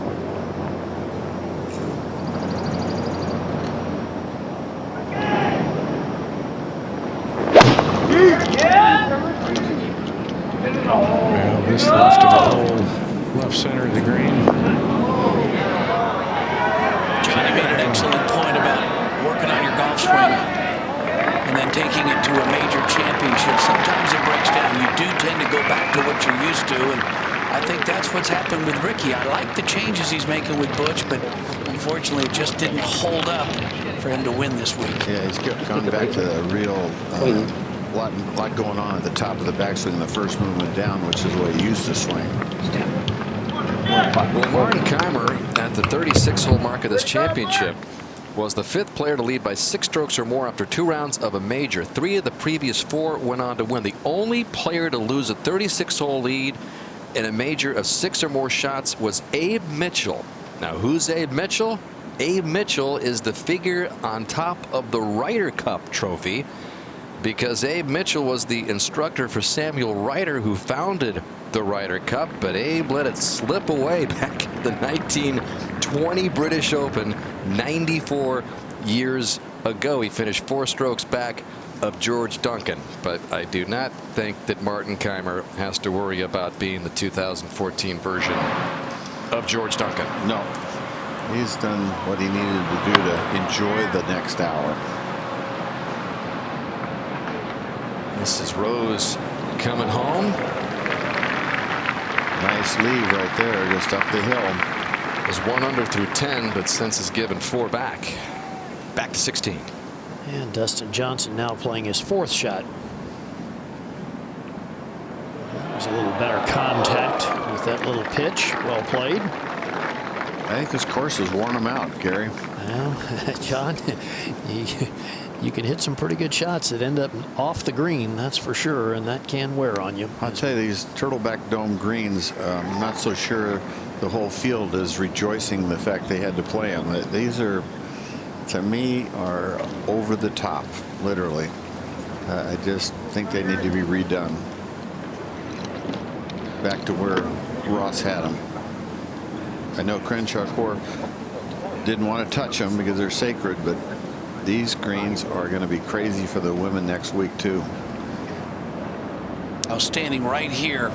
Well, this left of the hole, left center of the green. Johnny made an excellent point about working on your golf swing and then taking it to a major championship. Sometimes it breaks down. You do tend to go back to what you're used to, and I think that's what's happened with Ricky. I like the changes he's making with Butch, but unfortunately it just didn't hold up for him to win this week. Yeah, he's gone back to the real lot going on at the top of the backswing in the first movement down, which is the way he used to swing. Well, Martin Kaymer at the 36-hole mark of this championship was the 5th player to lead by 6 strokes or more after 2 rounds of a major. 3 of the previous 4 went on to win. The only player to lose a 36-hole lead in a major of 6 or more shots was Abe Mitchell. Now, who's Abe Mitchell? Abe Mitchell is the figure on top of the Ryder Cup trophy, because Abe Mitchell was the instructor for Samuel Ryder, who founded the Ryder Cup, but Abe let it slip away back in the 1920 British Open 94 years ago. He finished 4 strokes back of George Duncan, but I do not think that Martin Kaymer has to worry about being the 2014 version of George Duncan. No, he's done what he needed to do to enjoy the next hour. This is Rose coming home. Nice lead right there, just up the hill. Was 1 under through 10, but since has given 4 back. Back to 16. And Dustin Johnson now playing his 4th shot. There's a little better contact with that little pitch. Well played. I think this course has worn him out, Gary. Well, John, you can hit some pretty good shots that end up off the green, that's for sure, and that can wear on you. I'll tell you, these Turtleback Dome greens, I'm not so sure the whole field is rejoicing the fact they had to play them. These are, to me, are over the top, literally. I just think they need to be redone. Back to where Ross had them. I know Crenshaw Court didn't want to touch them because they're sacred, but these greens are going to be crazy for the women next week too. I was standing right here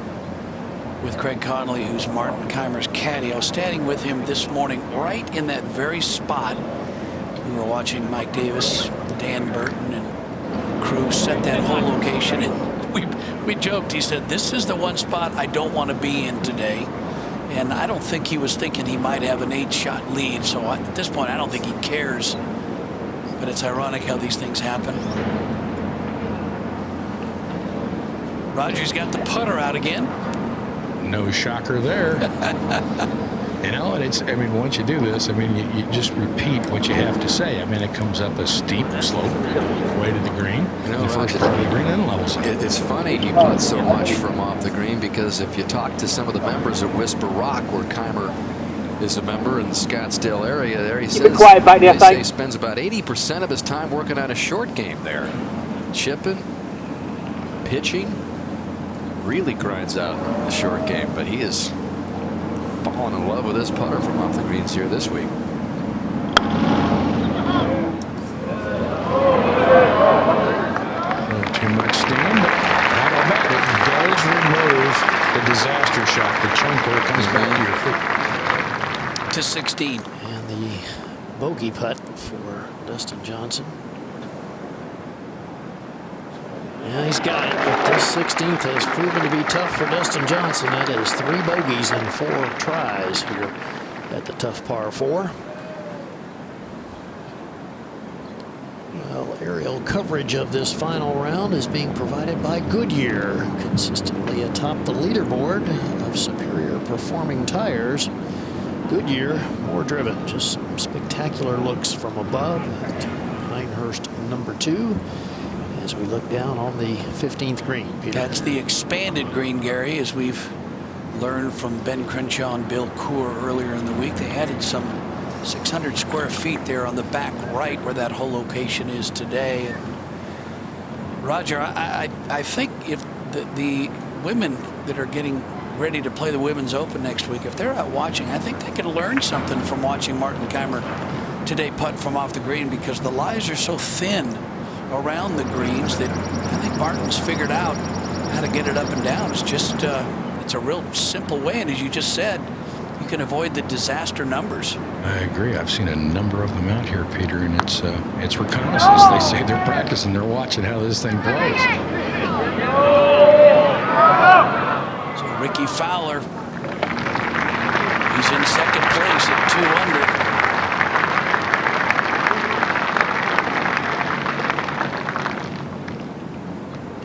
with Craig Connolly, who's Martin Kaymer's caddy. I was standing with him this morning right in that very spot. We were watching Mike Davis, Dan Burton, and crew set that whole location, and we joked. He said, "This is the one spot I don't want to be in today." And I don't think he was thinking he might have an 8-shot lead. So at this point, I don't think he cares. But it's ironic how these things happen. Roger's got the putter out again. No shocker there. You know, and it's, I mean, once you do this, I mean, you just repeat what you have to say. I mean, it comes up a steep slope way to the green. You know, the first part of the green, then levels up. It's funny he puts so much from off the green, because if you talk to some of the members of Whisper Rock, where Kaymer is a member in the Scottsdale area there. He Keep says it quiet, bite they that say side. he spends about 80% of his time working on a short game there. Chipping, pitching, really grinds out the short game, but he is falling in love with his putter from off the greens here this week. Too much stand, but how about it? It does remove the disaster shot. The chunker comes back to your feet. To 16. And the bogey putt for Dustin Johnson. Yeah, he's got it, but this 16th has proven to be tough for Dustin Johnson. That is 3 bogeys and 4 tries here at the tough par 4. Well, aerial coverage of this final round is being provided by Goodyear, consistently atop the leaderboard of superior performing tires. Goodyear, more driven, just some spectacular looks from above at Pinehurst number 2 as we look down on the 15th green. Peter. That's the expanded green, Gary, as we've learned from Ben Crenshaw and Bill Coore earlier in the week. They added some 600 square feet there on the back right where that whole location is today. And Roger, I think if the women that are getting ready to play the Women's Open next week, if they're out watching, I think they could learn something from watching Martin Kaymer today putt from off the green, because the lies are so thin around the greens that I think Martin's figured out how to get it up and down. It's just it's a real simple way, and as you just said, you can avoid the disaster numbers. I agree. I've seen a number of them out here, Peter, and it's reconnaissance. They say they're practicing. They're watching how this thing plays. So Ricky Fowler, he's in second place at 2 under.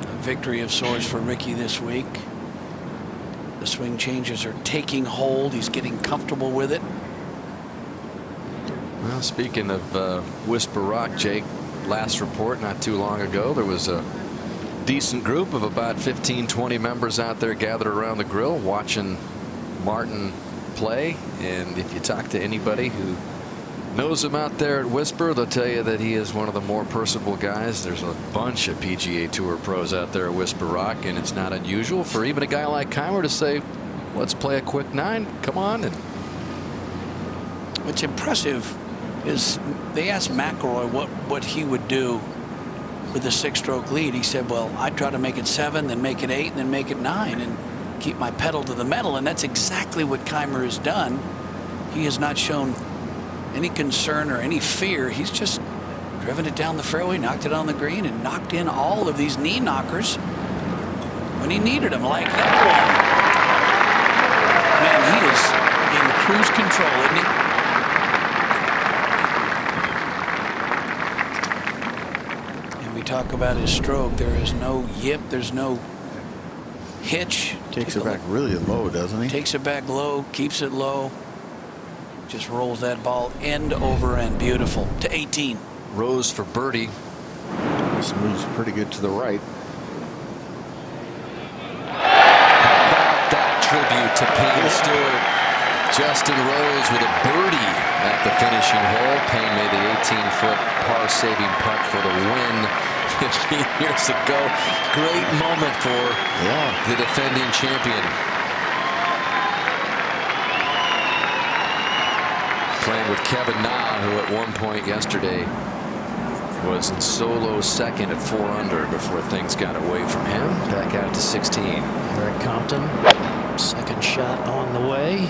A victory of sorts for Ricky this week. The swing changes are taking hold. He's getting comfortable with it. Well, speaking of Whisper Rock, Jake, last report not too long ago, there was a decent group of about 15-20 members out there gathered around the grill watching Martin play. And if you talk to anybody who knows him out there at Whisper, they'll tell you that he is one of the more personable guys. There's a bunch of PGA Tour pros out there at Whisper Rock, and it's not unusual for even a guy like Kaymer to say, let's play a quick 9, come on. And what's impressive is they asked McIlroy what he would do with a 6-stroke lead. He said, well, I'd try to make it 7, then make it 8, and then make it 9, and keep my pedal to the metal. And that's exactly what Kaymer has done. He has not shown any concern or any fear. He's just driven it down the fairway, knocked it on the green, and knocked in all of these knee knockers when he needed them, like that one. Man, he is in cruise control, isn't he? Talk about his stroke. There is no yip. There's no hitch. Takes it back really low, doesn't he? Takes it back low, keeps it low. Just rolls that ball end over end. Beautiful. To 18. Rose for birdie. This moves pretty good to the right. That tribute to Payne Stewart. Justin Rose with a birdie at the finishing hole. Payne made the 18-foot par-saving putt for the win 15 years ago. Great moment for the defending champion. Playing with Kevin Na, who at one point yesterday was in solo second at 4 under before things got away from him. Back out to 16. Eric Compton, second shot on the way.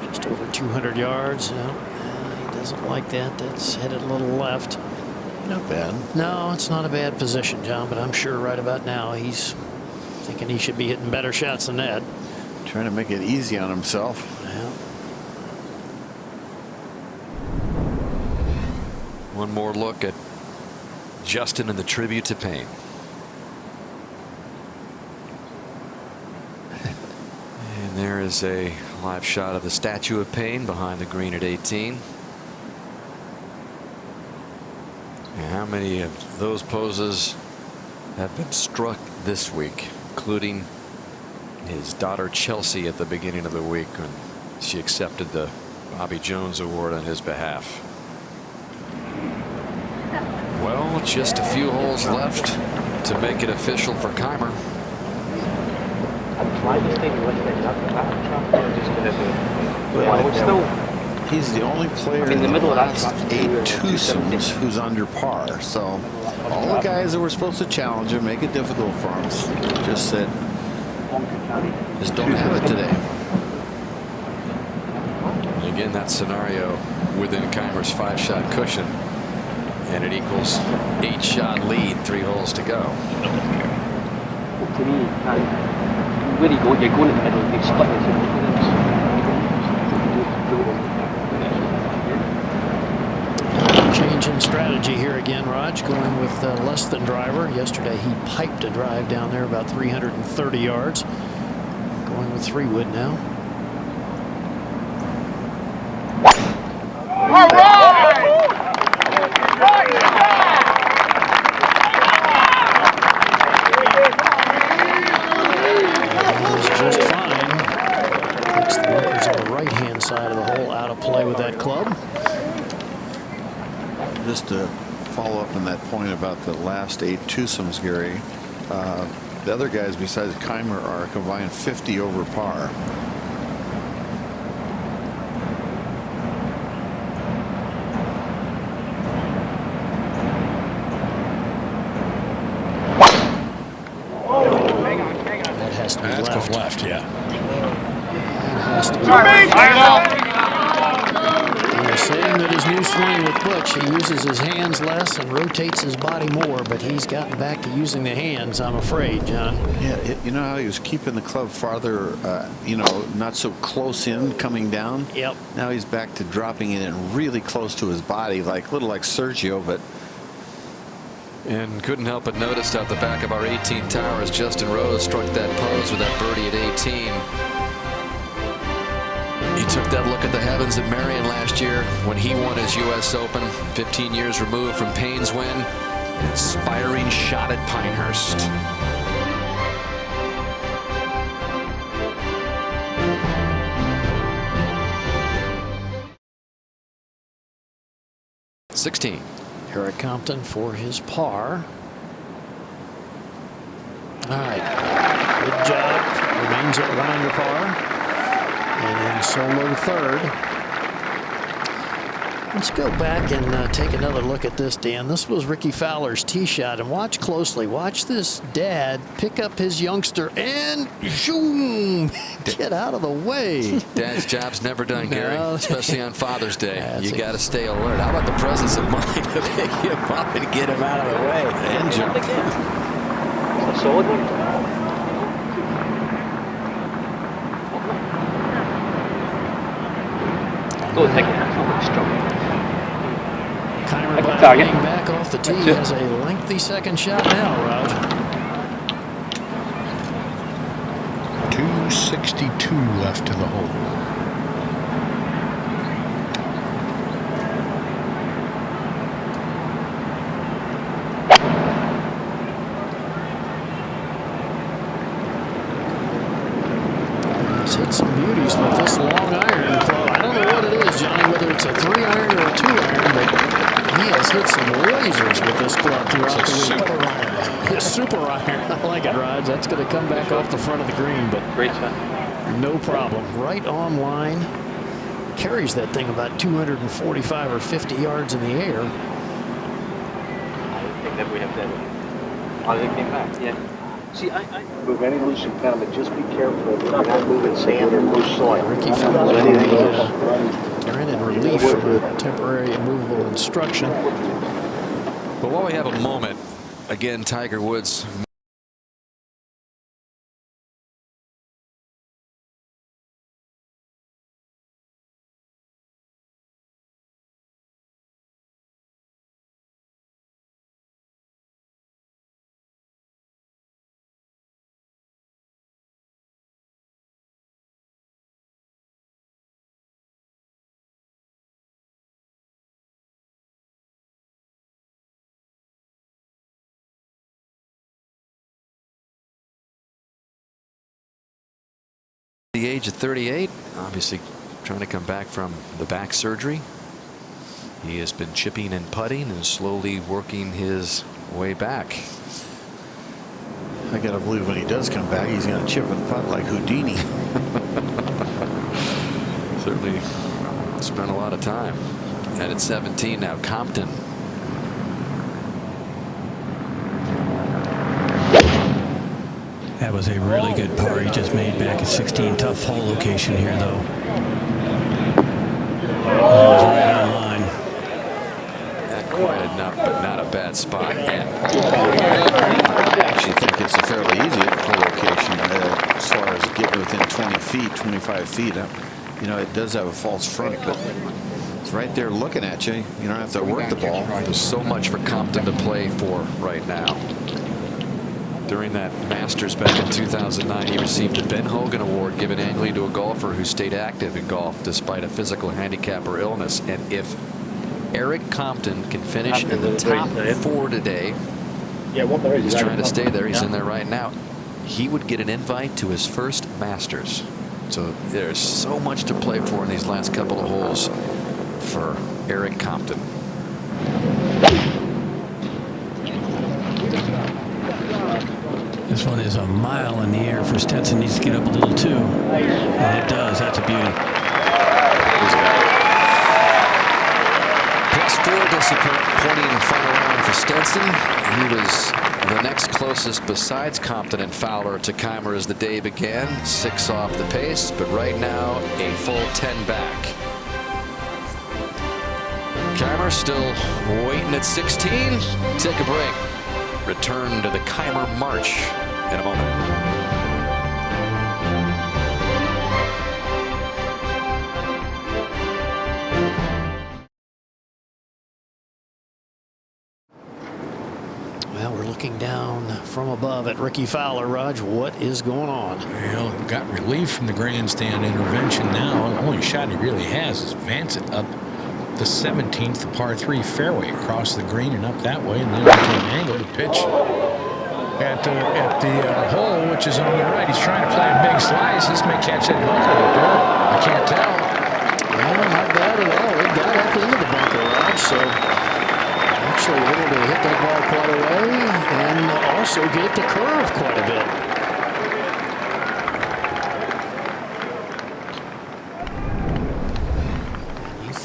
Just over 200 yards. He doesn't like that. That's headed a little left. Not bad. No, it's not a bad position, John, but I'm sure right about now he's thinking he should be hitting better shots than that. Trying to make it easy on himself. Yeah. One more look at Justin and the tribute to Payne. And there is a live shot of the statue of Payne behind the green at 18. And how many of those poses have been struck this week, including his daughter Chelsea at the beginning of the week when she accepted the Bobby Jones Award on his behalf. Well, just a few holes left to make it official for Kaymer. He's the only player in the last 8 twosomes who's under par. So all the guys that were supposed to challenge him, make it difficult for him, just said, just don't have it today. Again, that scenario within Kaymer's 5-shot cushion, and it equals 8-shot lead, 3 holes to go. To me, where you go in the middle, big split. Change in strategy here again, Raj, going with less than driver. Yesterday he piped a drive down there about 330 yards. Going with 3-wood now. All right! Just fine. Takes the bunkers on the right-hand side of the hole out of play with that club. Just to follow up on that point about the last 8 twosomes, Gary, the other guys besides Kaymer are combined 50 over par. That has to be That's left, yeah. That has to be left. And they're saying that his new swing with Butch, he uses his hands less and rotates his body more, but he's gotten back to using the hands, I'm afraid, John. Yeah, you know how he was keeping the club farther, you know, not so close in coming down? Yep. Now he's back to dropping it in really close to his body, like a little like Sergio, but. And couldn't help but notice out the back of our 18 tower as Justin Rose struck that pose with that birdie at 18. He took that look at the heavens at Marion last year when he won his U.S. Open, 15 years removed from Payne's win. Inspiring shot at Pinehurst. #16. Eric Compton for his par. All right, good job. Remains at 1 under par. And in solo third. Let's go back and take another look at this, Dan. This was Ricky Fowler's tee shot, and watch closely. Watch this dad pick up his youngster and zoom, get out of the way. Dad's job's never done, Gary, No. especially on Father's Day. That's You it. got to stay alert. How about the presence of mind to pick him up and get him out of the way? And jump. A solid one? Go take it. Strong. Kaymer target. being back off the tee has a lengthy second shot now, Raj. 262 left to the hole. He's hit some beauties with this long iron club. I don't know what it is, Johnny, whether it's a 3-iron or a 2-iron, but he has hit some lasers with this club throughout the week. Super iron. Yeah, super iron. I like it, Raj. That's going to come back off the front of the green, but Great shot. no problem. Right on line. Carries that thing about 245 or 50 yards in the air. I think that we have that. Oh, they came back. Yeah. See, I move any loose impoundment. Just be careful that you're not moving sand or loose soil. Ricky Fowler ran in relief from a temporary immovable instruction. But while we have a moment, again, Tiger Woods. The age of 38, obviously trying to come back from the back surgery. He has been chipping and putting and slowly working his way back. I gotta believe when he does come back, he's gonna chip and putt like Houdini. Certainly spent a lot of time. And at 17 now, Compton. That was a really good par he just made back at 16. Tough hole location here, though. That was right on line. Not quite enough, but not a bad spot. And I actually think it's a fairly easy hole location as far as getting within 20 feet, 25 feet. You know, it does have a false front, but it's right there looking at you. You don't have to work the ball. There's so much for Compton to play for right now. During that Masters back in 2009, he received the Ben Hogan Award given annually to a golfer who stayed active in golf despite a physical handicap or illness. And if Eric Compton can finish in the top 4 today, he's trying to stay there. He's in there right now. He would get an invite to his first Masters. So there's so much to play for in these last couple of holes for Eric Compton. This one is a mile in the air for Stenson. Needs to get up a little too. And it does. That's a beauty. +4 disappointing final round for Stenson. He was the next closest besides Compton and Fowler to Kaymer as the day began. 6 off the pace, but right now a full 10 back. Kaymer still waiting at 16. Take a break. Return to the Kaymer March in a moment. Well, we're looking down from above at Ricky Fowler. Raj, what is going on? Well, got relief from the grandstand intervention now. The only shot he really has is advance it up the 17th, the par 3 fairway across the green and up that way, and then into an angle to pitch at the hole, which is on the right. He's trying to play a big slice. This may catch that bunker up there. I can't tell. Well, not bad at all. It got up into the bunker, Raj, so actually able to hit that ball quite a way and also get it to curve quite a bit.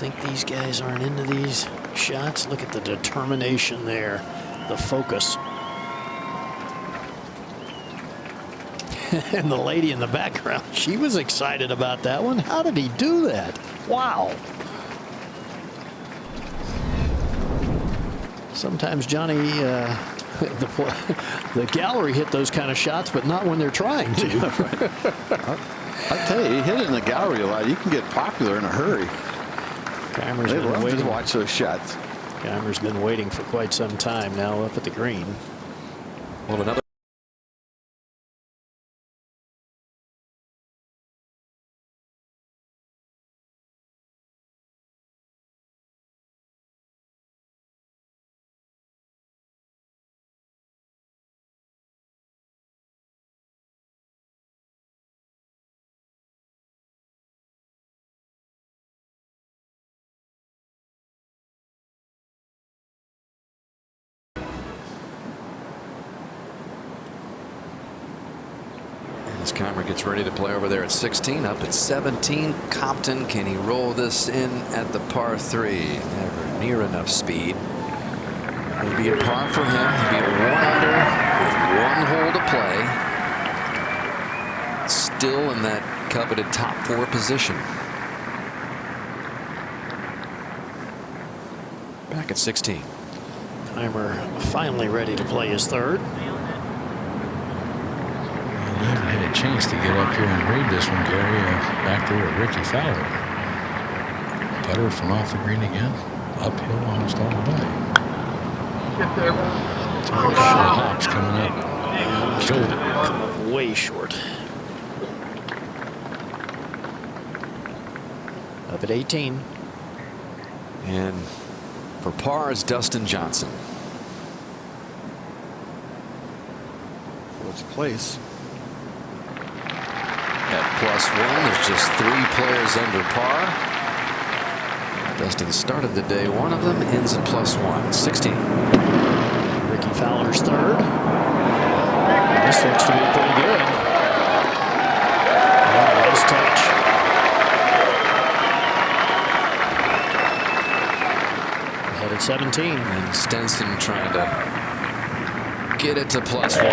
Think these guys aren't into these shots? Look at the determination there, the focus. And the lady in the background, she was excited about that one. How did he do that? Wow. Sometimes, Johnny, the gallery hit those kind of shots, but not when they're trying to. I'll tell you, you hit it in the gallery a lot, you can get popular in a hurry. Kaymer's been been waiting to watch those shots. Kaymer's been waiting for quite some time now up at the green. Well, another. As Kaymer gets ready to play over there at 16, up at 17. Compton, can he roll this in at the par 3? Never near enough speed. It'll be a par for him. He'll be at 1 under with 1 hole to play. Still in that coveted top 4 position. Back at 16. Kaymer finally ready to play his third. I haven't had a chance to get up here and read this one, Gary. Back there at Ricky Fowler. Putter from off the green again. Uphill almost all the way. Hops coming up. Killed it. Way short. Up at 18. And for par is Dustin Johnson. What's place? at +1. There's just 3 players under par. Dustin started the day. One of them ends at +1. 16. Ricky Fowler's third. This looks to be pretty good. Nice touch. Ahead at 17. And Stenson trying to get it to +1. Nicely done.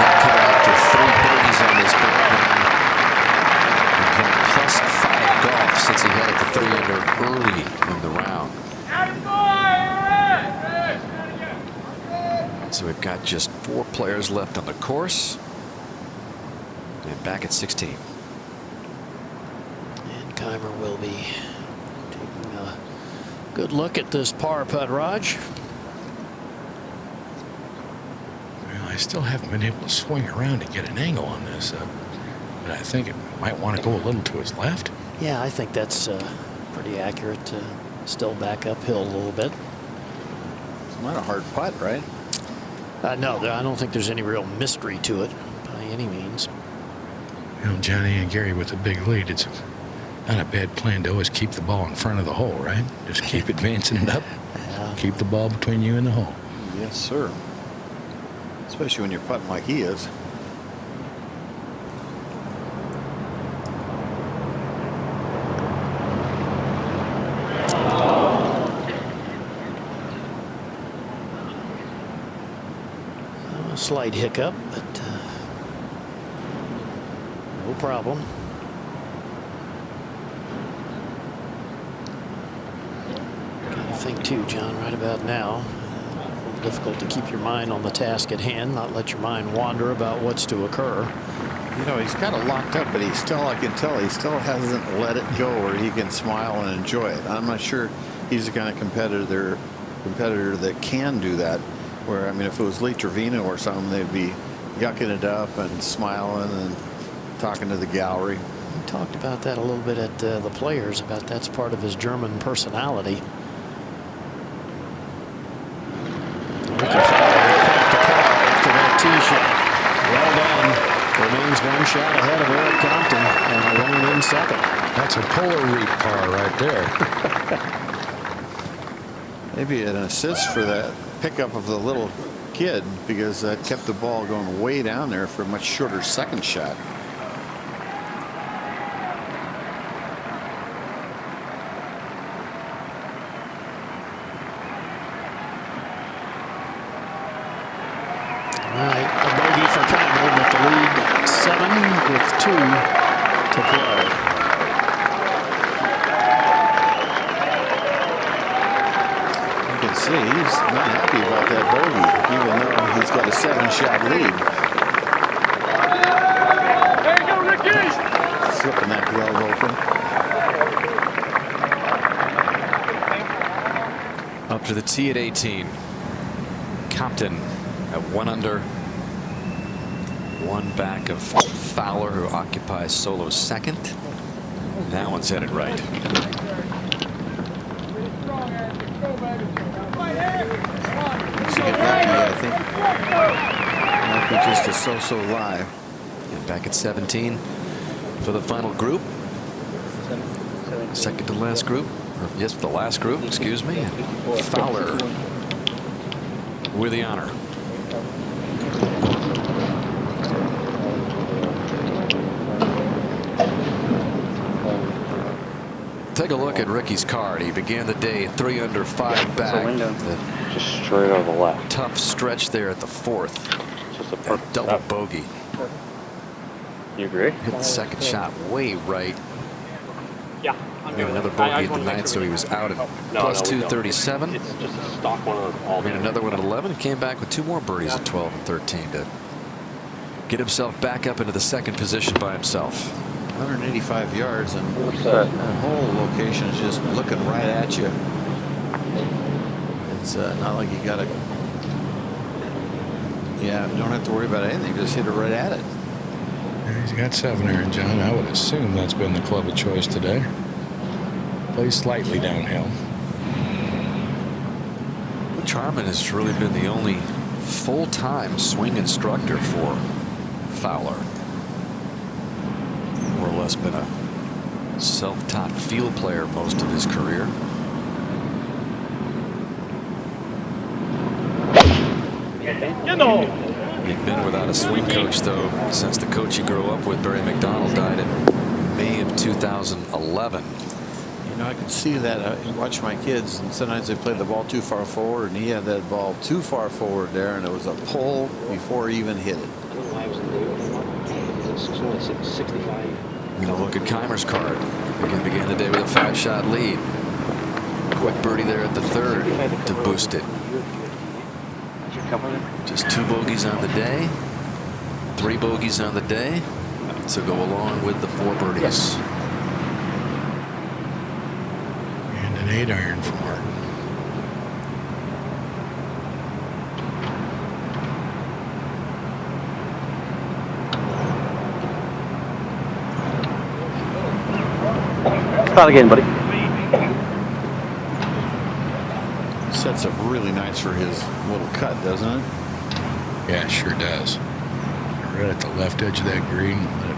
That coming after 3 birdies on this big round. +5 golf since he had it to 3 under early in the round. So we've got just 4 players left on the course. And back at 16. And Keimer will be taking a good look at this par putt, Raj. Well, I still haven't been able to swing around to get an angle on this. But I think it might want to go a little to his left. Yeah, I think that's pretty accurate. Still back uphill a little bit. It's not a hard putt, right? No, I don't think there's any real mystery to it by any means. You know, Johnny and Gary with a big lead, it's not a bad plan to always keep the ball in front of the hole, right? Just keep advancing it up. Yeah. Keep the ball between you and the hole. Yes, sir. Especially when you're putting like he is. A slight hiccup, but no problem. I think too, John, right about now. Difficult to keep your mind on the task at hand, not let your mind wander about what's to occur. You know, he's kind of locked up, but he still, I can tell, he still hasn't let it go where he can smile and enjoy it. I'm not sure he's the kind of competitor that can do that. Where, I mean, if it was Lee Trevino or something, they'd be yucking it up and smiling and talking to the gallery. We talked about that a little bit at the Players, about that's part of his German personality. After that tee shot. Well done. Remains 1 shot ahead of Eric Compton and alone in second. That's a polar reef par right there. Maybe an assist for that pickup of the little kid, because that kept the ball going way down there for a much shorter second shot. All right, a bogey for Keimer, but the lead 7 with 2 to play. See, he's not happy about that bogey, even though he's got a 7-shot lead. There you go, Ricky! Flipping that glove open. Up to the tee at 18. Compton at 1 under. 1 back of Fowler, who occupies solo second. That one's headed right. To get lucky, I think. Might be just a so-so live. And back at 17 for the final group. Second to last group. Or yes, the last group, excuse me. And Fowler with the honor. Take a look at Ricky's card. He began the day 3 under 5 back. Just straight on the left. Tough stretch there at the 4th. Just a double bogey. You agree? Hit the second shot way right. Yeah. Made another bogey at the 9th, so he was out at plus 237. It's just a stock one of all. Made another one at 11 and came back with 2 more birdies at 12 and 13 to get himself back up into the second position by himself. 185 yards, and that whole location is just looking right at you. It's not like you gotta, you don't have to worry about anything. Just hit it right at it. Yeah, he's got 7 there, and John, I would assume that's been the club of choice today. Plays slightly downhill. Butch Harmon has really been the only full-time swing instructor for Fowler. more or less been a self-taught field player most of his career. He'd been without a swing coach, though, since the coach he grew up with, Barry McDonald, died in May of 2011. You know, I could see that. I watch my kids, and sometimes they play the ball too far forward, and he had that ball too far forward there, and it was a pull before he even hit it. And a look at Keimer's card. Again, began the day with a 5-shot lead. Quick birdie there at the 3rd to boost it. Just 2 bogeys on the day, 3 bogeys on the day, to go along with the 4 birdies. And an 8-iron for Martin. Start again, buddy. Sets up really nice for his little cut, doesn't it? Yeah, it sure does. Right at the left edge of that green, let it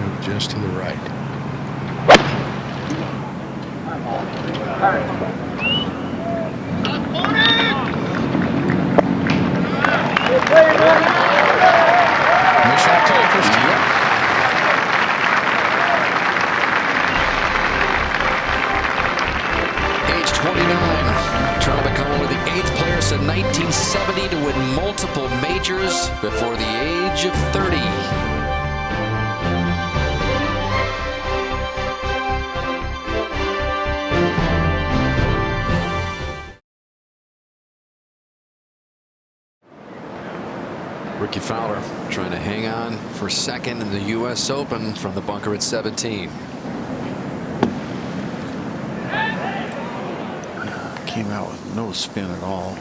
move just to the right. Mission accomplished. Age 29, trying to become only the 8th player since 1970 to win multiple majors before the age of 30. Rickie Fowler trying to hang on for 2nd in the U.S. Open from the bunker at 17. Came out with no spin at all.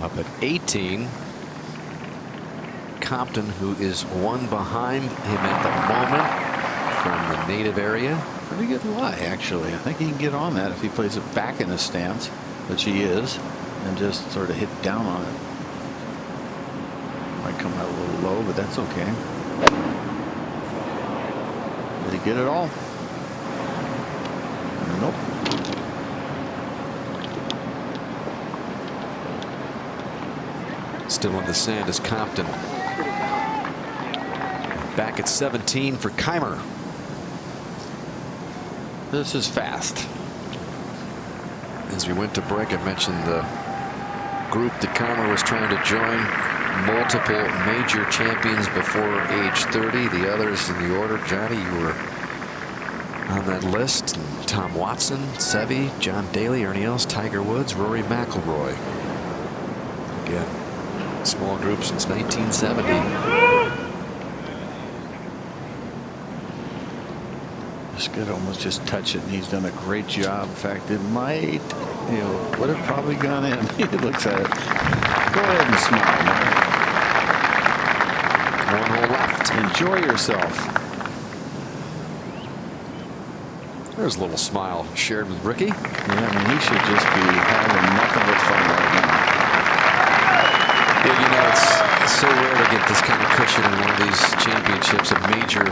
Up at 18, Compton, who is 1 behind him at the moment from the native area. Pretty good lie, actually. I think he can get on that if he plays it back in his stance, which he is, and just sort of hit down on it. Might come out a little low, but that's okay. Did he get it all? Nope. Still in the sand is Compton. Back at 17 for Keimer. This is fast. As we went to break, I mentioned the group that Keimer was trying to join. Multiple major champions before age 30. The others in the order, Johnny, you were on that list. And Tom Watson, Seve, John Daly, Ernie Els, Tiger Woods, Rory McIlroy. Again, small group since 1970. This could almost just touch it, and he's done a great job. In fact, it might, would have probably gone in. He looks at it. Go ahead and smile, Mark. 1 hole left. Enjoy yourself. There's a little smile shared with Rickie. Yeah, I mean, he should just be having nothing but fun right now. Yeah, you know, it's so rare to get this kind of cushion in one of these championships, a major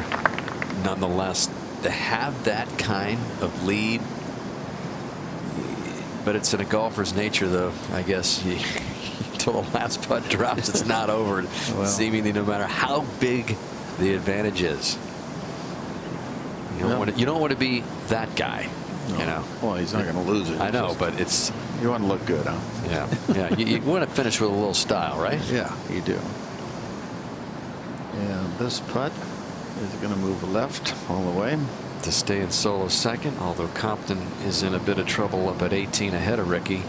nonetheless. To have that kind of lead, but it's in a golfer's nature, though. I guess until the last putt drops, it's not over. Well, seemingly, no matter how big the advantage is, you don't want to be that guy. No. You know. Well, he's not going to lose it. I know, but it's. You want to look good, huh? Yeah, yeah. You want to finish with a little style, right? Yeah, you do. And this putt is going to move left all the way to stay in solo 2nd, although Compton is in a bit of trouble up at 18 ahead of Rickie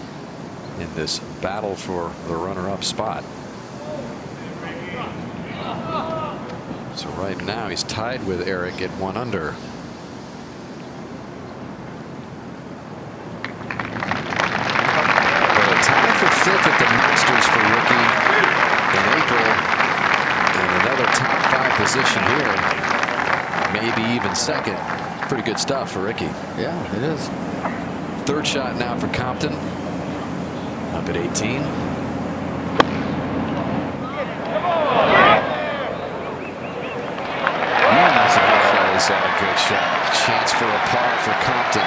in this battle for the runner-up spot. So right now he's tied with Eric at 1 under. Well, tied for 5th at the Masters for Rickie in April, and another top 5 position here. Maybe even 2nd. Pretty good stuff for Rickie. Yeah, it is. 3rd shot now for Compton. Up at 18. He's had a good shot. Chance for a par for Compton.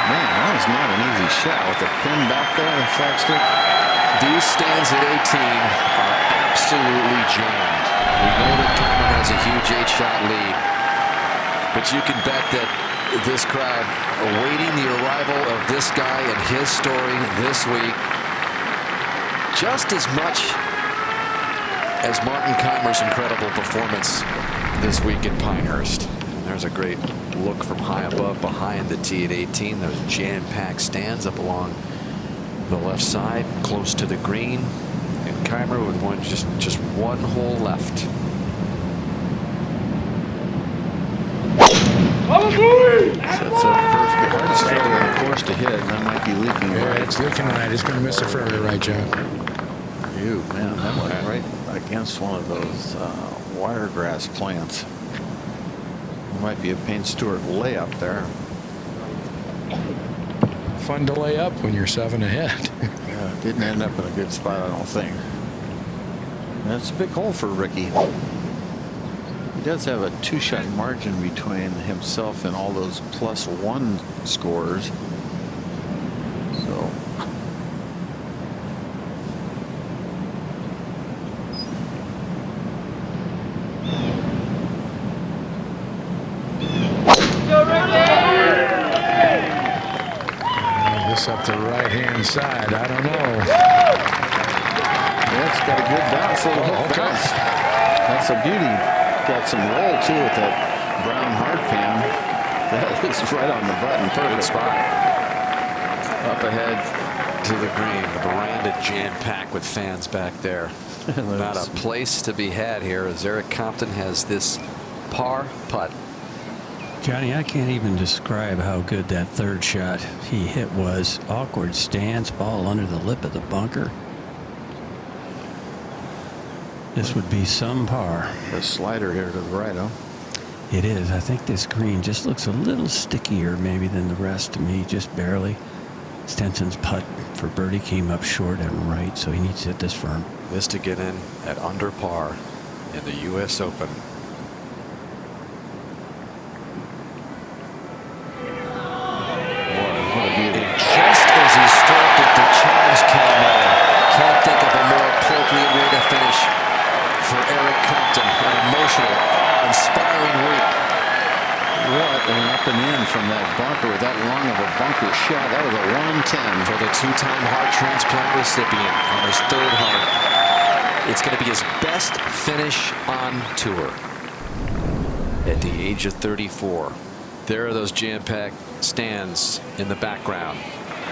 Man, that was not an easy shot with the pin back there, the flagstick. These stands at 18 are absolutely jammed. We know that Keimer has a huge 8-shot lead, but you can bet that this crowd awaiting the arrival of this guy and his story this week just as much as Martin Keimer's incredible performance this week in Pinehurst. There's a great look from high above behind the tee at 18. Those jam-packed stands up along the left side, close to the green, and Keimer with just one hole left. That's a perfect, hardest fairway on the course to hit, and that might be leaking. Yeah, right. it's leaking right. It's going to miss the fairway right, John. You man, that went right against one of those wiregrass plants. There might be a Payne Stewart layup there. Fun to lay up when you're 7 ahead. Yeah, didn't end up in a good spot, I don't think. That's a big hole for Ricky. He does have a 2-shot margin between himself and all those +1 scorers. So. This up the right-hand side. I don't know. Yeah, it's got a good bounce, a little hook bounce. That's a beauty. Got some roll too with that brown hard pan. That is right on the button. Perfect spot. Up ahead to the green, the veranda jam-packed with fans back there. Not a place to be had here as Eric Compton has this par putt. Johnny, I can't even describe how good that third shot he hit was. Awkward stance, ball under the lip of the bunker. This would be some par. The slider here to the right, huh? It is. I think this green just looks a little stickier maybe than the rest to me, just barely. Stenson's putt for birdie came up short and right, so he needs to hit this firm. This to get in at under par in the U.S. Open. Just as he struck it, the challenge came in. Can't think of a more appropriate way to finish for Eric Compton. An emotional, inspiring week. What an up and in from that bunker with that long of a bunker shot. That was a 110 for the 2-time heart transplant recipient on his 3rd heart. It's going to be his best finish on tour at the age of 34. There are those jam-packed stands in the background.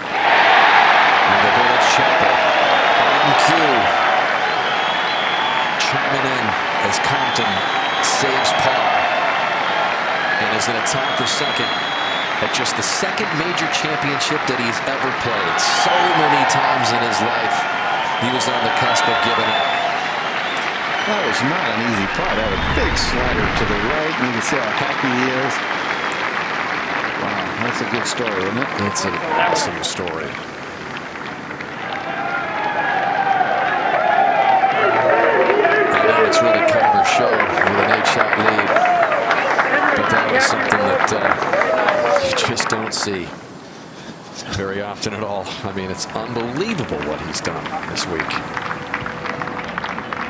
And the Village Chapel on cue. Chiming in as Compton saves par and is in a tie for second at just the 2nd major championship that he's ever played. So many times in his life he was on the cusp of giving up. That was not an easy putt. That was a big slider to the right, and you can see how happy he is. Wow, that's a good story, isn't it? It's an awesome story. I know it's really Keimer's show with an 8-shot lead, but that was something that you just don't see very often at all. I mean, it's unbelievable what he's done this week.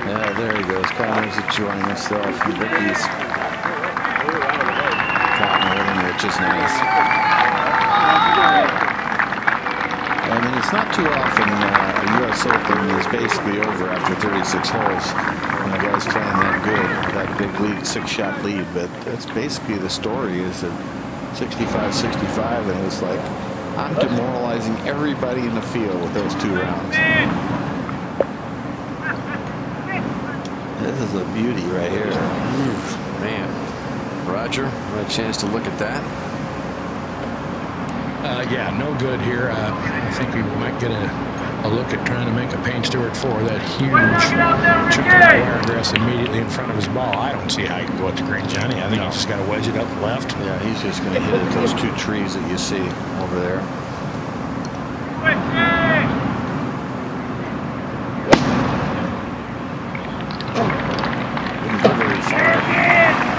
Yeah, there he goes. Keimer's enjoying himself. Ricky's hitting, which is nice. I mean, it's not too often a U.S. Open is basically over after 36 holes when a guy's playing that good, that big lead, 6-shot lead. But that's basically the story, is that 65-65, and it was like, I'm demoralizing everybody in the field with those 2 rounds. This is a beauty right here. Man. Roger, had a chance to look at that. Yeah, no good here. I think we might get a look at trying to make a Payne Stewart 4. That huge chunk of wiregrass immediately in front of his ball. I don't see how he can go at the green, Johnny. I think he's just got to wedge it up left. Yeah, he's just going to hit it. Those 2 trees that you see over there.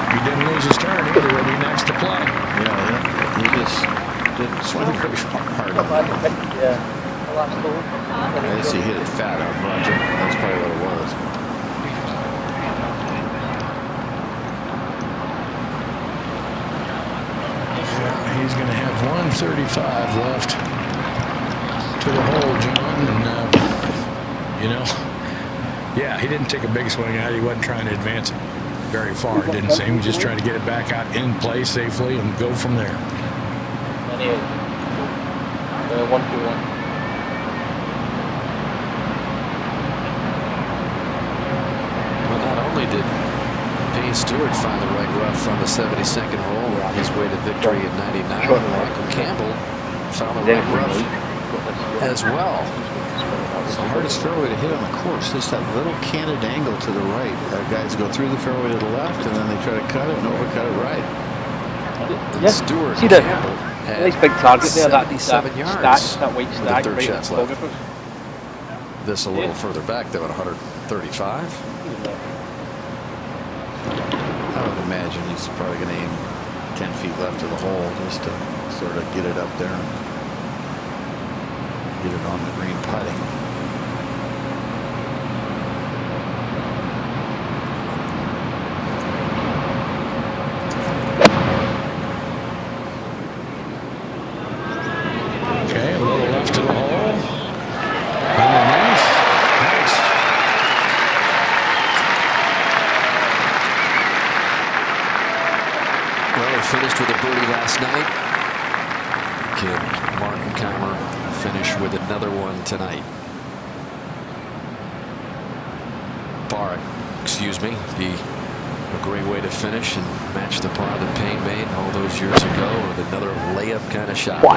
He didn't lose his turn either. Yeah. Last hole. I guess he hit it fat on Roger. That's probably what it was. Yeah, he's going to have 135 left to the hole, John. And, you know, yeah, he didn't take a big swing at it. He wasn't trying to advance it very far. It didn't seem. He was just trying to get it back out in play safely and go from there. 98. 121. Well, not only did Payne Stewart find the right rough on the 72nd hole on his way to victory at 99, Michael Campbell found the right rough as well. It's the hardest fairway to hit on the course. Just that little canted angle to the right. Guys go through the fairway to the left, and then they try to cut it and overcut it right. Yeah. Stewart See the Campbell had nice big target there, that 77 yards. stack, that white stack, with 3 right shots at the left. This a little further back, though, at 135. I would imagine he's probably going to aim 10 feet left of the hole just to sort of get it up there and get it on the green putting. Okay, a little left to the hole. Underneath. Nice. Well, he finished with a birdie last night. Can Martin Kaymer finish with another one tonight? Par, excuse me. A great way to finish and match the par that Payne made all those years ago with another layup kind of shot. Well,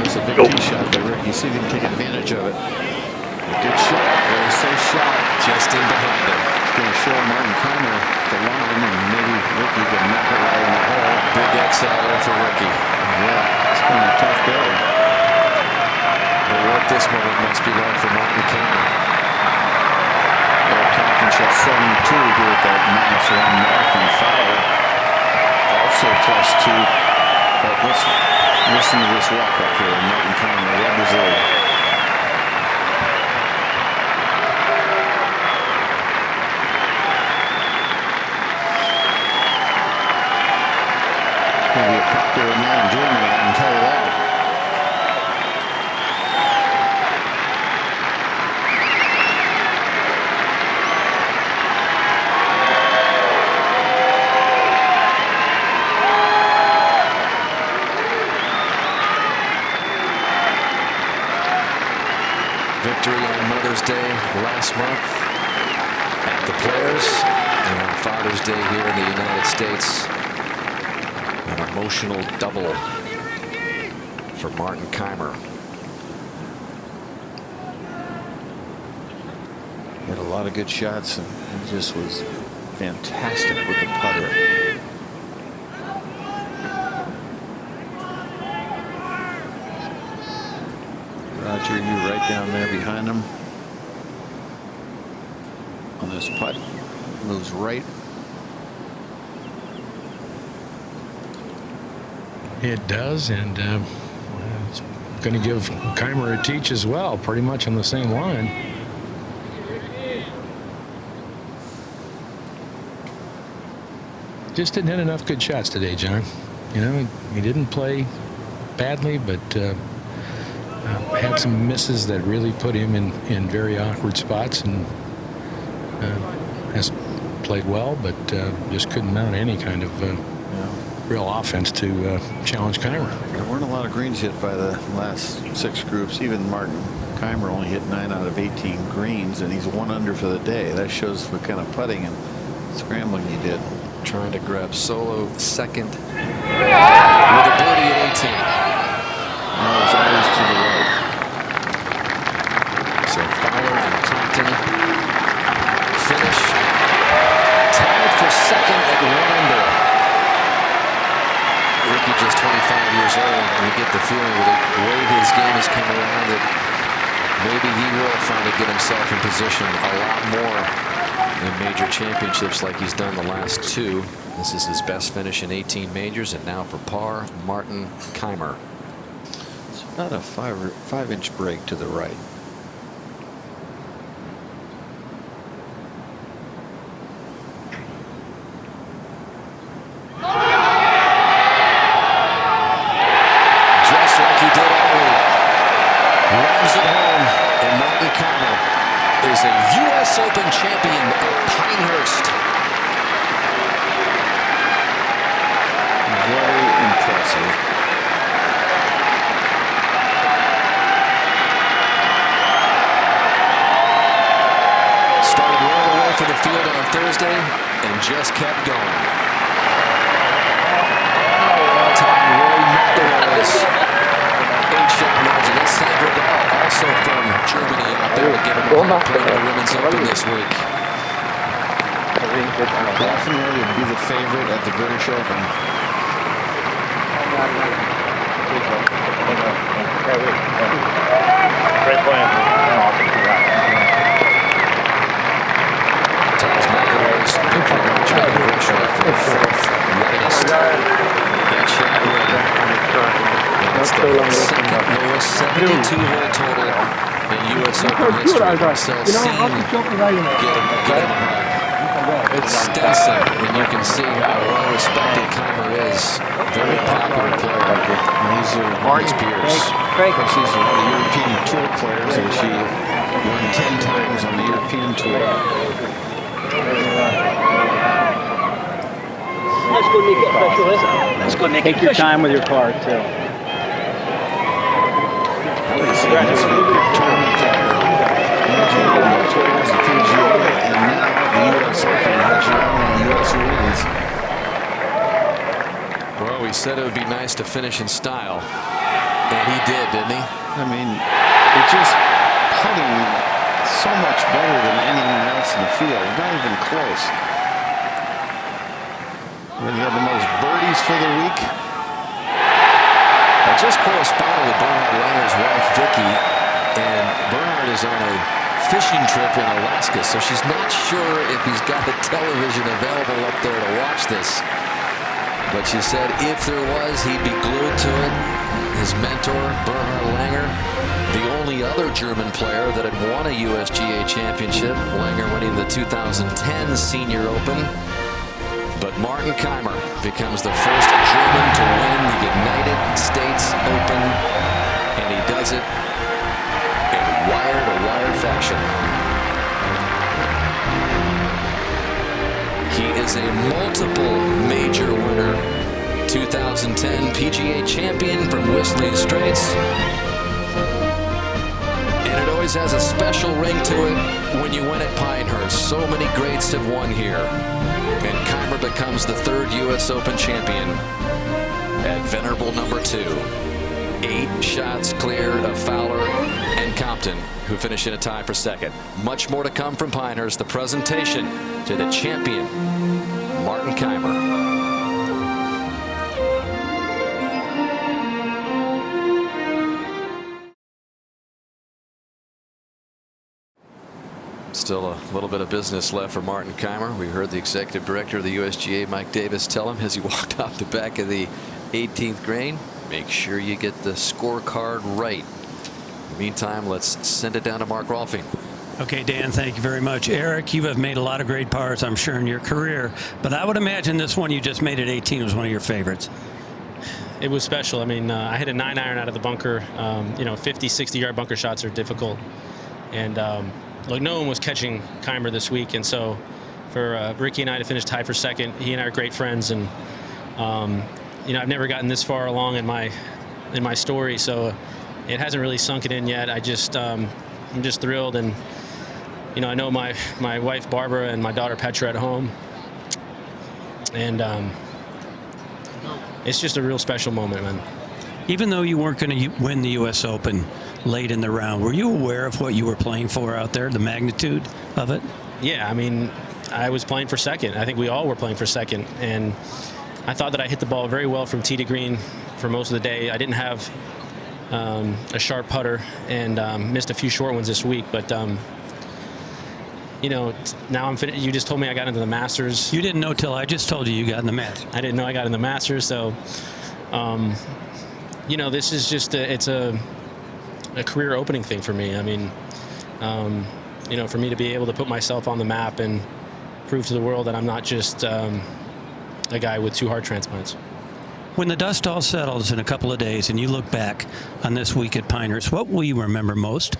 it's a big tee shot by Rick. You see him take advantage of it. A good shot. Very safe shot. Just in behind him. It's going to show Martin Kaymer the line, and maybe Ricky can knock it right in the hole. Big XL there for Ricky. Yeah, it's been a tough day. But what this moment must be like for Martin Kaymer. Tompkins shot 72 to get that -1 mark, and Fowler also +2. But let's listen to this walk up here. Martin Kaymer, well deserved. It's going to be a popular man in Germany, I can tell you that. Victory on Mother's Day last month at the Players, and on Father's Day here in the United States. An emotional double for Martin Kaymer. He had a lot of good shots, and he just was fantastic with the putter. Roger, you right down there behind him on this putt. Moves right. It does, and it's going to give Kaymer a teach as well, pretty much on the same line. Just didn't hit enough good shots today, John. You know, he didn't play badly, but had some misses that really put him in very awkward spots, and has played well, but just couldn't mount any kind of real offense to challenge Kaymer. There weren't a lot of greens hit by the last 6 groups. Even Martin Kaymer only hit 9 out of 18 greens, and he's 1 under for the day. That shows what kind of putting and scrambling he did. Trying to grab solo second with a birdie at 18. No, it's always to the right. So Fowler and Compton finish tied for second at 1 under. Ricky just 25 years old, and you get the feeling with the way his game has come around that maybe he will finally get himself in position a lot more in major championships like he's done the last 2. This is his best finish in 18 majors, and now for par, Martin Kaymer. Not a 5-inch break to the right. Just like he did early. Runs it home, and Martin Kaymer is a U.S. Open champion at Pinehurst. Very impressive. Started right away for the field on Thursday and just kept going. Tying Rory McIlroy's 8-shot margin. That's Sandra Dahl, also from Germany, out there to get him on the Women's Open this week. Definitely would be the favorite at the British Open. Great plan. Thomas McIlroy's picture of British for the fourth lightest 8-shot win. That's the second lowest 72-hole total in U.S. Open history. Marcel Steen getting it's Stenson, and you can see how well-respected Kaymer is. Very popular player. These are his peers. Of course, he's one of the European Tour players, which he won 10 times on the European Tour. Let's go make it official, Let's go make it official. Take your time with your card, too. I would say this would be a tournament tours, the PGA, and now the U.S. Open has your own U.S. wins. Well, we said it would be nice to finish in style, and he did, didn't he? I mean, it's just putting so much better than anyone else in the field. Not even close. When he had the most birdies for the week. I just corresponded with Bernhard Langer's wife, Vicky, and Bernhard is on a fishing trip in Alaska, so she's not sure if he's got the television available up there to watch this. But she said if there was, he'd be glued to it. His mentor, Bernhard Langer, the only other German player that had won a USGA championship. Langer winning the 2010 Senior Open. But Martin Kaymer becomes the first German to win the United States Open, and he does it in wire-to-wire fashion. He is a multiple major winner. 2010 PGA champion from Whistling Straits. And it always has a special ring to it when you win at Pinehurst. So many greats have won here. And Kaymer becomes the third U.S. Open champion at Venerable #2. 8 shots clear of Fowler and Compton, who finish in a tie for second. Much more to come from Pinehurst. The presentation to the champion, Martin Kaymer. Still a little bit of business left for Martin Kaymer. We heard the executive director of the USGA, Mike Davis, tell him as he walked off the back of the 18th green, make sure you get the scorecard right. In the meantime, let's send it down to Mark Rolfing. Okay, Dan, thank you very much. Eric, you have made a lot of great pars, I'm sure, in your career, but I would imagine this one you just made at 18 was one of your favorites. It was special. I mean, I hit a 9-iron out of the bunker. You know, 50, 60-yard bunker shots are difficult. And look, no one was catching Kaymer this week, and so for Ricky and I to finish tied for second, he and I are great friends, and you know, I've never gotten this far along in my story, so it hasn't really sunk it in yet. I'm just thrilled, and you know, I know my wife Barbara and my daughter Petra at home, and it's just a real special moment, man. Even though you weren't going to win the U.S. Open late in the round, were you aware of what you were playing for out there, the magnitude of it? Yeah, I mean, I was playing for second. I think we all were playing for second, and I thought that I hit the ball very well from tee to green for most of the day. I didn't have a sharp putter and missed a few short ones this week, but you know, now I'm finished. You just told me I got into the Masters. You didn't know till I just told you got in the Masters. I didn't know I got in the Masters, so you know, this is just it's a career opening thing for me. I mean, you know, for me to be able to put myself on the map and prove to the world that I'm not just a guy with 2 heart transplants. When the dust all settles in a couple of days and you look back on this week at Pinehurst, what will you remember most?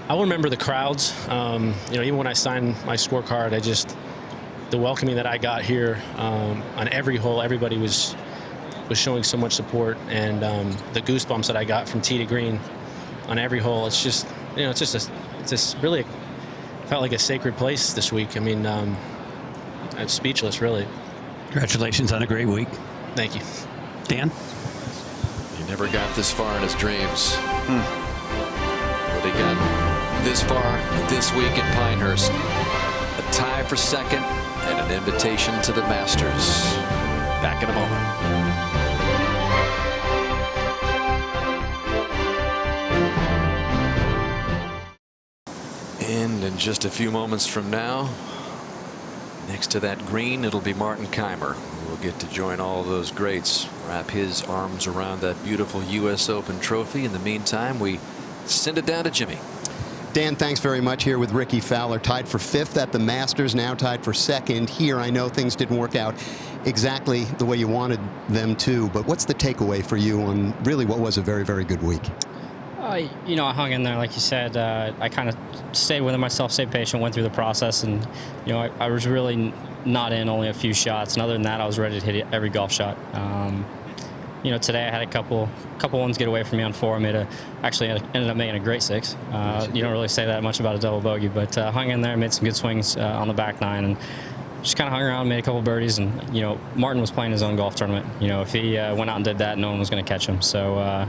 I will remember the crowds. You know, even when I signed my scorecard, the welcoming that I got here on every hole, everybody was showing so much support, and the goosebumps that I got from tee to green on every hole. It's just, you know, it's really felt like a sacred place this week. I mean, I'm speechless, really. Congratulations on a great week. Thank you. Dan? He never got this far in his dreams. But he got this far this week at Pinehurst. A tie for second and an invitation to the Masters. Back in a moment. And in just a few moments from now, next to that green, it'll be Martin Kaymer. We'll get to join all of those greats, wrap his arms around that beautiful U.S. Open trophy. In the meantime, we send it down to Jimmy. Dan, thanks very much. Here with Rickie Fowler, tied for 5th at the Masters, now tied for 2nd here. I know things didn't work out exactly the way you wanted them to, but what's the takeaway for you on really what was a very, very good week? You know, I hung in there, like you said. I kind of stayed within myself, stayed patient, went through the process, and you know, I was really not in only a few shots, and other than that, I was ready to hit every golf shot. You know, today I had a couple ones get away from me on 4. Actually ended up making a great 6. You don't really say that much about a double bogey, but hung in there, made some good swings on the back 9, and just kind of hung around, made a couple birdies, and you know, Martin was playing his own golf tournament. You know, if he went out and did that, no one was going to catch him. So.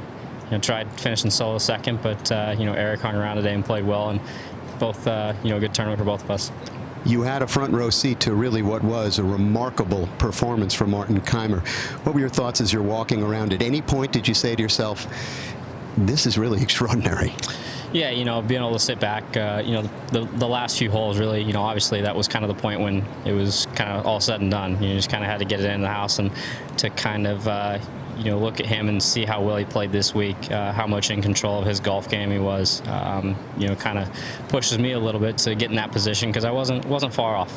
You know, tried finishing solo second, but you know, Eric hung around today and played well, and both you know, good tournament for both of us. You had a front row seat to really what was a remarkable performance from Martin Kaymer. What were your thoughts as you're walking around? At any point did you say to yourself, this is really extraordinary? Yeah, you know, being able to sit back, you know, the last few holes really, you know, obviously that was kind of the point when it was kind of all said and done. You just kind of had to get it in the house, and to kind of you know, look at him and see how well he played this week, how much in control of his golf game he was. You know, kind of pushes me a little bit to get in that position, because I wasn't far off.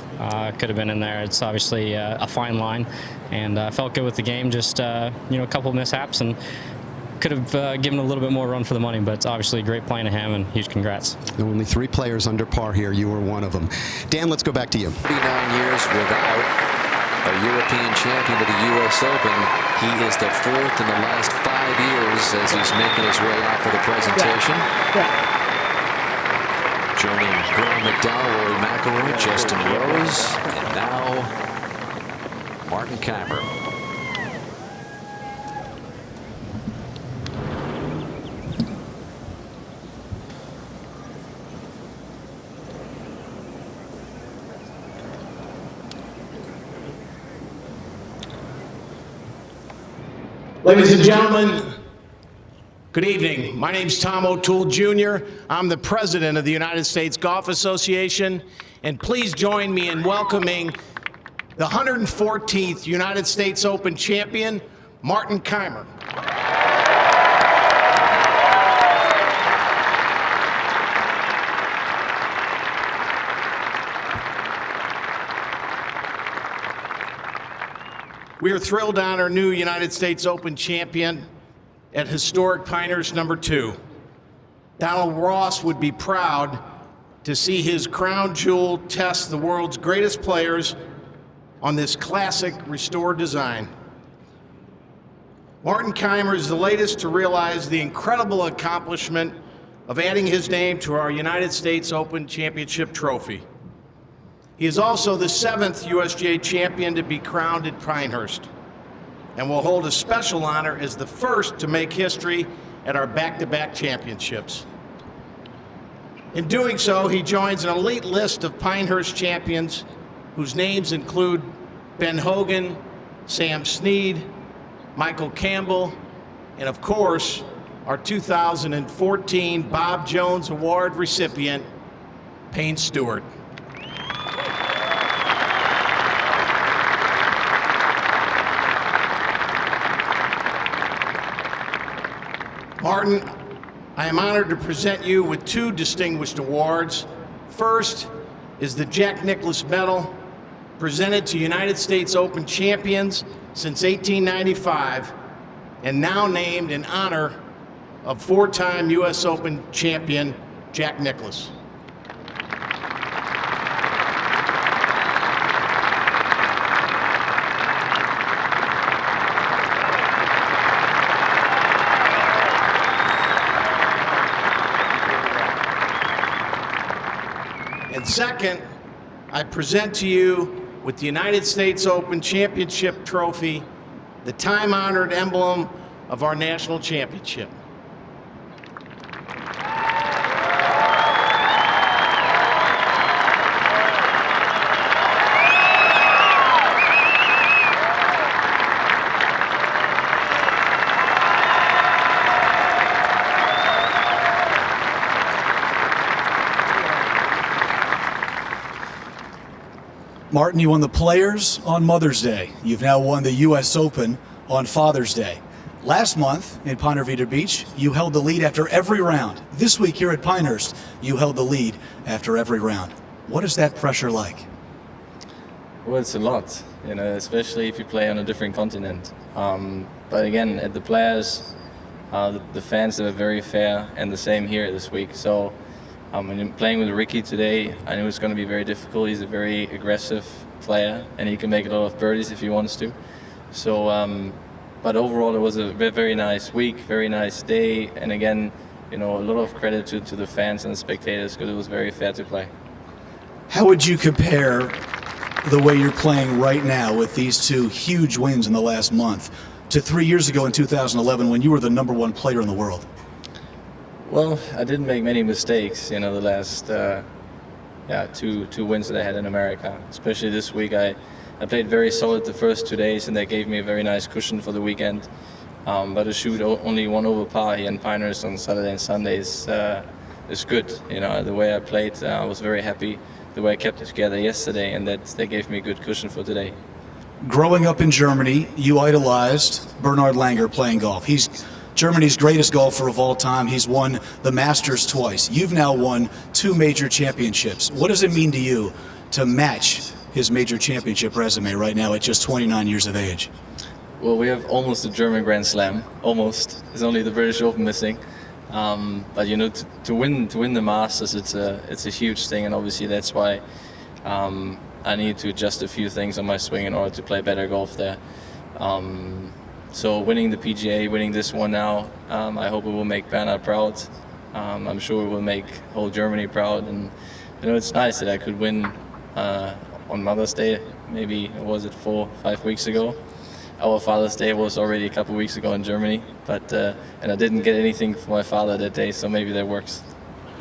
Could have been in there. It's obviously a fine line, and felt good with the game. Just you know, a couple mishaps, and could have given a little bit more run for the money, but it's obviously great playing to him, and huge congrats. Only 3 players under par here. You were one of them. Dan, let's go back to you. 39 years without a European champion of the U.S. Open. He is the 4th in the last 5 years as he's making his way out for the presentation. Joining Graham McDowell, Rory McIlroy, Justin Rose, and now Martin Kaymer. Ladies and gentlemen, good evening. My name's Tom O'Toole Jr. I'm the president of the United States Golf Association, and please join me in welcoming the 114th United States Open champion, Martin Kaymer. We are thrilled to honor new United States Open champion at historic Pinehurst number 2. Donald Ross would be proud to see his crown jewel test the world's greatest players on this classic restored design. Martin Kaymer is the latest to realize the incredible accomplishment of adding his name to our United States Open Championship trophy. He is also the 7th USGA champion to be crowned at Pinehurst, and will hold a special honor as the first to make history at our back-to-back championships. In doing so, he joins an elite list of Pinehurst champions whose names include Ben Hogan, Sam Snead, Michael Campbell, and of course, our 2014 Bob Jones Award recipient, Payne Stewart. Martin, I am honored to present you with two distinguished awards. First is the Jack Nicklaus Medal, presented to United States Open champions since 1895, and now named in honor of four-time U.S. Open champion Jack Nicklaus. And second, I present to you with the United States Open Championship trophy, the time-honored emblem of our national championship. Martin, you won the Players on Mother's Day. You've now won the U.S. Open on Father's Day. Last month in Ponte Vedra Beach, you held the lead after every round. This week here at Pinehurst, you held the lead after every round. What is that pressure like? Well, it's a lot, you know, especially if you play on a different continent. But again, at the Players, the fans were very fair, and the same here this week. So when playing with Ricky today, I knew it was going to be very difficult. He's a very aggressive player, and he can make a lot of birdies if he wants to. So, but overall, it was a very nice week, very nice day, and again, you know, a lot of credit to the fans and the spectators because it was very fair to play. How would you compare the way you're playing right now with these two huge wins in the last month to 3 years ago in 2011 when you were the #1 player in the world? Well, I didn't make many mistakes, you know, the last two wins that I had in America. Especially this week, I played very solid the first 2 days, and that gave me a very nice cushion for the weekend. But to shoot only 1 over par here in Pinehurst on Saturday and Sunday is good. You know, the way I played, I was very happy. The way I kept it together yesterday, and that gave me a good cushion for today. Growing up in Germany, you idolized Bernhard Langer playing golf. He's Germany's greatest golfer of all time. He's won the Masters twice. You've now won 2 major championships. What does it mean to you to match his major championship resume right now at just 29 years of age? Well, we have almost a German Grand Slam. Almost. There's only the British Open missing. But you know, to win the Masters, it's a huge thing, and obviously that's why I need to adjust a few things on my swing in order to play better golf there. So winning the PGA, winning this one now, I hope it will make Bernhard proud. I'm sure it will make whole Germany proud, and you know, it's nice that I could win on Mother's Day. Maybe was it 4 or 5 weeks ago? Our Father's Day was already a couple weeks ago in Germany, but and I didn't get anything for my father that day, so maybe that works.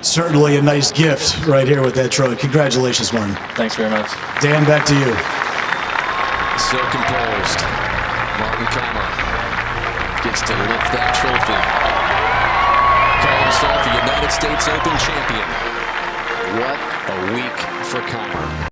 Certainly a nice gift right here with that trophy. Congratulations, Martin. Thanks very much. Dan, back to you. So composed. Martin Kaymer gets to lift that trophy. Call himself a United States Open champion. What a week for Kaymer.